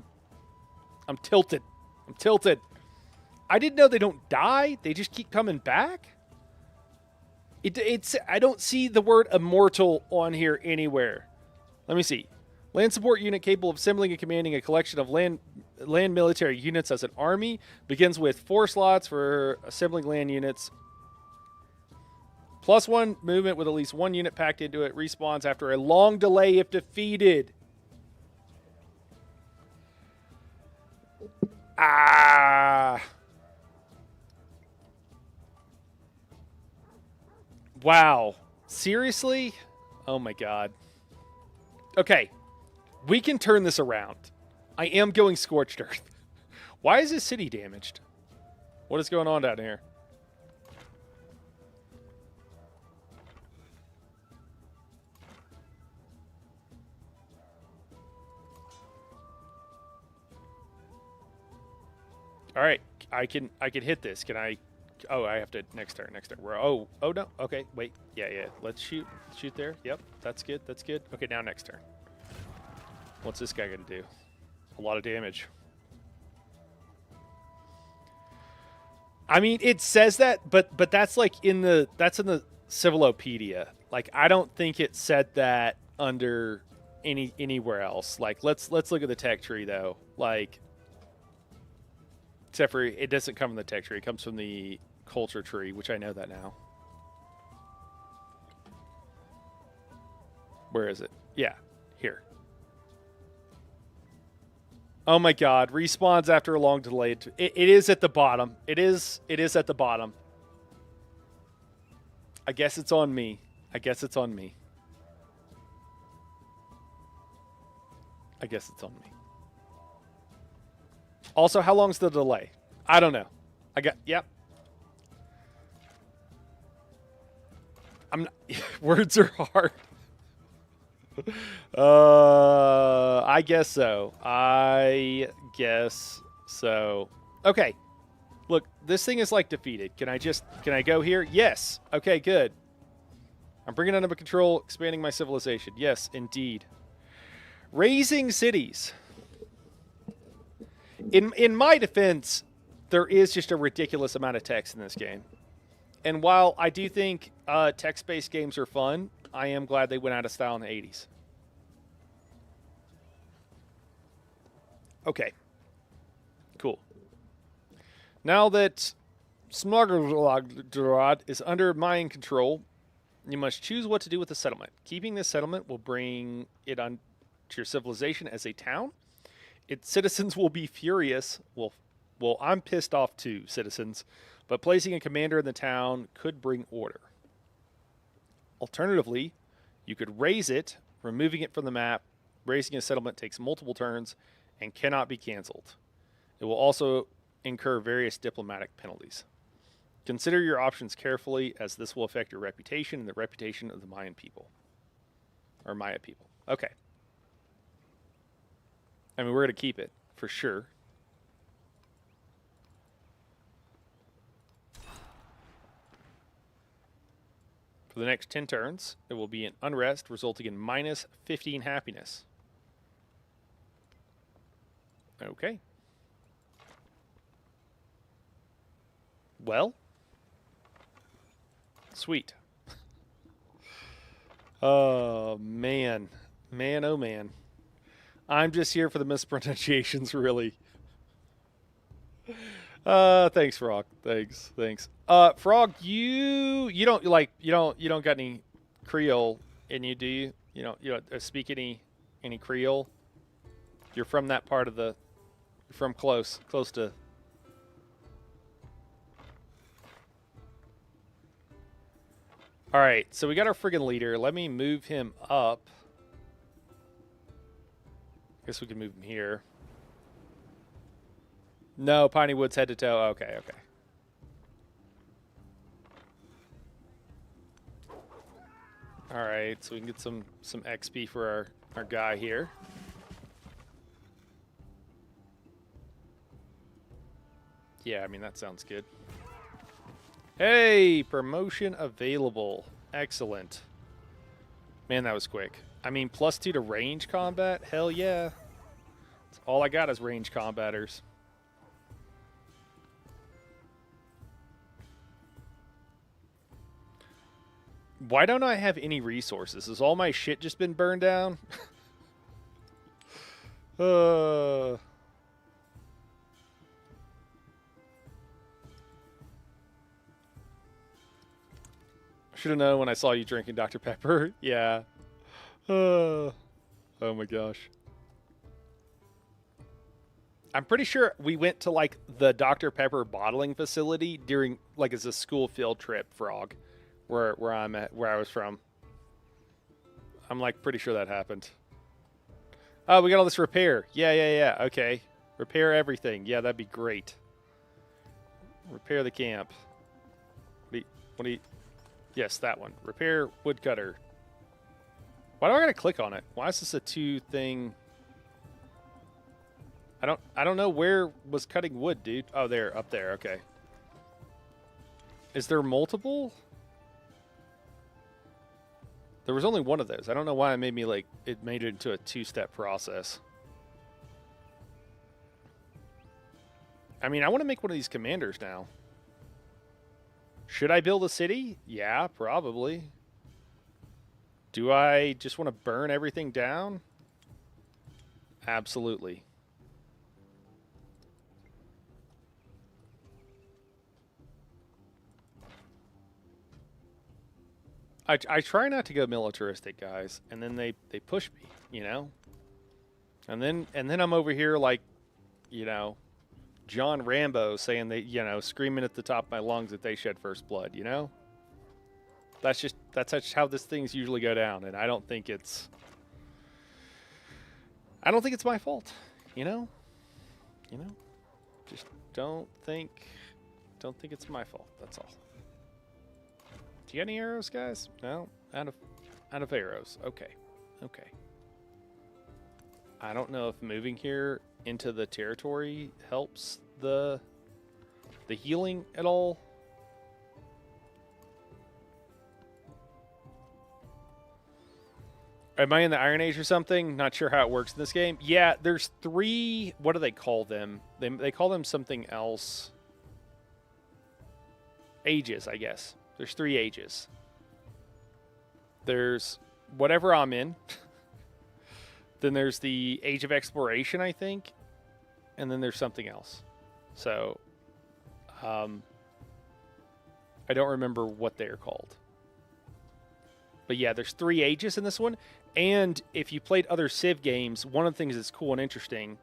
I'm tilted. I didn't know they don't die. They just keep coming back. It's I don't see the word immortal on here anywhere. Let me see. Land support unit capable of assembling and commanding a collection of land military units as an army. Begins with 4 slots for assembling land units. +1 movement with at least 1 unit packed into it. Respawns after a long delay if defeated. Ah. Wow. Seriously? Oh my god. Okay. We can turn this around. I am going Scorched Earth. Why is this city damaged? What is going on down here? All right, I can hit this. Can I? Oh, I have to next turn. We're oh no. Okay, wait. Yeah. Let's shoot there. Yep, that's good. Okay, now next turn. What's this guy gonna do? A lot of damage. I mean, it says that, but that's like in the Civilopedia. Like, I don't think it said that under anywhere else. Like, let's look at the tech tree though. Like, except for it doesn't come from the tech tree; it comes from the culture tree, which I know that now. Where is it? Yeah, here. Oh my God! Respawns after a long delay. It is at the bottom. It is at the bottom. I guess it's on me. I guess it's on me. I guess it's on me. Also, how long's the delay? I don't know. Yep. I'm not, words are hard. I guess so. I guess so. Okay. Look, this thing is like defeated. Can I go here? Yes. Okay, good. I'm bringing it under control, expanding my civilization. Yes, indeed. Raising cities. In my defense, there is just a ridiculous amount of text in this game. And while I do think text-based games are fun, I am glad they went out of style in the 80s. Okay. Cool. Now that Smoggerlod is under my control, you must choose what to do with the settlement. Keeping this settlement will bring it on to your civilization as a town. Its citizens will be furious. Well, I'm pissed off too, citizens. But placing a commander in the town could bring order. Alternatively, you could raise it, removing it from the map. Raising a settlement takes multiple turns and cannot be canceled. It will also incur various diplomatic penalties. Consider your options carefully, as this will affect your reputation and the reputation of the Mayan people. Or Maya people. Okay. I mean, we're going to keep it, for sure. For the next 10 turns, it will be an unrest, resulting in minus 15 happiness. Okay. Well. Sweet. Oh, man. Man, oh, man. I'm just here for the mispronunciations, really. Thanks, Frog. Thanks. Frog, you don't got any Creole in you, do you? You don't speak any Creole? You're from that part of the. You're from close to. All right, so we got our friggin' leader. Let me move him up. Guess we can move him here. No, Piney Woods head to toe. Okay. All right, so we can get some XP for our guy here. Yeah, I mean, that sounds good. Hey, promotion available. Excellent. Man, that was quick. I mean, +2 to range combat? Hell yeah. That's all I got is range combaters. Why don't I have any resources? Has all my shit just been burned down? Should have known when I saw you drinking Dr. Pepper. Yeah. Oh my gosh. I'm pretty sure we went to like the Dr. Pepper bottling facility during like as a school field trip, Frog, where I was from. I'm like pretty sure that happened. Oh, we got all this repair. Yeah. Okay. Repair everything. Yeah, that'd be great. Repair the camp. What do you Yes, that one. Repair woodcutter. Why do I gotta click on it? Why is this a 2 thing? I don't know where was cutting wood, dude. Oh, there, up there. Okay. Is there multiple? There was only one of those. I don't know why it made me like it made it into a 2-step process. I mean, I want to make one of these commanders now. Should I build a city? Yeah, probably. Do I just want to burn everything down? Absolutely. I try not to go militaristic, guys, and then they push me, you know? And then I'm over here like, you know, John Rambo saying that, you know, screaming at the top of my lungs that they shed first blood, you know? That's how this things usually go down, and I don't think it's my fault, you know? You know? Just don't think it's my fault. That's all. Do you got any arrows, guys? No? Out of arrows. Okay. Okay. I don't know if moving here into the territory helps the healing at all. Am I in the Iron Age or something? Not sure how it works in this game. Yeah, there's 3. What do they call them? They call them something else. Ages, I guess. There's 3 ages. There's whatever I'm in. Then there's the Age of Exploration, I think. And then there's something else. So, I don't remember what they're called. But yeah, there's 3 ages in this one. And if you played other Civ games, one of the things that's cool and interesting,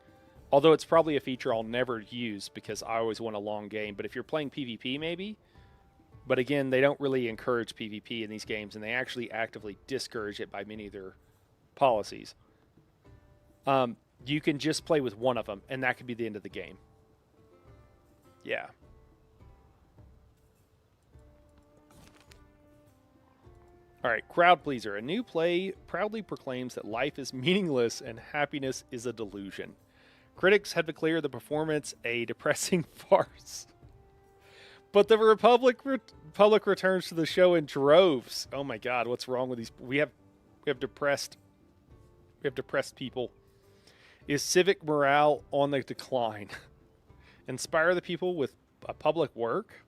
although it's probably a feature I'll never use because I always want a long game, but if you're playing PvP maybe, but again, they don't really encourage PvP in these games, and they actually actively discourage it by many of their policies. You can just play with one of them, and that could be the end of the game. Yeah. All right, crowd pleaser. A new play proudly proclaims that life is meaningless and happiness is a delusion. Critics have declared the performance a depressing farce. But the public returns to the show in droves. Oh my God, what's wrong with these? We have depressed people. Is civic morale on the decline? Inspire the people with a public work?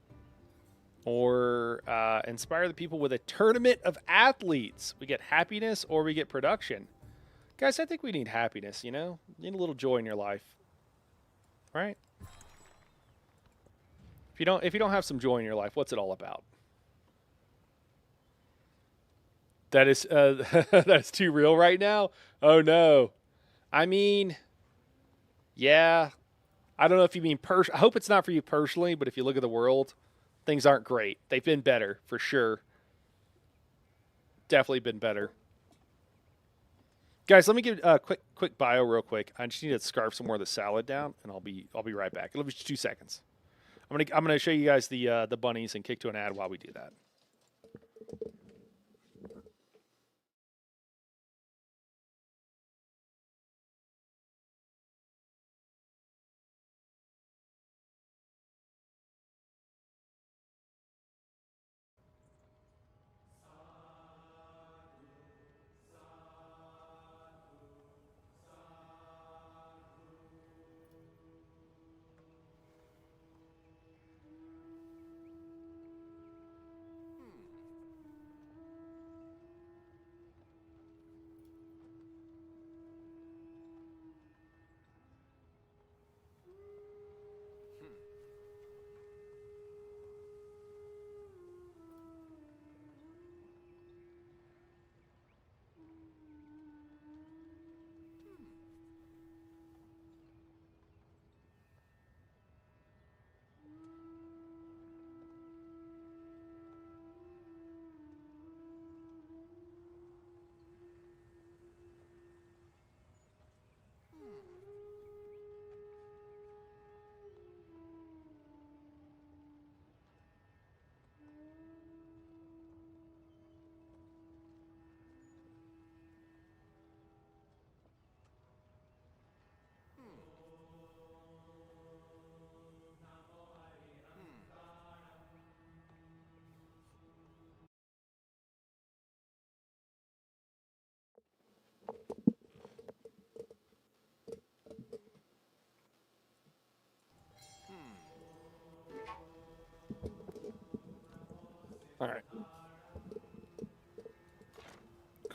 Or inspire the people with a tournament of athletes? We get happiness or we get production. Guys, I think we need happiness, you know? You need a little joy in your life. Right? If you don't have some joy in your life, what's it all about? That is that's too real right now? Oh no. I mean, yeah. I don't know if you mean I hope it's not for you personally, but if you look at the world, things aren't great. They've been better, for sure. Definitely been better. Guys, let me give a quick bio real quick. I just need to scarf some more of the salad down, and I'll be right back. It'll be just 2 seconds. I'm gonna show you guys the bunnies and kick to an ad while we do that.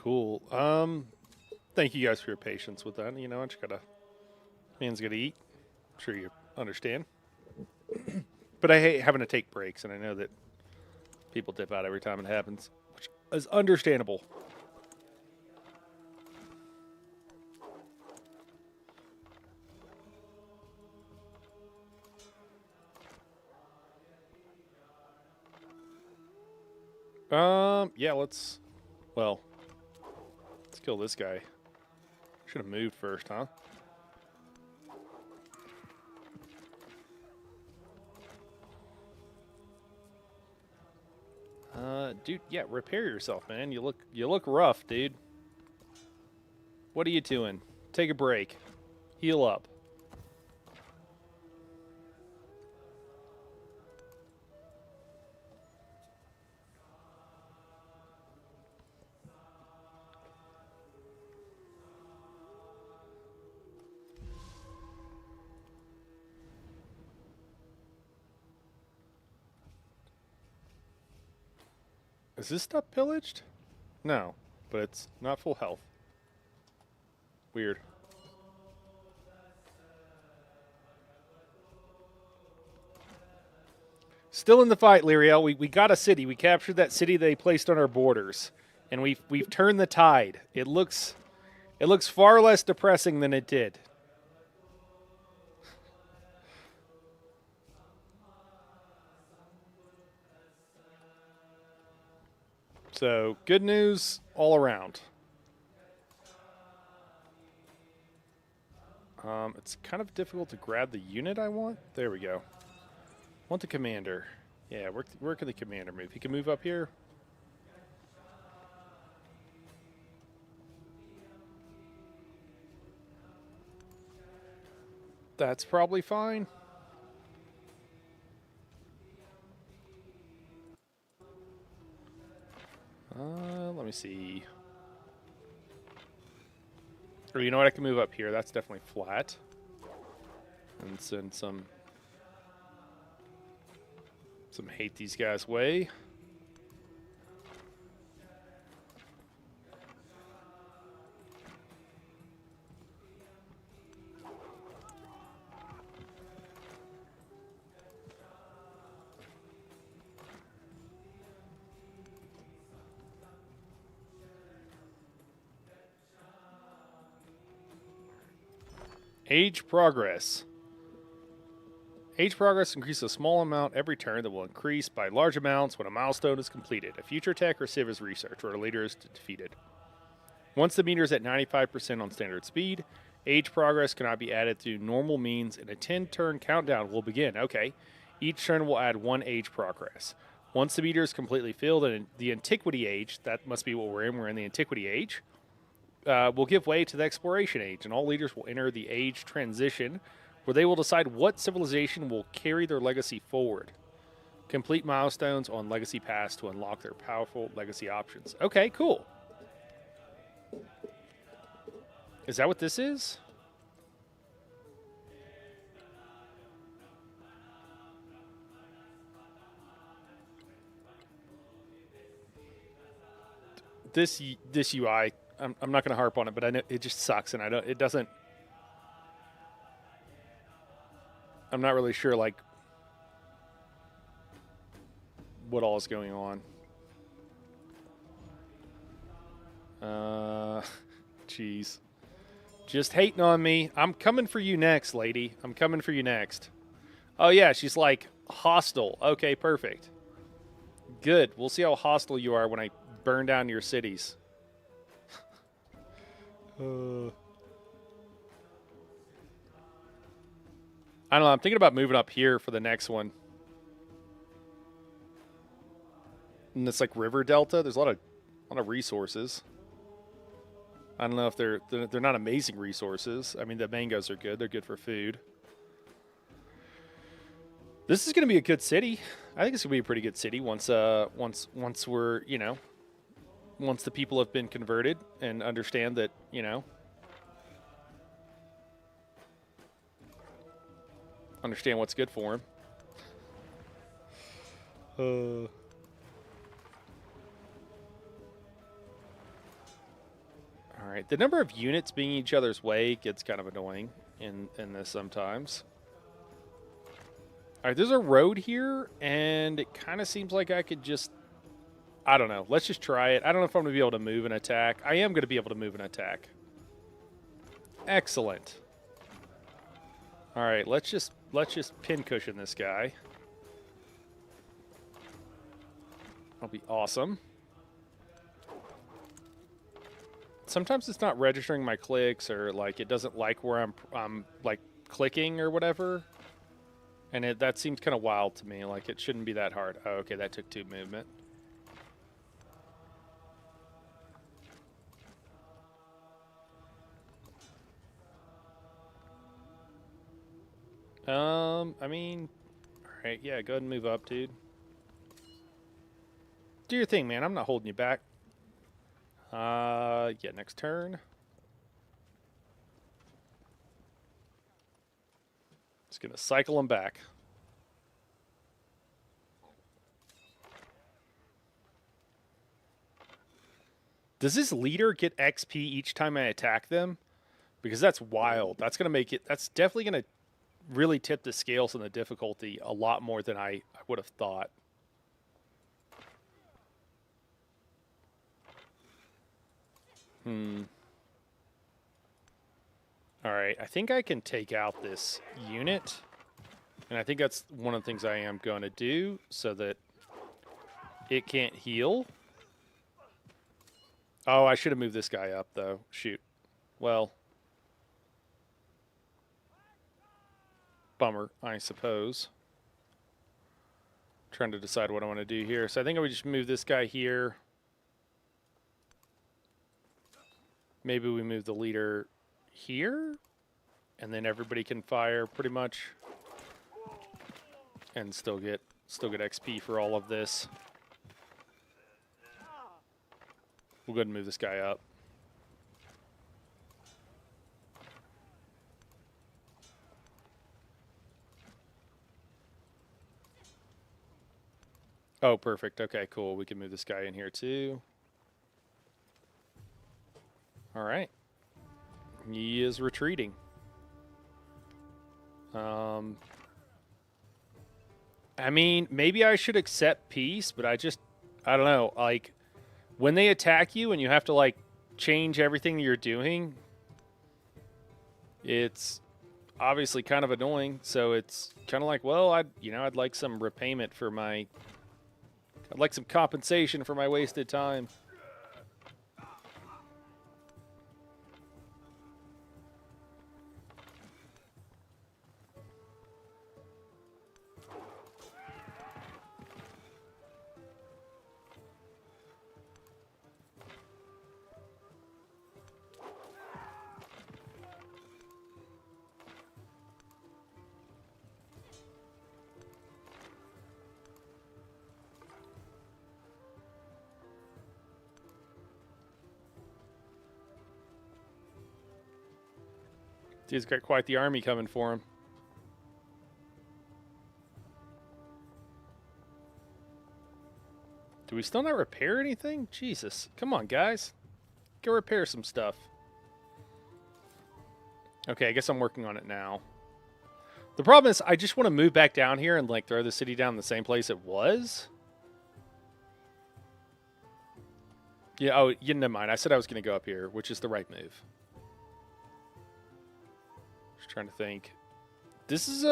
cool. Thank you guys for your patience with that. You know, I just gotta, man's gotta eat. I'm sure you understand. But I hate having to take breaks, and I know that people dip out every time it happens, which is understandable. Yeah, let's kill this guy. Should have moved first, huh? Dude, yeah, repair yourself, man. You look rough, dude. What are you doing? Take a break. Heal up. Is this stuff pillaged? No, but it's not full health. Weird. Still in the fight, Lyriel. We got a city. We captured that city they placed on our borders, and we've turned the tide. It looks far less depressing than it did. So, good news all around. It's kind of difficult to grab the unit I want. There we go. Want the commander. Yeah, where can the commander move? He can move up here. That's probably fine. Let me see. Or you know what? I can move up here. That's definitely flat. And send some hate these guys' way. Age progress. Age progress increases a small amount every turn that will increase by large amounts when a milestone is completed. A future attack or civ is researched or a leader is defeated. Once the meter is at 95% on standard speed, age progress cannot be added through normal means and a 10-turn countdown will begin. Okay. Each turn will add 1 age progress. Once the meter is completely filled and the antiquity age, that must be what we're in the antiquity age, will give way to the exploration age, and all leaders will enter the age transition where they will decide what civilization will carry their legacy forward. Complete milestones on Legacy Pass to unlock their powerful legacy options. Okay, cool. Is that what this is? This UI, I'm not going to harp on it, but I know it just sucks, and it doesn't. I'm not really sure like what all is going on. Jeez. Just hating on me. I'm coming for you next, lady. I'm coming for you next. Oh, yeah, she's like hostile. Okay, perfect. Good. We'll see how hostile you are when I burn down your cities. I don't know. I'm thinking about moving up here for the next one. And it's like river delta. There's a lot of resources. I don't know if they're not amazing resources. I mean, the mangoes are good. They're good for food. This is going to be a good city. I think it's going to be a pretty good city once we're, you know, once the people have been converted and understand that, you know, understand what's good for them. right. The number of units being each other's way gets kind of annoying in this sometimes. All right, there's a road here, and it kind of seems like I could just... I don't know. Let's just try it. I don't know if I'm going to be able to move and attack. I am going to be able to move and attack. Excellent. All right, let's just pincushion this guy. That'll be awesome. Sometimes it's not registering my clicks, or like it doesn't like where I'm like clicking or whatever. And that seems kind of wild to me. Like it shouldn't be that hard. Oh, okay, that took 2 movement. I mean, all right, yeah, go ahead and move up, dude. Do your thing, man. I'm not holding you back. Yeah, next turn. Just gonna cycle them back. Does this leader get XP each time I attack them? Because that's wild. That's gonna make it. That's definitely gonna really tip the scales on the difficulty a lot more than I would have thought. All right, I think I can take out this unit. And I think that's one of the things I am going to do so that it can't heal. Oh, I should have moved this guy up, though. Shoot. Well. Bummer, I suppose. Trying to decide what I want to do here. So I think I would just move this guy here. Maybe we move the leader here. And then everybody can fire pretty much. And still get XP for all of this. We'll go ahead and move this guy up. Oh, perfect. Okay, cool. We can move this guy in here too. All right. He is retreating. I mean, maybe I should accept peace, but I don't know. Like, when they attack you and you have to, like, change everything you're doing, it's obviously kind of annoying. So it's kind of like, well, I'd like some repayment for I'd like some compensation for my wasted time. Dude's got quite the army coming for him. Do we still not repair anything? Jesus. Come on, guys. Go repair some stuff. Okay, I guess I'm working on it now. The problem is I just want to move back down here and, like, throw the city down in the same place it was. Yeah, oh, yeah, never mind. I said I was going to go up here, which is the right move. Just trying to think. This is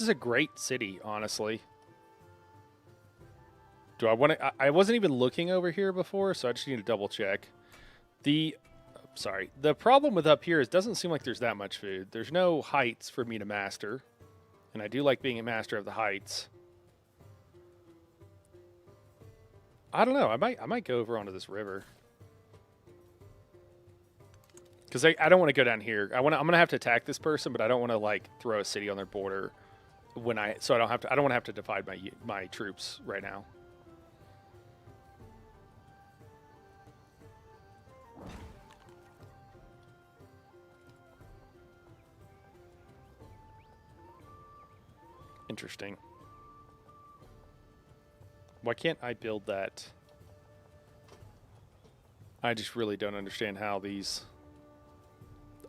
a great city, honestly. Do I want to... I wasn't even looking over here before, so I just need to double check. The problem with up here is it doesn't seem like there's that much food. There's no heights for me to master. And I do like being a master of the heights. I don't know. I might go over onto this river. Because I don't want to go down here. I'm gonna have to attack this person, but I don't want to, like, throw a city on their border I don't want to have to divide my troops right now. Interesting. Why can't I build that? I just really don't understand how these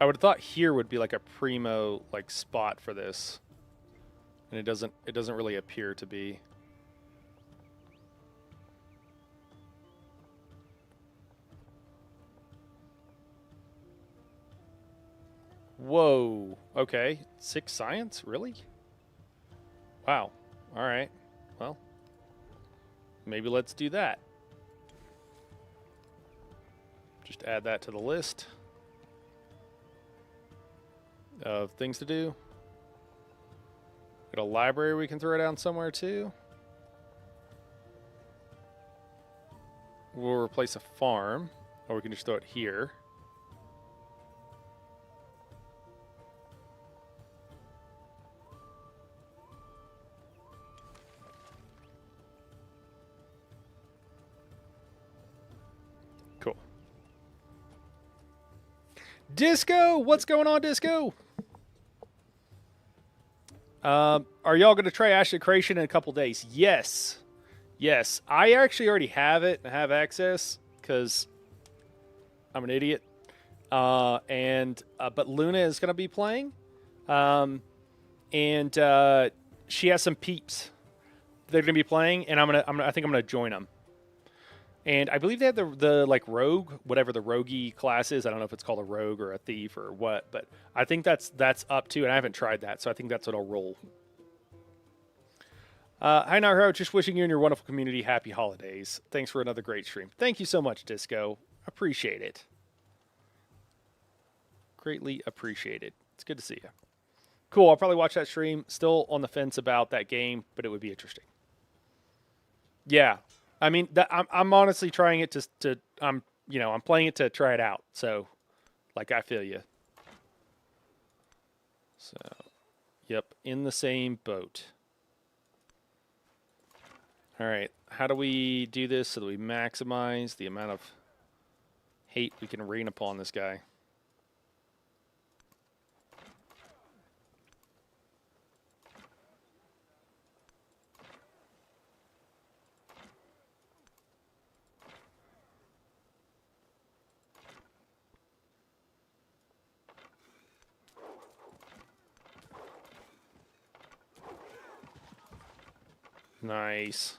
I would have thought here would be like a primo like spot for this, and it doesn't really appear to be. Whoa. Okay. 6 science? Really? Wow. All right. Well, maybe let's do that. Just add that to the list of things to do. Got a library we can throw down somewhere too. We'll replace a farm, or we can just throw it here. Cool. Disco, what's going on, Disco? Are y'all going to try Ashley Creation in a couple days? Yes. Yes. I actually already have it and have access because I'm an idiot. But Luna is going to be playing. She has some peeps they're going to be playing, and I think I'm going to join them. And I believe they have the like rogue, whatever the roguey class is. I don't know if it's called a rogue or a thief or what, but I think that's up to, and I haven't tried that, so I think that's what I'll roll. Hi, Naruto. Just wishing you and your wonderful community happy holidays. Thanks for another great stream. Thank you so much, Disco. Appreciate it. Greatly appreciated. It's good to see you. Cool. I'll probably watch that stream. Still on the fence about that game, but it would be interesting. Yeah. I mean, I'm honestly trying it I'm playing it to try it out. So, like, I feel you. So, yep, in the same boat. All right, how do we do this so that we maximize the amount of hate we can rain upon this guy? Nice.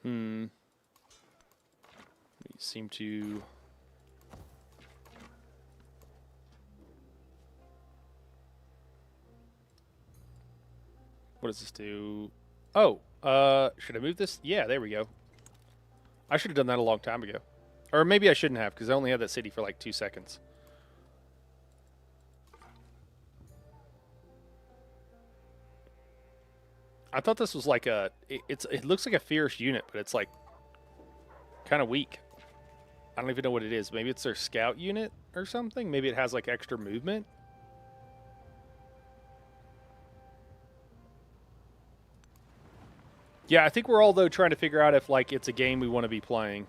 We seem to... What does this do? Oh, should I move this? Yeah, there we go. I should have done that a long time ago. Or maybe I shouldn't have, because I only had that city for like 2 seconds. I thought this was like a... It looks like a fierce unit, but it's like kind of weak. I don't even know what it is. Maybe it's their scout unit or something? Maybe it has like extra movement? Yeah, I think we're all, though, trying to figure out if like it's a game we want to be playing.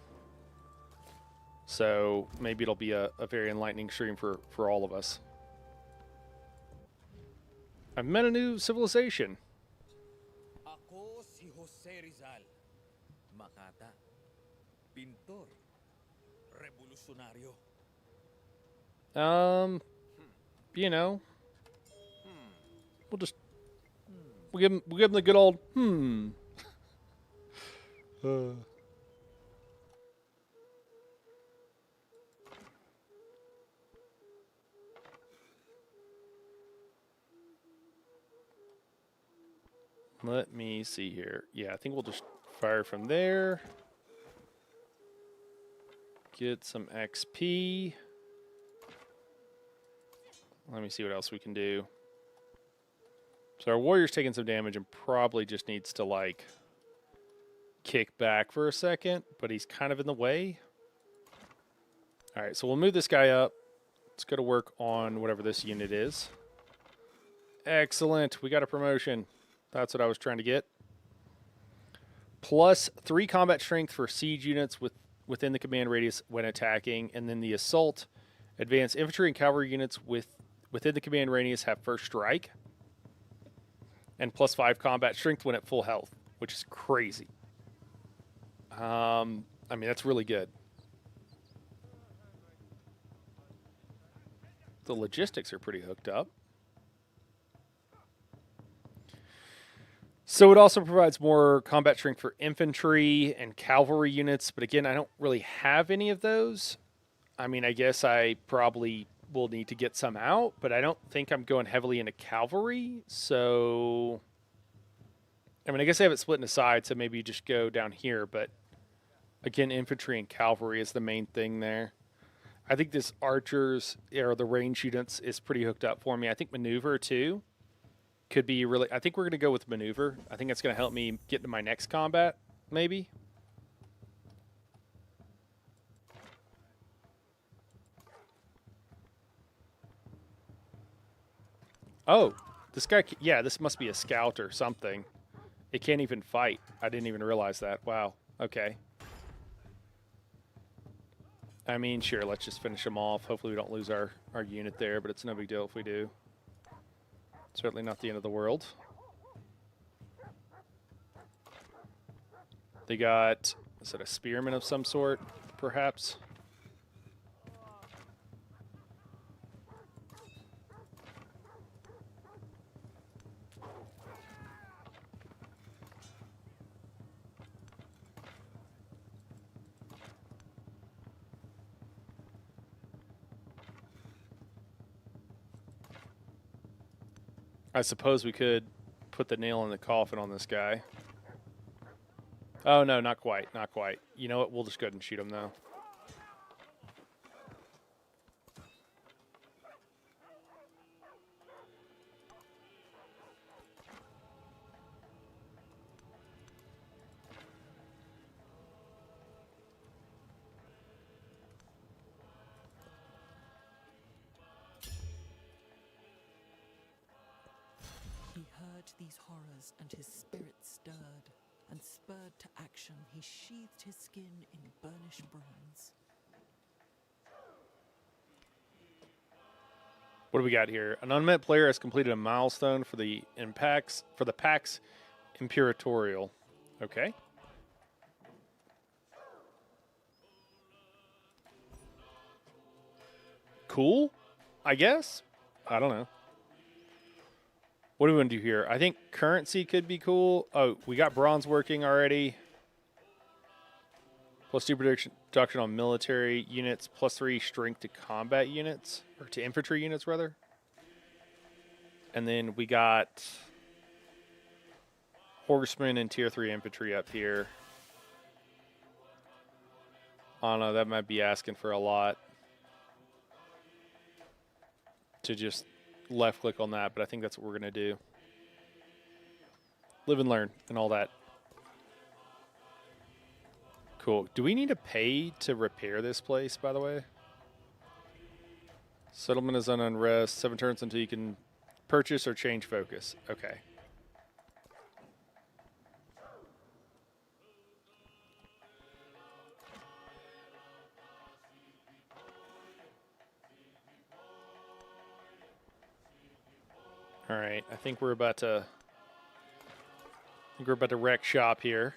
So maybe it'll be a very enlightening stream for all of us. I've met a new civilization. Ako si Jose Rizal. Makata. Pintor. Revolucionario. You know, we'll give him the good old Let me see here. Yeah, I think we'll just fire from there. Get some XP. Let me see what else we can do. So our warrior's taking some damage and probably just needs to, like, kick back for a second, but he's kind of in the way. All right, so we'll move this guy up. Let's go to work on whatever this unit is. Excellent. We got a promotion. That's what I was trying to get. Plus 3 combat strength for siege units within the command radius when attacking, and then the assault, advanced infantry and cavalry units within the command radius have first strike. and +5 combat strength when at full health, which is crazy. I mean, that's really good. The logistics are pretty hooked up. So it also provides more combat strength for infantry and cavalry units, but again, I don't really have any of those. I mean, I guess I probably will need to get some out, but I don't think I'm going heavily into cavalry. So, I mean, I guess I have it split into sides, so maybe you just go down here. But again, infantry and cavalry is the main thing there. I think this archers or the range units is pretty hooked up for me. I think maneuver too could be really. I think we're going to go with maneuver. I think that's going to help me get to my next combat, maybe. Oh, this guy, yeah, this must be a scout or something. It can't even fight. I didn't even realize that. Wow. Okay. I mean, sure, let's just finish them off. Hopefully we don't lose our unit there, but it's no big deal if we do. Certainly not the end of the world. They got, is it a spearman of some sort, perhaps? I suppose we could put the nail in the coffin on this guy. Oh, no, not quite. Not quite. You know what? We'll just go ahead and shoot him, though. He heard these horrors, and his spirit stirred, and spurred to action, he sheathed his skin in burnished bronze. What do we got here? An unmet player has completed a milestone for the PAX Imperatorial. Okay. Cool, I guess. I don't know. What do we want to do here? I think currency could be cool. Oh, we got bronze working already. +2 production on military units. +3 strength to combat units. Or to infantry units, rather. And then we got horsemen and tier 3 infantry up here. I don't know. That might be asking for a lot. To just left click on that, but I think that's what we're going to do. Live and learn and all that. Cool. Do we need to pay to repair this place, by the way? Settlement is on unrest. 7 turns until you can purchase or change focus. Okay. All right, I think we're about to wreck shop here.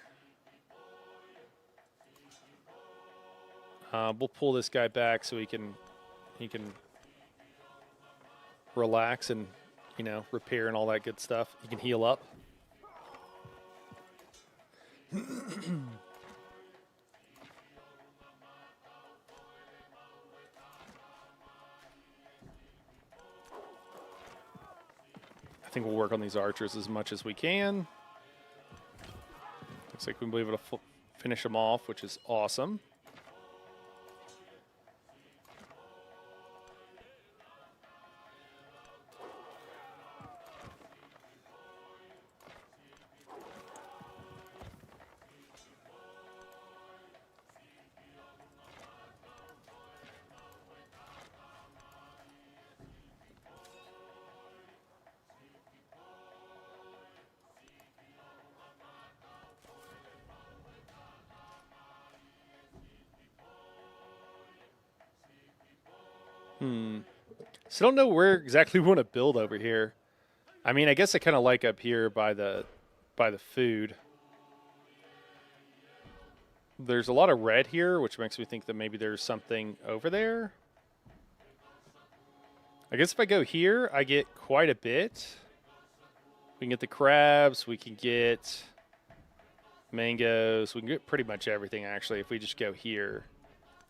We'll pull this guy back so he can relax and, you know, repair and all that good stuff. He can heal up. I think we'll work on these archers as much as we can. Looks like we'll be able to finish them off, which is awesome. So I don't know where exactly we want to build over here. I mean, I guess I kind of like up here by the food. There's a lot of red here, which makes me think that maybe there's something over there. I guess if I go here, I get quite a bit. We can get the crabs. We can get mangoes. We can get pretty much everything, actually, if we just go here.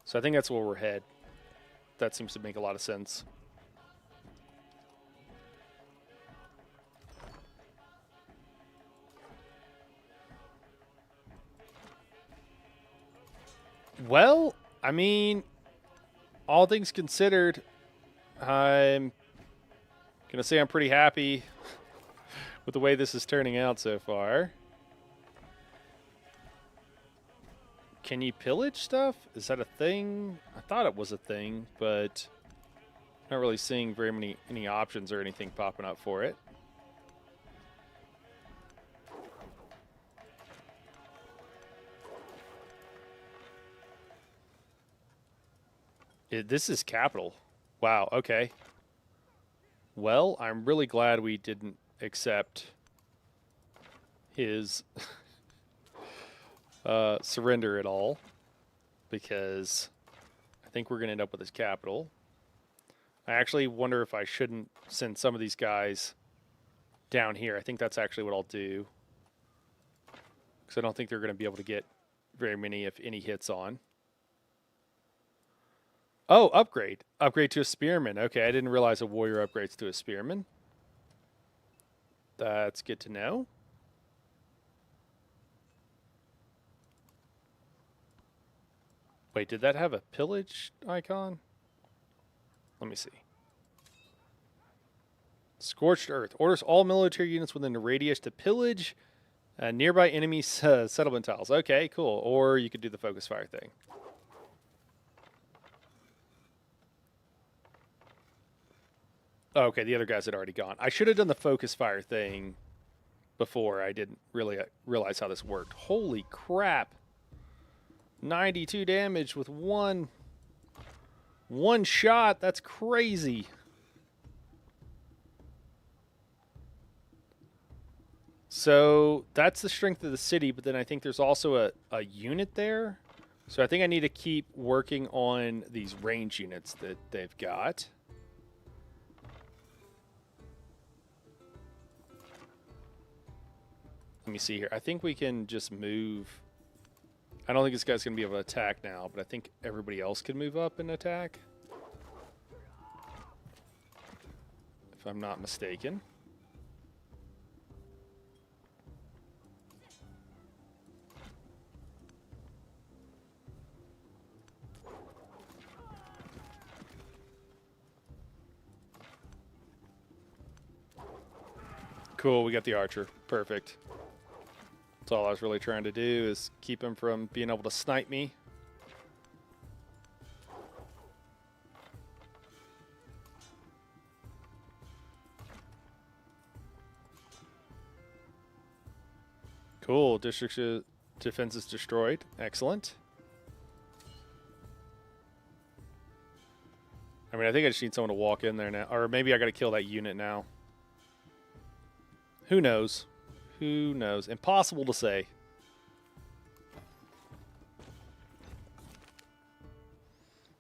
So I think that's where we're headed. That seems to make a lot of sense. Well, I mean, all things considered, I'm going to say I'm pretty happy with the way this is turning out so far. Can you pillage stuff? Is that a thing? I thought it was a thing, but not really seeing very any options or anything popping up for it. This is capital. Wow, okay. Well, I'm really glad we didn't accept his surrender at all, because I think we're going to end up with his capital. I actually wonder if I shouldn't send some of these guys down here. I think that's actually what I'll do, because I don't think they're going to be able to get very many, if any, hits on. Oh, upgrade. Upgrade to a spearman. Okay, I didn't realize a warrior upgrades to a spearman. That's good to know. Wait, did that have a pillage icon? Let me see. Scorched Earth. Orders all military units within the radius to pillage nearby enemy settlement tiles. Okay, cool. Or you could do the focus fire thing. Oh, okay, the other guys had already gone. I should have done the focus fire thing before. I didn't really realize how this worked. Holy crap. 92 damage with one shot. That's crazy. So that's the strength of the city, but then I think there's also a unit there. So I think I need to keep working on these range units that they've got. Let me see here. I think we can just move. I don't think this guy's going to be able to attack now, but I think everybody else can move up and attack, if I'm not mistaken. Cool, we got the archer. Perfect. That's all I was really trying to do, is keep him from being able to snipe me. Cool. District defense is destroyed. Excellent. I mean, I think I just need someone to walk in there now. Or maybe I got to kill that unit now. Who knows? Who knows? Impossible to say.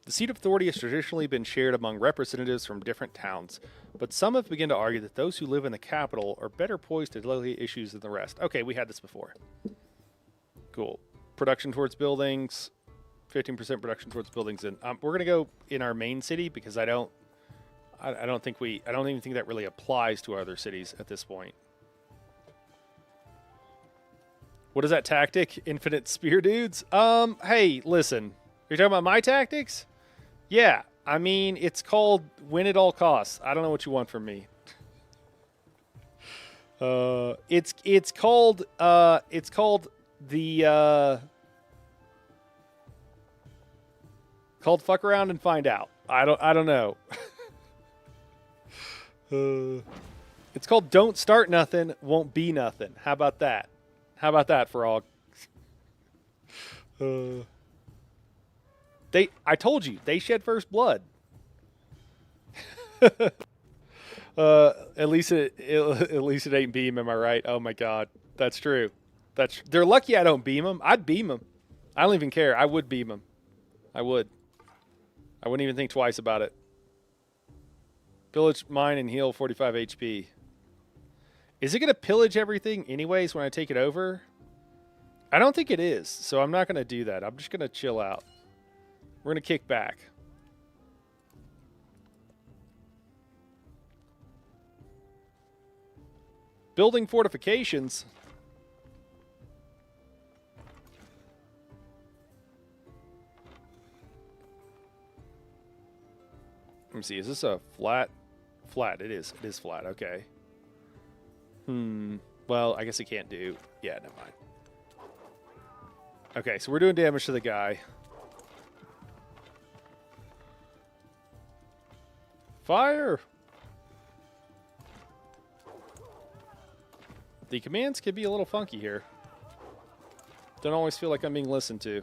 The seat of authority has traditionally been shared among representatives from different towns, but some have begun to argue that those who live in the capital are better poised to delegate issues than the rest. Okay, we had this before. Cool. Production towards buildings. 15% production towards buildings, and we're gonna go in our main city because I don't even think that really applies to other cities at this point. What is that tactic? Infinite spear dudes? Hey, listen. You're talking about my tactics? Yeah. I mean, it's called win at all costs. I don't know what you want from me. It's called fuck around and find out. I don't know. It's called don't start nothing, won't be nothing. How about that? How about that for all? I told you, they shed first blood. At least it ain't beam. Am I right? Oh my God, that's true. They're lucky I don't beam them. I'd beam them. I don't even care. I would beam them. I would. I wouldn't even think twice about it. Pillage mine and heal 45 HP. Is it going to pillage everything anyways when I take it over? I don't think it is, so I'm not going to do that. I'm just going to chill out. We're going to kick back. Building fortifications. Let me see. Is this a flat? Flat. It is. It is flat. Okay. Well, I guess it can't do. Yeah, never mind. Okay, so we're doing damage to the guy. Fire! The commands can be a little funky here. Don't always feel like I'm being listened to.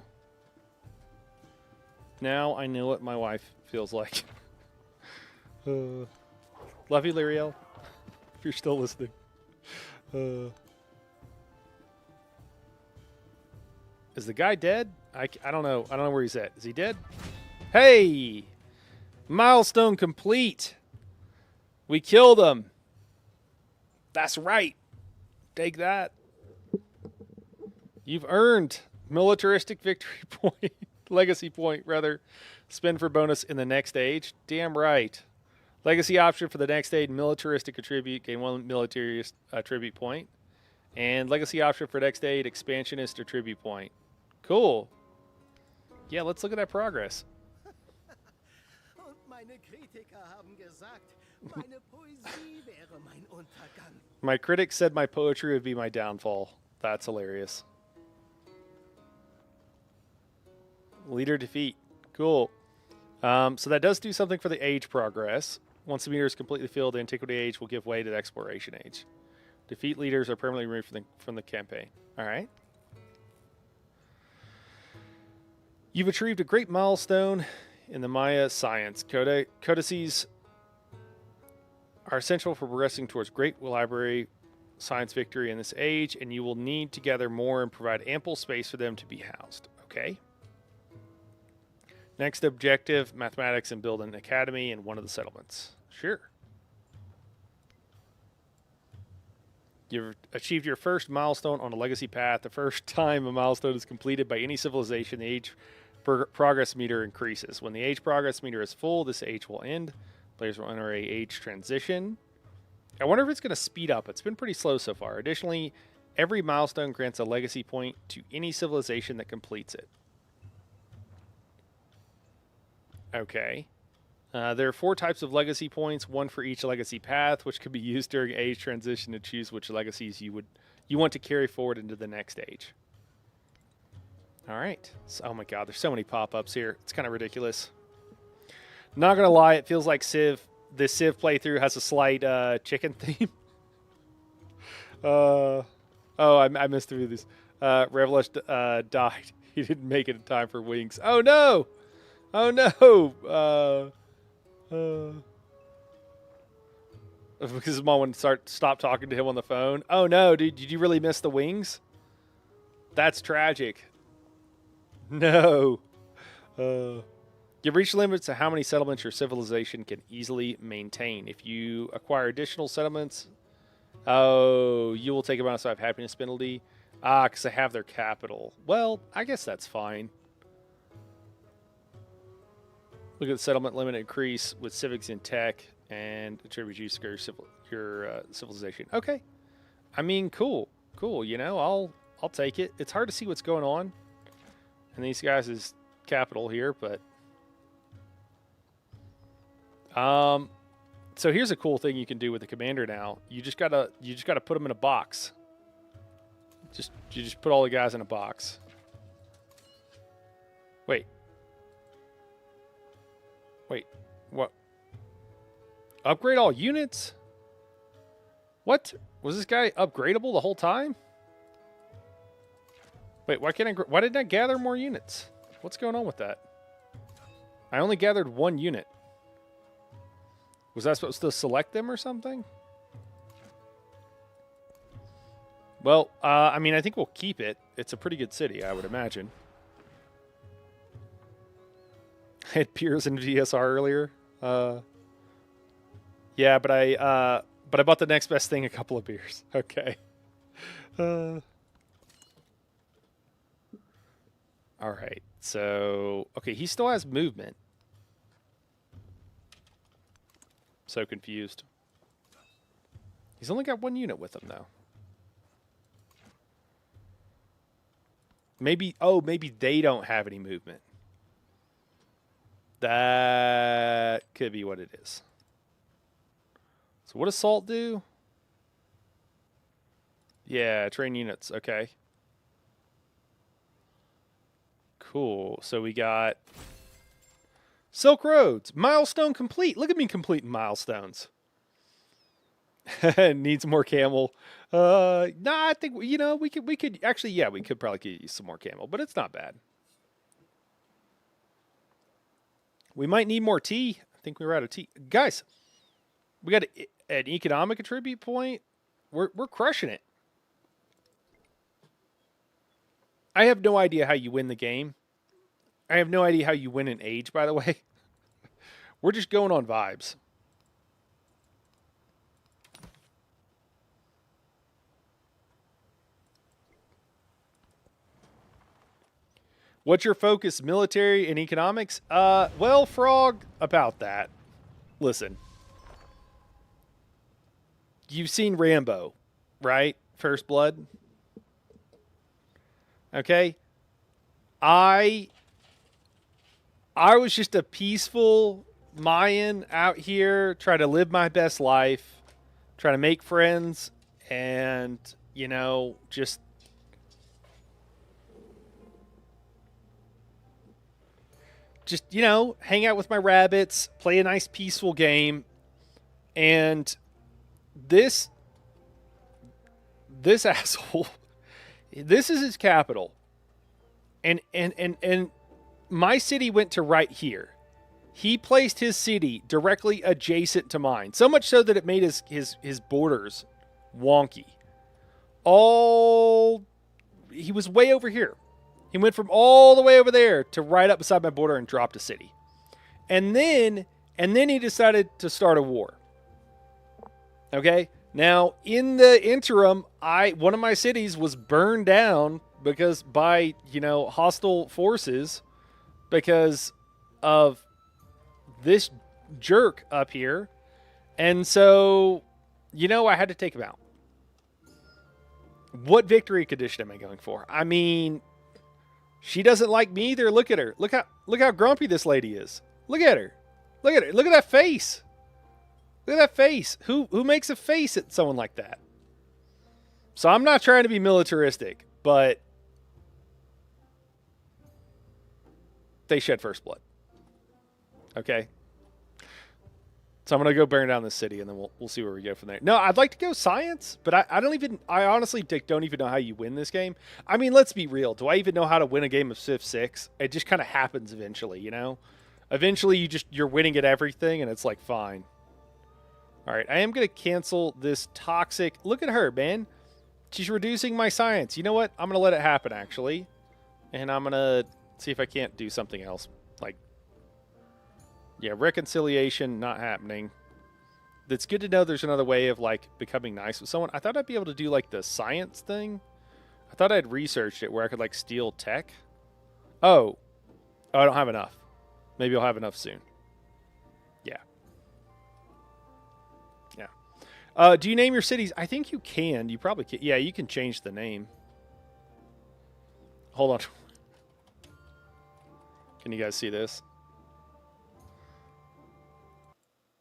Now I know what my wife feels like. Love you, Lyriel. If you're still listening. Is the guy dead? I don't know. I don't know where he's at. Is he dead? Hey! Milestone complete. We killed him. That's right. Take that. You've earned militaristic victory point. Legacy point, rather. Spend for bonus in the next stage. Damn right. Legacy option for the next stage. Militaristic attribute. Gain 1 military attribute point. And legacy option for next aid. Expansionist attribute point. Cool. Yeah, let's look at that progress. Und meine Kritiker haben gesagt, meine Poesie wäre mein Untergang. My critics said my poetry would be my downfall. That's hilarious. Leader defeat. Cool. So that does do something for the age progress. Once the meter is completely filled, the antiquity age will give way to the exploration age. Defeat leaders are permanently removed from the campaign. All right. You've achieved a great milestone in the Maya science. Codices are essential for progressing towards great library science victory in this age, and you will need to gather more and provide ample space for them to be housed. Okay. Next objective, mathematics and build an academy in one of the settlements. Sure. You've achieved your first milestone on a legacy path. The first time a milestone is completed by any civilization, the age progress meter increases. When the age progress meter is full, this age will end. Players will enter a age transition. I wonder if it's going to speed up. It's been pretty slow so far. Additionally, every milestone grants a legacy point to any civilization that completes it. Okay. There are 4 types of legacy points, one for each legacy path, which could be used during age transition to choose which legacies you want to carry forward into the next age. All right. So, oh my God, there's so many pop-ups here. It's kind of ridiculous. Not gonna lie, it feels like this Civ playthrough has a slight chicken theme. I missed through this. Revelush died. He didn't make it in time for wings. Oh no! Oh no! Because his mom would stop talking to him on the phone. Oh no, dude, did you really miss the wings? That's tragic. No. You've reached limits to how many settlements your civilization can easily maintain. If you acquire additional settlements, you will take a minus 5 happiness penalty. Because they have their capital. Well, I guess that's fine. Look at the settlement limit increase with civics and tech and attribute use to your civilization. Okay. I mean, cool. Cool. You know, I'll take it. It's hard to see what's going on in these guys' capital here, but so here's a cool thing you can do with the commander now. You just gotta put them in a box. You just put all the guys in a box. Wait, what? Upgrade all units? What? Was this guy upgradable the whole time? Wait, why didn't I gather more units? What's going on with that? I only gathered 1 unit. Was I supposed to select them or something? Well, I mean, I think we'll keep it. It's a pretty good city, I would imagine. I had Piers and VSR earlier. Yeah, but I bought the next best thing, a couple of beers. Okay. All right. So, okay, he still has movement. So confused. He's only got one unit with him, though. Maybe, oh, maybe they don't have any movement. That could be what it is. So what does Salt do? Yeah, train units. Okay. Cool. So we got Silk Roads. Milestone complete. Look at me completing milestones. Needs more camel. Nah, I think, you know, we could actually, yeah, we could probably use some more camel, but it's not bad. We might need more tea. I think we were out of tea. Guys, we got an economic attribute point. We're crushing it. I have no idea how you win the game. I have no idea how you win in age, by the way. We're just going on vibes. What's your focus, military and economics? Well, Frog, about that. Listen. You've seen Rambo, right? First Blood. Okay? I was just a peaceful Mayan out here trying to live my best life, trying to make friends, and, you know, just you know, hang out with my rabbits, play a nice peaceful game. And this asshole, this is his capital. And my city went to right here. He placed his city directly adjacent to mine. So much so that it made his borders wonky. He was way over here. He went from all the way over there to right up beside my border and dropped a city. And then he decided to start a war. Okay? Now, in the interim, one of my cities was burned down because by, you know, hostile forces because of this jerk up here. And so, you know, I had to take him out. What victory condition am I going for? I mean, she doesn't like me either. Look at her. Look how grumpy this lady is. Look at her. Look at her. Look at that face. Look at that face. Who makes a face at someone like that? So I'm not trying to be militaristic, but they shed first blood. Okay? So I'm going to go burn down this city, and then we'll see where we go from there. No, I'd like to go science, but I honestly, Dick, don't even know how you win this game. I mean, let's be real. Do I even know how to win a game of Civ 6? It just kind of happens eventually, you know? Eventually, you're winning at everything, and it's like, fine. All right, I am going to cancel this toxic. Look at her, man. She's reducing my science. You know what? I'm going to let it happen, actually. And I'm going to see if I can't do something else. Like, yeah, reconciliation not happening. It's good to know there's another way of, like, becoming nice with someone. I thought I'd be able to do, like, the science thing. I thought I'd researched it where I could, like, steal tech. Oh, I don't have enough. Maybe I'll have enough soon. Yeah. Yeah. Do you name your cities? I think you can. You probably can. Yeah, you can change the name. Hold on. Can you guys see this?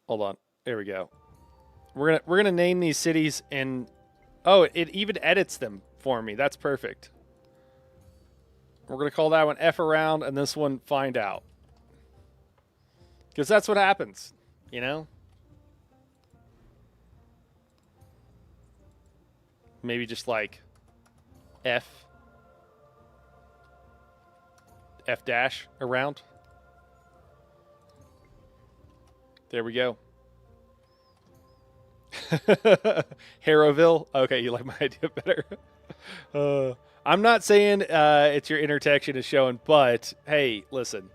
Hold on. There we go. We're gonna name these cities, and oh, it even edits them for me. That's perfect. We're gonna call that one F around, and this one find out, because that's what happens, you know. Maybe just like F dash around. There we go. Harrowville. Okay, you like my idea better. I'm not saying it's your intertext is showing, but hey, listen.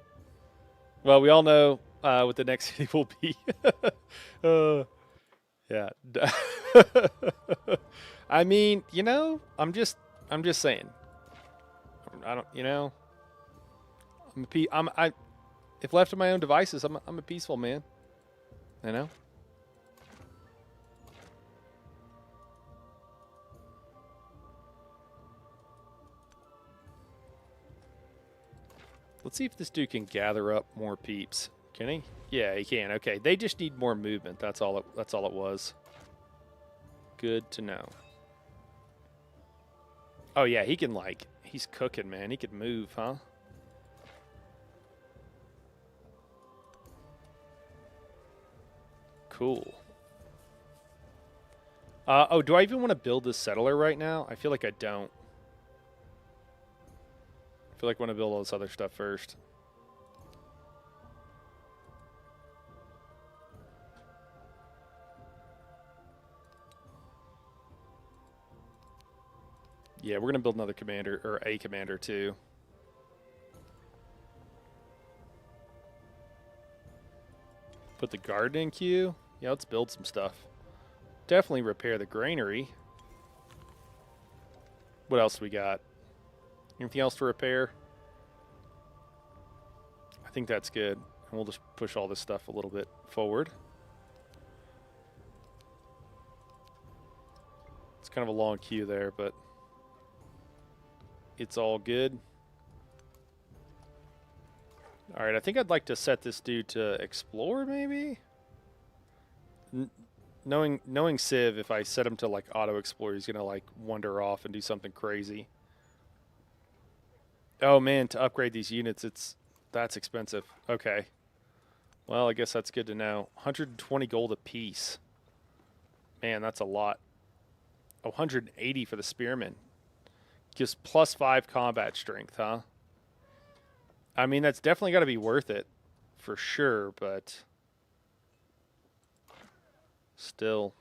Well, we all know what the next city will be. Yeah. I mean, I'm just saying. I don't, if left to my own devices, I'm a peaceful man. You know. Let's see if this dude can gather up more peeps. Can he? Yeah, he can. Okay, they just need more movement. That's all it was. Good to know. Oh yeah, he can he's cooking, man. He could move, huh? Cool. Oh, do I even want to build this settler right now? I feel like I don't. I feel like I want to build all this other stuff first. Yeah, we're going to build another commander, or a commander too. Put the garden in queue. Yeah, let's build some stuff. Definitely repair the granary. What else we got? Anything else to repair? I think that's good. And we'll just push all this stuff a little bit forward. It's kind of a long queue there, but it's all good. All right, I think I'd like to set this dude to explore, maybe? Knowing Civ, if I set him to, like, auto-explore, he's going to, like, wander off and do something crazy. Oh, man, to upgrade these units, that's expensive. Okay. Well, I guess that's good to know. 120 gold apiece. Man, that's a lot. 180 for the spearmen. Gives +5 combat strength, huh? I mean, that's definitely got to be worth it. For sure, but... still...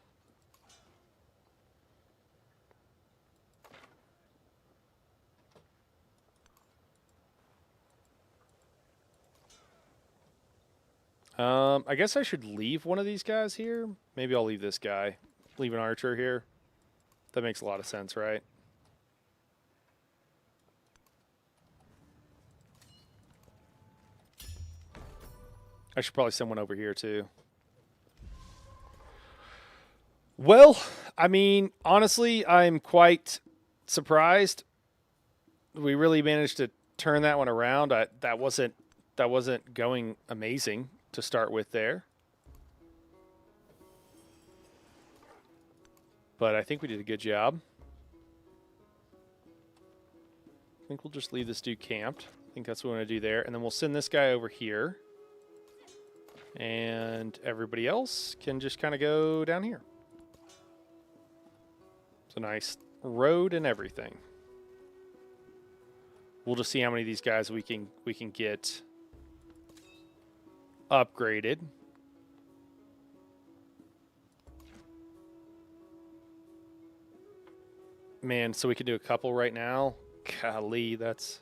I guess I should leave one of these guys here. Maybe I'll leave this guy. Leave an archer here. That makes a lot of sense, right? I should probably send one over here too. Well, I mean, honestly, I'm quite surprised. We really managed to turn that one around. That wasn't going amazing to start with there. But I think we did a good job. I think we'll just leave this dude camped. I think that's what we want to do there. And then we'll send this guy over here. And everybody else can just kind of go down here. It's a nice road and everything. We'll just see how many of these guys we can get upgraded. Man, so we can do a couple right now. Golly, that's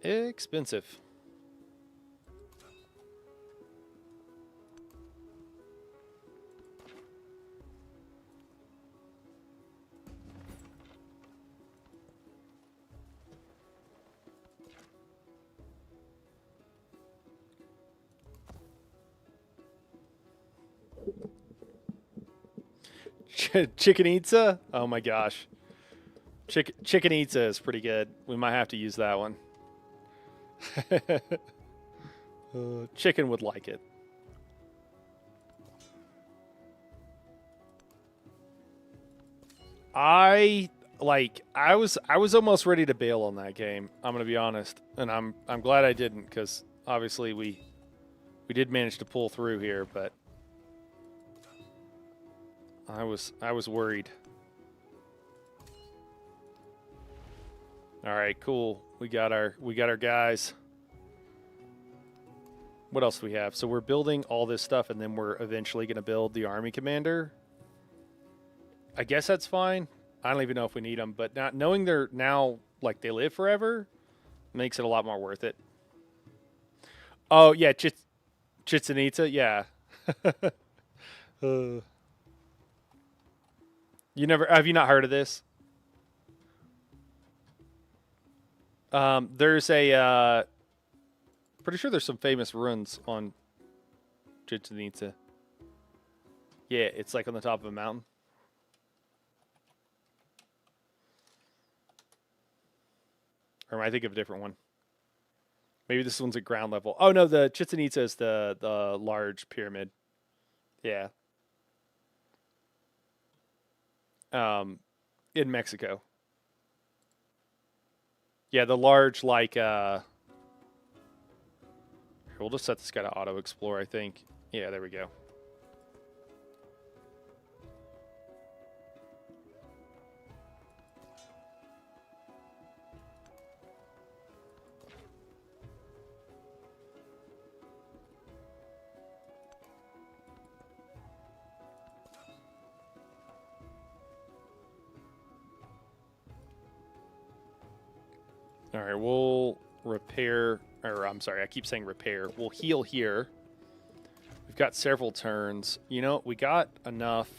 expensive. Chicken Itza? Oh my gosh. Chicken Itza is pretty good. We might have to use that one. Chicken would like it. I was almost ready to bail on that game. I'm gonna be honest, and I'm glad I didn't, because obviously we did manage to pull through here, but I was worried. All right, cool. We got our guys. What else do we have? So we're building all this stuff, and then we're eventually going to build the army commander. I guess that's fine. I don't even know if we need them, but not knowing they're now like they live forever makes it a lot more worth it. Oh yeah, Chichen Itza, yeah. You never have you not heard of this? There's a pretty sure there's some famous ruins on Chichen Itza. Yeah, it's like on the top of a mountain. Or am I thinking of a different one? Maybe this one's at ground level. Oh no, the Chichen Itza is the large pyramid. Yeah. In Mexico. Yeah, the large like here, we'll just set this guy to auto explore, I think. Yeah, there we go. All right, we'll repair, or I'm sorry, I keep saying repair. We'll heal here. We've got several turns. You know, we got enough.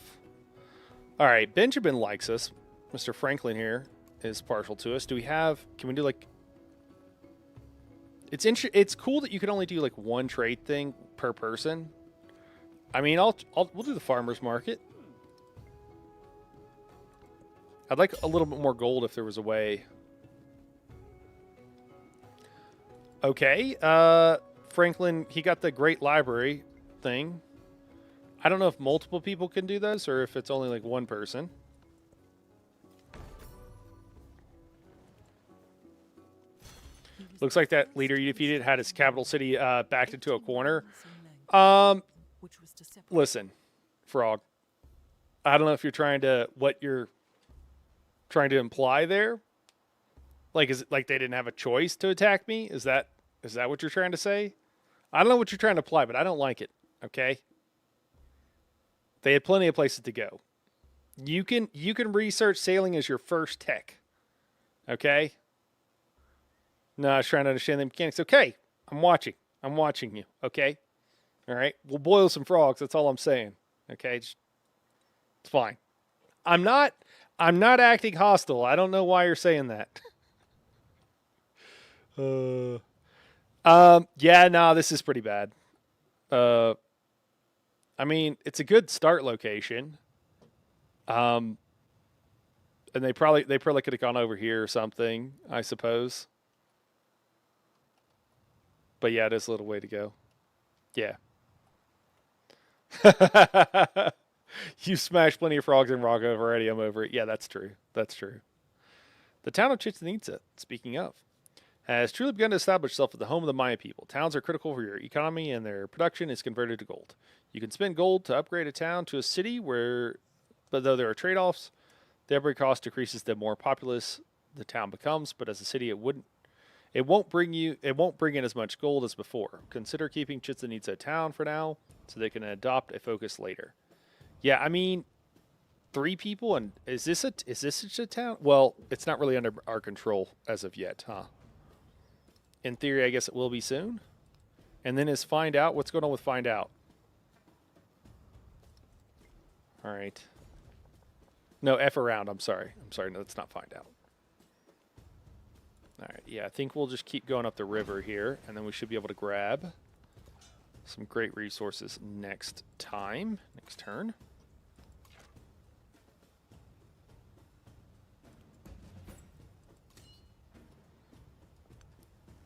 All right, Benjamin likes us. Mr. Franklin here is partial to us. Do we have, can we do like, it's cool that you can only do like one trade thing per person. I mean, we'll do the farmer's market. I'd like a little bit more gold if there was a way. Okay, Franklin, he got the Great Library thing. I don't know if multiple people can do this or if it's only like one person. Looks like that leader you defeated had his capital city backed into a corner. Listen, Frog. I don't know if you're trying to, what you're trying to imply there. Like, is it like they didn't have a choice to attack me? Is that what you're trying to say? I don't know what you're trying to apply, but I don't like it. Okay. They had plenty of places to go. You can research sailing as your first tech. Okay. No, I was trying to understand the mechanics. Okay, I'm watching you. Okay. All right. We'll boil some frogs. That's all I'm saying. Okay. It's fine. I'm not acting hostile. I don't know why you're saying that. Yeah, no, this is pretty bad. I mean, it's a good start location. And they probably could have gone over here or something, I suppose. But yeah, it is a little way to go. Yeah. You smashed plenty of frogs in Raga already. I'm over it. Yeah, that's true. That's true. The town of Chichen Itza, speaking of, has truly begun to establish itself as the home of the Maya people. Towns are critical for your economy, and their production is converted to gold. You can spend gold to upgrade a town to a city but though there are trade-offs, the upgrade cost decreases the more populous the town becomes. But as a city, it won't bring in as much gold as before. Consider keeping Chichen Itza a town for now, so they can adopt a focus later. Yeah, I mean, 3 people, and is this a town? Well, it's not really under our control as of yet, huh? In theory, I guess it will be soon. And then is Find Out. What's going on with Find Out? All right. No, F around. I'm sorry. No, that's not Find Out. All right. Yeah, I think we'll just keep going up the river here, and then we should be able to grab some great resources next turn.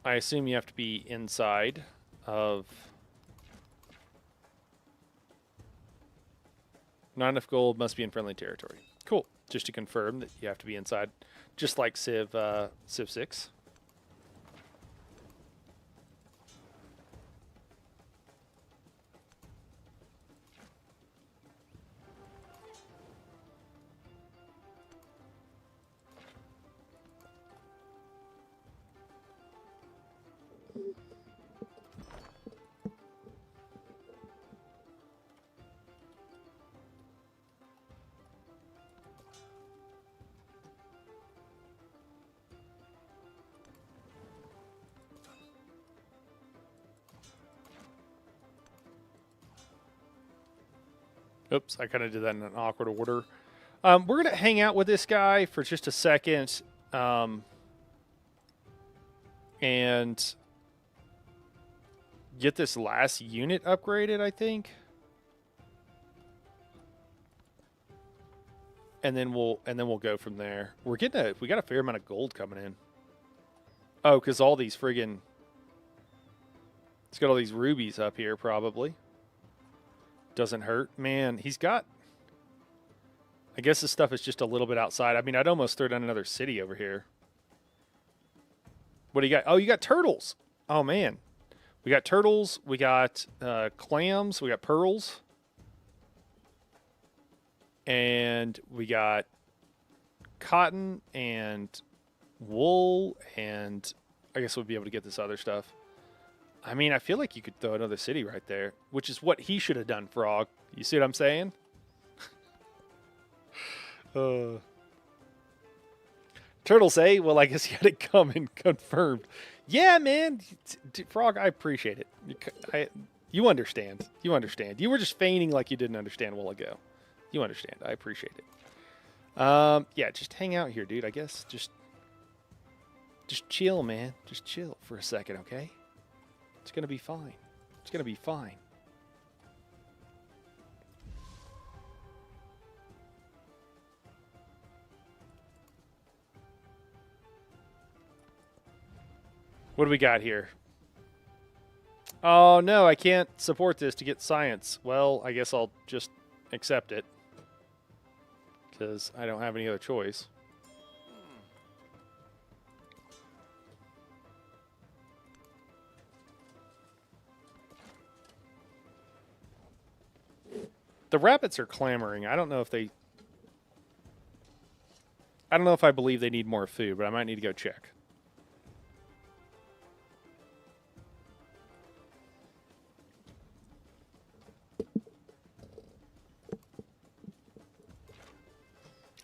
I assume you have to be inside of... Not enough gold, must be in friendly territory. Cool. Just to confirm that you have to be inside, just like Civ 6. Oops, I kind of did that in an awkward order. We're going to hang out with this guy for just a second. And get this last unit upgraded, I think. And then we'll go from there. We got a fair amount of gold coming in. Oh, because all these friggin' it's got all these rubies up here, probably. Doesn't hurt. Man, he's got I guess this stuff is just a little bit outside. I mean, I'd almost throw down another city over here. What do you got? Oh, you got turtles. Oh, man. We got turtles. We got clams. We got pearls. And we got cotton and wool. And I guess we'll be able to get this other stuff. I mean, I feel like you could throw another city right there, which is what he should have done, Frog. You see what I'm saying? Turtles, eh? Well, I guess you had to come and confirmed. Yeah, man. Frog, I appreciate it. You understand. You understand. You were just feigning like you didn't understand a while ago. You understand. I appreciate it. Yeah, just hang out here, dude. I guess just chill, man. Just chill for a second, okay? It's going to be fine. It's going to be fine. What do we got here? Oh, no, I can't support this to get science. Well, I guess I'll just accept it. Because I don't have any other choice. The rabbits are clamoring. I don't know if I believe they need more food, but I might need to go check.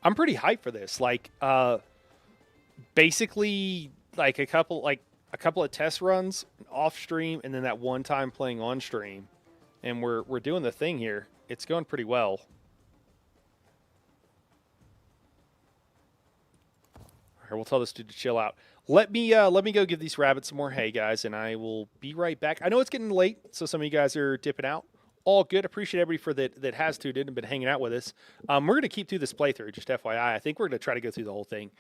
I'm pretty hyped for this. Like, basically, like a couple of test runs off stream, and then that one time playing on stream, and we're doing the thing here. It's going pretty well. All right, we'll tell this dude to chill out. Let me go give these rabbits some more hay, guys, and I will be right back. I know it's getting late, so some of you guys are dipping out. All good. Appreciate everybody that has tuned in and been hanging out with us. We're going to keep through this playthrough, just FYI. I think we're going to try to go through the whole thing.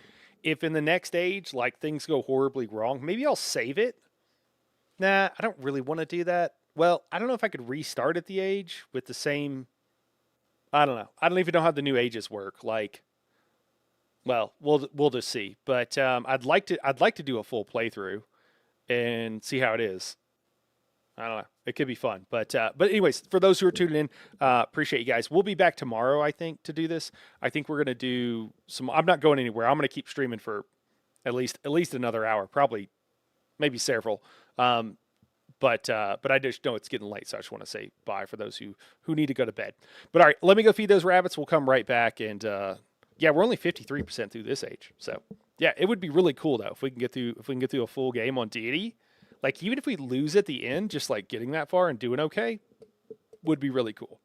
If in the next stage, like, things go horribly wrong, maybe I'll save it. Nah, I don't really want to do that. Well, I don't know if I could restart at the age with the same... I don't know. I don't even know how the new ages work. Like, well, we'll just see. But I'd like to do a full playthrough and see how it is. I don't know. It could be fun. But anyways, for those who are tuning in, appreciate you guys. We'll be back tomorrow, I think, to do this. I think we're going to do some... I'm not going anywhere. I'm going to keep streaming for at least another hour, probably maybe several. But I just know it's getting late, so I just want to say bye for those who need to go to bed. But all right, let me go feed those rabbits. We'll come right back. And yeah, we're only 53% through this age. So yeah, it would be really cool though if we can get through a full game on Deity. Like, even if we lose at the end, just like getting that far and doing okay would be really cool.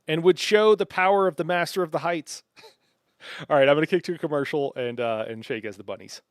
And would show the power of the Master of the Heights. All right, I'm gonna kick to a commercial and show you guys the bunnies.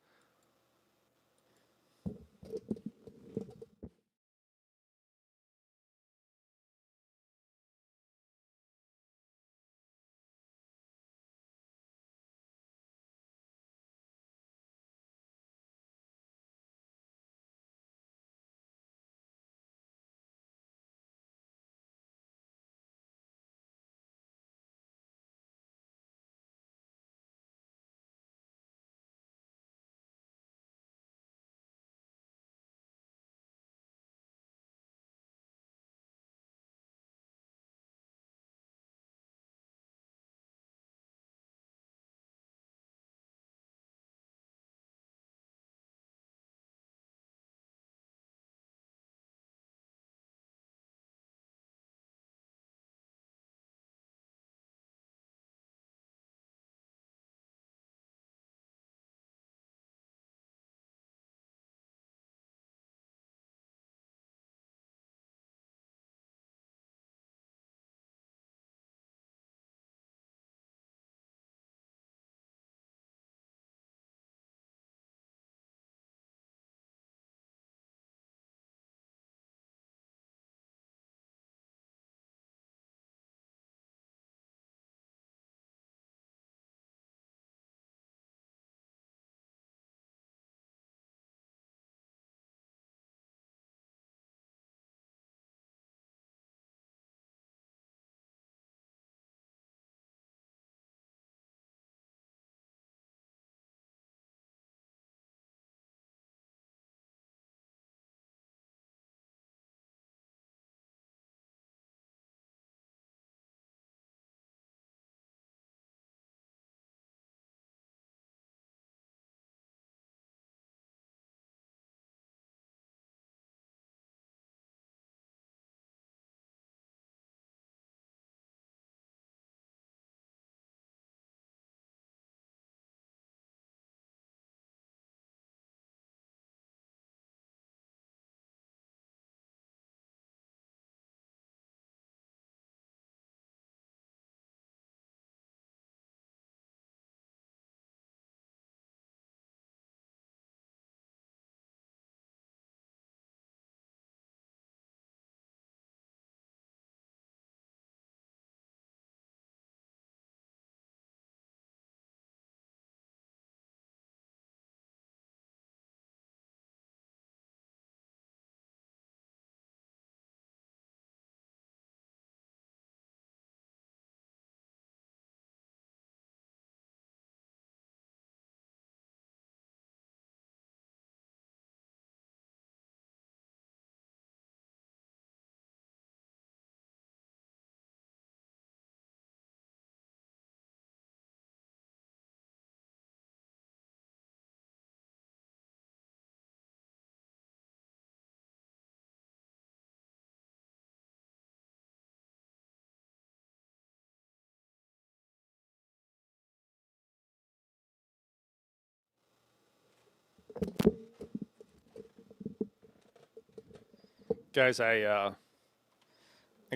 Guys, I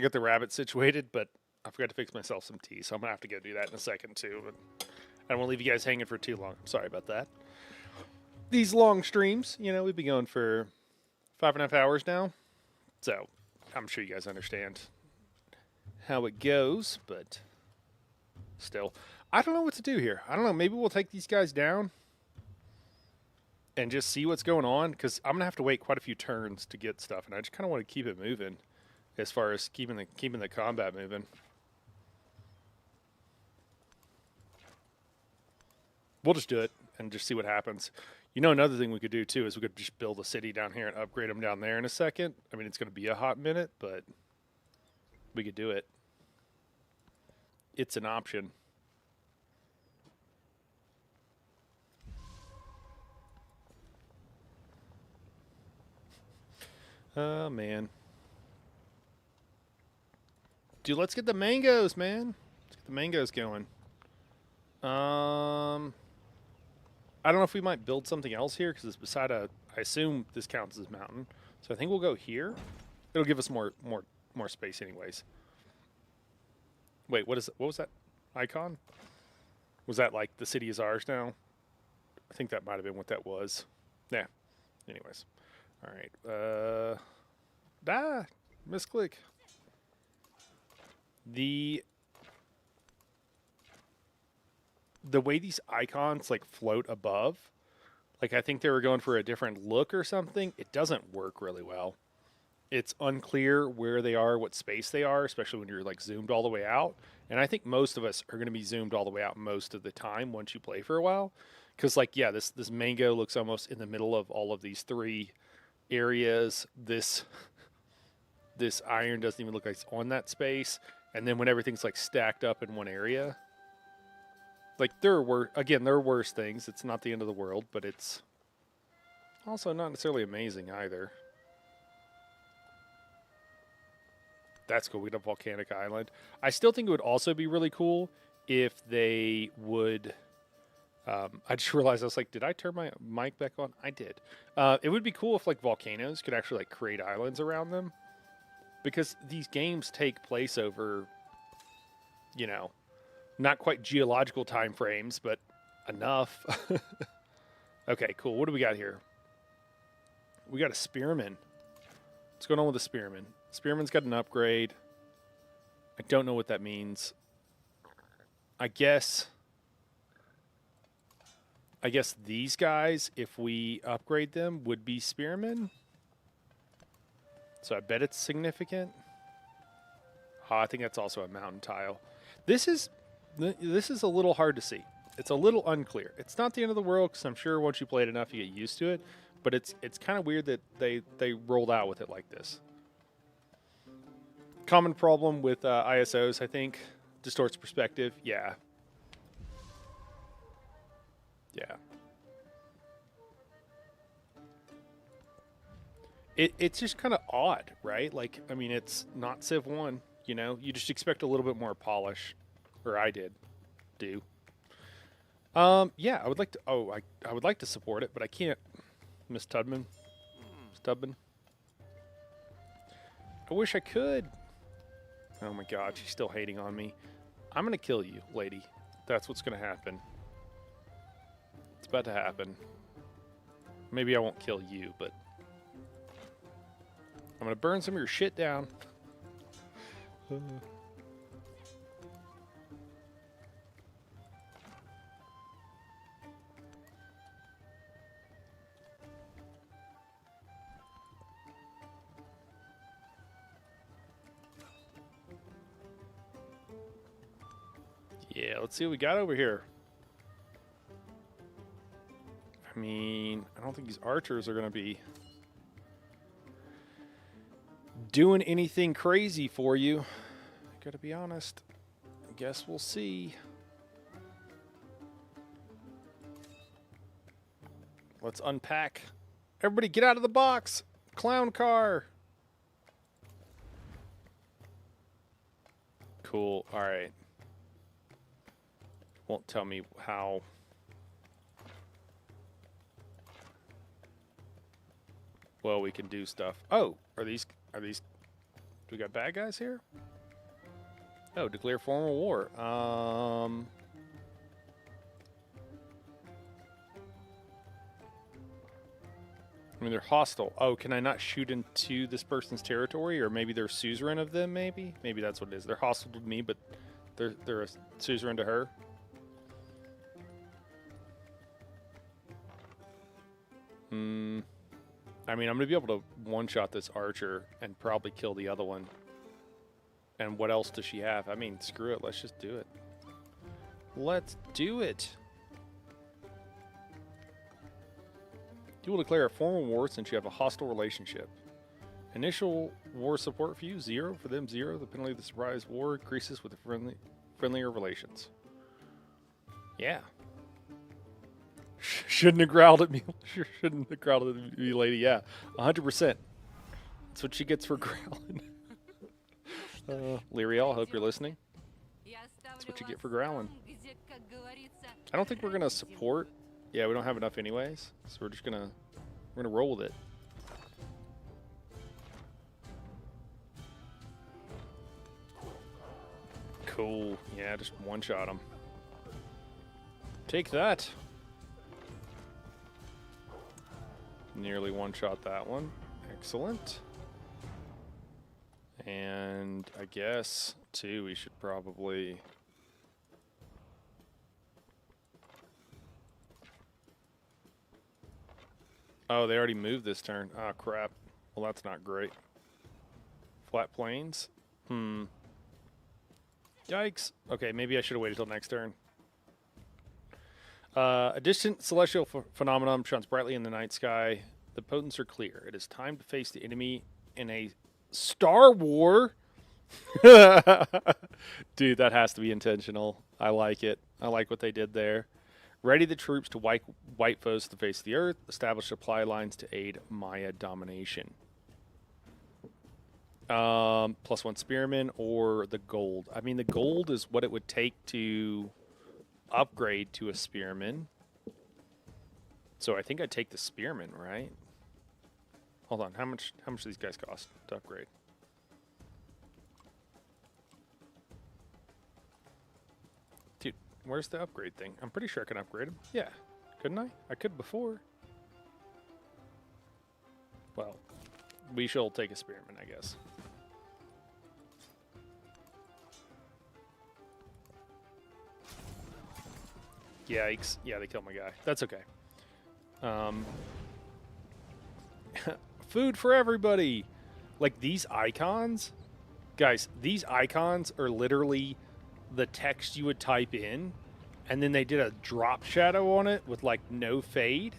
got the rabbit situated, but I forgot to fix myself some tea, so I'm gonna have to go do that in a second too. But I don't want to leave you guys hanging for too long. I'm sorry about that. These long streams, you know, we've been going for 5.5 hours now, so I'm sure you guys understand how it goes. But still, I don't know what to do here. I don't know. Maybe we'll take these guys down and just see what's going on, because I'm gonna have to wait quite a few turns to get stuff, and I just kind of want to keep it moving, as far as keeping the combat moving. We'll just do it and just see what happens. You know, another thing we could do too is we could just build a city down here and upgrade them down there in a second. I mean, it's going to be a hot minute, but we could do it. It's an option. Oh, man. Dude, let's get the mangoes, man. Let's get the mangoes going. I don't know if we might build something else here, because it's beside a, I assume this counts as mountain. So I think we'll go here. It'll give us more space anyways. Wait, what was that icon? Was that like the city is ours now? I think that might have been what that was. Yeah. Anyways. All right. Misclick. The way these icons like float above, like I think they were going for a different look or something. It doesn't work really well. It's unclear where they are, what space they are, especially when you're like zoomed all the way out. And I think most of us are going to be zoomed all the way out most of the time once you play for a while. Because like, yeah, this mango looks almost in the middle of all of these three areas. This iron doesn't even look like it's on that space. And then when everything's like stacked up in one area, like there are worse things. It's not the end of the world, but it's also not necessarily amazing either. That's cool. We got a volcanic island. I still think it would also be really cool if they would. I just realized, I was like, did I turn my mic back on? I did. It would be cool if like volcanoes could actually like create islands around them, because these games take place over, you know, not quite geological time frames, but enough. Okay, cool. What do we got here? We got a spearman. What's going on with the spearman? Spearman's got an upgrade. I don't know what that means. I guess these guys, if we upgrade them, would be spearmen. So I bet it's significant. Oh, I think that's also a mountain tile. This is a little hard to see. It's a little unclear. It's not the end of the world, because I'm sure once you play it enough, you get used to it. But it's kind of weird that they rolled out with it like this. Common problem with ISOs, I think, distorts perspective. Yeah. Yeah. It's just kind of odd, right? Like, I mean, it's not Civ 1, you know? You just expect a little bit more polish. Or I do. Yeah, I would like to, I would like to support it, but I can't. Miss Tubman. I wish I could. Oh my god, she's still hating on me. I'm gonna kill you, lady. That's what's gonna happen. It's about to happen. Maybe I won't kill you, but I'm gonna burn some of your shit down. Yeah, let's see what we got over here. I mean, I don't think these archers are going to be doing anything crazy for you. Gotta be honest. I guess we'll see. Let's unpack. Everybody get out of the box. Clown car. Cool. All right. Won't tell me how. well, we can do stuff. Oh, are these? Do we got bad guys here? Oh, declare formal war. I mean, they're hostile. Oh, can I not shoot into this person's territory? Or maybe they're suzerain of them, maybe? Maybe that's what it is. They're hostile to me, but they're a suzerain to her. I mean, I'm going to be able to one-shot this archer and probably kill the other one. And what else does she have? I mean, screw it. Let's just do it. Let's do it. You will declare a formal war since you have a hostile relationship. Initial war support for you, 0. For them, 0. The penalty of the surprise war increases with the friendlier relations. Yeah. Shouldn't have growled at me. Shouldn't have growled at me, lady. Yeah, 100%. That's what she gets for growling. Lyriel, I hope you're listening. That's what you get for growling. I don't think we're gonna support. Yeah, we don't have enough anyways, so we're gonna roll with it. Cool. Yeah, just one shot him. Take that. Nearly one shot that one. Excellent. And I guess too, we should probably. Oh, they already moved this turn. Oh, crap. Well, that's not great. Flat plains? Yikes. Okay, maybe I should have waited till next turn. A distant celestial phenomenon shines brightly in the night sky. The potents are clear. It is time to face the enemy in a Star War. Dude, that has to be intentional. I like it. I like what they did there. Ready the troops to wipe foes to the face of the earth. Establish supply lines to aid Maya domination. +1 spearmen or the gold. I mean, the gold is what it would take to upgrade to a spearman. So I think I'd take the spearman, right? Hold on. How much do these guys cost to upgrade? Dude, where's the upgrade thing? I'm pretty sure I can upgrade them. Yeah. Couldn't I? I could before. Well, we shall take a spearman, I guess. Yikes. Yeah, they killed my guy. That's okay. Food for everybody. Like, these icons, guys, these icons are literally the text you would type in, and then they did a drop shadow on it with, like, no fade.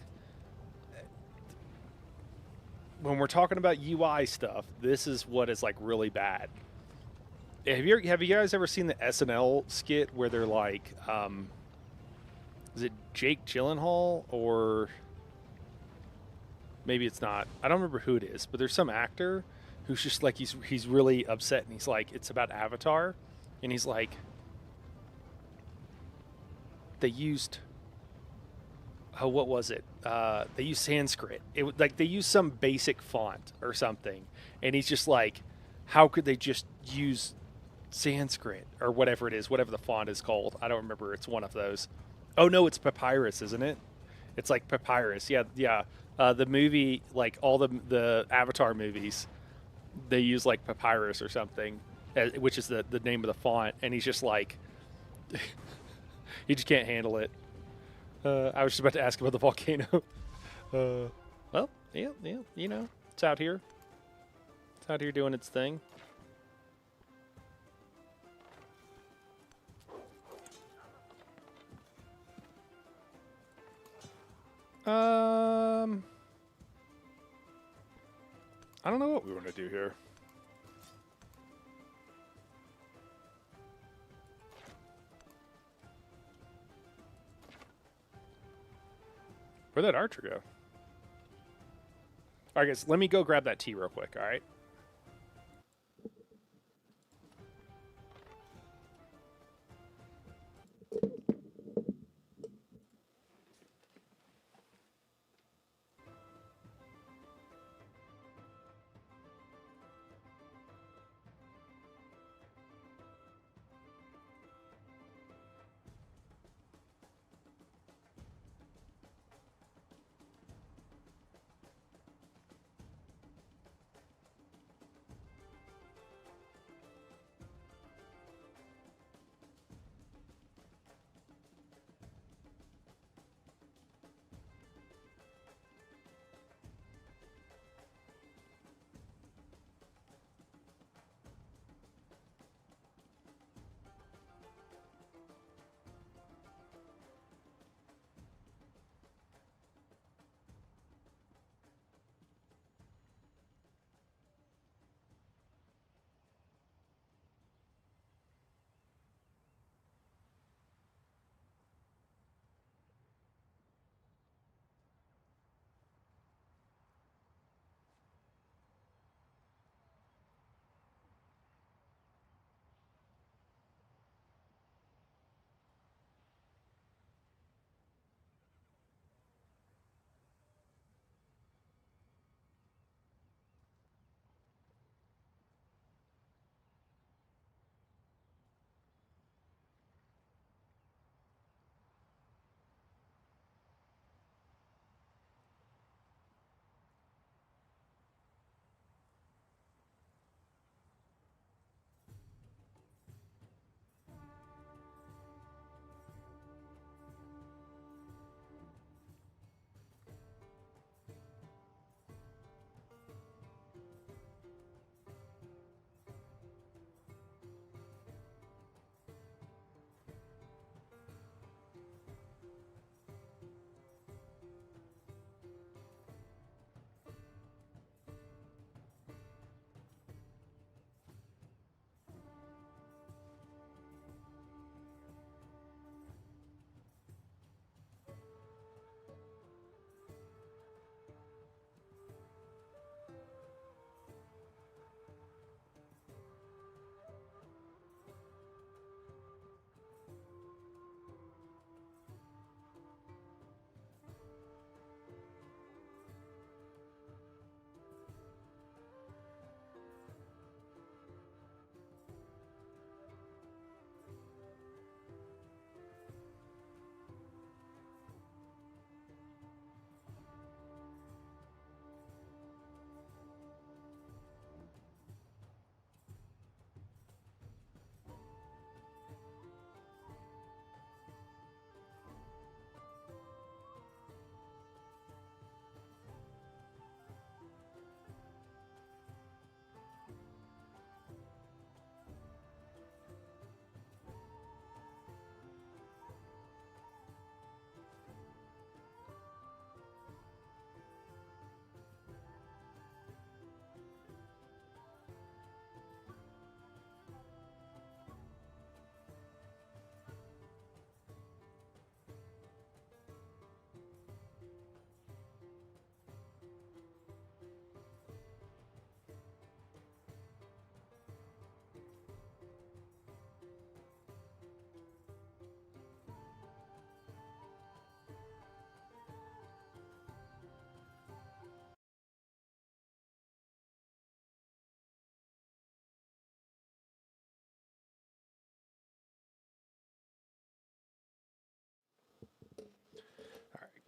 When we're talking about UI stuff, this is what is, like, really bad. Have you guys ever seen the SNL skit where they're like, is it Jake Gyllenhaal or maybe it's not? I don't remember who it is, but there's some actor who's just like he's really upset, and he's like, it's about Avatar, and he's like, they used what was it? They used Sanskrit. It like they used some basic font or something, and he's just like, how could they just use Sanskrit or whatever it is, whatever the font is called? I don't remember. It's one of those. Oh no, it's Papyrus, isn't it? It's like Papyrus. Yeah, yeah. The movie, like all the Avatar movies, they use like Papyrus or something, which is the name of the font. And he's just like, he just can't handle it. I was just about to ask about the volcano. Well, yeah, you know, it's out here. It's out here doing its thing. I don't know what we want to do here. Where'd that archer go? All right, guys, let me go grab that tea real quick, all right?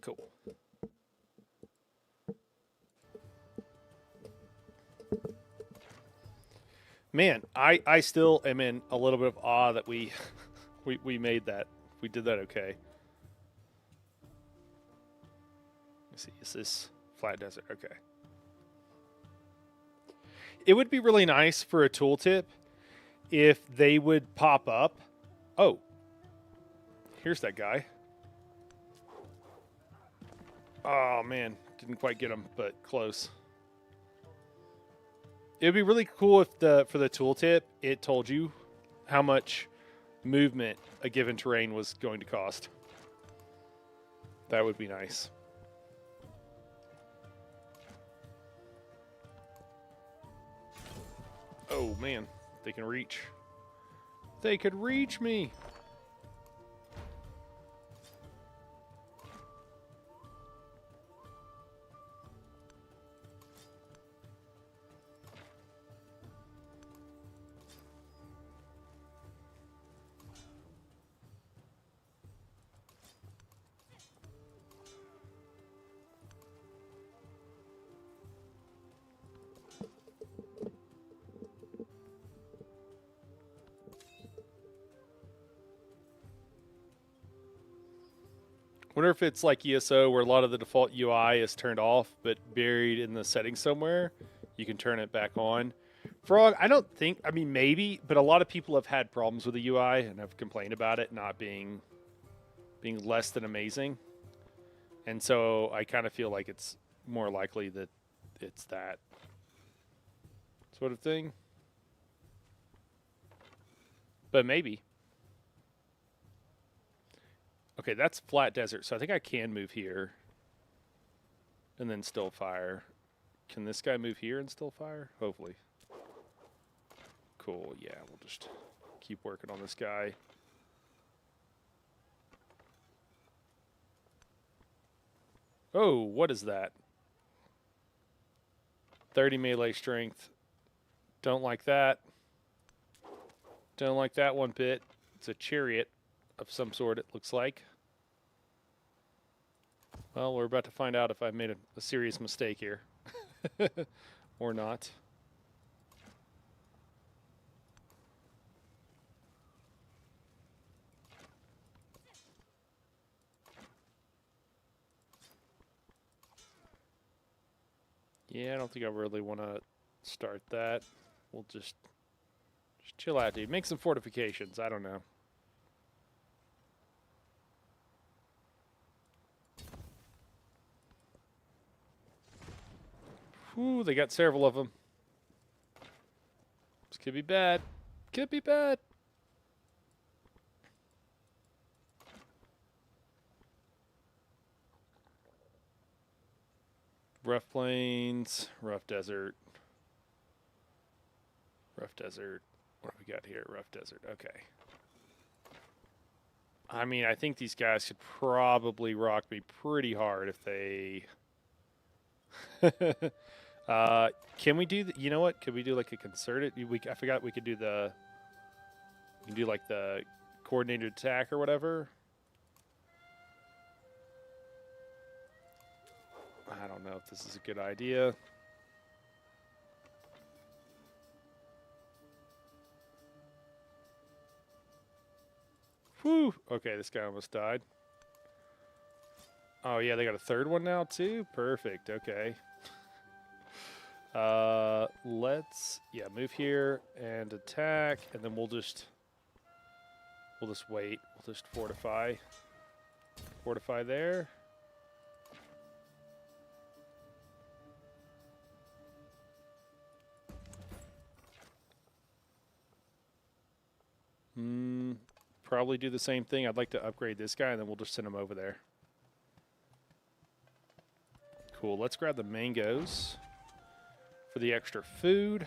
Cool. Man, I still am in a little bit of awe that we we made that. We did that okay. Let's see, is this flat desert? Okay. It would be really nice for a tooltip if they would pop up. Oh, here's that guy. Oh man, didn't quite get him, but close. It would be really cool if for the tooltip it told you how much movement a given terrain was going to cost. That would be nice. Oh man, they can reach. They could reach me. Wonder if it's like ESO where a lot of the default UI is turned off, but buried in the settings somewhere, you can turn it back on. Frog, I don't think, I mean, maybe, but a lot of people have had problems with the UI and have complained about it not being less than amazing. And so I kind of feel like it's more likely that it's that sort of thing. But maybe. Okay, that's flat desert, so I think I can move here and then still fire. Can this guy move here and still fire? Hopefully. Cool, yeah, we'll just keep working on this guy. Oh, what is that? 30 melee strength. Don't like that. Don't like that one bit. It's a chariot of some sort, it looks like. Well, we're about to find out if I've made a serious mistake here. Or not. Yeah, I don't think I really want to start that. We'll just chill out, dude. Make some fortifications. I don't know. Whew, they got several of them. This could be bad. Could be bad. Rough plains, rough desert. Rough desert. What have we got here? Rough desert. Okay. I mean, I think these guys could probably rock me pretty hard if they... can we do... you know what? Could we do like a concerted... I forgot we could do the... We can do like the coordinated attack or whatever. I don't know if this is a good idea. Whew. Okay, this guy almost died. Oh, yeah, they got a third one now, too? Perfect. Okay. Let's, move here and attack, and then we'll just wait. We'll just fortify. Fortify there. Probably do the same thing. I'd like to upgrade this guy, and then we'll just send him over there. Cool. Let's grab the mangoes for the extra food.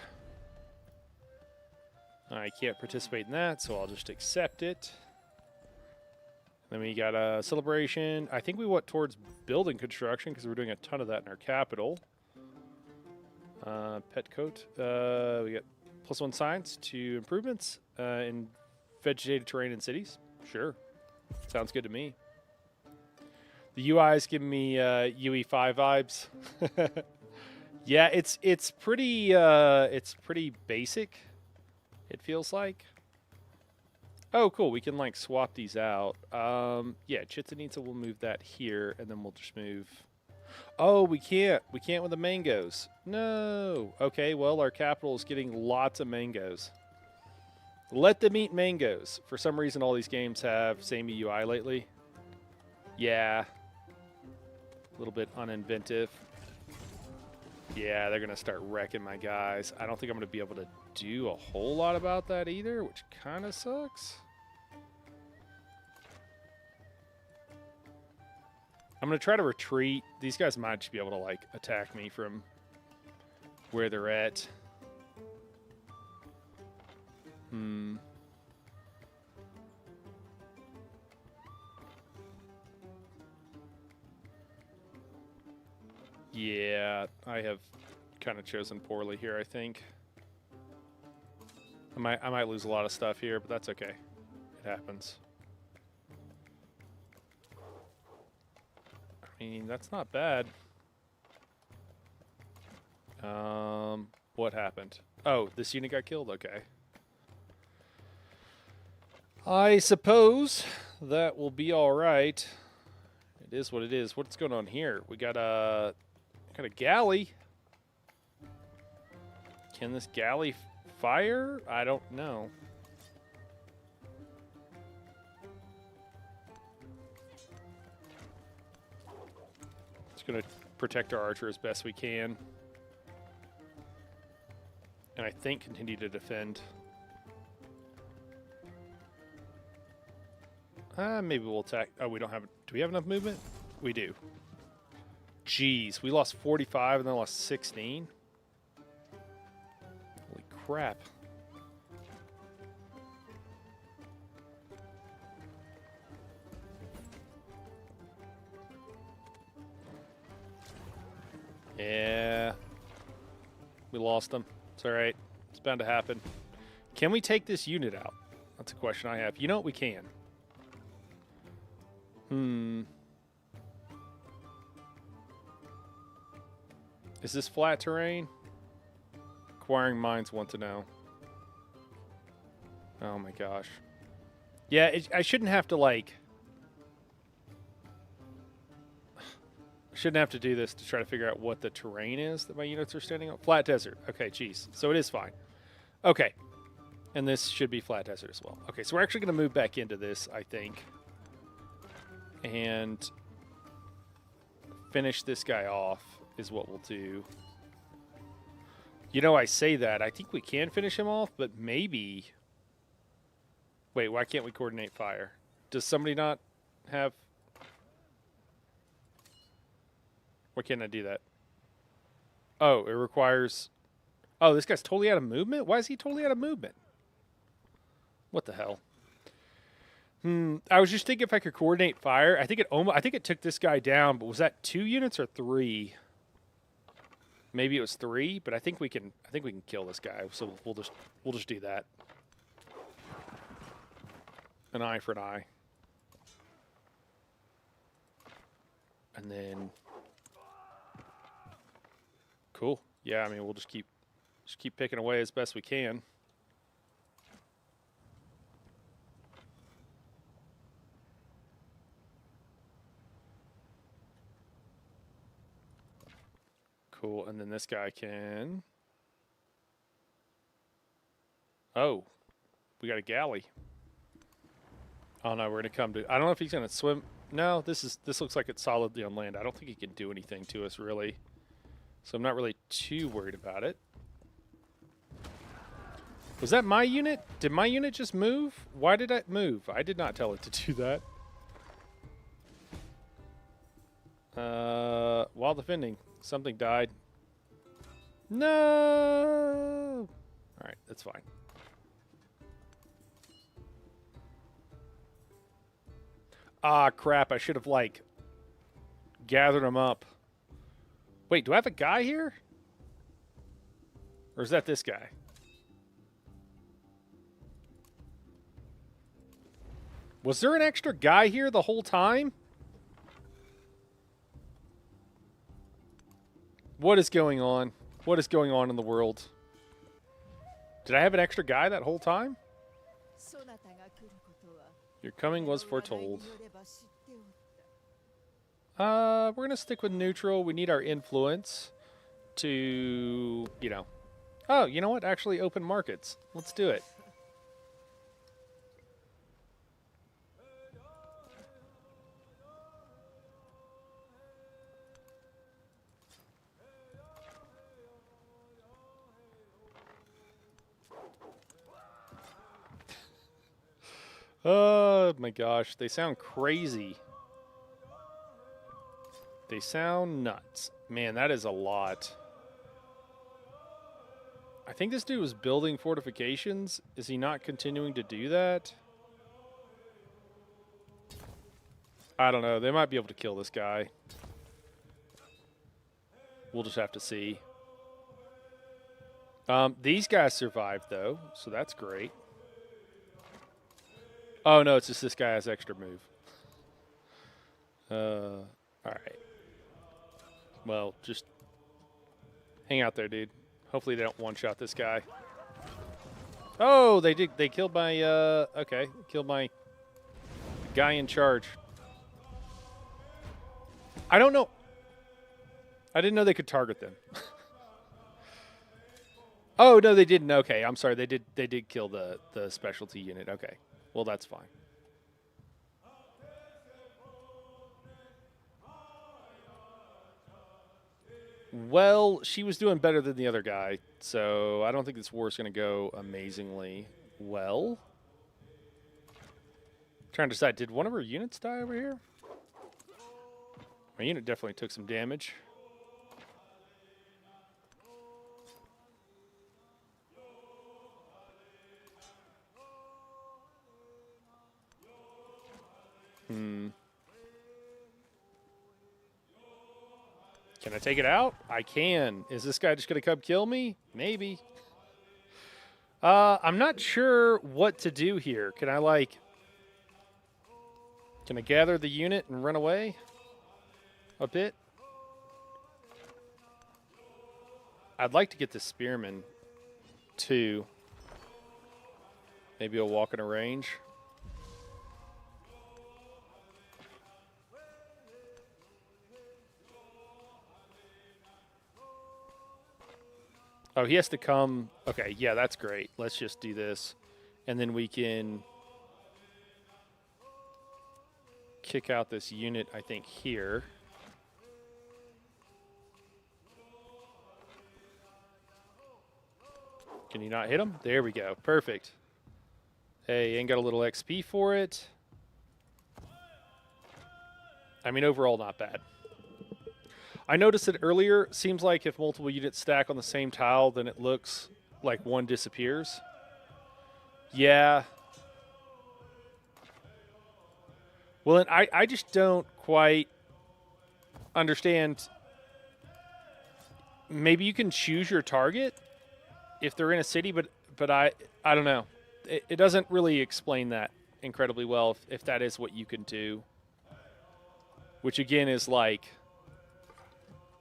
I can't participate in that, so I'll just accept it. Then we got a celebration. I think we went towards building construction because we're doing a ton of that in our capital. Pet coat. We got +1 science to improvements in vegetated terrain in cities. Sure. Sounds good to me. The UI is giving me UE5 vibes. Yeah, it's pretty basic. It feels like. Oh, cool. We can like swap these out. Yeah, Chichen Itza, we'll move that here, and then we'll just move. Oh, we can't. We can't with the mangoes. No. Okay, well, our capital is getting lots of mangoes. Let them eat mangoes. For some reason, all these games have same UI lately. Yeah. A little bit uninventive. Yeah, they're going to start wrecking my guys. I don't think I'm going to be able to do a whole lot about that either, which kind of sucks. I'm going to try to retreat. These guys might just be able to, like, attack me from where they're at. Yeah, I have kind of chosen poorly here, I think. I might lose a lot of stuff here, but that's okay. It happens. I mean, that's not bad. What happened? Oh, this unit got killed? Okay. I suppose that will be all right. It is what it is. What's going on here? We got a galley. Can this galley fire? I don't know. Just gonna protect our archer as best we can. And I think continue to defend. Maybe we'll attack. Oh, we don't have. Do we have enough movement? We do. Jeez, we lost 45 and then lost 16. Holy crap. Yeah. We lost them. It's all right. It's bound to happen. Can we take this unit out? That's a question I have. You know what? We can. Is this flat terrain? Acquiring mines want to know. Oh my gosh. Yeah, I shouldn't have to like... I shouldn't have to do this to try to figure out what the terrain is that my units are standing on. Flat desert. Okay, geez. So it is fine. Okay. And this should be flat desert as well. Okay, so we're actually going to move back into this, I think. And finish this guy off is what we'll do. You know, I say that. I think we can finish him off, but maybe... Wait, why can't we coordinate fire? Does somebody not have... Why can't I do that? Oh, it requires... Oh, this guy's totally out of movement? Why is he totally out of movement? What the hell? I was just thinking if I could coordinate fire. I think it took this guy down, but was that 2 units or 3? Maybe it was 3, but I think we can kill this guy. So we'll just do that. An eye for an eye. And then cool. Yeah, I mean, we'll just keep picking away as best we can. Cool, and then this guy can... Oh, we got a galley. Oh no, we're gonna come to... I don't know if he's gonna swim. No, this looks like it's solidly on land. I don't think he can do anything to us, really. So I'm not really too worried about it. Was that my unit? Did my unit just move? Why did it move? I did not tell it to do that. While defending, something died. No! Alright, that's fine. Ah, crap. I should have, like, gathered them up. Wait, do I have a guy here? Or is that this guy? Was there an extra guy here the whole time? What is going on? What is going on in the world? Did I have an extra guy that whole time? そなたが来ることは Your coming was 俺の占い foretold. によれば知っておった。 We're gonna stick with neutral. We need our influence to, you know. Oh, you know what? Actually, open markets. Let's do it. Oh my gosh, they sound crazy. They sound nuts. Man, that is a lot. I think this dude was building fortifications. Is he not continuing to do that? I don't know. They might be able to kill this guy. We'll just have to see. These guys survived, though, so that's great. Oh, no, it's just this guy has extra move. All right. Well, just hang out there, dude. Hopefully they don't one-shot this guy. Oh, they did. They killed my, okay. Killed my guy in charge. I don't know. I didn't know they could target them. Oh, no, they didn't. Okay, I'm sorry. They did kill the specialty unit. Okay. Well, that's fine. Well, she was doing better than the other guy, so I don't think this war is going to go amazingly well. Trying to decide, did one of her units die over here? My unit definitely took some damage. Can I take it out? I can. Is this guy just going to come kill me? Maybe. I'm not sure what to do here. Can I gather the unit and run away a bit? I'd like to get the spearman too. Maybe I'll walk in a range. Oh, he has to come. Okay, yeah, that's great. Let's just do this. And then we can kick out this unit, I think, here. Can you not hit him? There we go. Perfect. Hey, and got a little XP for it. I mean, overall, not bad. I noticed it earlier. Seems like if multiple units stack on the same tile, then it looks like one disappears. Yeah. Well, and I just don't quite understand. Maybe you can choose your target if they're in a city, but I don't know. It doesn't really explain that incredibly well if that is what you can do. Which, again, is like...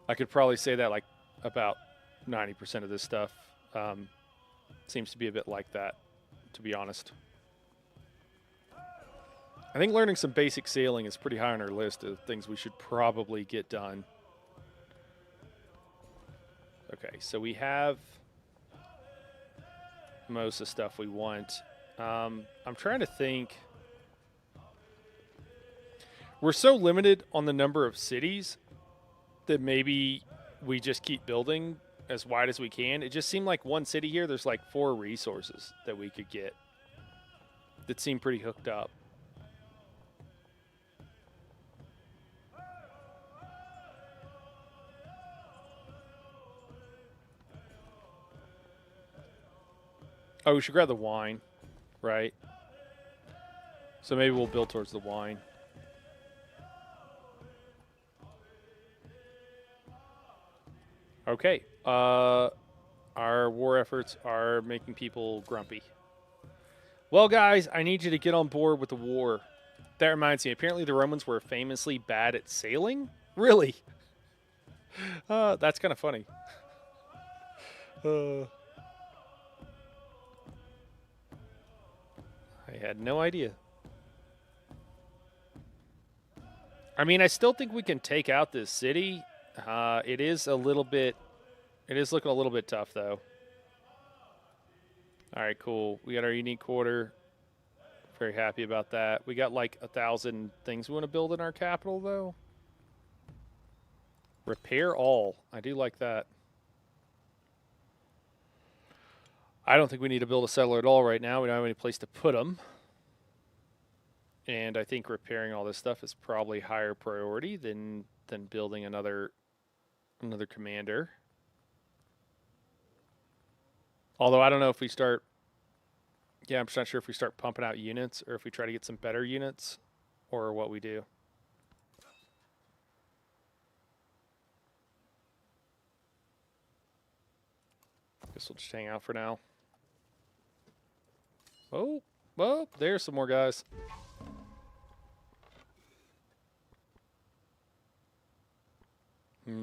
I could probably say that like about 90% of this stuff seems to be a bit like that, to be honest. I think learning some basic sailing is pretty high on our list of things we should probably get done. Okay, so we have most of the stuff we want. I'm trying to think. We're so limited on the number of cities that maybe we just keep building as wide as we can. It just seemed like one city here, there's like 4 resources that we could get that seem pretty hooked up. Oh, we should grab the wine, right? So maybe we'll build towards the wine. Okay, our war efforts are making people grumpy. Well, guys, I need you to get on board with the war. That reminds me, apparently the Romans were famously bad at sailing? Really? That's kind of funny. I had no idea. I mean, I still think we can take out this city. It is a little bit. It is looking a little bit tough, though. All right, cool. We got our unique quarter. Very happy about that. We got like 1,000 things we want to build in our capital, though. Repair all. I do like that. I don't think we need to build a settler at all right now. We don't have any place to put them. And I think repairing all this stuff is probably higher priority than building another commander. Although I don't know if we start. Yeah, I'm just not sure if we start pumping out units or if we try to get some better units or what we do. Guess we'll just hang out for now. Oh, well, there's some more guys. What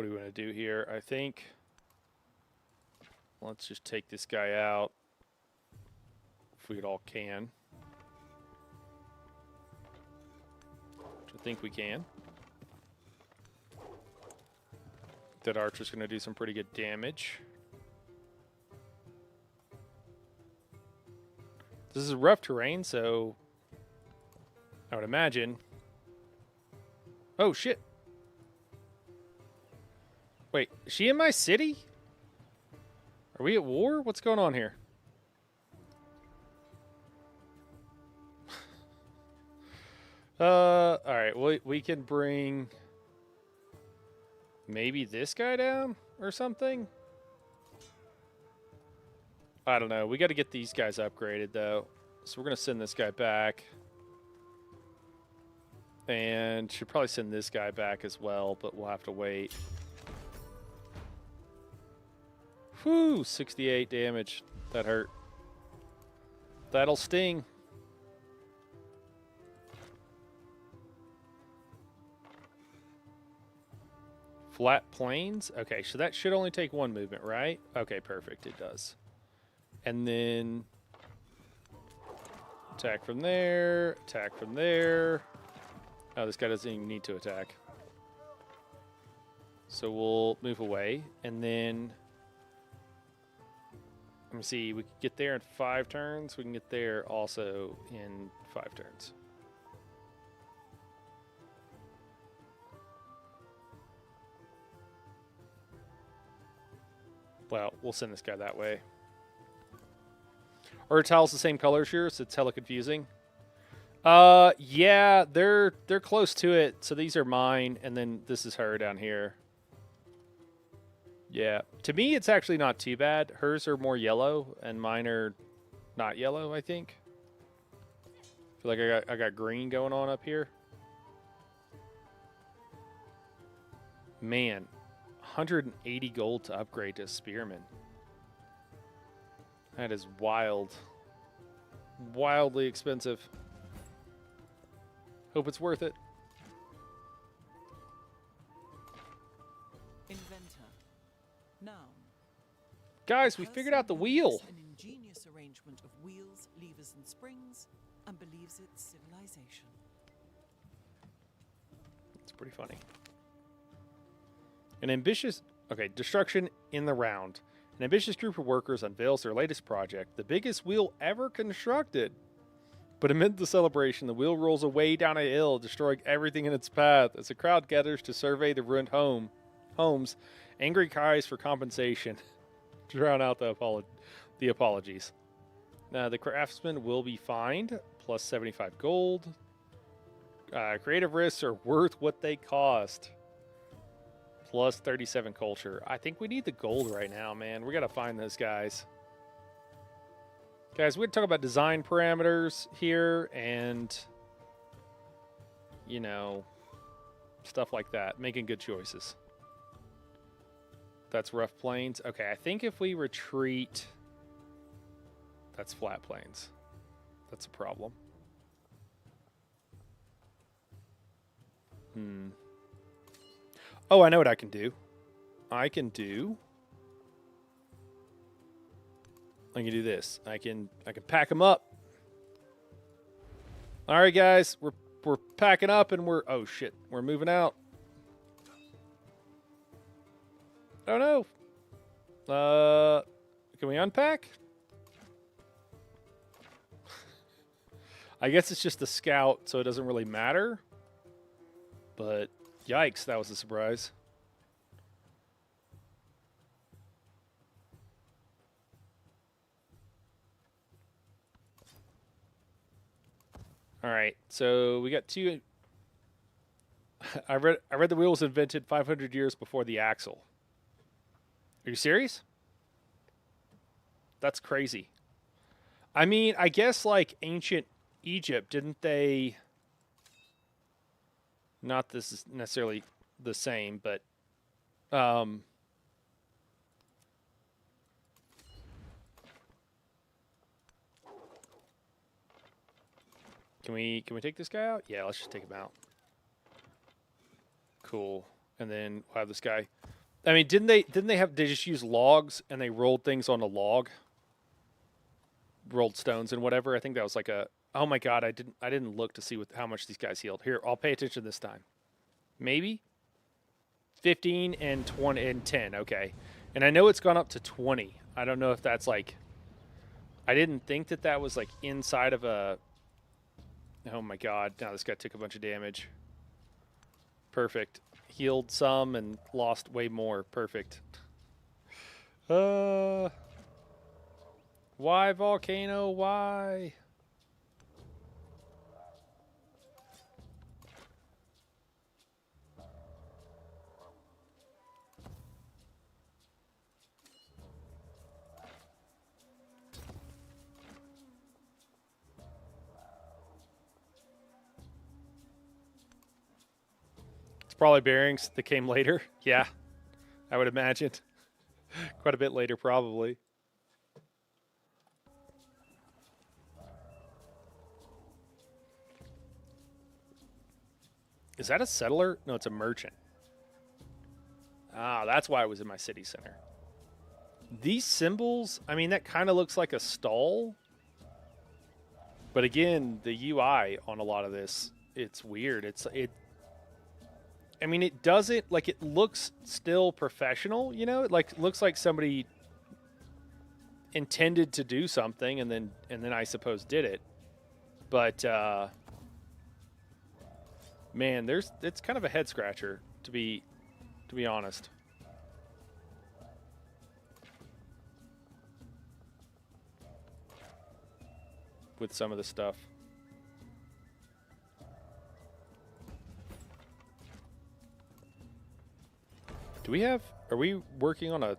do we want to do here? I think let's just take this guy out if we at all can. Which I think we can. That archer's going to do some pretty good damage. This is rough terrain, so I would imagine. Oh, shit. Wait, is she in my city? Are we at war? What's going on here? Alright, we can bring maybe this guy down or something? I don't know. We got to get these guys upgraded, though. So we're going to send this guy back. And should probably send this guy back as well, but we'll have to wait. Whew, 68 damage. That hurt. That'll sting. Flat plains? Okay, so that should only take one movement, right? Okay, perfect. It does. And then attack from there, attack from there. Oh, this guy doesn't even need to attack. So we'll move away, and then let me see. We can get there in 5 turns. We can get there also in 5 turns. Well, we'll send this guy that way. Our tile's the same color as yours, so it's hella confusing. Yeah, they're close to it. So these are mine, and then this is her down here. Yeah, to me, it's actually not too bad. Hers are more yellow, and mine are not yellow, I think. I feel like I got green going on up here. Man, 180 gold to upgrade to Spearman. That is wild. Wildly expensive. Hope it's worth it. Inventor. Noun. Guys, we figured out the wheel. An ingenious arrangement of wheels, levers, and springs, and believes it's civilization. It's pretty funny. An ambitious... Okay, destruction in the round. An ambitious group of workers unveils their latest project, the biggest wheel ever constructed. But amid the celebration, the wheel rolls away down a hill, destroying everything in its path. As the crowd gathers to survey the ruined homes, angry cries for compensation drown out the apologies. Now, the craftsman will be fined, plus 75 gold. Creative risks are worth what they cost. Plus 37 culture. I think we need the gold right now, man. We got to find those guys. Guys, we're going to talk about design parameters here and, you know, stuff like that. Making good choices. That's rough plains. Okay, I think if we retreat, that's flat plains. That's a problem. Oh, I know what I can do. I can do this. I can pack them up. All right, guys, we're packing up and oh shit, we're moving out. Oh no. Can we unpack? I guess it's just a scout, so it doesn't really matter. But yikes, that was a surprise. All right, so we got two. I read the wheel was invented 500 years before the axle. Are you serious? That's crazy. I mean, I guess like ancient Egypt, didn't they? Not this is necessarily the same, but can we take this guy out? Yeah, let's just take him out. Cool. And then we'll have this guy. I mean, didn't they just use logs and they rolled things on a log? Rolled stones and whatever. I think that was like a, oh my god, I didn't look to see how much these guys healed. Here, I'll pay attention this time. Maybe 15 and 20 and 10. Okay. And I know it's gone up to 20. I don't know if that's like, I didn't think that was like inside of a, oh my god, now this guy took a bunch of damage. Perfect. Healed some and lost way more. Perfect. Why, volcano? Why? Probably bearings that came later. Yeah, I would imagine. Quite a bit later, probably. Is that a settler? No, it's a merchant. Ah, that's why it was in my city center. These symbols, I mean, that kind of looks like a stall. But again, the UI on a lot of this, it's weird. I mean, it doesn't, like, it looks still professional, you know? It, like, looks like somebody intended to do something and then I suppose did it. But, man, it's kind of a head scratcher, to be honest. With some of the stuff. Are we working on a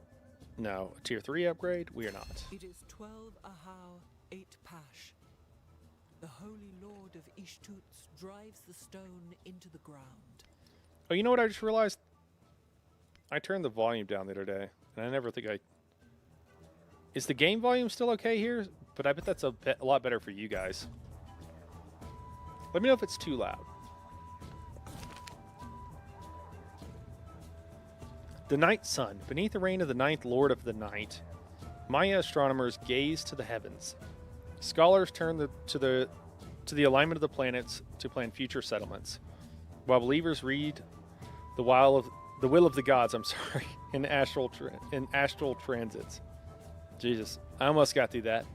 tier 3 upgrade? We are not. It is 12 ahau, 8 pash. The holy lord of Ishtuts drives the stone into the ground. Oh, you know what I just realized? I turned the volume down the other day, and I never think Is the game volume still okay here? But I bet that's a lot better for you guys. Let me know if it's too loud. The night sun, beneath the reign of the ninth lord of the night, Maya astronomers gaze to the heavens. Scholars turn to the alignment of the planets to plan future settlements, while believers read the will of the gods. I'm sorry, in astral transits. Jesus, I almost got through that.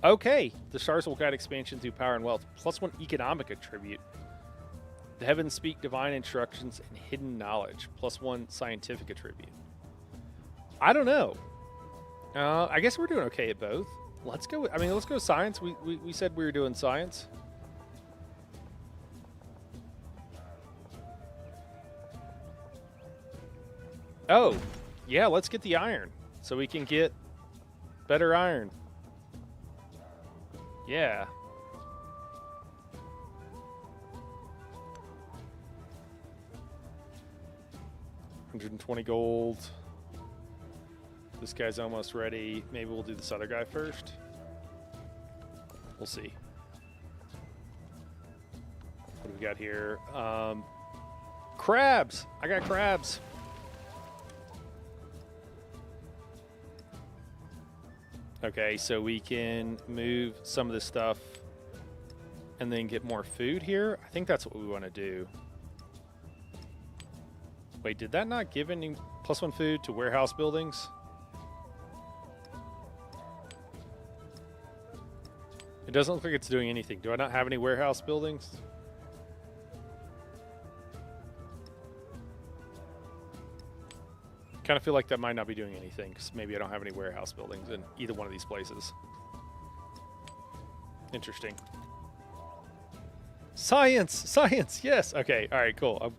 Okay, the stars will guide expansion through power and wealth. +1 economic attribute. The heavens speak divine instructions and hidden knowledge. +1 scientific attribute. I don't know. I guess we're doing okay at both. Let's go. I mean, let's go science. We said we were doing science. Oh, yeah. Let's get the iron so we can get better iron. Yeah. $120 gold. This guy's almost ready. Maybe we'll do this other guy first. We'll see. What do we got here? Crabs. I got crabs. Okay, so we can move some of this stuff and then get more food here. I think that's what we want to do. Wait, did that not give any +1 food to warehouse buildings? It doesn't look like it's doing anything. Do I not have any warehouse buildings? Kind of feel like that might not be doing anything because maybe I don't have any warehouse buildings in either one of these places. Interesting. Science! Science! Yes! Okay, alright, cool.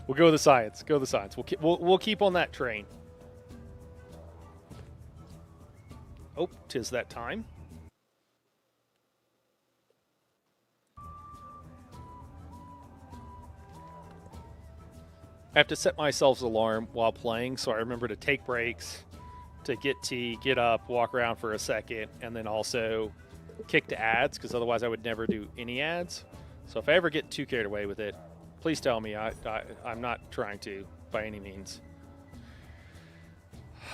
We'll go with the science. Go with the science. We'll keep on that train. Oh, 'tis that time. I have to set myself's alarm while playing, so I remember to take breaks, to get tea, get up, walk around for a second, and then also kick to ads, because otherwise I would never do any ads. So if I ever get too carried away with it, please tell me. I'm not trying to, by any means.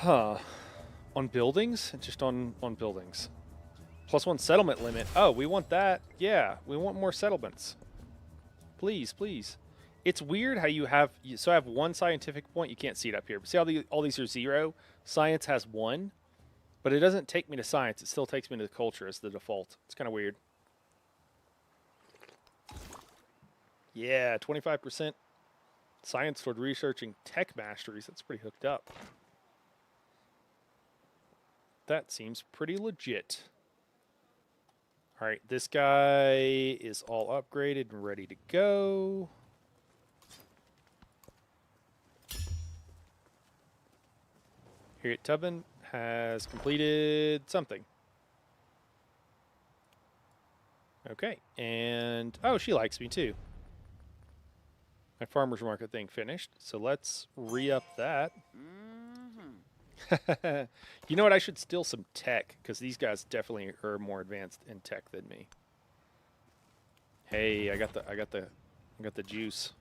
Huh. On buildings? Just on buildings. +1 settlement limit. Oh, we want that. Yeah, we want more settlements. Please, please. It's weird how you have, so I have 1 scientific point. You can't see it up here, but see how all these are 0? Science has 1, but it doesn't take me to science. It still takes me to the culture as the default. It's kind of weird. Yeah, 25% science toward researching tech masteries. That's pretty hooked up. That seems pretty legit. All right, this guy is all upgraded and ready to go. Harriet Tubman has completed something. Okay, and oh, she likes me too. My farmer's market thing finished, so let's re-up that. You know what? I should steal some tech because these guys definitely are more advanced in tech than me. Hey, I got the juice.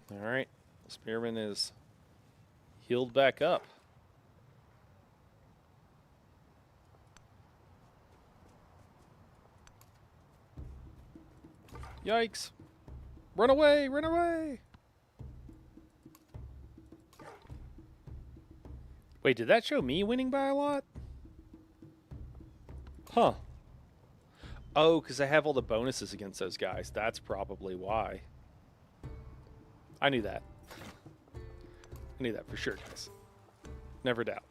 All right, Spearman is healed back up. Yikes. Run away, run away. Wait, did that show me winning by a lot? Huh. Oh, because I have all the bonuses against those guys. That's probably why. I knew that. I knew that for sure, guys. Never doubt.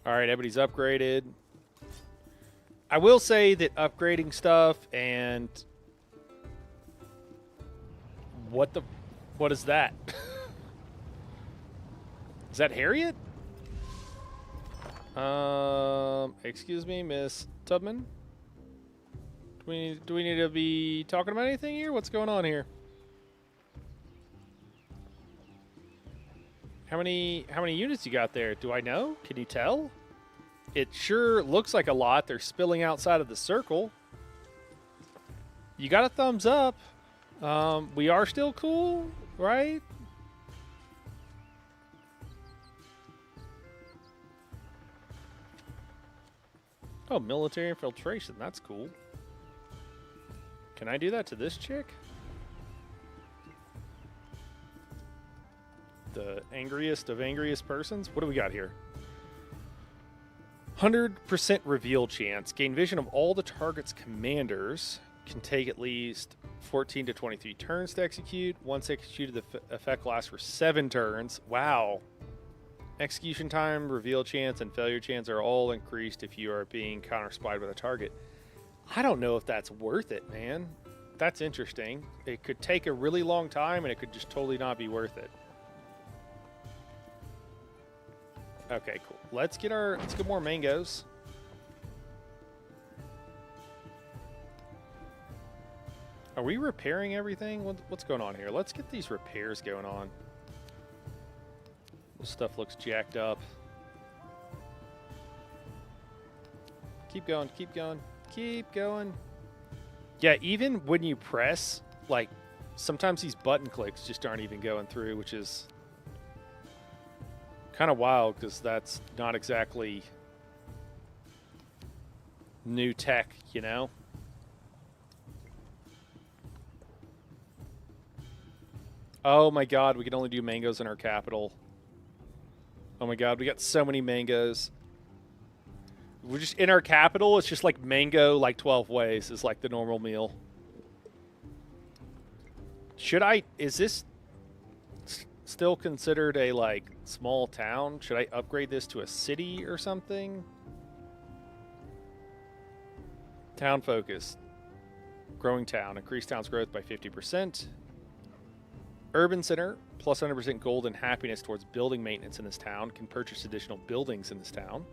All right, everybody's upgraded. I will say that upgrading stuff and... What is that? Is that Harriet? Excuse me, Miss Tubman? Do we need to be talking about anything here? What's going on here? How many units you got there? Do I know? Can you tell? It sure looks like a lot. They're spilling outside of the circle. You got a thumbs up. We are still cool, right? Oh, military infiltration. That's cool. Can I do that to this chick? The angriest of angriest persons? What do we got here? 100% reveal chance. Gain vision of all the target's commanders. Can take at least 14 to 23 turns to execute. Once executed, the effect lasts for 7 turns. Wow. Execution time, reveal chance, and failure chance are all increased if you are being counter-spied with a target. I don't know if that's worth it, man. That's interesting. It could take a really long time, and it could just totally not be worth it. Okay, cool. Let's get more mangoes. Are we repairing everything? What's going on here? Let's get these repairs going on. This stuff looks jacked up. Keep going, keep going, keep going. Yeah, even when you press, like, sometimes these button clicks just aren't even going through, which is kind of wild because that's not exactly new tech, you know? Oh my god, we can only do mangoes in our capital. Oh my god, we got so many mangoes. We're just in our capital, it's just like mango like 12 ways is like the normal meal. Should I, is this still considered a like small town? Should I upgrade this to a city or something? Town focus. Growing town. Increase town's growth by 50%. Urban center. Plus 100% gold and happiness towards building maintenance in this town. Can purchase additional buildings in this town.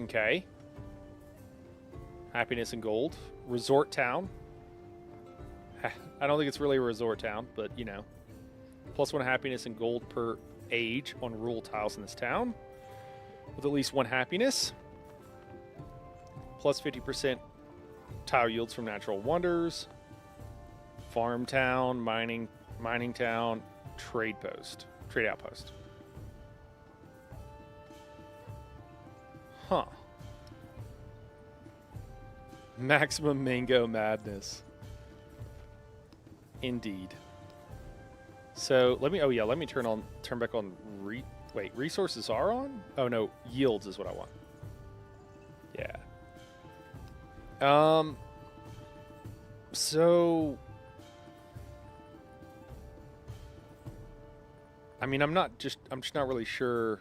Okay. Happiness and gold. Resort town. I don't think it's really a resort town, but you know. Plus 1 happiness and gold per age on rule tiles in this town. With at least 1 happiness. Plus 50% tile yields from natural wonders. Farm town, mining town, trade outpost. Huh. Maximum mango madness. Indeed. So let me turn back on resources are on? Oh no, yields is what I want. Yeah. So I mean, I'm just not really sure.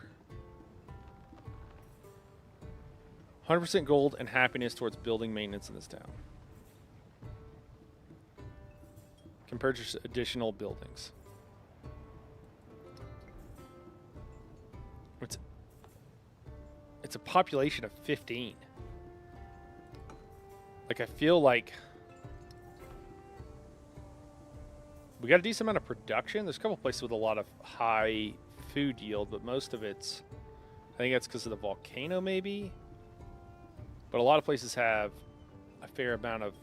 100% gold and happiness towards building maintenance in this town. Can purchase additional buildings. It's a population of 15. Like, I feel like we got a decent amount of production. There's a couple places with a lot of high food yield, but most of it's, I think that's because of the volcano maybe. But a lot of places have a fair amount of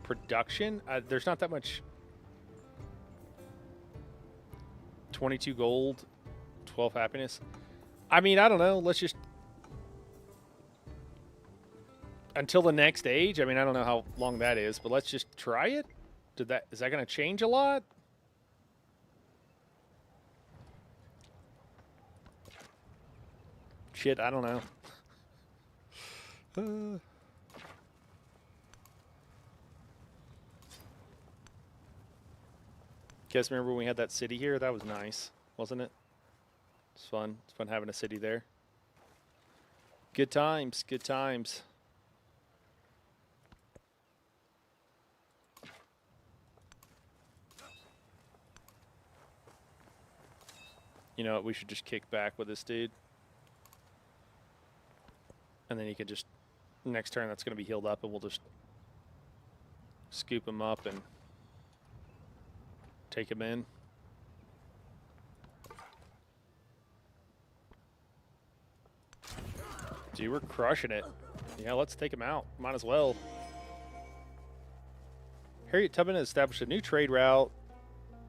production. There's not that much. 22 gold, 12 happiness. I mean, I don't know. Let's just, until the next age. I mean, I don't know how long that is, but let's just try it. Is that going to change a lot? Shit, I don't know. Guys, remember when we had that city here? That was nice, wasn't it? It's fun. It's fun having a city there. Good times. Good times. You know what? We should just kick back with this dude. And then he can just, next turn that's going to be healed up, and we'll just scoop him up and take him in. Dude, we're crushing it. Yeah, let's take him out. Might as well. Harriet Tubman has established a new trade route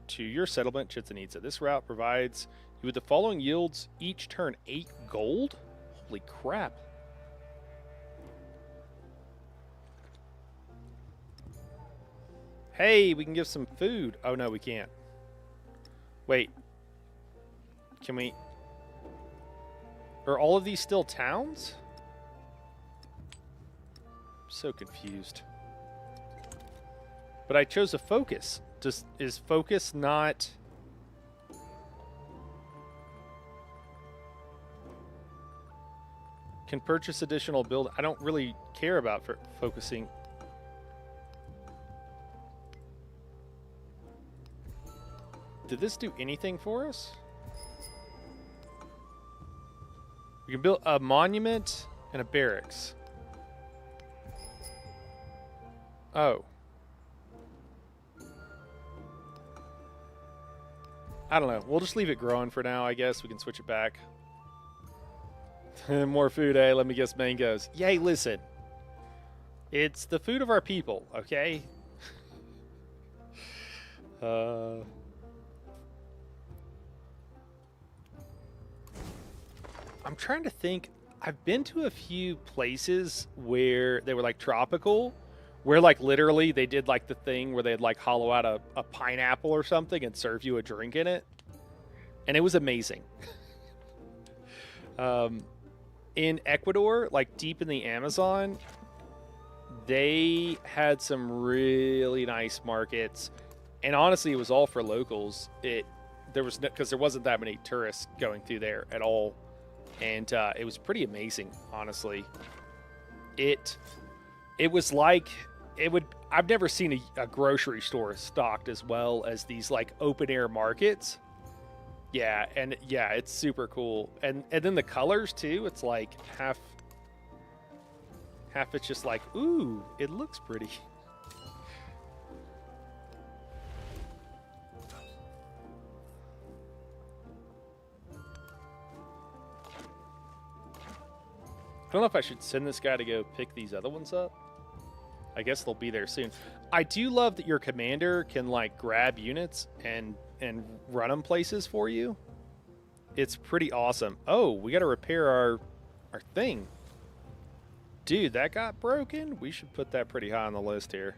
to your settlement, Chichen Itza. This route provides you with the following yields each turn: 8 gold? Holy crap. Hey, we can give some food. Oh, no, we can't. Wait. Can we? Are all of these still towns? I'm so confused. But I chose a focus. Is focus not... Can purchase additional build. I don't really care about focusing. Did this do anything for us? We can build a monument and a barracks. Oh. I don't know. We'll just leave it growing for now, I guess. We can switch it back. More food, eh? Let me guess mangoes. Yay, listen. It's the food of our people, okay? I'm trying to think. I've been to a few places where they were like tropical, where like literally they did like the thing where they'd like hollow out a pineapple or something and serve you a drink in it. And it was amazing. In Ecuador, like deep in the Amazon, they had some really nice markets. And honestly, it was all for locals. There was because there wasn't that many tourists going through there at all. And it was pretty amazing, honestly. It was like I've never seen a grocery store stocked as well as these like open air markets. Yeah, and yeah, it's super cool. And then the colors too. It's like half. It's just like, ooh, it looks pretty. I don't know if I should send this guy to go pick these other ones up. I guess they'll be there soon. I do love that your commander can like grab units and run them places for you. It's pretty awesome. Oh, we got to repair our thing. Dude, that got broken. We should put that pretty high on the list here.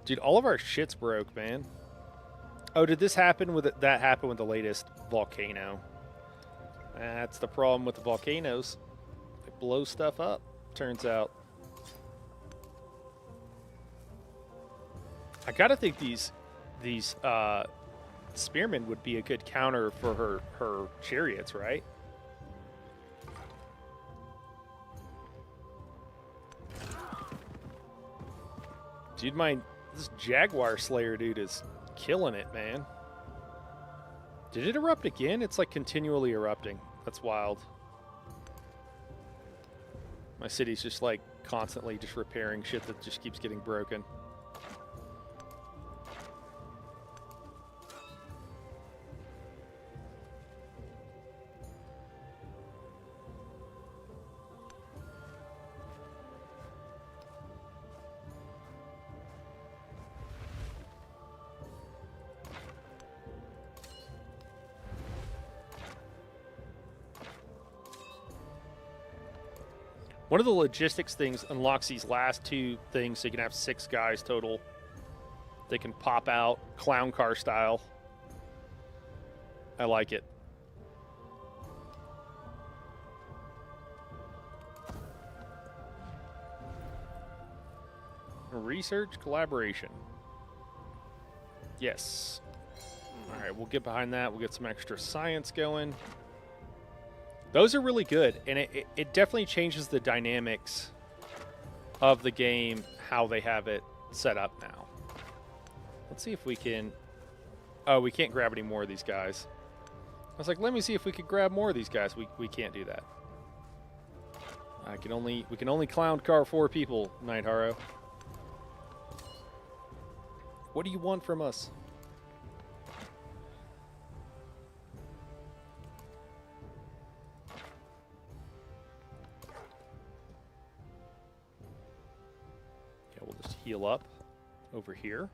Dude, all of our shit's broke, man. Oh, did this happen with that happened with the latest volcano? That's the problem with the volcanoes. They blow stuff up, turns out. I gotta think these spearmen would be a good counter for her chariots, right? Dude, this Jaguar Slayer dude is killing it, man. Did it erupt again? It's like continually erupting. That's wild. My city's just like constantly just repairing shit that just keeps getting broken. One of the logistics things unlocks these last two things, so you can have 6 guys total. They can pop out clown car style. I like it. Research collaboration. Yes. All right, we'll get behind that. We'll get some extra science going. Those are really good, and it definitely changes the dynamics of the game, how they have it set up now. Let's see if we can... Oh, we can't grab any more of these guys. I was like, let me see if we could grab more of these guys. We can't do that. We can only clown car 4 people, Night Haro. What do you want from us? We'll just heal up over here.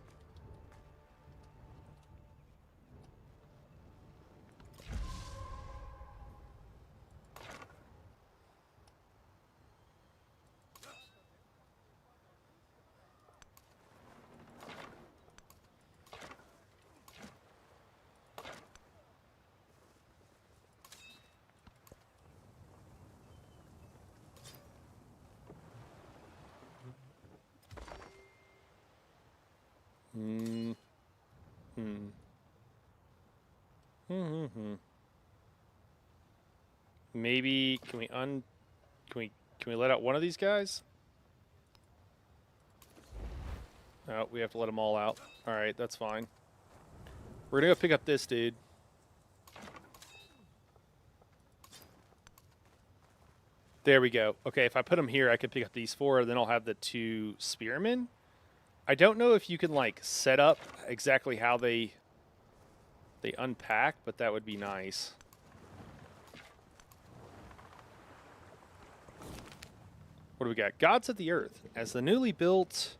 Maybe can we let out one of these guys? No, we have to let them all out. All right, that's fine. We're gonna go pick up this dude. There we go. Okay, if I put them here, I can pick up these 4, and then I'll have the 2 spearmen. I don't know if you can, like, set up exactly how they unpack, but that would be nice. What do we got? Gods of the Earth. As the newly built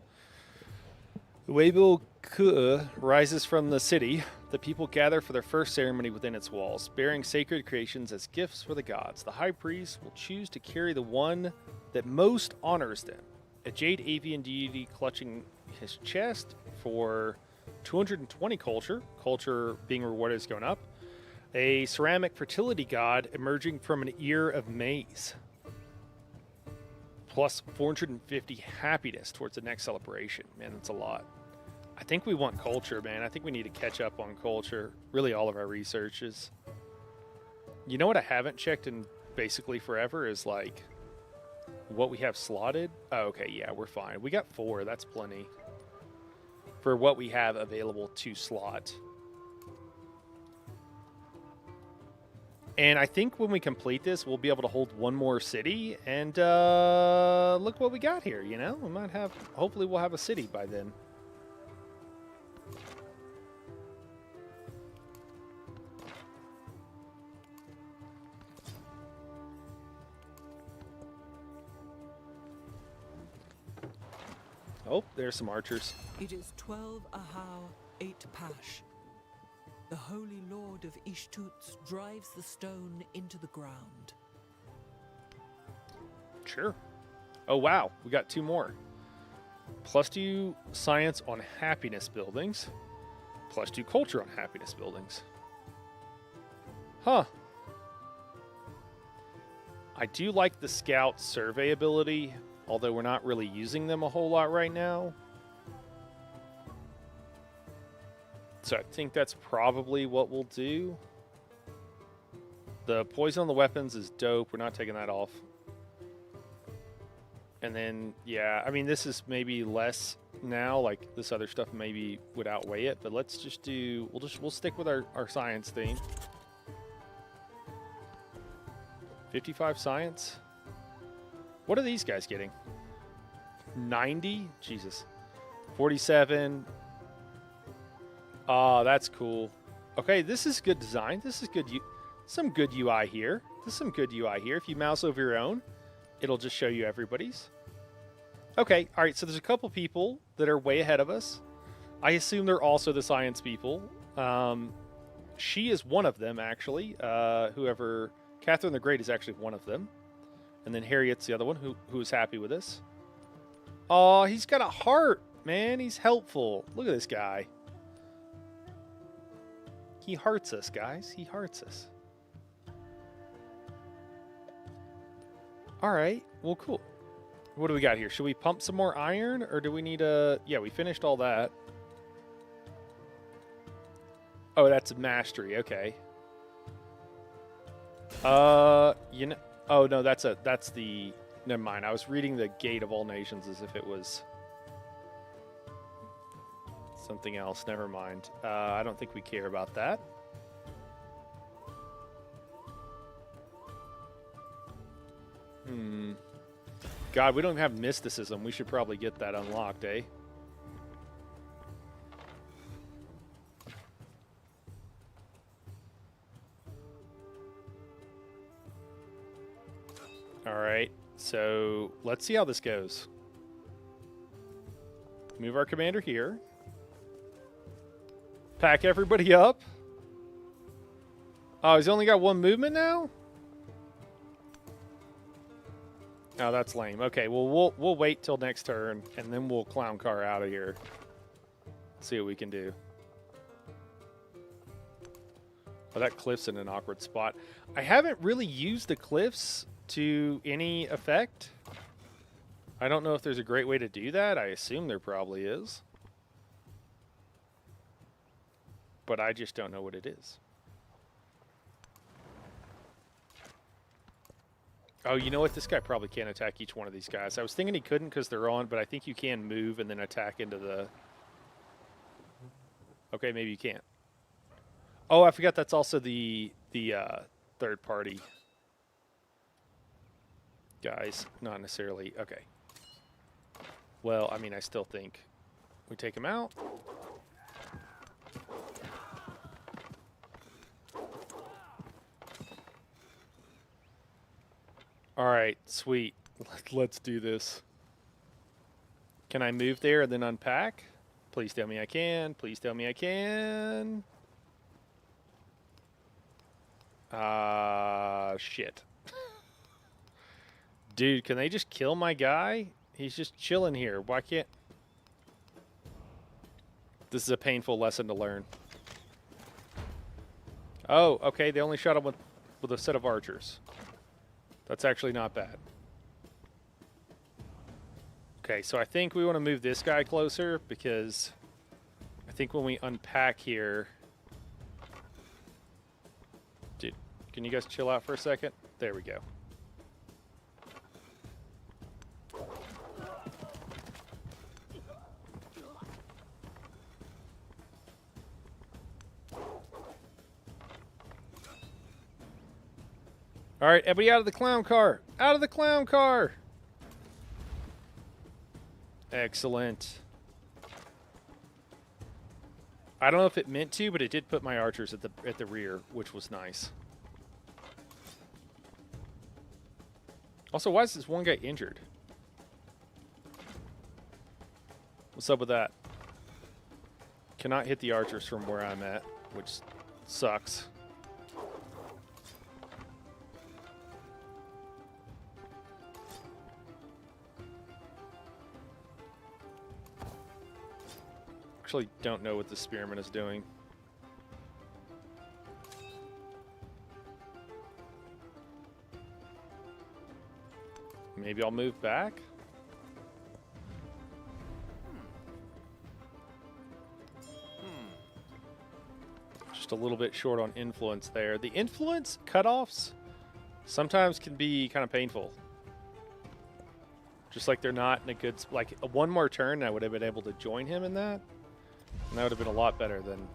Weibo Ku'u rises from the city, the people gather for their first ceremony within its walls, bearing sacred creations as gifts for the gods. The high priest will choose to carry the one that most honors them. A jade avian deity clutching his chest for 220 culture. Culture being rewarded is going up. A ceramic fertility god emerging from an ear of maize. Plus 450 happiness towards the next celebration. Man, that's a lot. I think we want culture, man. I think we need to catch up on culture. Really, all of our researches. You know what I haven't checked in basically forever is, like, what we have slotted. Oh, okay, yeah, we're fine. We got 4. That's plenty for what we have available to slot. And I think when we complete this, we'll be able to hold 1 more city. And look what we got here, you know? We might have... Hopefully we'll have a city by then. Oh, there's some archers. It is 12 Ahau, 8 Pash. The Holy Lord of Ishtuts drives the stone into the ground. Sure. Oh, wow. We got 2 more. +2 science on happiness buildings. +2 culture on happiness buildings. Huh. I do like the scout survey ability, although we're not really using them a whole lot right now. So I think that's probably what we'll do. The poison on the weapons is dope. We're not taking that off. And then, yeah, I mean, this is maybe less now. Like, this other stuff maybe would outweigh it. But let's just do... We'll stick with our science theme. 55 science. What are these guys getting? 90? Jesus. 47. Oh, that's cool. Okay, this is good design. This is good. Some good UI here. There's some good UI here. If you mouse over your own, it'll just show you everybody's. Okay, all right, so there's a couple people that are way ahead of us. I assume they're also the science people. She is one of them, actually. Whoever... Catherine the Great is actually one of them. And then Harriet's the other one who is happy with us. Oh, he's got a heart, man. He's helpful. Look at this guy. He hearts us, guys. He hearts us. All right. Well, cool. What do we got here? Should we pump some more iron, or do we need a... Yeah, we finished all that. Oh, that's mastery. Okay. You know... Oh, no, that's the... Never mind. I was reading the Gate of All Nations as if it was something else. Never mind. I don't think we care about that. God, we don't have mysticism. We should probably get that unlocked, eh? All right. So let's see how this goes. Move our commander here. Pack everybody up. Oh, he's only got 1 movement now? Oh, that's lame. Okay, well, we'll wait till next turn, and then we'll clown car out of here. See what we can do. Oh, that cliff's in an awkward spot. I haven't really used the cliffs to any effect. I don't know if there's a great way to do that. I assume there probably is. But I just don't know what it is. Oh, you know what? This guy probably can't attack each one of these guys. I was thinking he couldn't because they're on, but I think you can move and then attack into the... Okay, maybe you can't. Oh, I forgot that's also the third party. guys. Not necessarily. Okay. Well, I mean, I still think we take him out. All right, sweet. Let's do this. Can I move there and then unpack? Please tell me I can. Please tell me I can. Shit. Dude, can they just kill my guy? He's just chilling here. Why can't... This is a painful lesson to learn. Oh, okay. They only shot him with a set of archers. That's actually not bad. Okay, so I think we want to move this guy closer because I think when we unpack here... Dude, can you guys chill out for a second? There we go. All right, everybody out of the clown car. Out of the clown car. Excellent. I don't know if it meant to, but it did put my archers at the rear, which was nice. Also, why is this one guy injured? What's up with that? Cannot hit the archers from where I'm at, which sucks. Actually don't know what the spearman is doing. Maybe I'll move back. Just a little bit short on influence there. The influence cutoffs sometimes can be kind of painful. Just like they're not in a good... Like, one more turn, I would have been able to join him in that. And that would have been a lot better than...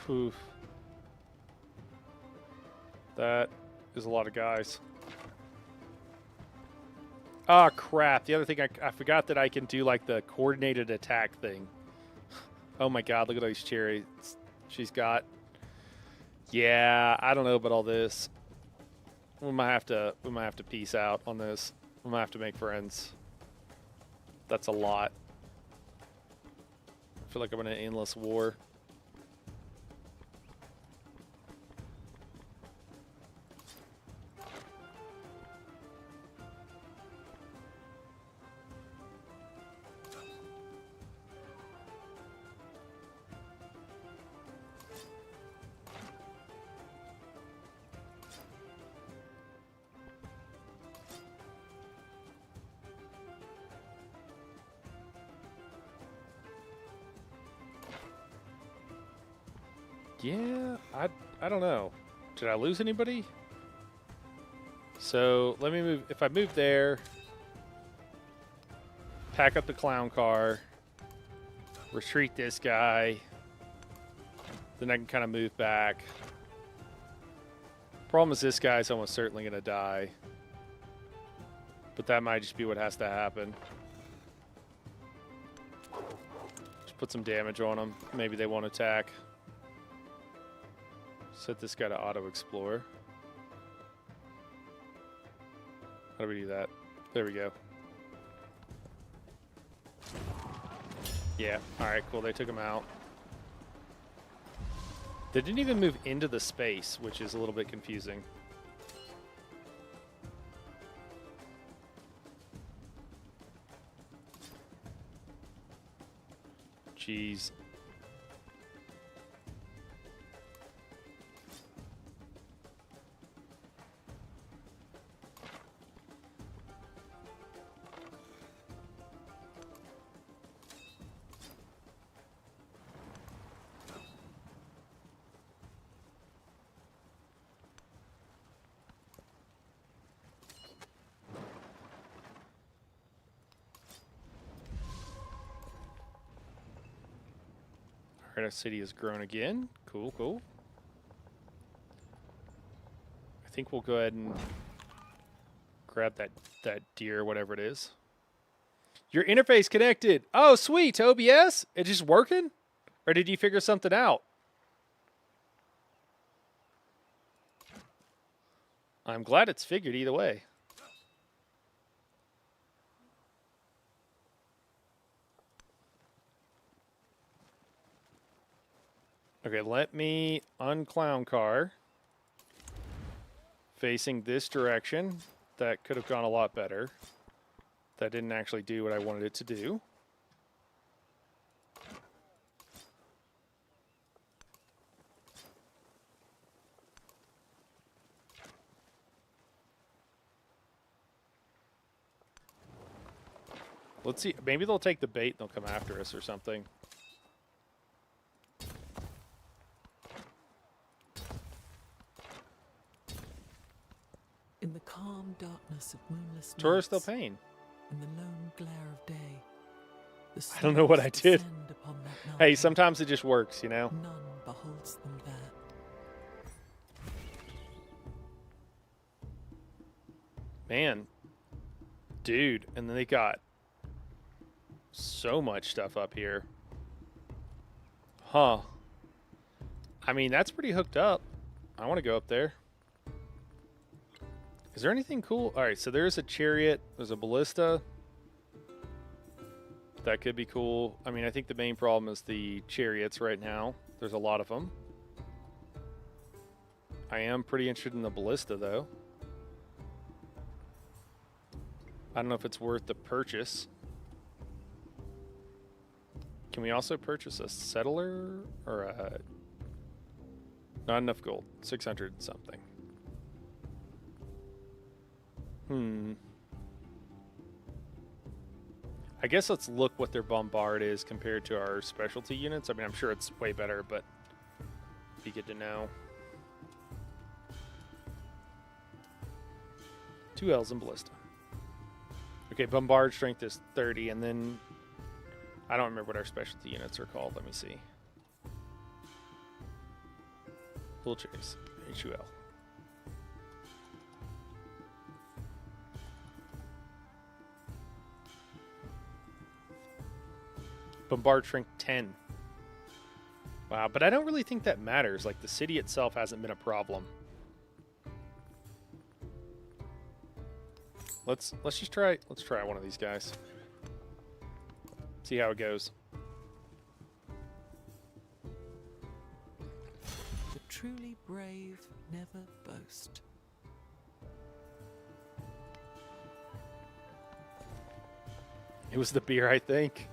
Oof. That is a lot of guys. Ah, crap. The other thing, I forgot that I can do, like, the coordinated attack thing. Oh, my God. Look at those cherries she's got. Yeah, I don't know about all this. We might have to peace out on this. We might have to make friends. That's a lot. I feel like I'm in an endless war. Yeah, I don't know. Did I lose anybody? So let me move. If I move there, pack up the clown car, retreat this guy, then I can kind of move back. Problem is this guy's almost certainly going to die. But that might just be what has to happen. Just put some damage on him. Maybe they won't attack. Set this guy to auto-explore. How do we do that? There we go. Yeah, alright, cool. They took him out. They didn't even move into the space, which is a little bit confusing. Jeez. Alright, our city has grown again. Cool, cool. I think we'll go ahead and grab that deer, whatever it is. Your interface connected. Oh, sweet. To OBS? It just working? Or did you figure something out? I'm glad it's figured either way. Okay, let me unclown car. Facing this direction. That could have gone a lot better. That didn't actually do what I wanted it to do. Let's see. Maybe they'll take the bait and they'll come after us or something. In the calm darkness of moonless Tourist nights, Pain. in the lone glare of day, the I don't know what I stars did. descend upon that Hey, mountain. sometimes it just works, you know? None beholds them there. Man. Dude. And then they got so much stuff up here. Huh. I mean, that's pretty hooked up. I want to go up there. Is there anything cool? All right, so there's a chariot. There's a ballista. That could be cool. I mean, I think the main problem is the chariots right now. There's a lot of them. I am pretty interested in the ballista, though. I don't know if it's worth the purchase. Can we also purchase a settler or a... Not enough gold. 600 something. I guess let's look what their bombard is compared to our specialty units. I mean, I'm sure it's way better, but it'd be good to know. 2 L's in ballista. Okay, bombard strength is 30, and then I don't remember what our specialty units are called. Let me see. Bull chase, HUL. Bombard shrink 10. Wow, but I don't really think that matters. Like, the city itself hasn't been a problem. Let's just try one of these guys. See how it goes. The truly brave never boast. It was the beer, I think.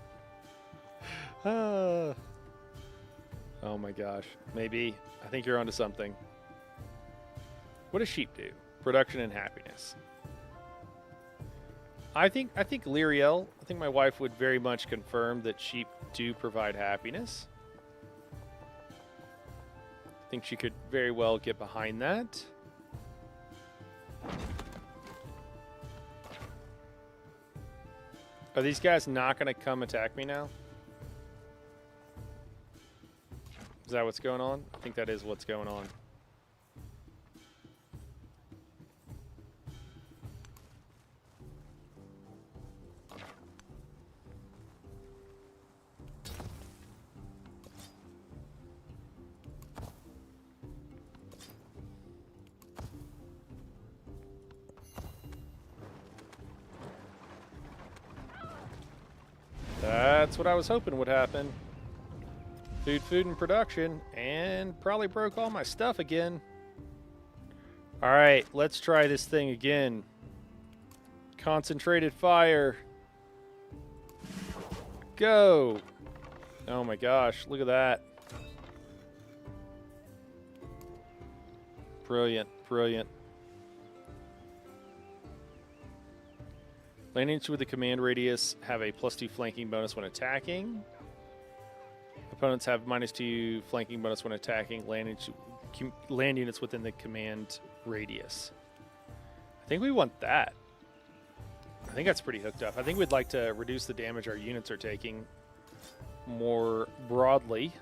Oh my gosh. Maybe. I think you're onto something. What does sheep do? Production and happiness. I think Lyriel, I think my wife would very much confirm that sheep do provide happiness. I think she could very well get behind that. Are these guys not going to come attack me now? Is that what's going on? I think that is what's going on. That's what I was hoping would happen. Food and production, and probably broke all my stuff again. All right, let's try this thing again. Concentrated fire. Go. Oh my gosh, look at that. Brilliant, brilliant. Landings with the command radius have a +2 flanking bonus when attacking. Opponents have -2 flanking bonus when attacking land units within the command radius. I think we want that. I think that's pretty hooked up. I think we'd like to reduce the damage our units are taking more broadly.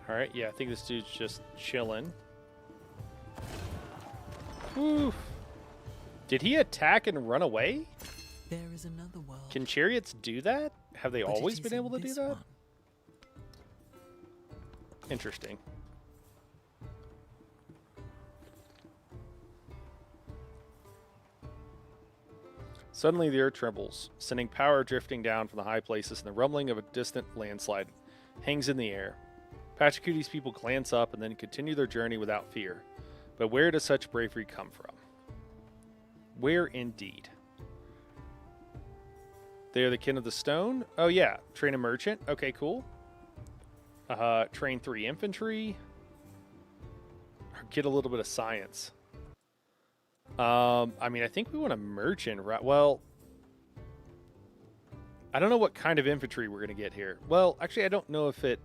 Alright, yeah, I think this dude's just chilling. Whew. Did he attack and run away? There is another world. Can chariots do that? Have they but it always is been in able to do this that? one. Interesting. Suddenly the earth trembles, sending power drifting down from the high places, and the rumbling of a distant landslide hangs in the air. Pachacuti's people glance up and then continue their journey without fear. But where does such bravery come from? Where indeed? They are the kin of the stone? Oh yeah, train a merchant. Okay, cool. Train 3 infantry. Get a little bit of science. I mean, I think we want a merchant, right? Well, I don't know what kind of infantry we're going to get here. Well, actually, I don't know if it...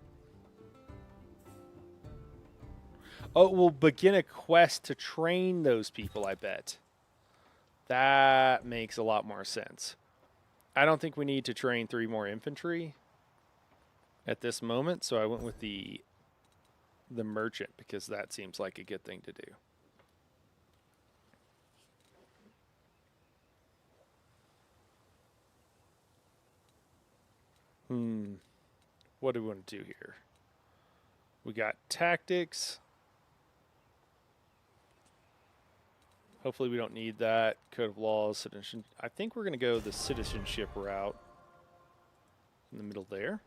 Oh, we'll begin a quest to train those people, I bet. That makes a lot more sense. I don't think we need to train 3 more infantry at this moment, so I went with the merchant because that seems like a good thing to do. What do we want to do here? We got tactics. Hopefully we don't need that. Code of laws, citizenship. I think we're going to go the citizenship route in the middle there.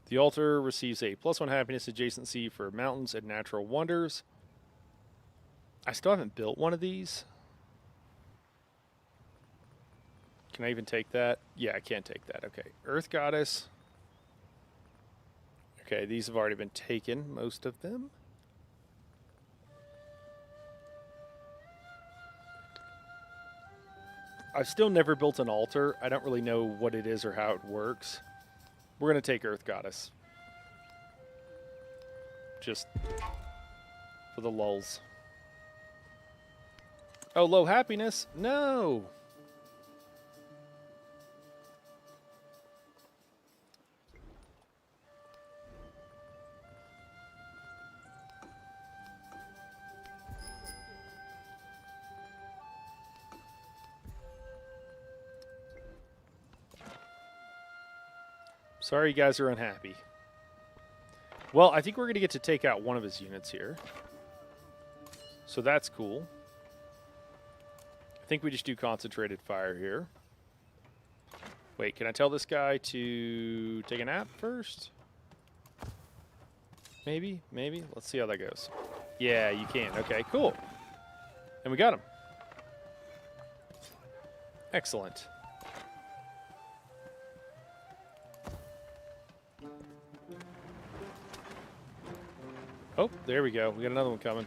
The altar receives a +1 happiness adjacency for mountains and natural wonders. I still haven't built one of these. Can I even take that? Yeah, I can't take that. Okay. Earth Goddess. Okay, these have already been taken, most of them. I've still never built an altar. I don't really know what it is or how it works. We're going to take Earth Goddess. Just for the lulz. Oh, low happiness? No! Sorry you guys are unhappy. Well, I think we're going to get to take out one of his units here. So that's cool. I think we just do concentrated fire here. Wait, can I tell this guy to take a nap first? Maybe, maybe. Let's see how that goes. Yeah, you can. Okay, cool. And we got him. Excellent. Oh, there we go. We got another one coming.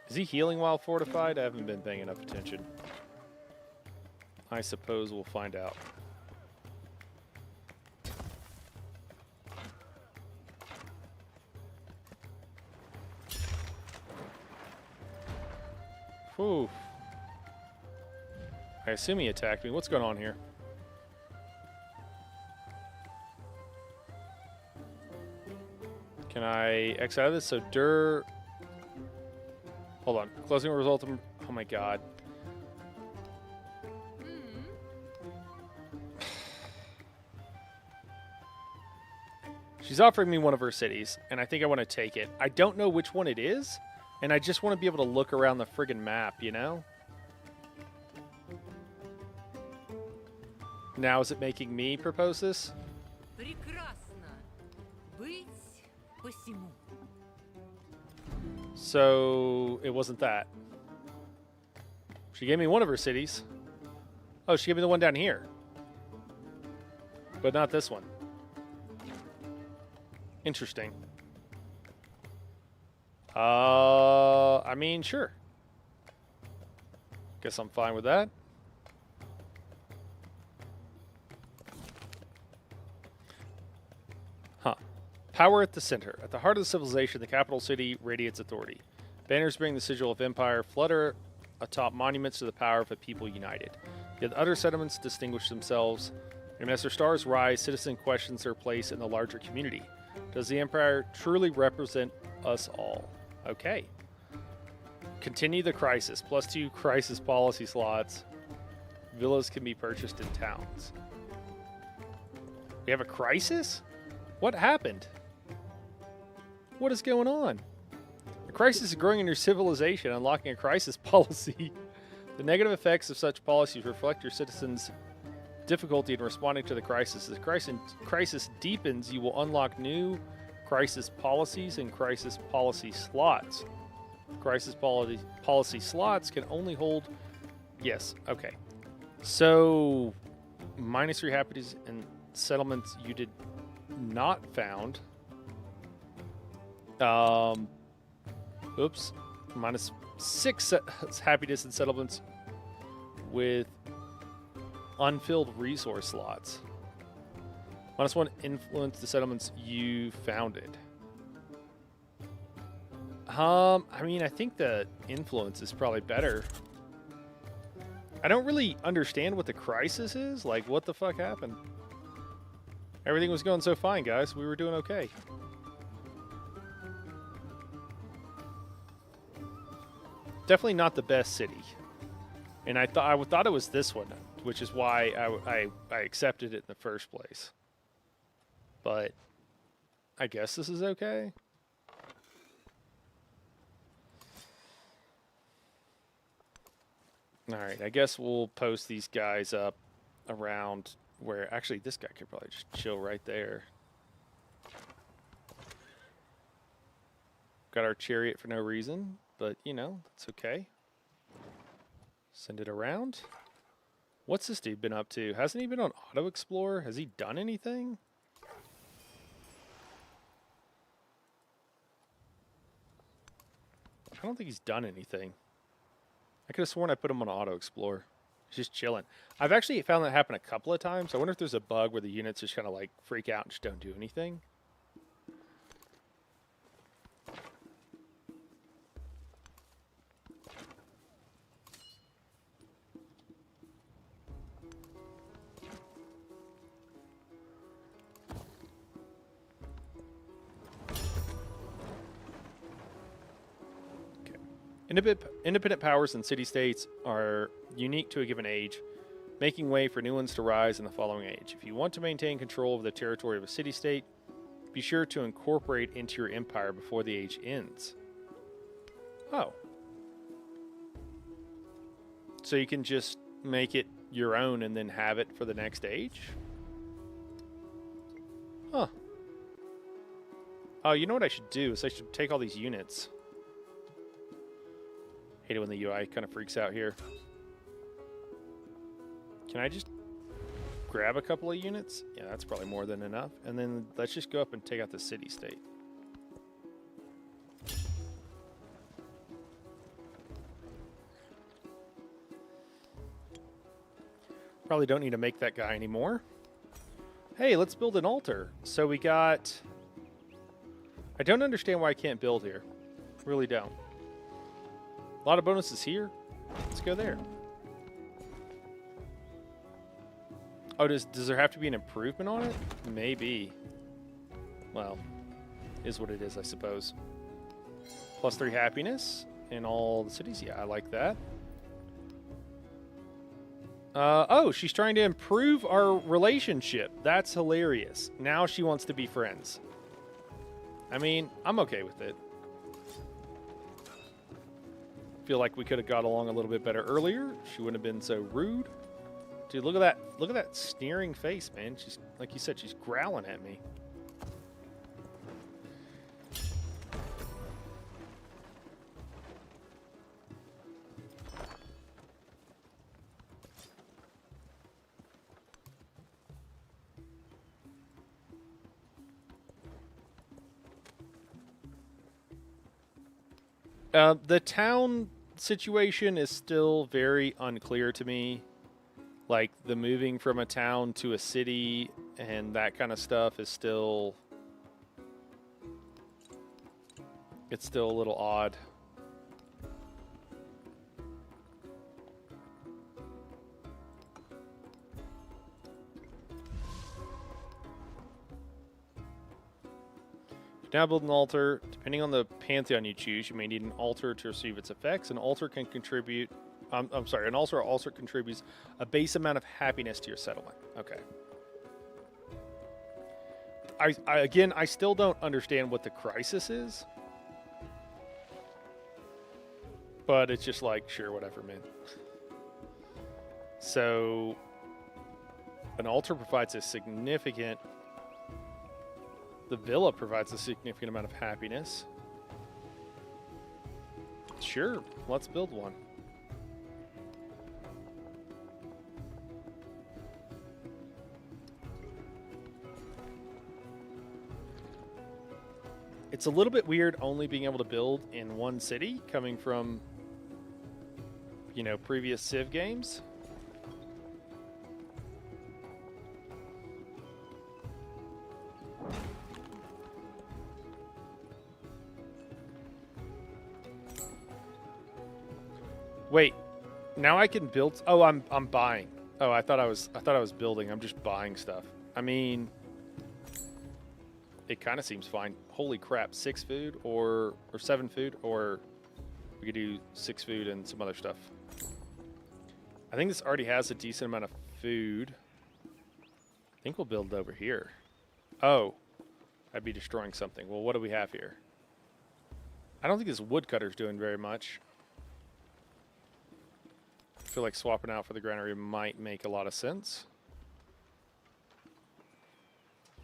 Is he healing while fortified? I haven't been paying enough attention. I suppose we'll find out. Whew. I assume he attacked me. What's going on here? Can I X out of this? So hold on. Closing result of... Oh my god. She's offering me one of her cities, and I think I want to take it. I don't know which one it is, and I just want to be able to look around the friggin' map, you know? Now is it making me propose this? Прекрасно. Быть посему. So, it wasn't that. She gave me one of her cities. Oh, she gave me the one down here. But not this one. Interesting. I mean, sure. Guess I'm fine with that. Power at the center. At the heart of the civilization, the capital city radiates authority. Banners bearing the sigil of empire flutter atop monuments to the power of a people united. Yet other settlements distinguish themselves, and as their stars rise, citizen questions their place in the larger community. Does the empire truly represent us all? Okay. Continue the crisis. +2 crisis policy slots. Villas can be purchased in towns. We have a crisis? What happened? What is going on? A crisis is growing in your civilization, unlocking a crisis policy. The negative effects of such policies reflect your citizens' difficulty in responding to the crisis. As the crisis deepens, you will unlock new crisis policies and crisis policy slots. Crisis policy slots can only hold... Yes, okay. So, -3 happiness and settlements you did not found. Oops. -6 happiness and settlements with unfilled resource slots. -1 influence the settlements you founded. I mean, I think the influence is probably better. I don't really understand what the crisis is. Like, what the fuck happened? Everything was going so fine, guys. We were doing okay. Definitely not the best city. And I thought it was this one, which is why I accepted it in the first place. But I guess this is okay. Alright, I guess we'll post these guys up around where... Actually, this guy could probably just chill right there. Got our chariot for no reason, but, you know, it's okay. Send it around. What's this dude been up to? Hasn't he been on Auto Explorer? Has he done anything? I don't think he's done anything. I could have sworn I put him on Auto Explorer. He's just chilling. I've actually found that happen a couple of times. I wonder if there's a bug where the units just kind of like freak out and just don't do anything. Independent powers and city-states are unique to a given age, making way for new ones to rise in the following age. If you want to maintain control of the territory of a city-state, be sure to incorporate into your empire before the age ends. Oh. So you can just make it your own and then have it for the next age? Huh. Oh, you know what I should do is I should take all these units. Hate it when the UI kind of freaks out here. Can I just grab a couple of units? Yeah, that's probably more than enough. And then let's just go up and take out the city-state. Probably don't need to make that guy anymore. Hey, let's build an altar. So we got... I don't understand why I can't build here. Really don't. A lot of bonuses here. Let's go there. Oh, does there have to be an improvement on it? Maybe. Well, is what it is, I suppose. +3 happiness in all the cities. Yeah, I like that. Oh, she's trying to improve our relationship. That's hilarious. Now she wants to be friends. I mean, I'm okay with it. Feel like we could have got along a little bit better earlier. She wouldn't have been so rude. Dude, look at that. Look at that sneering face, man. She's, like you said, she's growling at me. The town situation is still very unclear to me. Like, the moving from a town to a city and that kind of stuff is still It's still a little odd. Now build an altar. Depending on the pantheon you choose, you may need an altar to receive its effects. An altar can contribute. I'm sorry. An altar also contributes a base amount of happiness to your settlement. Okay. Again, I still don't understand what the crisis is, but it's just like, sure, whatever, man. So, an altar provides a significant. The villa provides a significant amount of happiness. Sure, let's build one. It's a little bit weird only being able to build in one city, coming from, you know, previous Civ games. Wait, now I can build. Oh, I'm buying. Oh, I thought I was building. I'm just buying stuff. I mean, it kind of seems fine. Holy crap, 6 food or 7 food, or we could do 6 food and some other stuff. I think this already has a decent amount of food. I think we'll build over here. Oh, I'd be destroying something. Well, what do we have here? I don't think this woodcutter's doing very much. I feel like swapping out for the granary might make a lot of sense.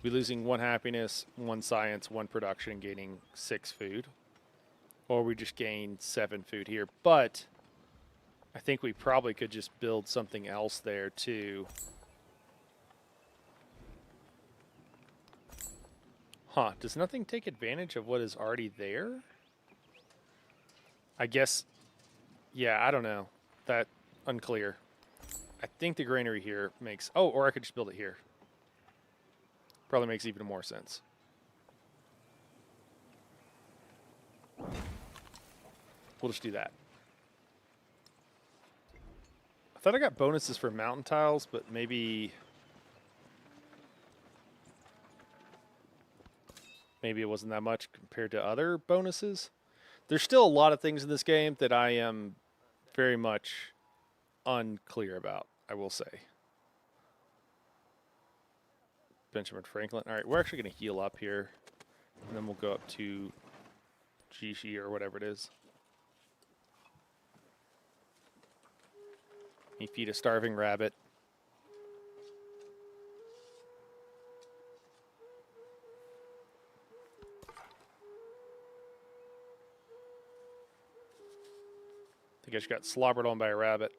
We're losing 1 happiness, 1 science, 1 production, gaining 6 food. Or we just gain 7 food here. But I think we probably could just build something else there too. Huh, does nothing take advantage of what is already there? I guess, yeah, I don't know. That, unclear. I think the granary here makes, oh, or I could just build it here. Probably makes even more sense. We'll just do that. I thought I got bonuses for mountain tiles, but maybe it wasn't that much compared to other bonuses. There's still a lot of things in this game that I am very much unclear about, I will say. Benjamin Franklin. All right, we're actually going to heal up here, and then we'll go up to Jishi or whatever it is. You feed a starving rabbit. I think I just got slobbered on by a rabbit.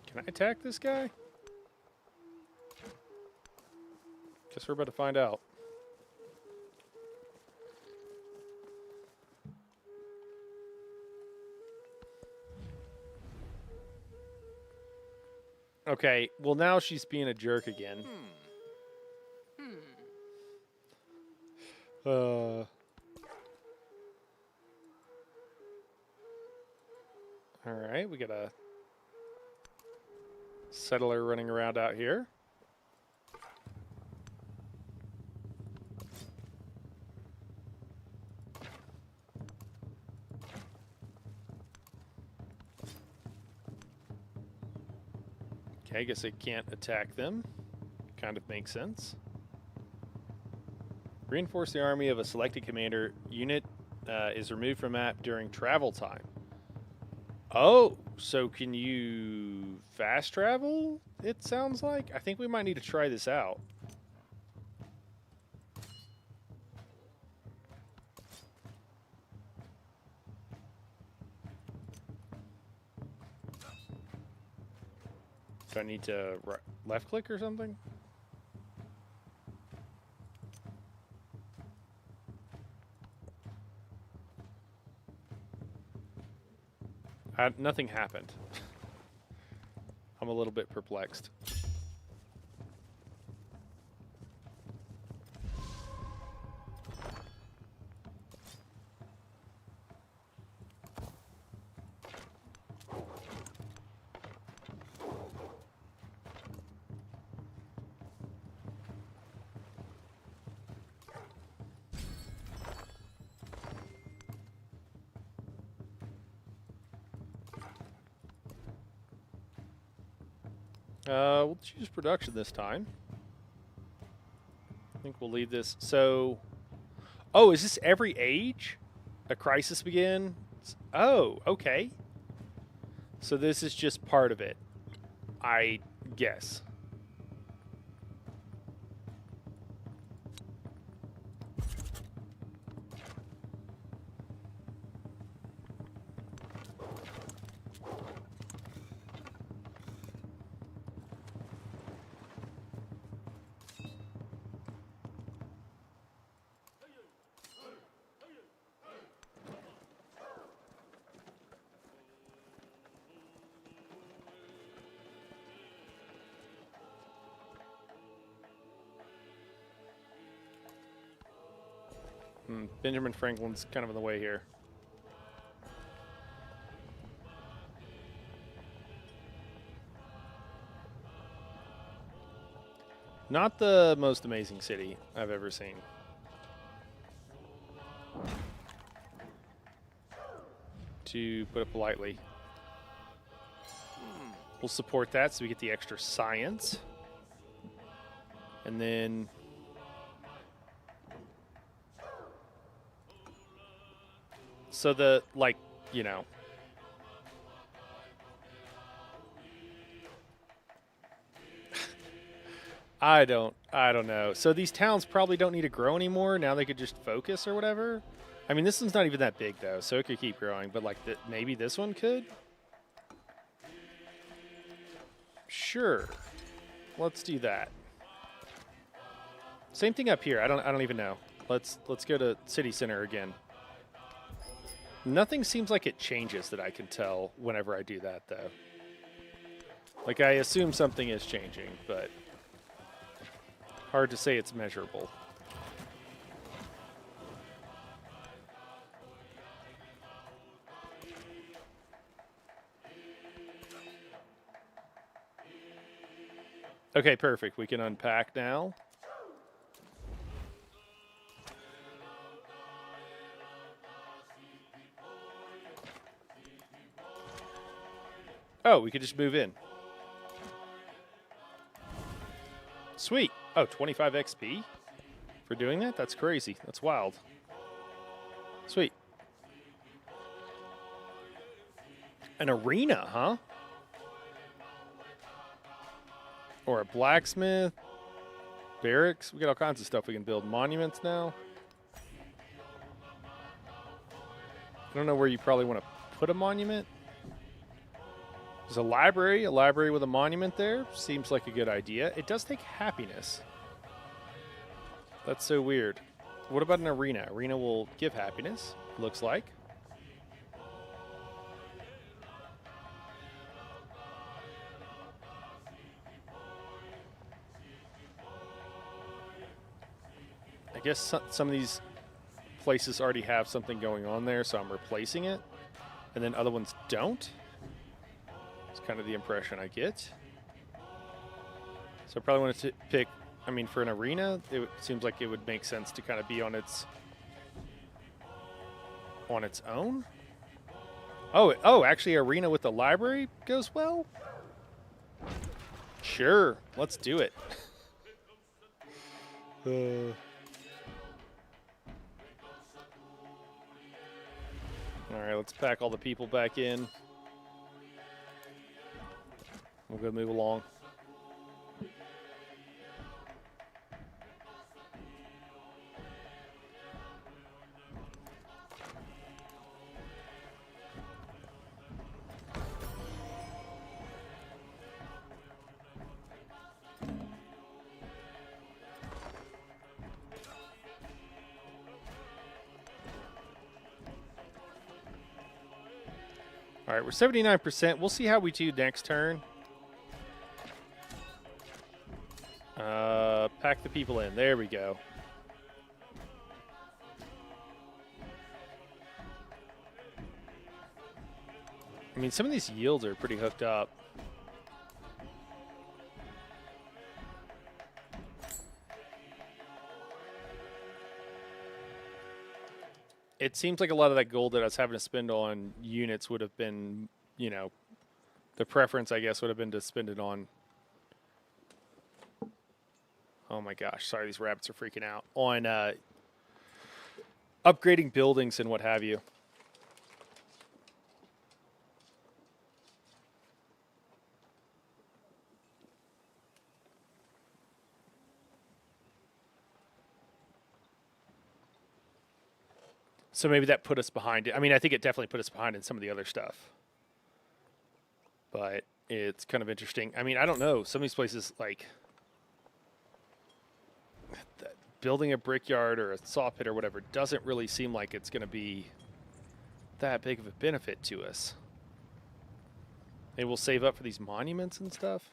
Can I attack this guy? Guess we're about to find out. Okay, well now she's being a jerk again. All right, we got a settler running around out here. Okay, I guess I can't attack them. Kind of makes sense. Reinforce the army of a selected commander. Unit is removed from map during travel time. Oh, so can you fast travel, it sounds like? I think we might need to try this out. Do I need to left click or something? Nothing happened. I'm a little bit perplexed. We'll choose production this time. I think we'll leave this. So, oh, is this every age? A crisis begin? Oh, okay. So this is just part of it, I guess. Benjamin Franklin's kind of in the way here. Not the most amazing city I've ever seen. To put it politely. We'll support that so we get the extra science. And then... So the, like, you know... I don't know. So these towns probably don't need to grow anymore. Now they could just focus or whatever. I mean, this one's not even that big, though, so it could keep growing. But, like, maybe this one could? Sure. Let's do that. Same thing up here. I don't even know. Let's go to City Center again. Nothing seems like it changes that I can tell whenever I do that, though. Like, I assume something is changing, but hard to say it's measurable. Okay, perfect. We can unpack now. Oh, we could just move in. Sweet. Oh, 25 XP for doing that? That's crazy. That's wild. Sweet. An arena, huh? Or a blacksmith. Barracks. We got all kinds of stuff we can build. Monuments now. I don't know where you probably want to put a monument. There's a library with a monument there. Seems like a good idea. It does take happiness. That's so weird. What about an arena? Arena will give happiness, looks like. I guess some of these places already have something going on there, so I'm replacing it. And then other ones don't. It's kind of the impression I get. So I probably want to pick, I mean, for an arena, it seems like it would make sense to kind of be on its own. Oh, actually, arena with the library goes well? Sure, let's do it. All right, let's pack all the people back in. We'll go move along. All right, we're 79%. We'll see how we do next turn. Pack the people in. There we go. I mean, some of these yields are pretty hooked up. It seems like a lot of that gold that I was having to spend on units would have been, you know, the preference, I guess, would have been to spend it on. Oh my gosh, sorry, these rabbits are freaking out. On upgrading buildings and what have you. So maybe that put us behind it. I mean, I think it definitely put us behind in some of the other stuff. But it's kind of interesting. I mean, I don't know. Some of these places, like building a brickyard or a saw pit or whatever, doesn't really seem like it's going to be that big of a benefit to us. Maybe we'll save up for these monuments and stuff.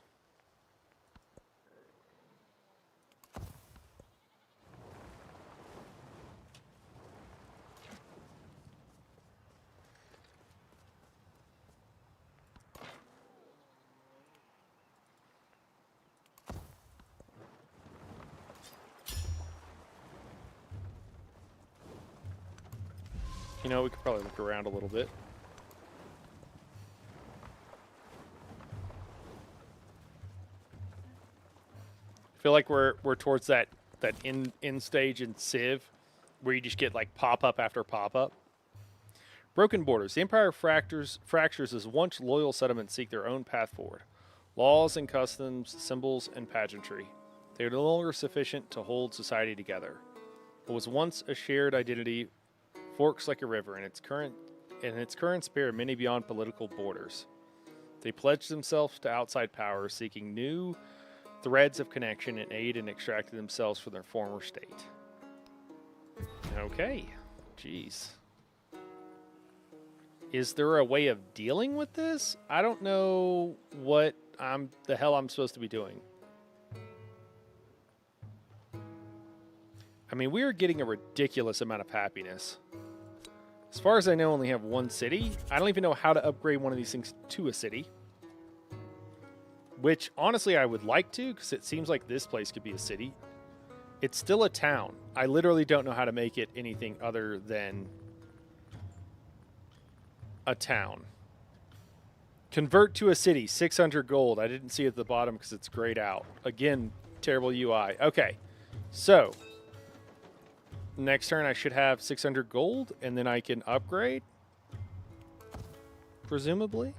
You know, we could probably look around a little bit. I feel like we're towards that end stage in Civ, where you just get like pop up after pop up. Broken borders. The Empire fractures as once loyal settlements seek their own path forward. Laws and customs, symbols and pageantry. They are no longer sufficient to hold society together. What was once a shared identity forks like a river, and its current spirit many beyond political borders. They pledged themselves to outside powers, seeking new threads of connection and aid in extracting themselves from their former state. Okay. Jeez. Is there a way of dealing with this? I don't know what the hell I'm supposed to be doing. I mean, we are getting a ridiculous amount of happiness. As far as I know, I only have one city. I don't even know how to upgrade one of these things to a city. Which, honestly, I would like to, because it seems like this place could be a city. It's still a town. I literally don't know how to make it anything other than a town. Convert to a city, 600 gold. I didn't see it at the bottom because it's grayed out. Again, terrible UI. Okay, so next turn I should have 600 gold, and then I can upgrade, presumably.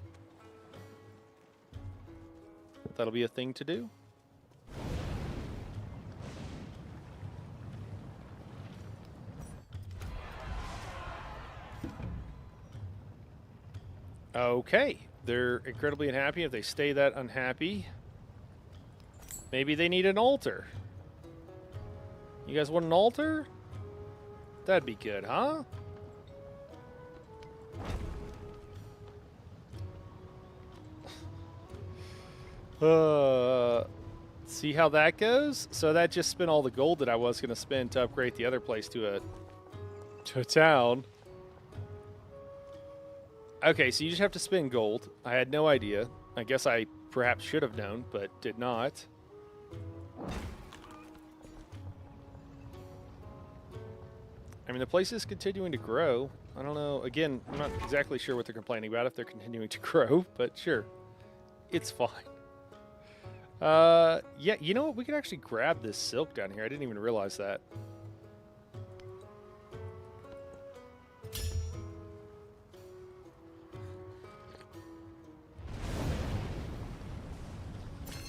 That'll be a thing to do. Okay, they're incredibly unhappy. If they stay that unhappy, maybe they need an altar. You guys want an altar? That'd be good, huh? See how that goes? So that just spent all the gold that I was going to spend to upgrade the other place to a town. Okay, so you just have to spend gold. I had no idea. I guess I perhaps should have known, but did not. I mean, the place is continuing to grow. I don't know. Again, I'm not exactly sure what they're complaining about if they're continuing to grow, but sure. It's fine. Yeah, you know what? We can actually grab this silk down here. I didn't even realize that.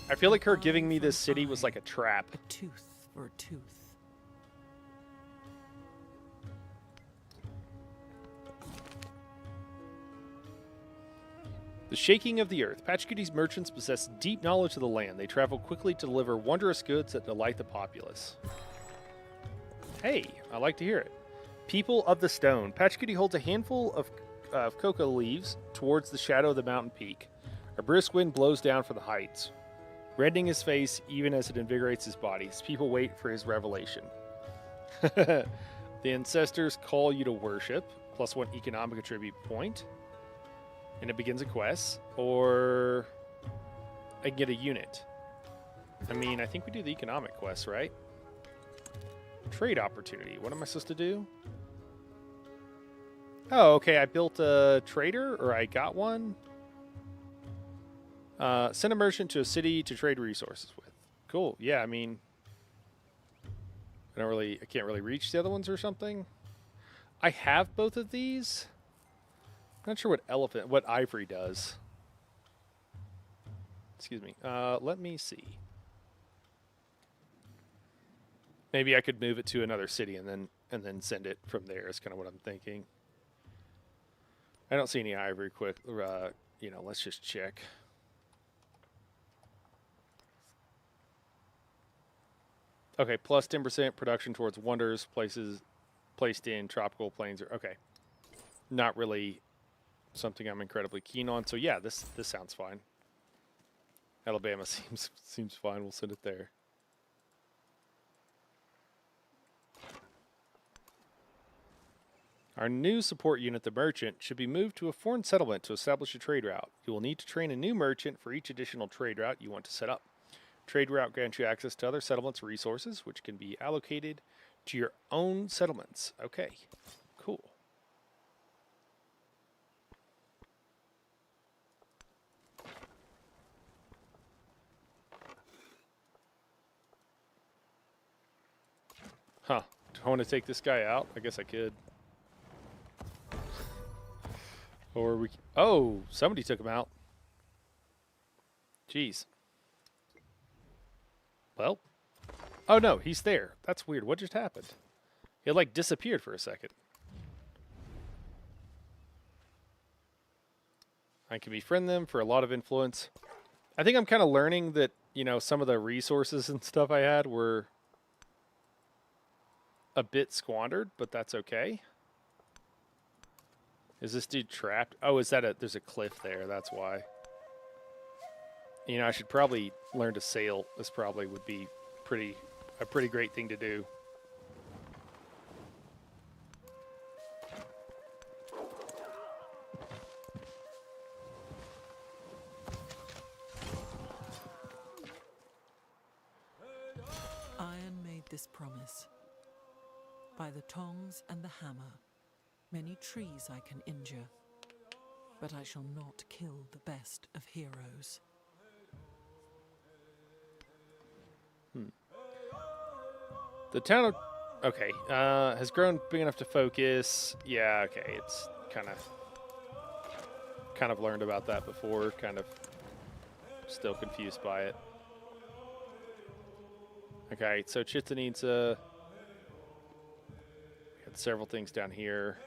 I feel like her giving me this city was like a trap. A tooth for a tooth. The shaking of the earth. Pachacuti's merchants possess deep knowledge of the land. They travel quickly to deliver wondrous goods that delight the populace. Hey, I like to hear it. People of the Stone. Pachacuti holds a handful of of cocoa leaves towards the shadow of the mountain peak. A brisk wind blows down from the heights, reddening his face even as it invigorates his body. His people wait for his revelation. The ancestors call you to worship, +1 economic attribute point, and it begins a quest, or I can get a unit. I mean, I think we do the economic quest, right? Trade opportunity. What am I supposed to do? Oh, okay. I built a trader, or I got one. Send a merchant to a city to trade resources with. Cool. Yeah, I mean, I can't really reach the other ones or something. I have both of these. Not sure what ivory does. Excuse me. Let me see. Maybe I could move it to another city and then send it from there. Is kind of what I'm thinking. I don't see any ivory. Let's just check. Okay, plus 10% production towards wonders places placed in tropical plains. Okay, not really something I'm incredibly keen on. So yeah, this sounds fine. Alabama seems fine. We'll send it there. Our new support unit, the merchant, should be moved to a foreign settlement to establish a trade route. You will need to train a new merchant for each additional trade route you want to set up. Trade route grants you access to other settlements' resources, which can be allocated to your own settlements. Okay, cool. Huh. Do I want to take this guy out? I guess I could. Or we... Oh, somebody took him out. Jeez. Well. Oh, no, he's there. That's weird. What just happened? It, like, disappeared for a second. I can befriend them for a lot of influence. I think I'm kind of learning that, some of the resources and stuff I had were a bit squandered, but that's okay. Is this dude trapped? Oh, is that there's a cliff there. That's why. I should probably learn to sail. This probably would be a pretty great thing to do. Iron made this promise. By the tongs and the hammer, many trees I can injure, but I shall not kill the best of heroes. The town of... Okay. Has grown big enough to focus. Yeah, okay. It's kind of learned about that before. Kind of still confused by it. Okay, so Chichen Itza... We had several things down here.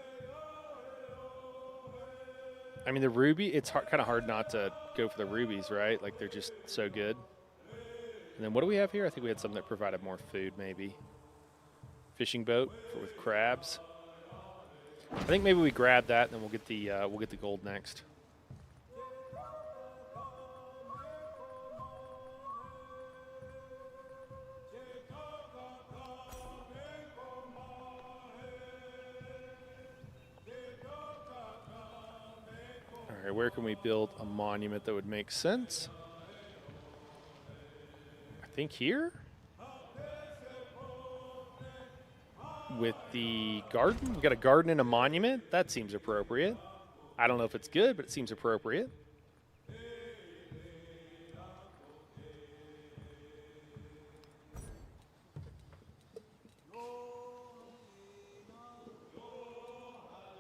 I mean, the ruby, it's kind of hard not to go for the rubies, right? Like, they're just so good. And then what do we have here? I think we had something that provided more food, maybe. Fishing boat with crabs. I think maybe we grab that, and then we'll get the gold next. All right, where can we build a monument that would make sense? I think here. With the garden? We got a garden and a monument? That seems appropriate. I don't know if it's good, but it seems appropriate.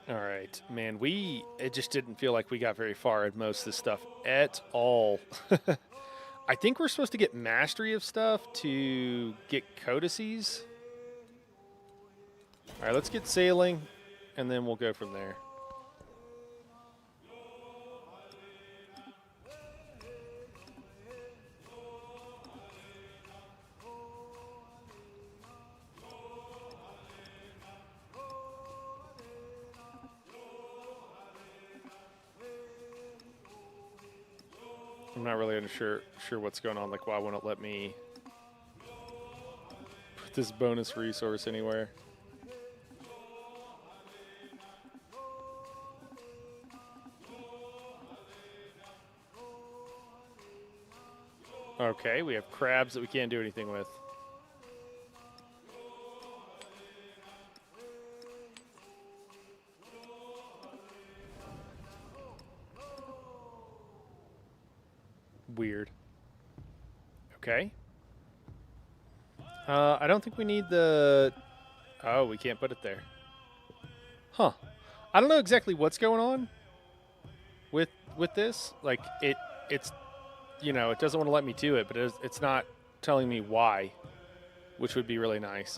All right, man, it just didn't feel like we got very far in most of this stuff at all. I think we're supposed to get mastery of stuff to get codices. All right, let's get sailing, and then we'll go from there. I'm not really sure what's going on. Like, why won't it let me put this bonus resource anywhere? Okay, we have crabs that we can't do anything with. Weird. Okay. I don't think we need the... Oh, we can't put it there. Huh. I don't know exactly what's going on with this. Like, it's... You know, it doesn't want to let me do it, but it's not telling me why, which would be really nice.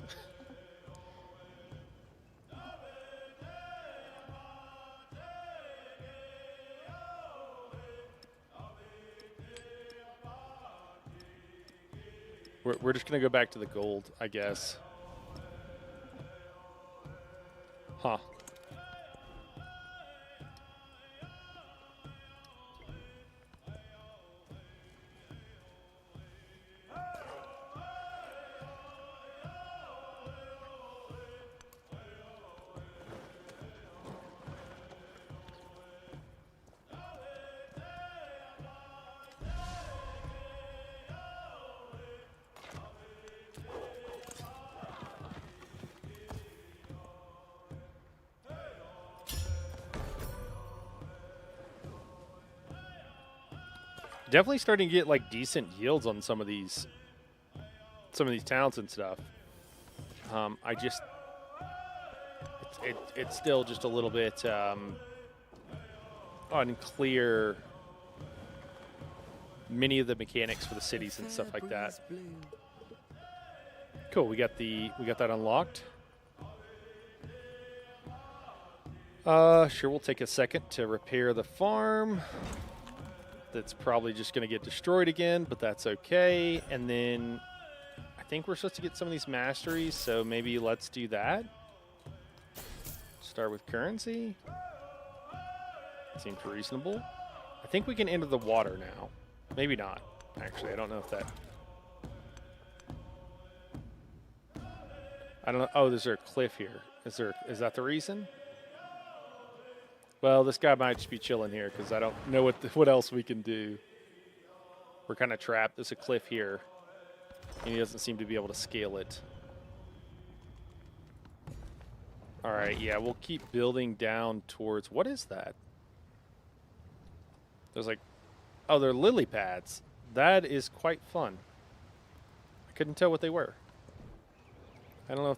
We're just going to go back to the gold, I guess. Huh. Definitely starting to get like decent yields on some of these towns and stuff. I just it's still just a little bit unclear. Many of the mechanics for the cities and stuff like that. Cool, we got that unlocked. Sure, we'll take a second to repair the farm. That's probably just going to get destroyed again, but that's okay. And then I think we're supposed to get some of these masteries, so maybe let's do that. Start with currency. Seems reasonable. I think we can enter the water now. Maybe not. Actually, I don't know if that... I don't know. Oh, there's a cliff here. Is that the reason? Well, this guy might just be chilling here because I don't know what else we can do. We're kind of trapped. There's a cliff here, and he doesn't seem to be able to scale it. All right, yeah, we'll keep building down towards... What is that? There's like... Oh, they're lily pads. That is quite fun. I couldn't tell what they were. I don't know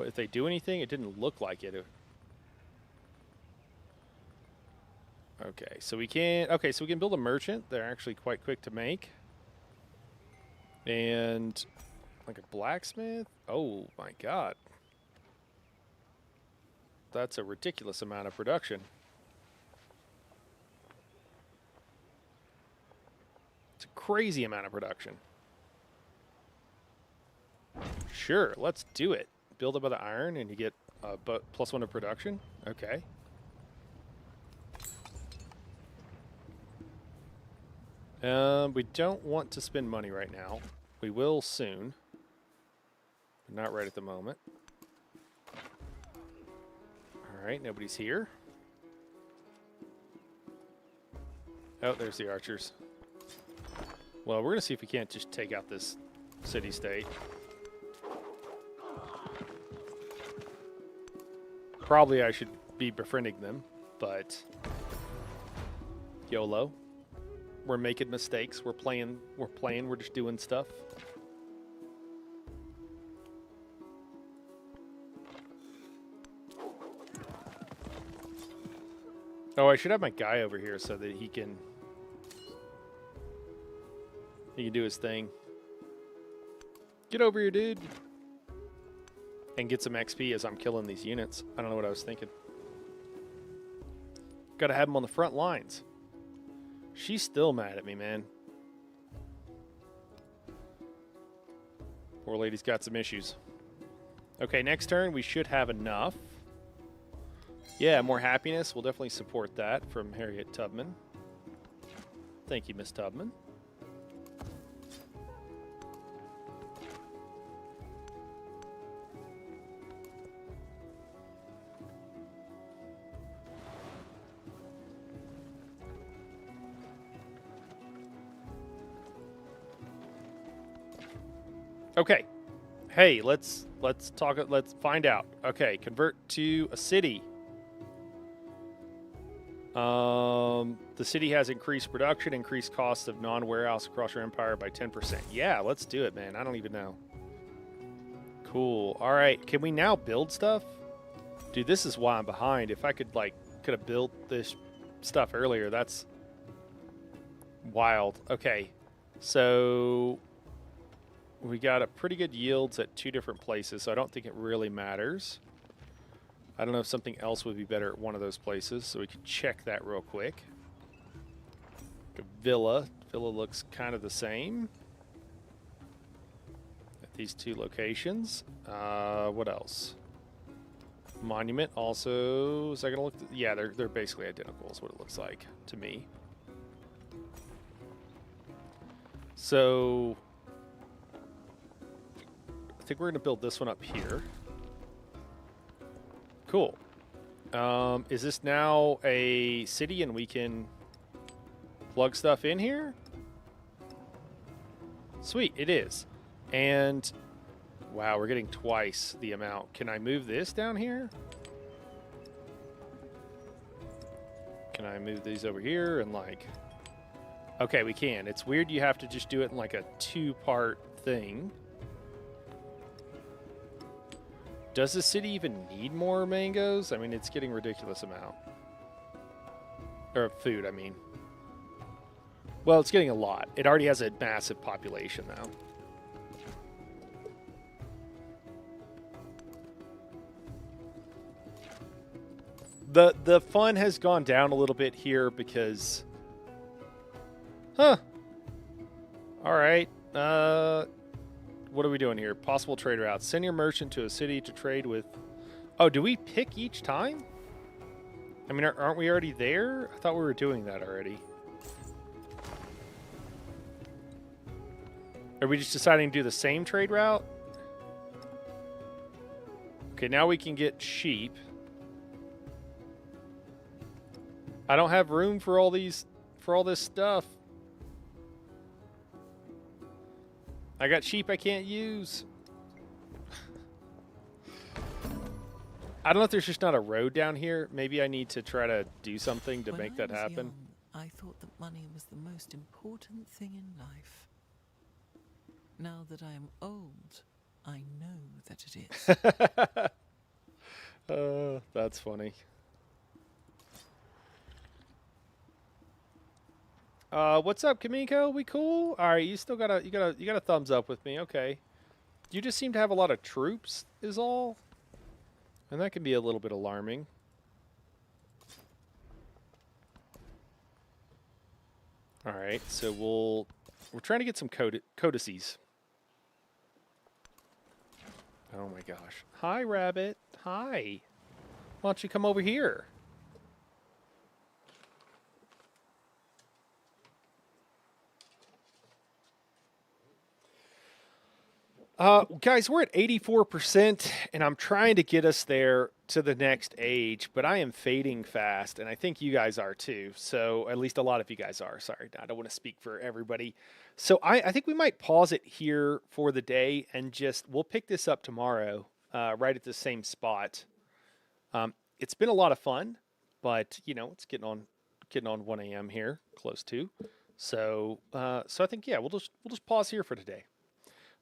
if they do anything. It didn't look like it. Okay, so we can build a merchant. They're actually quite quick to make. And like a blacksmith. Oh my god. That's a ridiculous amount of production. It's a crazy amount of production. Sure, let's do it. Build up by the iron and you get +1 of production. Okay. We don't want to spend money right now. We will soon, but not right at the moment. All right, nobody's here. Oh, there's the archers. Well, we're going to see if we can't just take out this city-state. Probably I should be befriending them, but YOLO. We're making mistakes. We're playing. We're just doing stuff. Oh, I should have my guy over here so that he can do his thing. Get over here, dude. And get some XP as I'm killing these units. I don't know what I was thinking. Gotta have him on the front lines. She's still mad at me, man. Poor lady's got some issues. Okay, next turn we should have enough. Yeah, more happiness. We'll definitely support that from Harriet Tubman. Thank you, Miss Tubman. Okay. Hey, let's talk. Let's find out. Okay, convert to a city. The city has increased production, increased costs of non-warehouse across your empire by 10%. Yeah, let's do it, man. I don't even know. Cool. All right, can we now build stuff? Dude, this is why I'm behind. If I could have built this stuff earlier, that's wild. Okay, so we got a pretty good yields at 2 different places, so I don't think it really matters. I don't know if something else would be better at one of those places, so we can check that real quick. Villa. Villa looks kind of the same at these 2 locations. What else? Monument also. Is that gonna look? Yeah, they're basically identical. Is what it looks like to me. So I think we're gonna build this one up here. Cool. Is this now a city and we can plug stuff in here? Sweet, it is. And wow, we're getting twice the amount. Can I move this down here? Can I move these over here and okay, we can. It's weird you have to just do it in like a 2-part thing. Does the city even need more mangoes? I mean, it's getting a ridiculous amount. Or food, I mean. Well, it's getting a lot. It already has a massive population now. The fun has gone down a little bit here because... Huh. All right. What are we doing here? Possible trade routes. Send your merchant to a city to trade with... Oh, do we pick each time? I mean, aren't we already there? I thought we were doing that already. Are we just deciding to do the same trade route? Okay, now we can get sheep. I don't have room for all this stuff. I got sheep I can't use. I don't know if there's just not a road down here. Maybe I need to try to do something to make that happen. Young, I thought that money was the most important thing in life. Now that I am old, I know that it is. That's funny. What's up, Kamiko? We cool? All right, you got a thumbs up with me. Okay. You just seem to have a lot of troops, is all. And that can be a little bit alarming. All right, so we're trying to get some codices. Oh my gosh. Hi, Rabbit. Hi. Why don't you come over here? Guys, we're at 84%, and I'm trying to get us there to the next age, but I am fading fast, and I think you guys are too. So at least a lot of you guys are. Sorry, I don't want to speak for everybody. So I think we might pause it here for the day, and we'll pick this up tomorrow, right at the same spot. It's been a lot of fun, but it's getting on 1 a.m. here, close to. So I think we'll just pause here for today.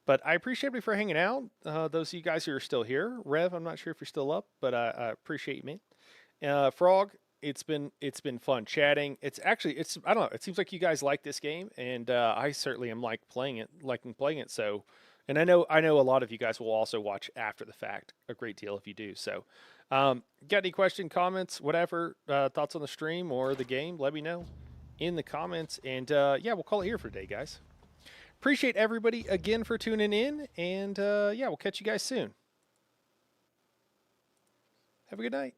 But I appreciate everybody for hanging out. Those of you guys who are still here, Rev, I'm not sure if you're still up, but I appreciate you, man. Frog, it's been fun chatting. I don't know. It seems like you guys like this game, and I certainly am liking playing it. So, and I know a lot of you guys will also watch after the fact a great deal if you do. So, got any question, comments, whatever, thoughts on the stream or the game? Let me know in the comments, and we'll call it here for today, guys. Appreciate everybody again for tuning in, and we'll catch you guys soon. Have a good night.